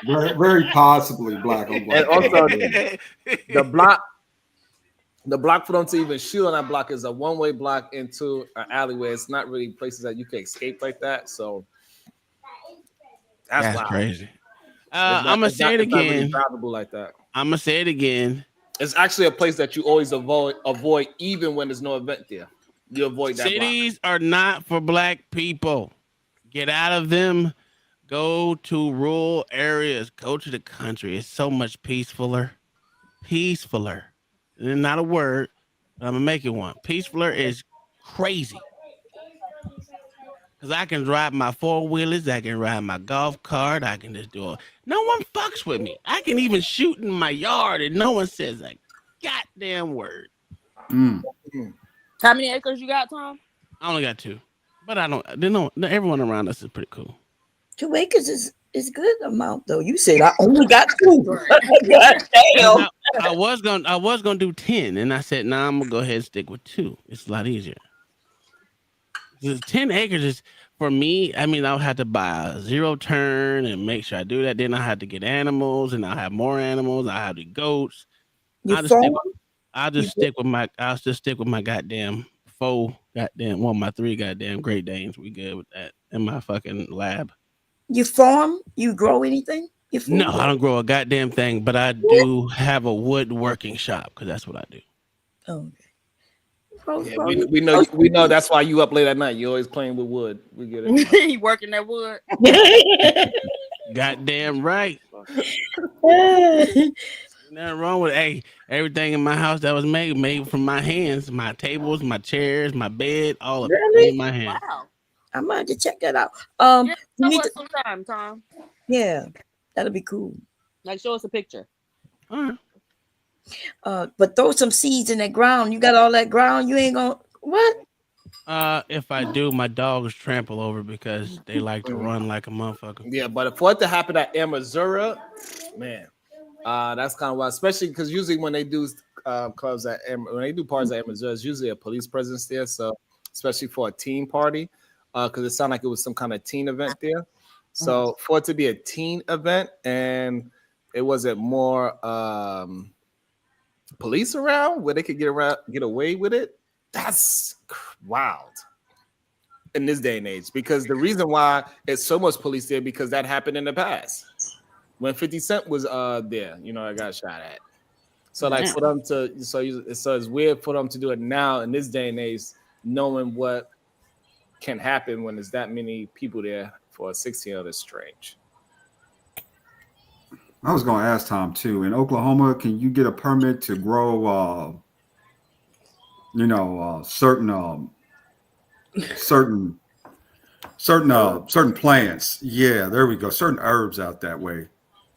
very possibly black on black. And also, the block for them to even shoot on that block is a one-way block into an alleyway. It's not really places that you can escape like that. So that's crazy. I'm gonna say it again. Like that. I'm gonna say it again. It's actually a place that you always avoid even when there's no event there. You avoid that. Cities are not for black people. Get out of them. Go to rural areas. Go to the country. It's so much peacefuler. Peacefuler. And not a word, but I'm gonna make it one. Peacefuler is crazy. Because I can drive my 4-wheelers, I can ride my golf cart, I can just do it. No one fucks with me. I can even shoot in my yard and no one says a goddamn word. How many acres you got, Tom? I only got 2. But everyone around us is pretty cool. 2 acres is good amount though. You said I only got 2. God damn. I was gonna do 10, and I said, nah, I'm gonna go ahead and stick with 2. It's a lot easier. 10 acres is for me. I mean, I would have to buy a 0 turn and make sure I do that. Then I had to get animals, and I'll have more animals. I have the goats. I'll just stick with my goddamn 4 goddamn my 3 goddamn Great Danes. We good with that in my fucking lab. You farm? You grow anything? No, I don't grow a goddamn thing, but I do have a woodworking shop because that's what I do. Oh, yeah, we know that's why you up late at night. You're always playing with wood. We get it. You working that wood? Goddamn right. Nothing wrong with everything in my house that was made from my hands. My tables, my chairs, my bed, all of it in my hands. Wow. I might have to check that out. Show us sometime, Tom. Yeah, that'll be cool. Like, show us a picture. All right. But throw some seeds in that ground. You got all that ground. You ain't gonna what? If I do, my dogs trample over because they like to run like a motherfucker. Yeah, but for it to happen at Amazura, man, that's kind of wild. Especially because usually when they do clubs when they do parties at Amazura, it's usually a police presence there. So especially for a teen party, because it sounded like it was some kind of teen event there. So for it to be a teen event and it wasn't more police around where they could get away with it, that's wild in this day and age. Because the reason why it's so much police there because that happened in the past when 50 Cent was there. I got shot at. So like for them to, so it's weird for them to do it now in this day and age, knowing what can happen when there's that many people there for a 16-year-old is strange. I was going to ask Tom too. In Oklahoma, can you get a permit to grow, certain plants? Yeah, there we go. Certain herbs out that way.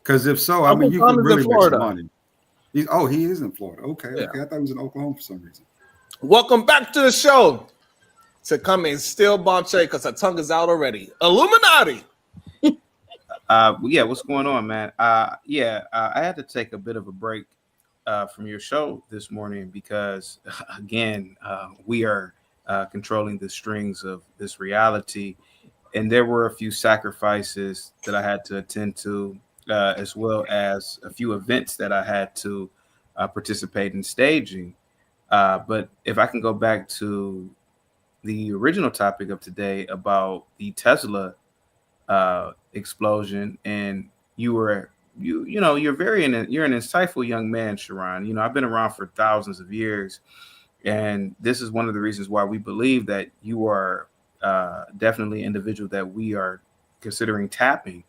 Because if so, I mean, you can really make some money. He is in Florida. Okay, Yeah. okay. I thought he was in Oklahoma for some reason. Welcome back to the show. To come and steal Bombshay because her tongue is out already. Illuminati. Yeah, what's going on, man? I had to take a bit of a break from your show this morning because, again, we are controlling the strings of this reality, and there were a few sacrifices that I had to attend to, as well as a few events that I had to participate in staging. But if I can go back to the original topic of today about the Tesla explosion, and you're an insightful young man, Sharon. You know, I've been around for thousands of years, and this is one of the reasons why we believe that you are definitely an individual that we are considering tapping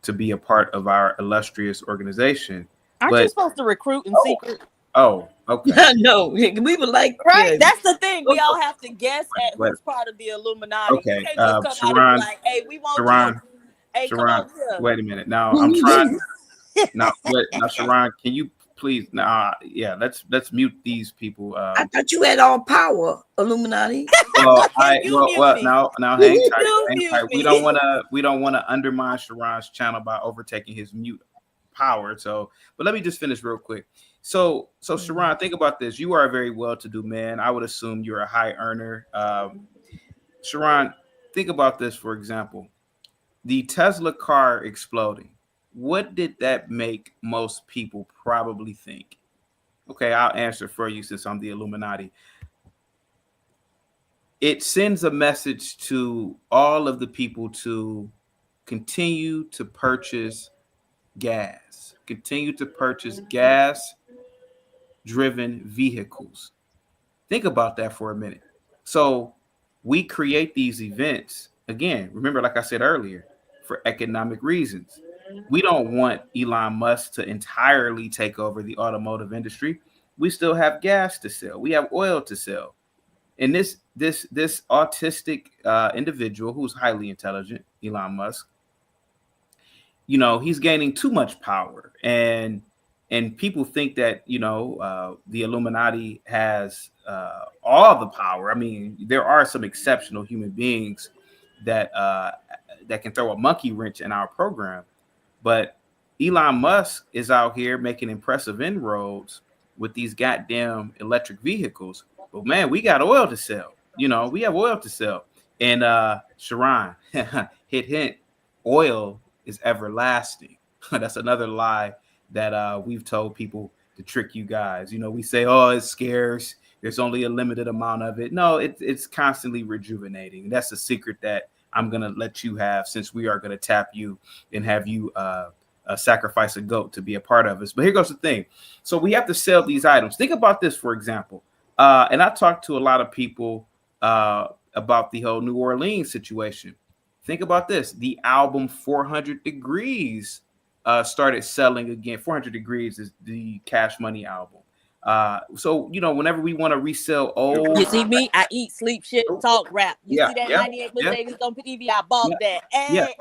to be a part of our illustrious organization. Aren't you supposed to recruit in secret? Oh, okay. No, we would like right. Yeah. That's the thing. We all have to guess at who's part of the Illuminati. Okay, You can't just come Sharon, out and be like, "Hey, we want you." Hey, come Sharon, on here. wait a minute. Now I'm trying. Now, Sharon, can you please? Let's mute these people. I thought you had all power, Illuminati. Now hang tight. We don't want to undermine Sharon's channel by overtaking his mute power. So, but let me just finish real quick. So Sharon, think about this. You are a very well-to-do man. I would assume you're a high earner. Sharon, think about this, for example. The Tesla car exploding. What did that make most people probably think? Okay, I'll answer for you since I'm the Illuminati. It sends a message to all of the people to continue to purchase gas. Continue to purchase gas-driven vehicles. Think about that for a minute. So we create these events, again, remember, like I said earlier, for economic reasons. We don't want Elon Musk to entirely take over the automotive industry. We still have gas to sell. We have oil to sell. And this autistic individual who's highly intelligent, Elon Musk, he's gaining too much power. And people think that, the Illuminati has all the power. I mean, there are some exceptional human beings that can throw a monkey wrench in our program. But Elon Musk is out here making impressive inroads with these goddamn electric vehicles. But man, we got oil to sell. We have oil to sell. And Sharon, hint, oil is everlasting. That's another lie that we've told people to trick you guys. We say, oh, it's scarce. There's only a limited amount of it. No, it's constantly rejuvenating. That's a secret that I'm going to let you have, since we are going to tap you and have you sacrifice a goat to be a part of us. But here goes the thing. So we have to sell these items. Think about this, for example. And I talked to a lot of people about the whole New Orleans situation. Think about this. The album 400 Degrees started selling again. 400 Degrees is the Cash Money album. So whenever we want to resell old, you see me, I eat, sleep, shit, talk, rap. You see that 98 Mercedes on TV? I bought that. Hey, I had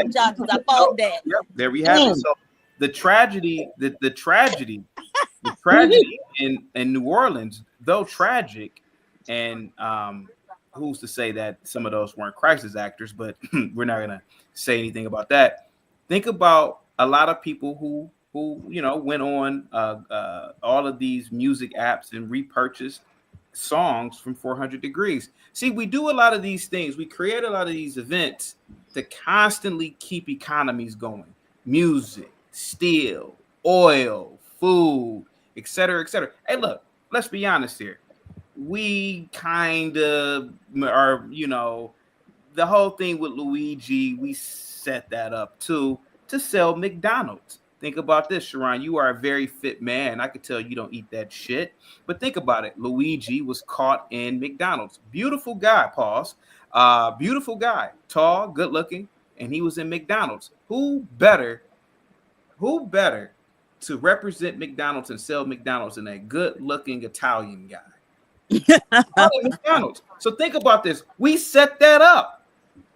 some jockeys. I bought that. Yep, there we have it. So the tragedy in New Orleans, though tragic, and who's to say that some of those weren't crisis actors? But we're not gonna say anything about that. Think about a lot of people who went on all of these music apps and repurchased songs from 400 Degrees. See, we do a lot of these things. We create a lot of these events to constantly keep economies going. Music, steel, oil, food, etc., etc. Hey, look, let's be honest here. We kind of are, the whole thing with Luigi, we set that up too, to sell McDonald's. Think about this, Sharon. You are a very fit man. I could tell you don't eat that shit. But think about it. Luigi was caught in McDonald's. Beautiful guy, pause. Beautiful guy. Tall, good looking. And he was in McDonald's. Who better to represent McDonald's and sell McDonald's than a good looking Italian guy? McDonald's. So think about this. We set that up.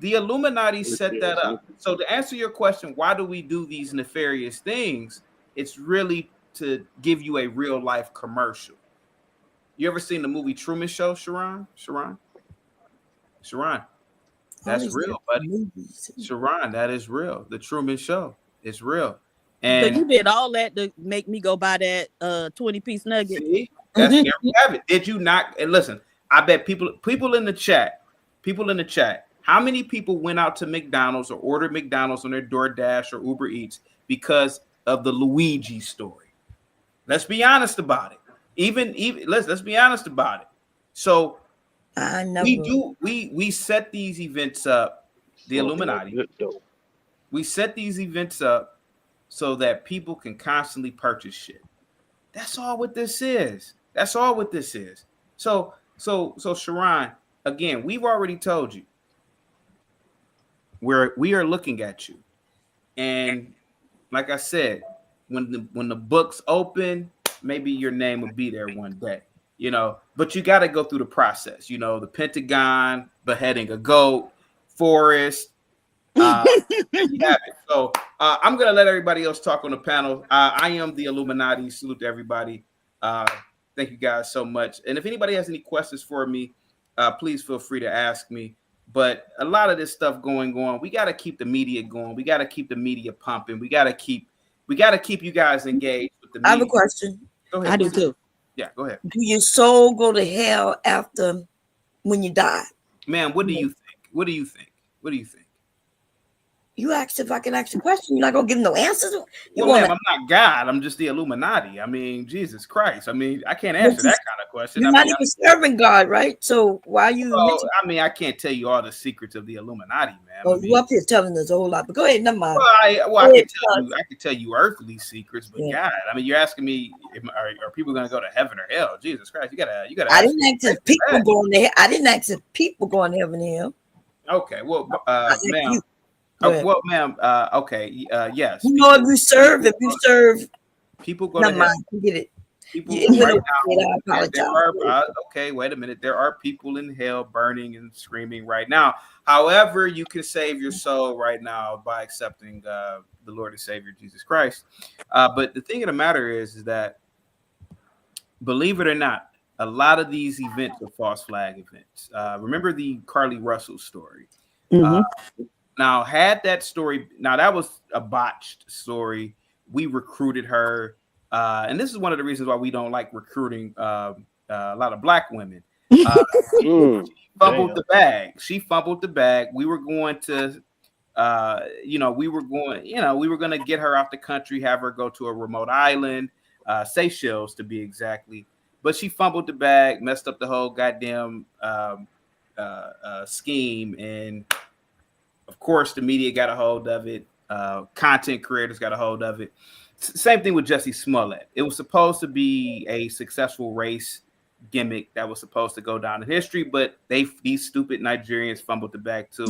The Illuminati set that up. So to answer your question, why do we do these nefarious things? It's really to give you a real life commercial. You ever seen the movie Truman Show, Sharon? That's real, buddy. Sharon, that is real. The Truman Show is real. And so you did all that to make me go buy that 20-piece nugget. See, that's there we have it. Did you not? And listen, I bet people in the chat, how many people went out to McDonald's or ordered McDonald's on their DoorDash or Uber Eats because of the Luigi story? Let's be honest about it. Even let's be honest about it. So we set these events up, the Illuminati. We set these events up so that people can constantly purchase shit. That's all what this is. So Sharon, again, we've already told you. We are looking at you, and like I said, when the books open, maybe your name will be there one day, but you got to go through the process, the Pentagon beheading a goat, Forrest. You have it. So I'm gonna let everybody else talk on the panel. I am the Illuminati. Salute to everybody. Thank you guys so much. And if anybody has any questions for me, please feel free to ask me. But a lot of this stuff going on, we got to keep the media going. We got to keep the media pumping. We got to keep you guys engaged with the media. I have a question. Go ahead. I do too. Yeah, go ahead. Do your soul go to hell after when you die? Man, what do you think? You asked if I can ask a question. You're not gonna give no answers. Ma'am, I'm not God. I'm just the Illuminati. I mean, Jesus Christ. I mean, I can't answer that kind of question. You're not even serving God, right? So why are you? I can't tell you all the secrets of the Illuminati, man. Oh, you up here telling us a whole lot, but go ahead, never mind. I can tell you earthly secrets, but God, I mean, you're asking me, are people gonna go to heaven or hell? Jesus Christ, you gotta. I didn't ask if people going to. I didn't ask if people going to heaven and hell. Okay, well, ma'am. Well, ma'am. Okay. Yes. If you serve, people go to hell. Get it. People right now. Okay, wait a minute. There are people in hell burning and screaming right now. However, you can save your soul right now by accepting the Lord and Savior Jesus Christ. But the thing of the matter is that, believe it or not, a lot of these events are false flag events. Remember the Carly Russell story. Now, had that story, that was a botched story. We recruited her. And this is one of the reasons why we don't like recruiting a lot of Black women. She fumbled the bag. We were going to, we were going to get her out the country, have her go to a remote island, Seychelles to be exactly. But she fumbled the bag, messed up the whole goddamn scheme. And of course, the media got a hold of it. Content creators got a hold of it. Same thing with Jussie Smollett. It was supposed to be a successful race gimmick that was supposed to go down in history, but these stupid Nigerians fumbled the bag too.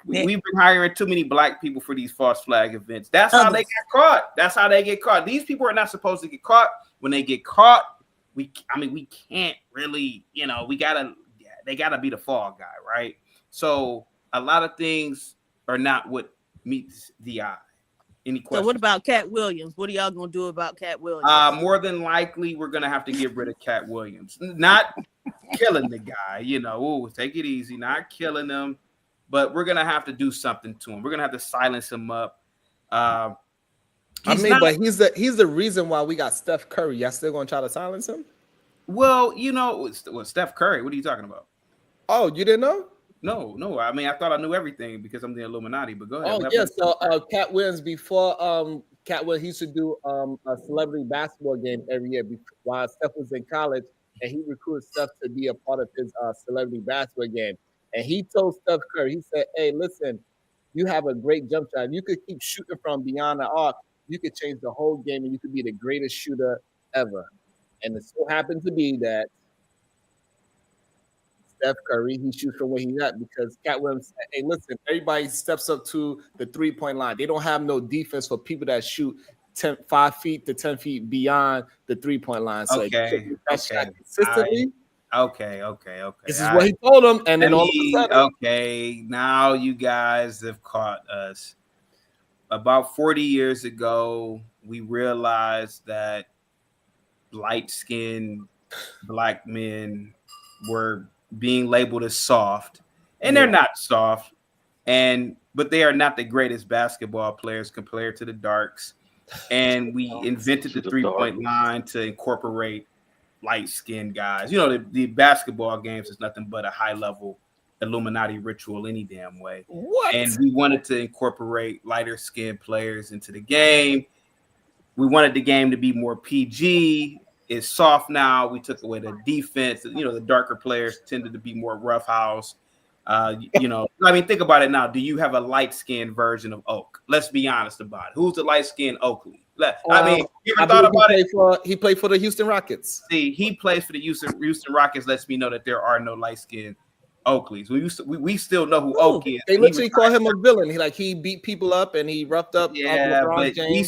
We've been hiring too many Black people for these false flag events. That's how they get caught. These people are not supposed to get caught. When they get caught, we can't really, they gotta be the fall guy, right? So a lot of things are not what meets the eye. Any questions? So what about Cat Williams? What are y'all gonna do about Cat Williams? More than likely, we're gonna have to get rid of Cat Williams. Not killing the guy, take it easy. Not killing him, but we're gonna have to do something to him. We're gonna have to silence him up. But he's the reason why we got Steph Curry. Y'all still gonna try to silence him? Well, Steph Curry. What are you talking about? Oh, you didn't know? No. I mean, I thought I knew everything because I'm the Illuminati. But go ahead. Oh yeah. So Cat Williams, before Cat Williams, he used to do a celebrity basketball game every year while Steph was in college, and he recruited Steph to be a part of his celebrity basketball game. And he told Steph Curry, he said, "Hey, listen, you have a great jump shot. You could keep shooting from beyond the arc. you could change the whole game and you could be the greatest shooter ever. And it so happened to be that Steph Curry, he shoots from where he's at because Cat Williams said, hey, listen, everybody steps up to the 3-point line. They don't have no defense for people that shoot 5 feet to 10 feet beyond the 3-point line. So Okay. that shot consistently. Okay. This is what he told him. And then all of a sudden. Okay, now you guys have caught us. About 40 years ago, we realized that light-skinned black men were being labeled as soft, and they're not soft, but they are not the greatest basketball players compared to the darks. And we invented the 3-point line to incorporate light-skinned guys. You know, the basketball games is nothing but a high-level Illuminati ritual any damn way. What? And we wanted to incorporate lighter-skinned players into the game. We wanted the game to be more PG. It's soft now. We took away the defense. You know, the darker players tended to be more roughhouse. You know, I mean, think about it now. Do you have a light-skinned version of Oak? Let's be honest about it. Who's the light-skinned Oakley? I mean, you ever thought about it? He played for the Houston Rockets. See, he plays for the Houston Rockets. Lets me know that there are no light-skinned Oakleys. We still know who Oak is. They literally call him a villain. He beat people up and he roughed up. LeBron James. We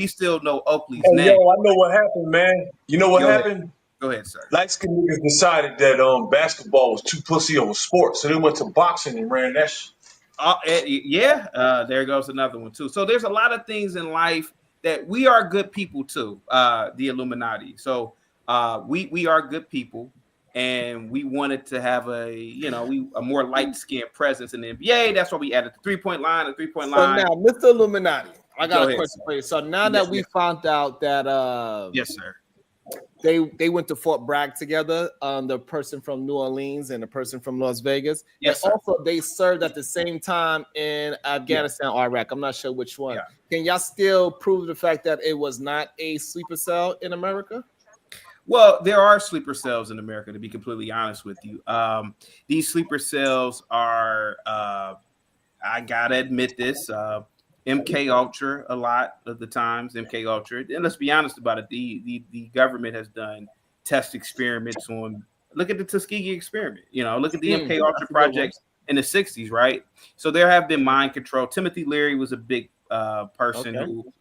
still know Oakley's Hey, name. yo, I know what happened, man. You know what happened? Go ahead, sir. Light-skinned niggas decided that basketball was too pussy of a sport, so they went to boxing and ran that shit. There goes another one too. So there's a lot of things in life that we are good people too. The Illuminati. So we are good people. And we wanted to have a more light-skinned presence in the NBA. That's why we added the 3-point line. So now, Mr. Illuminati, I got a question for you. So now that we found out that yes, sir, they went to Fort Bragg together, the person from New Orleans and the person from Las Vegas. Yes, and also they served at the same time in Afghanistan or Iraq. I'm not sure which one. Yeah. Can y'all still prove the fact that it was not a sleeper cell in America? Well, there are sleeper cells in America, to be completely honest with you. These sleeper cells are, I gotta admit this, MK Ultra a lot of the times, MK Ultra. And let's be honest about it, the government has done test experiments on, look at the Tuskegee experiment, look at the MK Ultra projects in the 60s, right? So there have been mind control. Timothy Leary was a big person who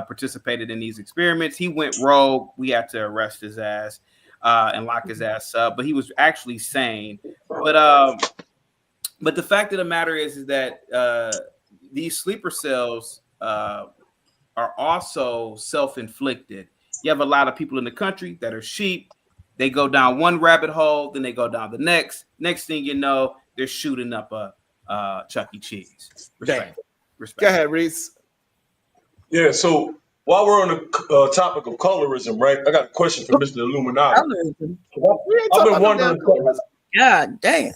participated in these experiments. He went rogue. We had to arrest his ass and lock his ass up, but he was actually sane. But the fact of the matter is that these sleeper cells are also self-inflicted. You have a lot of people in the country that are sheep. They go down one rabbit hole, then they go down the next. Next thing you know, they're shooting up a Chuck E. Cheese. Respect. Go ahead, Reese. Yeah, so while we're on the topic of colorism, right? I got a question for Mr. Illuminati. I've been wondering. God damn.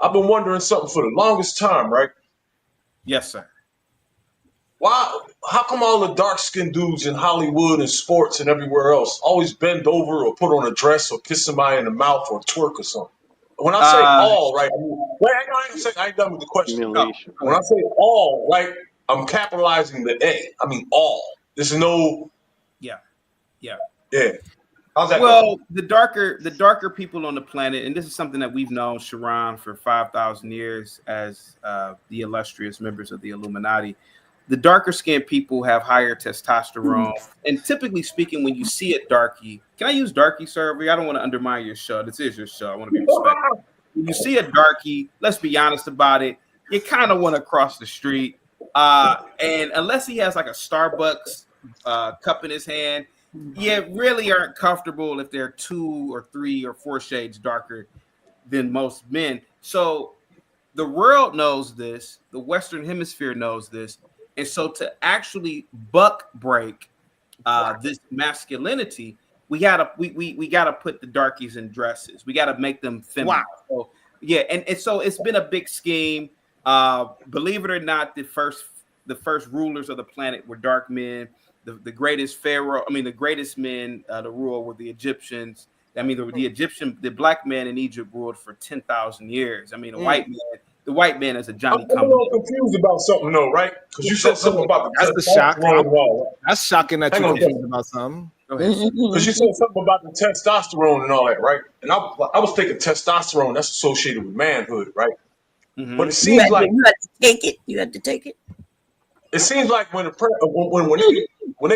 I've been wondering something for the longest time, right? Yes, sir. Why? How come all the dark-skinned dudes in Hollywood and sports and everywhere else always bend over or put on a dress or kiss somebody in the mouth or twerk or something? When I say all, right? Wait, I ain't done with the question. No. When I say all, right? I'm capitalizing the A. I mean all. There's no. Yeah. How's that? Well, going? the darker people on the planet, and this is something that we've known, Sharon, for 5,000 years as the illustrious members of the Illuminati. The darker skinned people have higher testosterone, and typically speaking, when you see a darkie, can I use darkie, sir? I don't want to undermine your show. This is your show. I want to be respectful. When you see a darkie, let's be honest about it. You kind of want to cross the street. And unless he has like a Starbucks cup in his hand, you really aren't comfortable if they're 2 or 3 or 4 shades darker than most men. So the world knows this, the Western Hemisphere knows this, and so to actually buck break this masculinity, we gotta put the darkies in dresses. We gotta make them feminine. Wow. So, and so it's been a big scheme. Believe it or not, the first rulers of the planet were dark men. The greatest the greatest men to rule were the Egyptians. I mean, the black man in Egypt ruled for 10,000 years. I mean, a white man The white man is a Johnny I'm a come. little confused about something though, right? Because you said something about the That's the shock. testosterone and all that. That's shocking that Hang you're on a confused second. about something. Go ahead. Because you said something about the testosterone and all that, right? And I was thinking testosterone, that's associated with manhood, right? Mm-hmm. But it seems like you had to take it. You had to take it. it seems like when they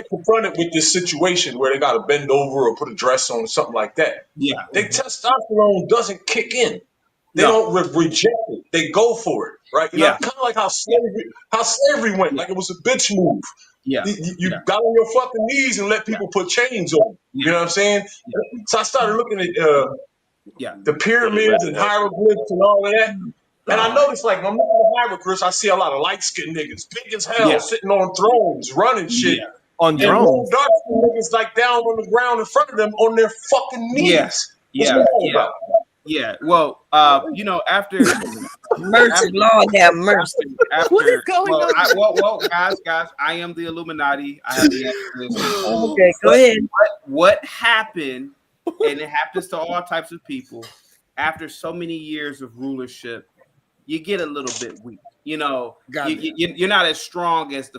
confronted with this situation where they got to bend over or put a dress on or something like that, Yeah, their testosterone doesn't kick in. They don't reject it. They go for it, right? You know, kind of like how slavery went. Like it was a bitch move. Yeah, you got on your fucking knees and let people put chains on. You know what I'm saying? So I started looking at the pyramids and hieroglyphs and all of that. And I noticed, like, when I'm looking at hieroglyphs, I see a lot of light-skinned niggas, big as hell, sitting on thrones, running shit. On And drones. dark-skinned niggas, like, down on the ground in front of them on their fucking knees. What's that all about? Yeah. Well, you know, after mercy, Lord have mercy. What is going on? Well, guys, I am the Illuminati. I have the answer. Okay, go ahead. What happened, and it happens to all types of people, after so many years of rulership, you get a little bit weak. You know, you're not as strong as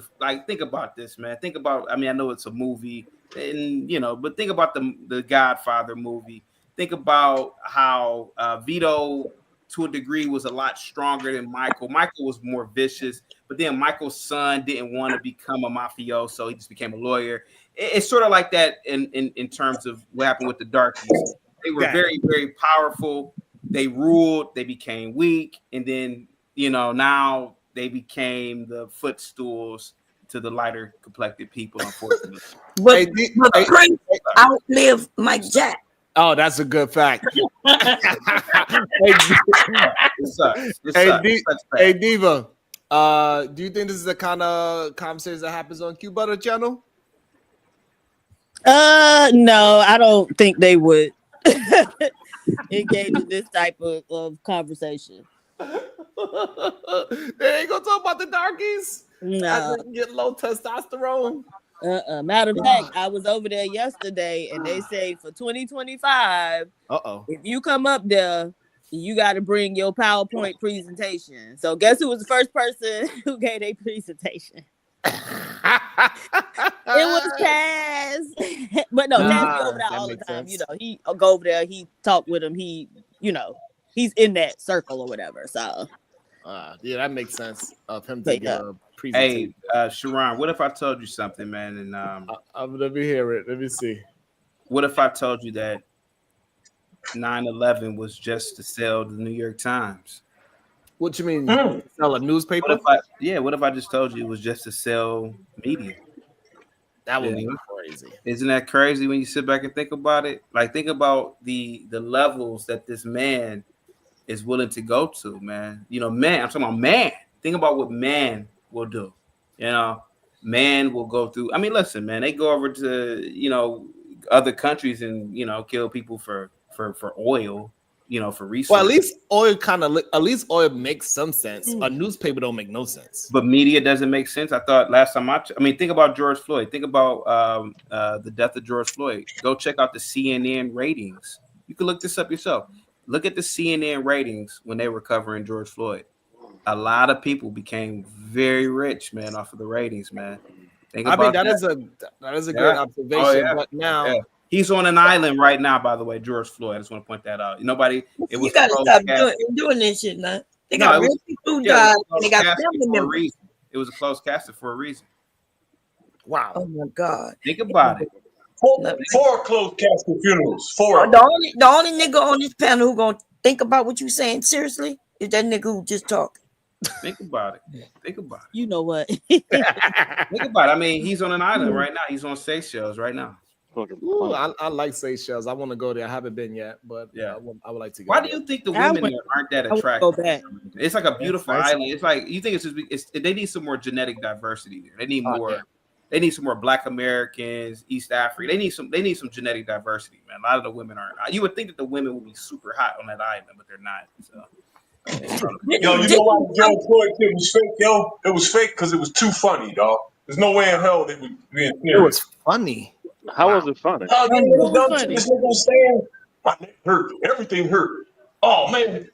think about this, man. Think about, I know it's a movie, and you know, but think about the Godfather movie. Think about how Vito, to a degree, was a lot stronger than Michael. Michael was more vicious, but then Michael's son didn't want to become a mafioso, so he just became a lawyer. It's sort of like that in terms of what happened with the darkies. They were very, very powerful. They ruled. They became weak, and then now they became the footstools to the lighter complected people. Unfortunately, but Prince outlived Mike Jack. Oh, that's a good fact. Hey, Diva, do you think this is the kind of conversation that happens on Q Butter channel? No, I don't think they would engage in this type of conversation. They ain't gonna talk about the darkies. No, get low testosterone. Matter of fact, I was over there yesterday, and they say for 2025, if you come up there, you got to bring your PowerPoint presentation. So guess who was the first person who gave a presentation? It was Taz. But no, Taz be over there all the time. Sense. He go over there, he talk with him. He, he's in that circle or whatever. So yeah, that makes sense of him to give a presentation. Hey, Sharon, what if I told you something, man? And let me hear it. Let me see. What if I told you that 9/11 was just to sell the New York Times? What you mean? Sell a newspaper? What if I just told you it was just to sell media? That would be crazy. Isn't that crazy when you sit back and think about it? Like, think about the levels that this man is willing to go to, man. Man, I'm talking about man. Think about what man will do. Man will go through. Listen, man, they go over to, other countries and, kill people for oil, for research. Well, at least oil makes some sense. A newspaper don't make no sense. But media doesn't make sense. I thought last time think about George Floyd. Think about the death of George Floyd. Go check out the CNN ratings. You can look this up yourself. Look at the CNN ratings when they were covering George Floyd. A lot of people became very rich, man, off of the ratings, man. That is a great observation. Oh, yeah. But now he's on an island right now, by the way, George Floyd. I just want to point that out. Nobody. It was. You gotta stop doing this shit, man. They got real people who died, and they got family members. It was a closed casting for a reason. Wow. Oh my God. Think about it. Four closed casket funerals. Four. The only nigga on this panel who gonna think about what you saying seriously is that nigga who just talked. Think about it. Think about it. You know what? Think about it. He's on an island right now. He's on Seychelles right now. Ooh, I like Seychelles. I want to go there. I haven't been yet, but yeah, I would like to go. Why do you think the women there aren't that attractive? It's like a beautiful island. It's like you think they need some more genetic diversity there. They need more. Yeah. They need some more Black Americans, East Africa. They need some genetic diversity, man. A lot of the women aren't. You would think that the women would be super hot on that island, but they're not. So. Yo, you know why George Floyd shit was fake, yo? It was fake because it was too funny, dog. There's no way in hell they would be in It was funny. How was it funny? Oh, this nigga was saying my neck hurt. Everything hurt. Oh man.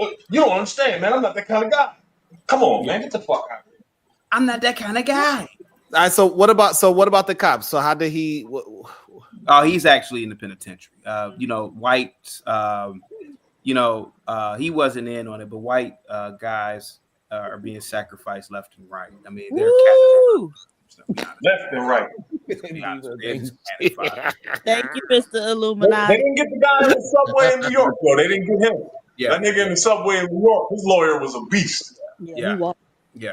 You don't understand, man. I'm not that kind of guy. Come on, man. Get the fuck out of here. I'm not that kind of guy. All right. So what about the cops? So how did he? Oh, he's actually in the penitentiary. White. He wasn't in on it, but white guys are being sacrificed left and right. I mean, they're left and right. Thank you, Mr. Illuminati. They didn't get the guy in the subway in New York, though. They didn't get him. Yeah. That nigga in the subway in New York, his lawyer was a beast. Yeah.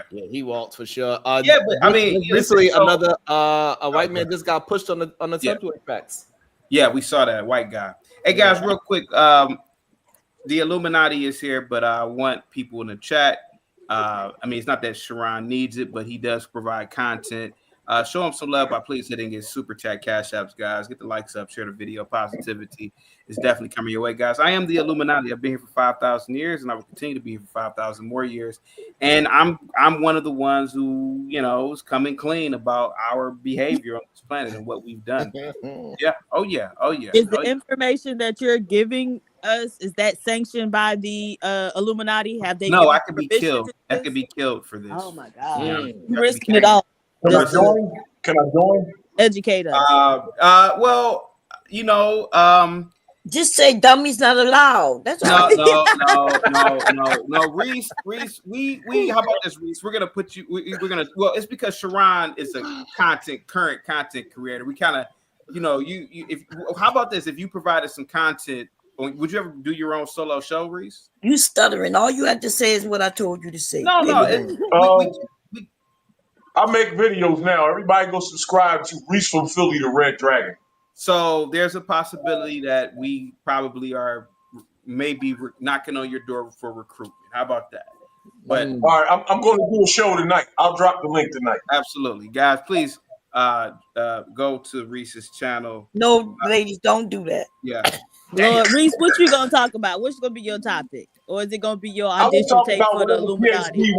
He walked for sure. But I mean, recently another a white man just got pushed on the subway tracks. Yeah, we saw that white guy. Hey guys, real quick, the Illuminati is here, but I want people in the chat. It's not that Sharon needs it, but he does provide content. Show him some love by please hitting his super chat cash apps, guys. Get the likes up, share the video. Positivity is definitely coming your way, guys. I am the Illuminati. I've been here for 5,000 years, and I will continue to be here for 5,000 more years. And I'm one of the ones who, is coming clean about our behavior on this planet and what we've done. Yeah. Oh yeah. Is the information that you're giving us, is that sanctioned by the Illuminati? Have they? No, I could be killed. I could be killed for this. Oh my God. Yeah. You're risking it all. Can I join? Educate us. Just say dummies not allowed. That's all. No. Reese. We. How about this, Reese? We're gonna put you. We're gonna. Well, it's because Sharon is a current content creator. We kind of, If how about this? If you provided some content, would you ever do your own solo show, Reese? You stuttering. All you had to say is what I told you to say. I make videos now. Everybody go subscribe to Reese from Philly, the Red Dragon. So there's a possibility that we probably are maybe knocking on your door for recruitment. How about that? But all right, I'm going to do a show tonight. I'll drop the link tonight. Absolutely, guys. Please go to Reese's channel. No, ladies, don't do that. Yeah. Lord, Reese, what you gonna talk about? What's gonna be your topic, or is it gonna be your audition tape for the Illuminati?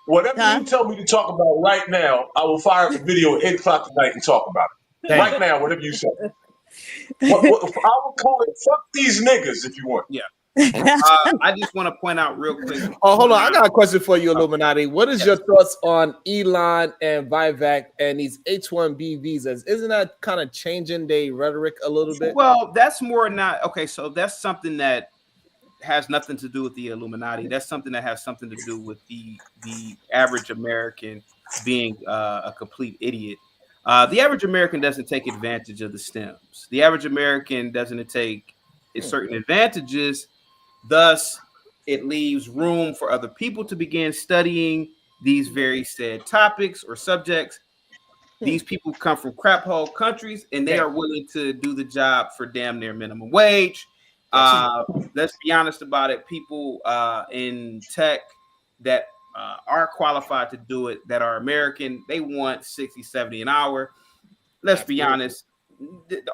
Whatever you tell me to talk about right now, I will fire up a video at 8 o'clock tonight and talk about it. Right now, whatever you say. I will call it "fuck these niggas" if you want. Yeah. I just want to point out real quick. Oh, hold on. I got a question for you, Illuminati. What is your thoughts on Elon and Vivek and these H-1B visas? Isn't that kind of changing their rhetoric a little bit? Well, that's more not okay. So that's something that has nothing to do with the Illuminati. That's something that has something to do with the average American being a complete idiot. The average American doesn't take advantage of the stems. The average American doesn't take certain advantages. Thus, it leaves room for other people to begin studying these very said topics or subjects. These people come from crap hole countries, and they are willing to do the job for damn near minimum wage. Let's be honest about it. People in tech that are qualified to do it, that are American, they want 60, 70 an hour. Let's be honest.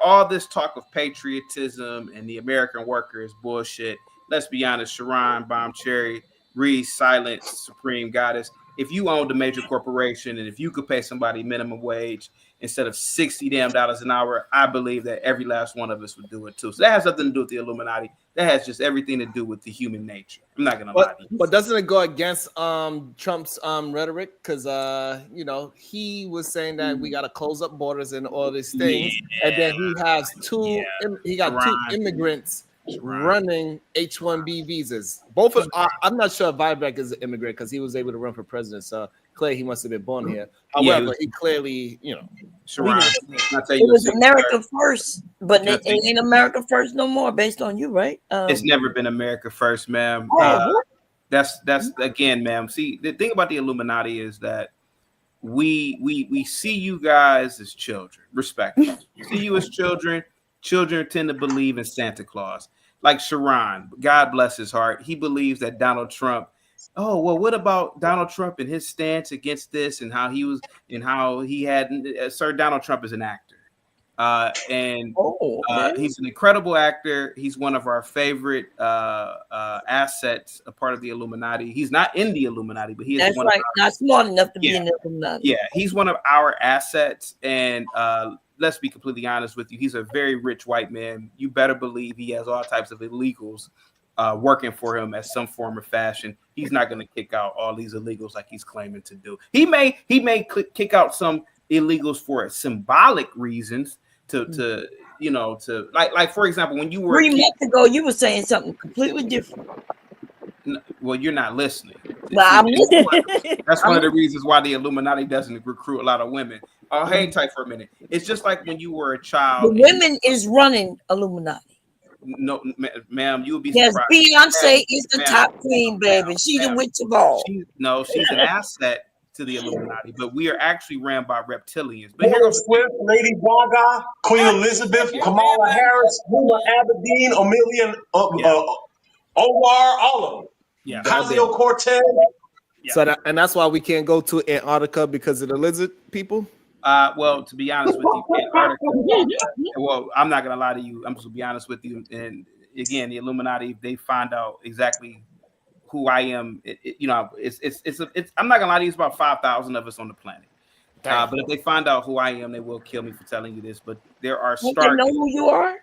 All this talk of patriotism and the American worker is bullshit. Let's be honest. Sharon, Bomb Cherry, Reese, Silent, Supreme Goddess. If you owned a major corporation and if you could pay somebody minimum wage instead of $60 an hour, I believe that every last one of us would do it too. So that has nothing to do with the Illuminati. That has just everything to do with the human nature. I'm not gonna lie to you. But doesn't it go against Trump's rhetoric? Because he was saying that we got to close up borders and all these things, and then he has two immigrants running H-1B visas. Both of I'm not sure if Vivek is an immigrant because he was able to run for president. So clearly he must have been born here. However, he clearly, Sharon, it was America first, but it ain't America first no more. Based on you, right? It's never been America first, ma'am. That's again, ma'am. See, the thing about the Illuminati is that we see you guys as children. Respect. We see you as children. Children tend to believe in Santa Claus. Like Sharon, God bless his heart. He believes that Donald Trump. Oh, well, what about Donald Trump and his stance against this and how he had Sir Donald Trump is an actor. He's an incredible actor. He's one of our favorite assets, a part of the Illuminati. He's not in the Illuminati, but he is not smart enough to be in the Illuminati. Yeah, he's one of our assets. And let's be completely honest with you. He's a very rich white man. You better believe he has all types of illegals working for him as some form of fashion. He's not going to kick out all these illegals like he's claiming to do. He may kick out some illegals for symbolic reasons to like for example, when you were 3 months ago, you were saying something completely different. Well, you're not listening. Well, I'm listening. That's one of the reasons why the Illuminati doesn't recruit a lot of women. Oh, hang tight for a minute. It's just like when you were a child. The women is running Illuminati. No, ma'am, you would be yes, surprised. Beyonce is the top queen, baby. She's the witch of all. She's an asset to the Illuminati, but we are actually ran by reptilians. But Taylor Swift, Lady Gaga, Queen Elizabeth, Kamala Harris, Huma Abedin, Amelia Omar, all of them. Yeah, Ocasio-Cortez. So that's why we can't go to Antarctica because of the lizard people. Well, to be honest with you, Antarctica. Well, I'm not gonna lie to you. I'm just gonna be honest with you. And again, the Illuminati, if they find out exactly who I am, I'm not gonna lie to you. It's about 5,000 of us on the planet. But if they find out who I am, they will kill me for telling you this. But there are They know who you are.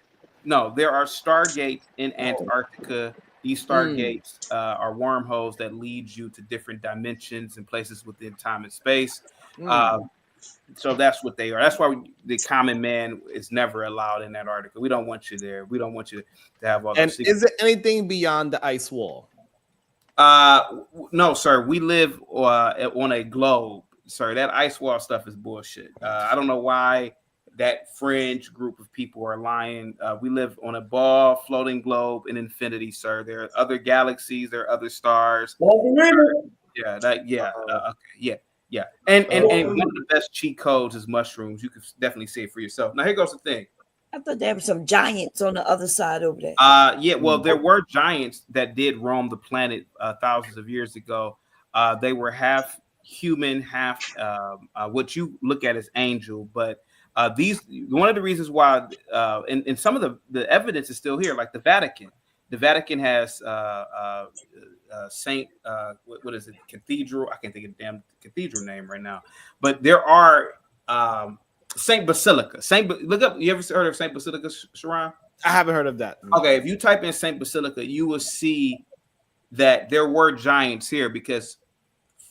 No, there are stargates in Antarctica. These stargates are wormholes that lead you to different dimensions and places within time and space. So that's what they are. That's why the common man is never allowed in Antarctica. We don't want you there. We don't want you to have all those secrets. Is there anything beyond the ice wall? No, sir. We live on a globe, sir. That ice wall stuff is bullshit. I don't know why that fringe group of people are lying. We live on a ball floating globe in infinity, sir. There are other galaxies. There are other stars. Yeah. And one of the best cheat codes is mushrooms. You can definitely see it for yourself. Now here goes the thing. I thought there were some giants on the other side over there. Well, there were giants that did roam the planet thousands of years ago. They were half human, half what you look at as angel. But one of the reasons why, and some of the evidence is still here, like the Vatican. The Vatican has Saint, what is it? Cathedral. I can't think of the damn cathedral name right now. But there are Saint Basilica. Look up. You ever heard of Saint Basilica, Sharon? I haven't heard of that. Okay, if you type in Saint Basilica, you will see that there were giants here because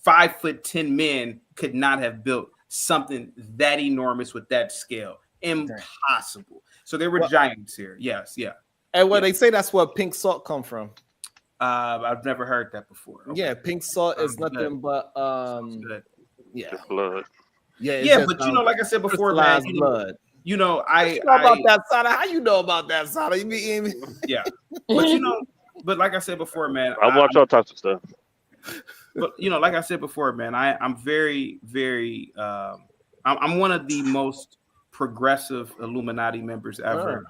5'10" men could not have built something that enormous with that scale. Impossible. So there were giants here. Yes, yeah. And they say that's where pink salt come from. I've never heard that before. Okay. Yeah, pink salt is nothing but blood. Yeah, but like I said before, man, blood. I know about that, Sada. How you know about that, Sada? You mean? Yeah, but like I said before, man, I watch all types of stuff. But like I said before, man, I'm very, very. I'm one of the most progressive Illuminati members ever,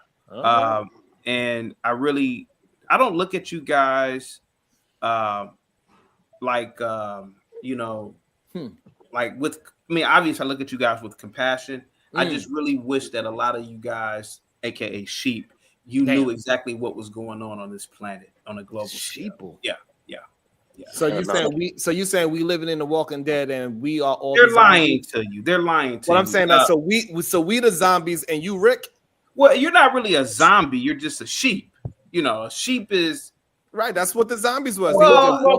and I don't look at you guys, like with. I mean, obviously, I look at you guys with compassion. I just really wish that a lot of you guys, aka sheep, knew exactly what was going on this planet on a global scale. Yeah. So you saying we living in the Walking Dead and we are all. They're lying to you. They're lying to you. What I'm saying that so we the zombies and you Rick. Well, you're not really a zombie. You're just a sheep. A sheep is. Right, that's what the zombies was. Well,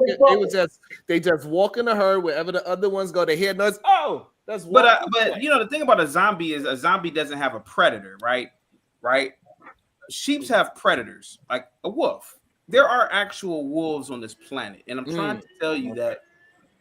they just walk in the herd wherever the other ones go. They hear noise. Oh, that's but the thing about a zombie is a zombie doesn't have a predator, right? Right. Sheeps have predators like a wolf. There are actual wolves on this planet, and I'm trying to tell you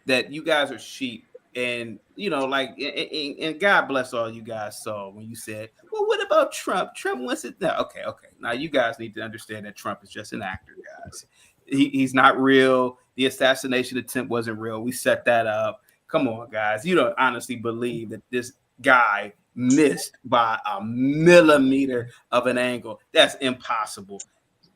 that you guys are sheep, and and God bless all you guys saw when you said, "Well, what about Trump? Trump wants it." No, okay. Now you guys need to understand that Trump is just an actor, guys. He's not real. The assassination attempt wasn't real. We set that up. Come on, guys. You don't honestly believe that this guy missed by a millimeter of an angle? That's impossible.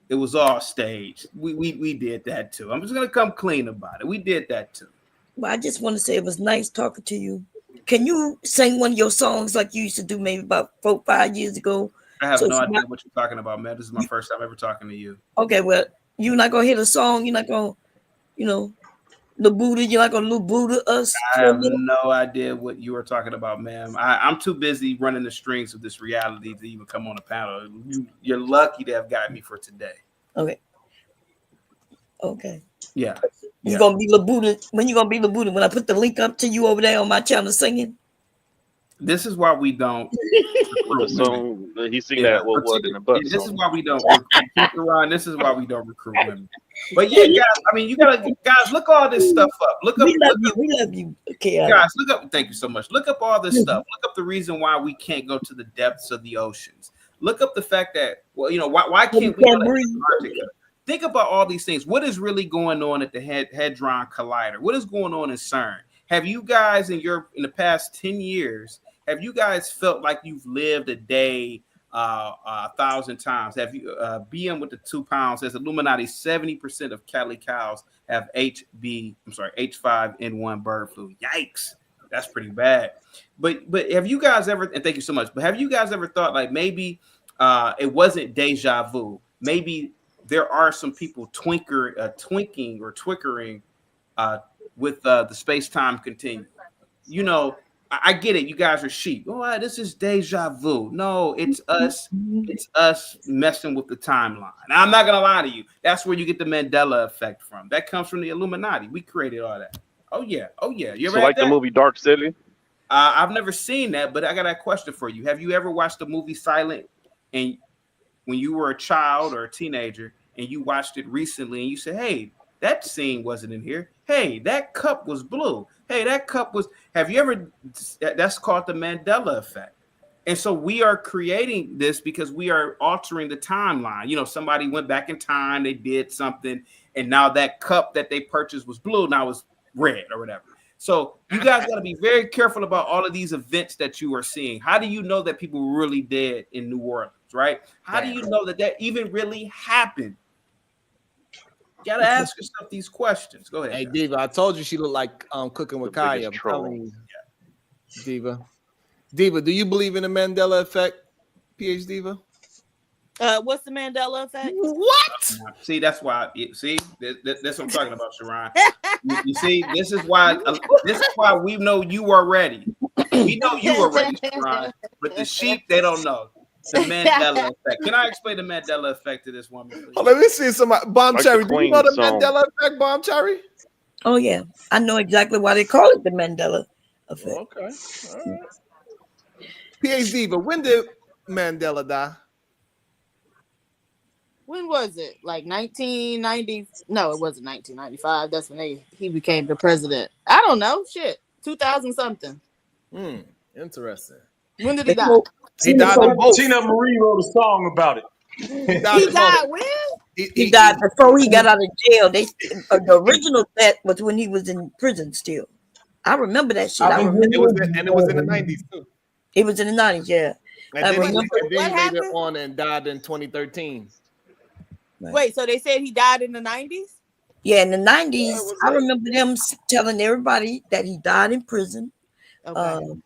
It was all staged. We did that too. I'm just gonna come clean about it. We did that too. Well, I just want to say it was nice talking to you. Can you sing one of your songs like you used to do maybe about 4-5 years ago? I have no idea what you're talking about, man. This is my first time ever talking to you. Okay, well, you're not gonna hit a song. You're not gonna, the Buddha. You're not gonna Buddha us. I have no idea what you are talking about, ma'am. I'm too busy running the strings of this reality to even come on a panel. You're lucky to have gotten me for today. Okay. Okay. Yeah. You gonna be Labuda when you gonna be Labuda? When I put the link up to you over there on my channel singing? This is why we don't With the song, he sing that what in the butt this is song. why we don't recruit. This is why we don't recruit women. But yeah, guys, I mean, you gotta look all this stuff up. Look up. We love you. Okay, guys, look up. Thank you so much. Look up all this stuff. Look up the reason why we can't go to the depths of the oceans. Look up the fact that, well, you know, why can't we go to Antarctica? Think about all these things. What is really going on at the Hadron Collider? What is going on in CERN? Have you guys in the past 10 years, have you guys felt like you've lived a day 1,000 times? Have you BM with the 2 pounds says Illuminati 70% of Cali cows have H5N1 bird flu. Yikes, that's pretty bad. But have you guys ever, and thank you so much, but have you guys ever thought like maybe it wasn't deja vu? Maybe there are some people twinking or twickering with the space-time continuum. You know, I get it. You guys are sheep. Oh, this is deja vu. No, it's us. It's us messing with the timeline. Now, I'm not gonna lie to you. That's where you get the Mandela effect from. That comes from the Illuminati. We created all that. Oh yeah. You ever So like had the movie Dark City? I've never seen that, but I got a question for you. Have you ever watched the movie Silent, and when you were a child or a teenager and you watched it recently and you said, hey, that scene wasn't in here. Hey, that cup was blue. Hey, that cup was, have you ever, that's called the Mandela effect. And so we are creating this because we are altering the timeline. You know, somebody went back in time, they did something, and now that cup that they purchased was blue, now it's red or whatever. So you guys got to be very careful about all of these events that you are seeing. How do you know that people were really dead in New Orleans, right? How do you know that even really happened? You got to ask yourself these questions. Go ahead. Hey, Diva, I told you she looked like Cooking with Kaya. I'm troll. telling you. Diva, do you believe in the Mandela effect, PH Diva? What's the Mandela effect? What? See, that's why. See, that's what I'm talking about, Sharon. You see, this is why we know you are ready. We know you are ready, Sharon. But the sheep, they don't know the Mandela effect. Can I explain the Mandela effect to this woman, please? Oh, let me see some Bomb Like Cherry. the Do you know the Queen song. Mandela effect, Bomb Cherry? Oh yeah, I know exactly why they call it the Mandela effect. Okay. All right. PH Diva, when did Mandela die? When was it? Like 1990? No, it wasn't 1995. That's when he became the president. I don't know. Shit, 2000 something. Interesting. When did he die? He died on both. Tina Marie wrote a song about it. He died when? He died before he got out of jail. The original death was when he was in prison still. I remember that shit. I remember it was in the 90s too. It was in the 90s, yeah. And then he made it on and died in 2013. Wait, so they said he died in the 90s? Yeah, in the 90s, I remember them telling everybody that he died in prison. Okay.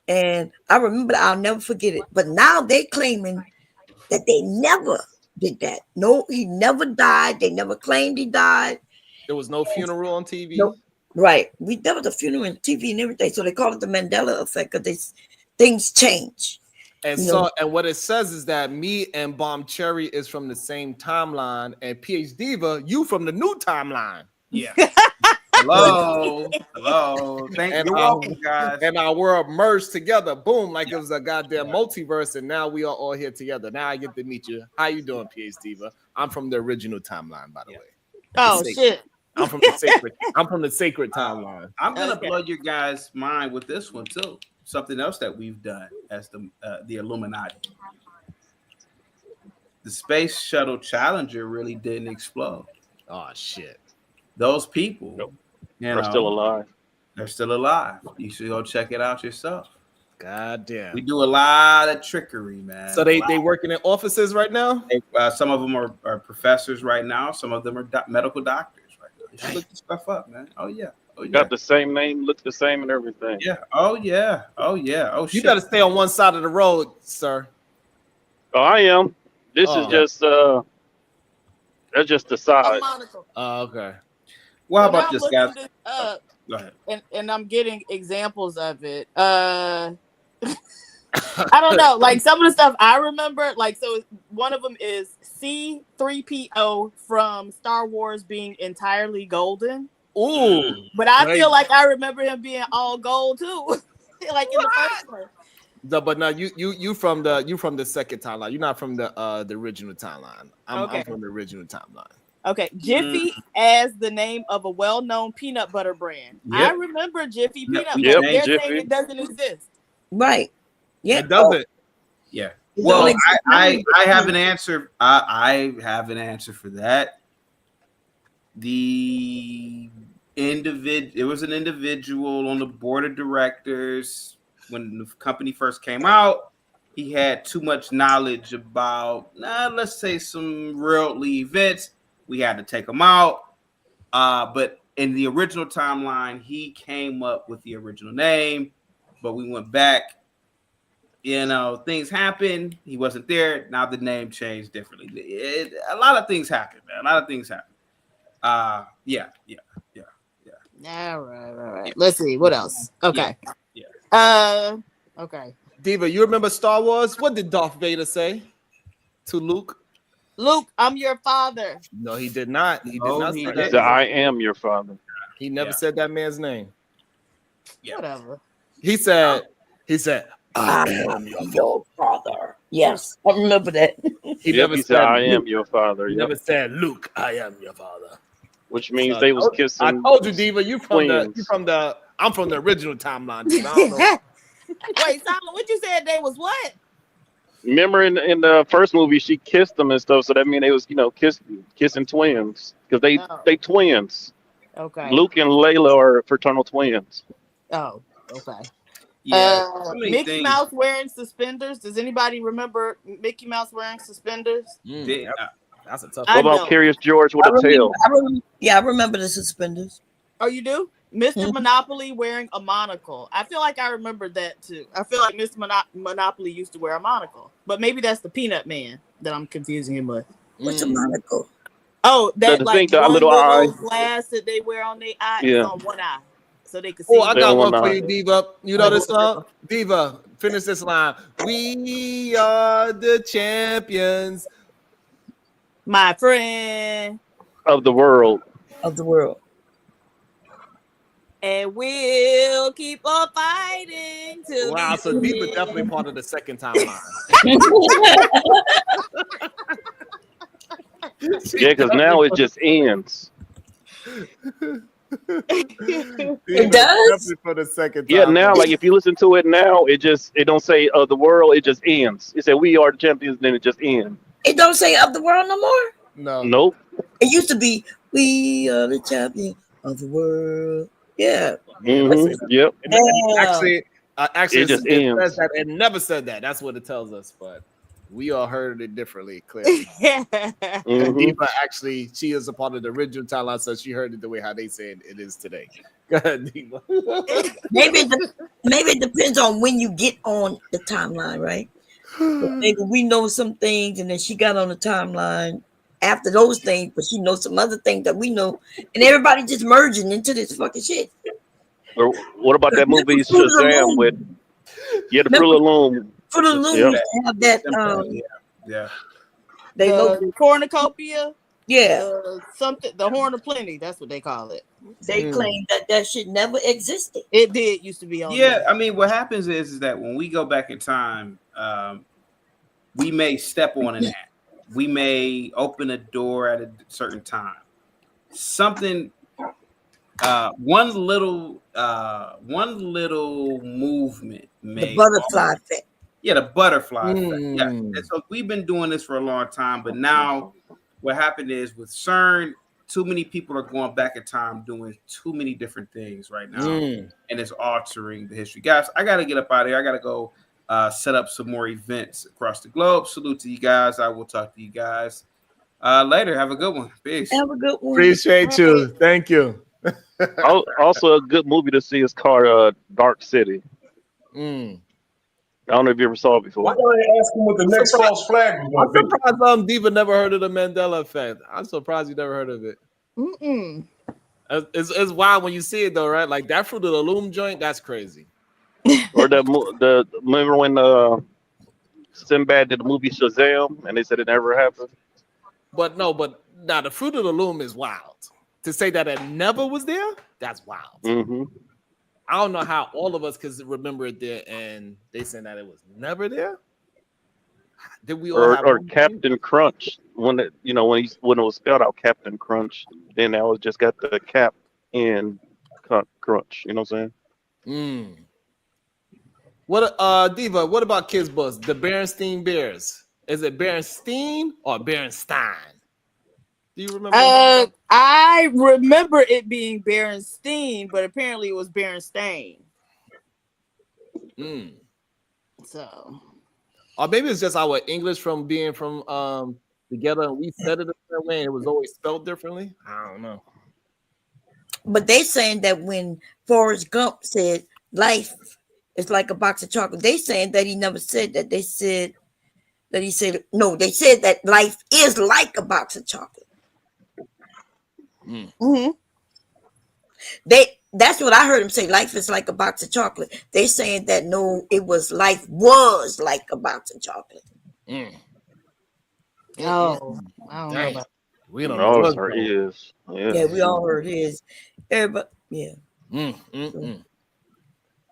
And I remember, I'll never forget it. But now they claiming that they never did that. No, he never died. They never claimed he died. There was no funeral on TV. No, right. There was a funeral on TV and everything. So they call it the Mandela effect because things change. And and what it says is that me and Bomb Cherry is from the same timeline, and PH Diva, you from the new timeline. Yeah. Hello. Thank you. You're welcome, guys. And our world merged together. Boom, like it was a goddamn multiverse, and now we are all here together. Now I get to meet you. How you doing, PH Diva? I'm from the original timeline, by the way. Oh shit. I'm from the sacred. I'm from the sacred timeline. I'm gonna blow your guys' mind with this one too. Something else that we've done as the Illuminati. The Space Shuttle Challenger really didn't explode. Oh shit! Those people are still alive. They're still alive. You should go check it out yourself. God damn. We do a lot of trickery, man. So they working in offices right now? Some of them are professors right now. Some of them are medical doctors right now. You should look this stuff up, man. Oh yeah. Got the same name, look the same, and everything. Yeah. Oh yeah. Oh shit. You got to stay on one side of the road, sir. Oh, I am. This is just that's just the side. Oh, okay. Well, how about this, guys? Go ahead. And I'm getting examples of it. I don't know. Like some of the stuff I remember, like so one of them is C-3PO from Star Wars being entirely golden. Ooh, but I feel like I remember him being all gold too, like in the first one. But now you from the second timeline. You're not from the original timeline. I'm from the original timeline. Okay, Jiffy as the name of a well-known peanut butter brand. Yep. I remember Jiffy peanut butter. Yep. They're Jiffy. saying it doesn't exist. Right. Yeah. It doesn't. Yeah. It Well, don't exist. I have an answer. I have an answer for that. It was an individual on the board of directors when the company first came out. He had too much knowledge about, let's say, some worldly events. We had to take him out. But in the original timeline, he came up with the original name. But we went back. Things happened. He wasn't there. Now the name changed differently. A lot of things happen, man. A lot of things happen. Yeah. All right. Let's see what else. Okay. Yeah. Okay. Diva, you remember Star Wars? What did Darth Vader say to Luke? Luke, I'm your father. No, he did not. He did not say He that. said, I am your father. He never said that man's name. Yeah. Whatever. He said, I am your father. Yes, I remember that. He never he said, I am Luke. your father. He never said, Luke, I am your father. Which means they was kissing. I told you, Diva, twins. I'm from the original timeline. Diva. I don't know. Wait, Simon, what you said they was what? Remember in the first movie she kissed them and stuff, so that means they was kissing twins because they twins. Okay. Luke and Layla are fraternal twins. Oh, okay. Yeah. So many Mickey things. Mouse wearing suspenders. Does anybody remember Mickey Mouse wearing suspenders? That's a tough What one. about Curious George with a tail? I remember the suspenders. Oh, you do? Mr. Monopoly wearing a monocle. I feel like I remember that too. I feel like Mr. Monopoly used to wear a monocle, but maybe that's the Peanut Man that I'm confusing him with. What's a monocle? Oh, that The like thing, the one little little eye. glass that they wear on their eye Yeah. is on one eye, so they can see. Oh, I got one for eye. you, Diva. You know this song? Diva, finish this line. We are the champions. My friend. Of the world. Of the world. And we'll keep on fighting till Wow, so the Diva end. definitely part of the second timeline. Yeah, because now it just ends. It does? Definitely for the second Yeah, time. now like if you listen to it now, it don't say of the world, it just ends. It said we are the champions, then it just ends. It don't say of the world no more? No. Nope. It used to be, we are the champion of the world. Yeah. Yep. Actually, It just it ends. says that. It never said that. That's what it tells us, but we all heard it differently, clearly. And Diva actually, she is a part of the original timeline, so she heard it the way how they said it is today. Go ahead, Diva. Maybe it depends on when you get on the timeline, right? But maybe we know some things, and then she got on the timeline after those things, but she knows some other things that we know, and everybody just merging into this fucking shit. Or what about that movie Shazam with the Fruit of the Loom? Fruit of the Loom have that they The cornucopia. Yeah. Something, the Horn of Plenty. That's what they call it. They claim that shit never existed. It did used to be on. Yeah, there. I mean, what happens is that when we go back in time, we may step on an act. We may open a door at a certain time. Something, one little movement may. The butterfly effect. Yeah, the butterfly effect. Yeah, and so we've been doing this for a long time, but now what happened is with CERN, too many people are going back in time doing too many different things right now, and it's altering the history. Guys, I got to get up out of here. I got to go set up some more events across the globe. Salute to you guys. I will talk to you guys later. Have a good one. Peace. Have a good one. Appreciate you. Thank you. Also, a good movie to see is called Dark City. I don't know if you ever saw it before. Why don't I ask him what the next false flag was I'm going to be? surprised Diva never heard of the Mandela effect. I'm surprised you never heard of it. It's wild when you see it though, right? Like that Fruit of the Loom joint, that's crazy. Or remember when Sinbad did the movie Shazam and they said it never happened? But now the Fruit of the Loom is wild. To say that it never was there, that's wild. Mm-hmm. I don't know how all of us could remember it there, and they saying that it was never there. Did we all have or Captain Crunch when it when it was spelled out Captain Crunch, then I was just got the cap in Crunch. You know what I'm saying? What Diva? What about Kids Bus? The Berenstein Bears. Is it Berenstein or Berenstein? Do you remember? I remember it being Berenstein, but apparently it was Berenstain. So, or maybe it's just our English from being from together, and we said it a certain way, and it was always spelled differently. I don't know. But they saying that when Forrest Gump said life is like a box of chocolate, they saying that he never said that. They said that he said no. They said that life is like a box of chocolate. Mm-hmm. That's what I heard him say. Life is like a box of chocolate. They saying that no, it was life was like a box of chocolate. Oh, I don't know about. We don't know what it is. Yeah, we all heard his. Everybody, yeah.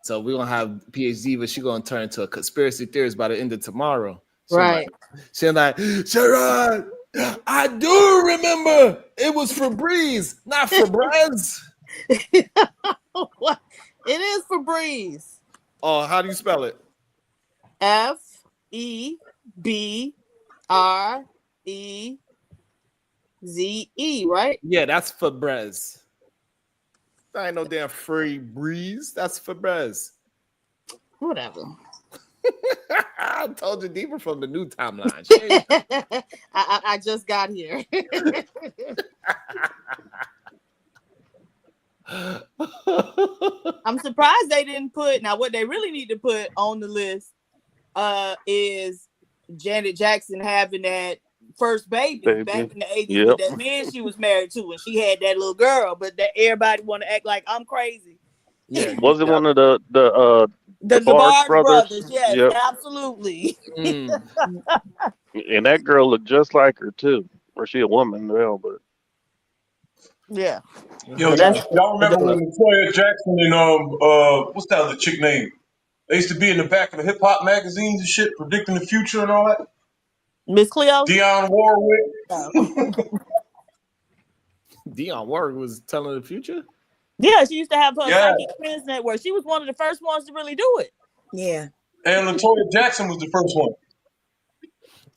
So we're gonna have PhD, but she's gonna turn into a conspiracy theorist by the end of tomorrow. Right. She's like, Sharon, I do remember it was Febreze, not Febreze. What? It is Febreze. Oh, how do you spell it? Febreze, right? Yeah, that's Febreze. That ain't no damn free breeze. That's Febreze. Whatever. I told you deeper from the new timeline. I just got here. I'm surprised they didn't put. Now, what they really need to put on the list is Janet Jackson having that first baby back in the 80s with that man she was married to, and she had that little girl. But that everybody want to act like I'm crazy. Yeah, was it one of the Jabbar brothers? Yes, absolutely. And that girl looked just like her too. Or she a woman now, but yeah. Yo, y'all remember when Latoya Jackson and what's that other chick name? They used to be in the back of the hip hop magazines and shit, predicting the future and all that. Miss Cleo? Dionne Warwick. Dionne Warwick was telling the future? Yeah, she used to have her Psychic Friends Network. She was one of the first ones to really do it. Yeah. And Latoya Jackson was the first one.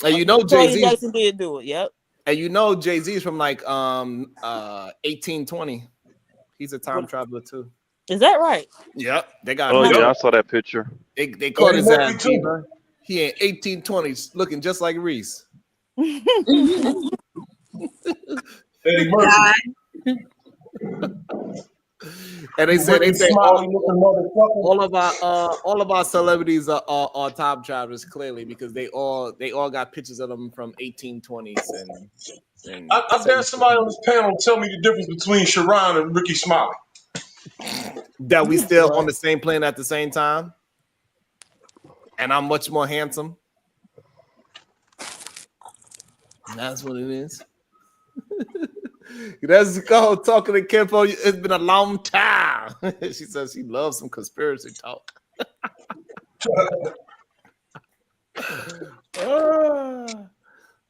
And you know Jay-Z Jackson did do it, yep. And you know Jay-Z's from like 1820. He's a time traveler too. Is that right? Yep. They got I saw that picture. They caught his ass. He in 1820s looking just like Reese. And they say all of our celebrities are time travelers clearly because they all got pictures of them from 1820s and I dare somebody on this panel tell me the difference between Sharon and Ricky Smiley. That we still on the same plane at the same time, and I'm much more handsome. And that's what it is. Let's go talking to Kimpo. It's been a long time. She says she loves some conspiracy talk.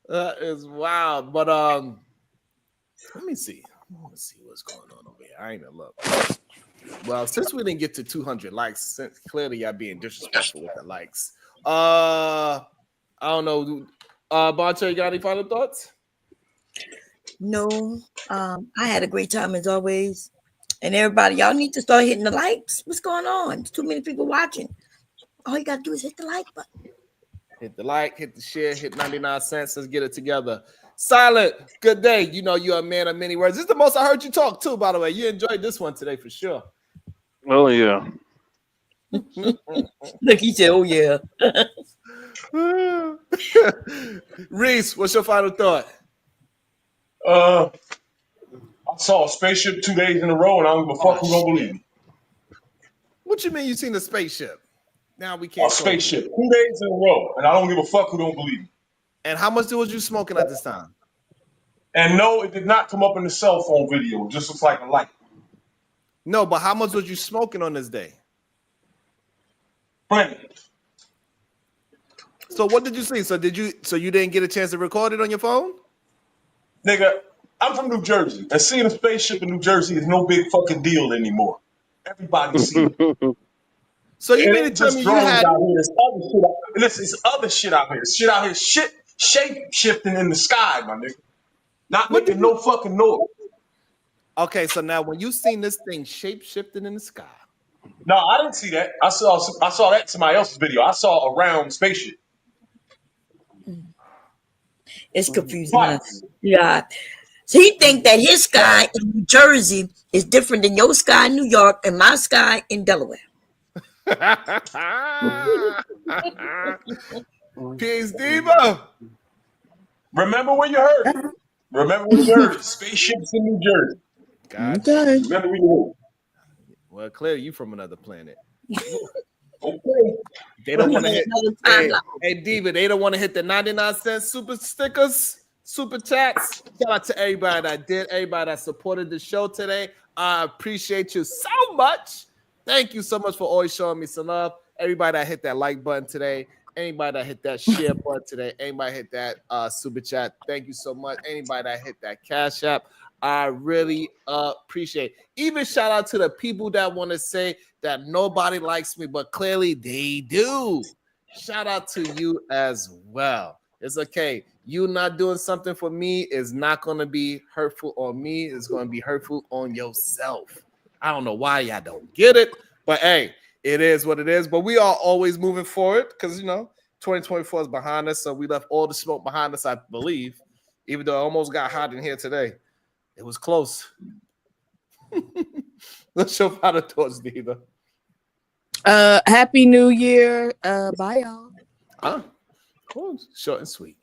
That is wild. But let me see. Let's see what's going on over here. I ain't gonna look. Well, since we didn't get to 200 likes, clearly y'all being disrespectful with the likes. I don't know. Bonte, you got any final thoughts? No, I had a great time as always. And everybody, y'all need to start hitting the likes. What's going on? There's too many people watching. All you gotta do is hit the like button. Hit the like, hit the share, hit 99 cents. Let's get it together. Silent, good day. You know you're a man of many words. This is the most I heard you talk too, by the way. You enjoyed this one today for sure. Oh yeah. Look, he said, "Oh yeah." Reese, what's your final thought? I saw a spaceship 2 days in a row, and I don't give a fuck who don't believe me. What you mean you seen the spaceship? Now we can't. A spaceship 2 days in a row, and I don't give a fuck who don't believe me. And how much was you smoking at this time? And no, it did not come up in the cell phone video. It just looks like a light. No, but how much was you smoking on this day? Plenty. So what did you see? So you didn't get a chance to record it on your phone? Nigga, I'm from New Jersey, and seeing a spaceship in New Jersey is no big fucking deal anymore. Everybody sees it. So you mean to tell me you had? Out here. It's other shit out here. Shit out here, shape shifting in the sky, my nigga. Not making no fucking noise. Okay, so now when you seen this thing shape shifting in the sky. No, I didn't see that. I saw that in somebody else's video. I saw a round spaceship. It's confusing. Yeah. So he think that his sky in New Jersey is different than your sky in New York and my sky in Delaware. Peace, Diva. Remember when you heard it. Remember when you heard it. Spaceships in New Jersey. Gotcha. Okay. Remember when you heard it. Well, clearly you from another planet. Okay. They don't want to hit. Hey, Diva, they don't want to hit the 99-cent super stickers, super chats. Shout out to everybody that did, everybody that supported the show today. I appreciate you so much. Thank you so much for always showing me some love. Everybody that hit that like button today, anybody that hit that share button today, anybody hit that super chat. Thank you so much. Anybody that hit that Cash App, I really appreciate it. Even shout out to the people that want to say that nobody likes me, but clearly they do. Shout out to you as well. It's okay. You not doing something for me is not going to be hurtful on me. It's going to be hurtful on yourself. I don't know why y'all don't get it, but hey, it is what it is. But we are always moving forward because, 2024 is behind us. So we left all the smoke behind us, I believe, even though it almost got hot in here today. It was close. Let's show final thoughts, Diva. Happy New Year. Bye, y'all. Cool. Short and sweet.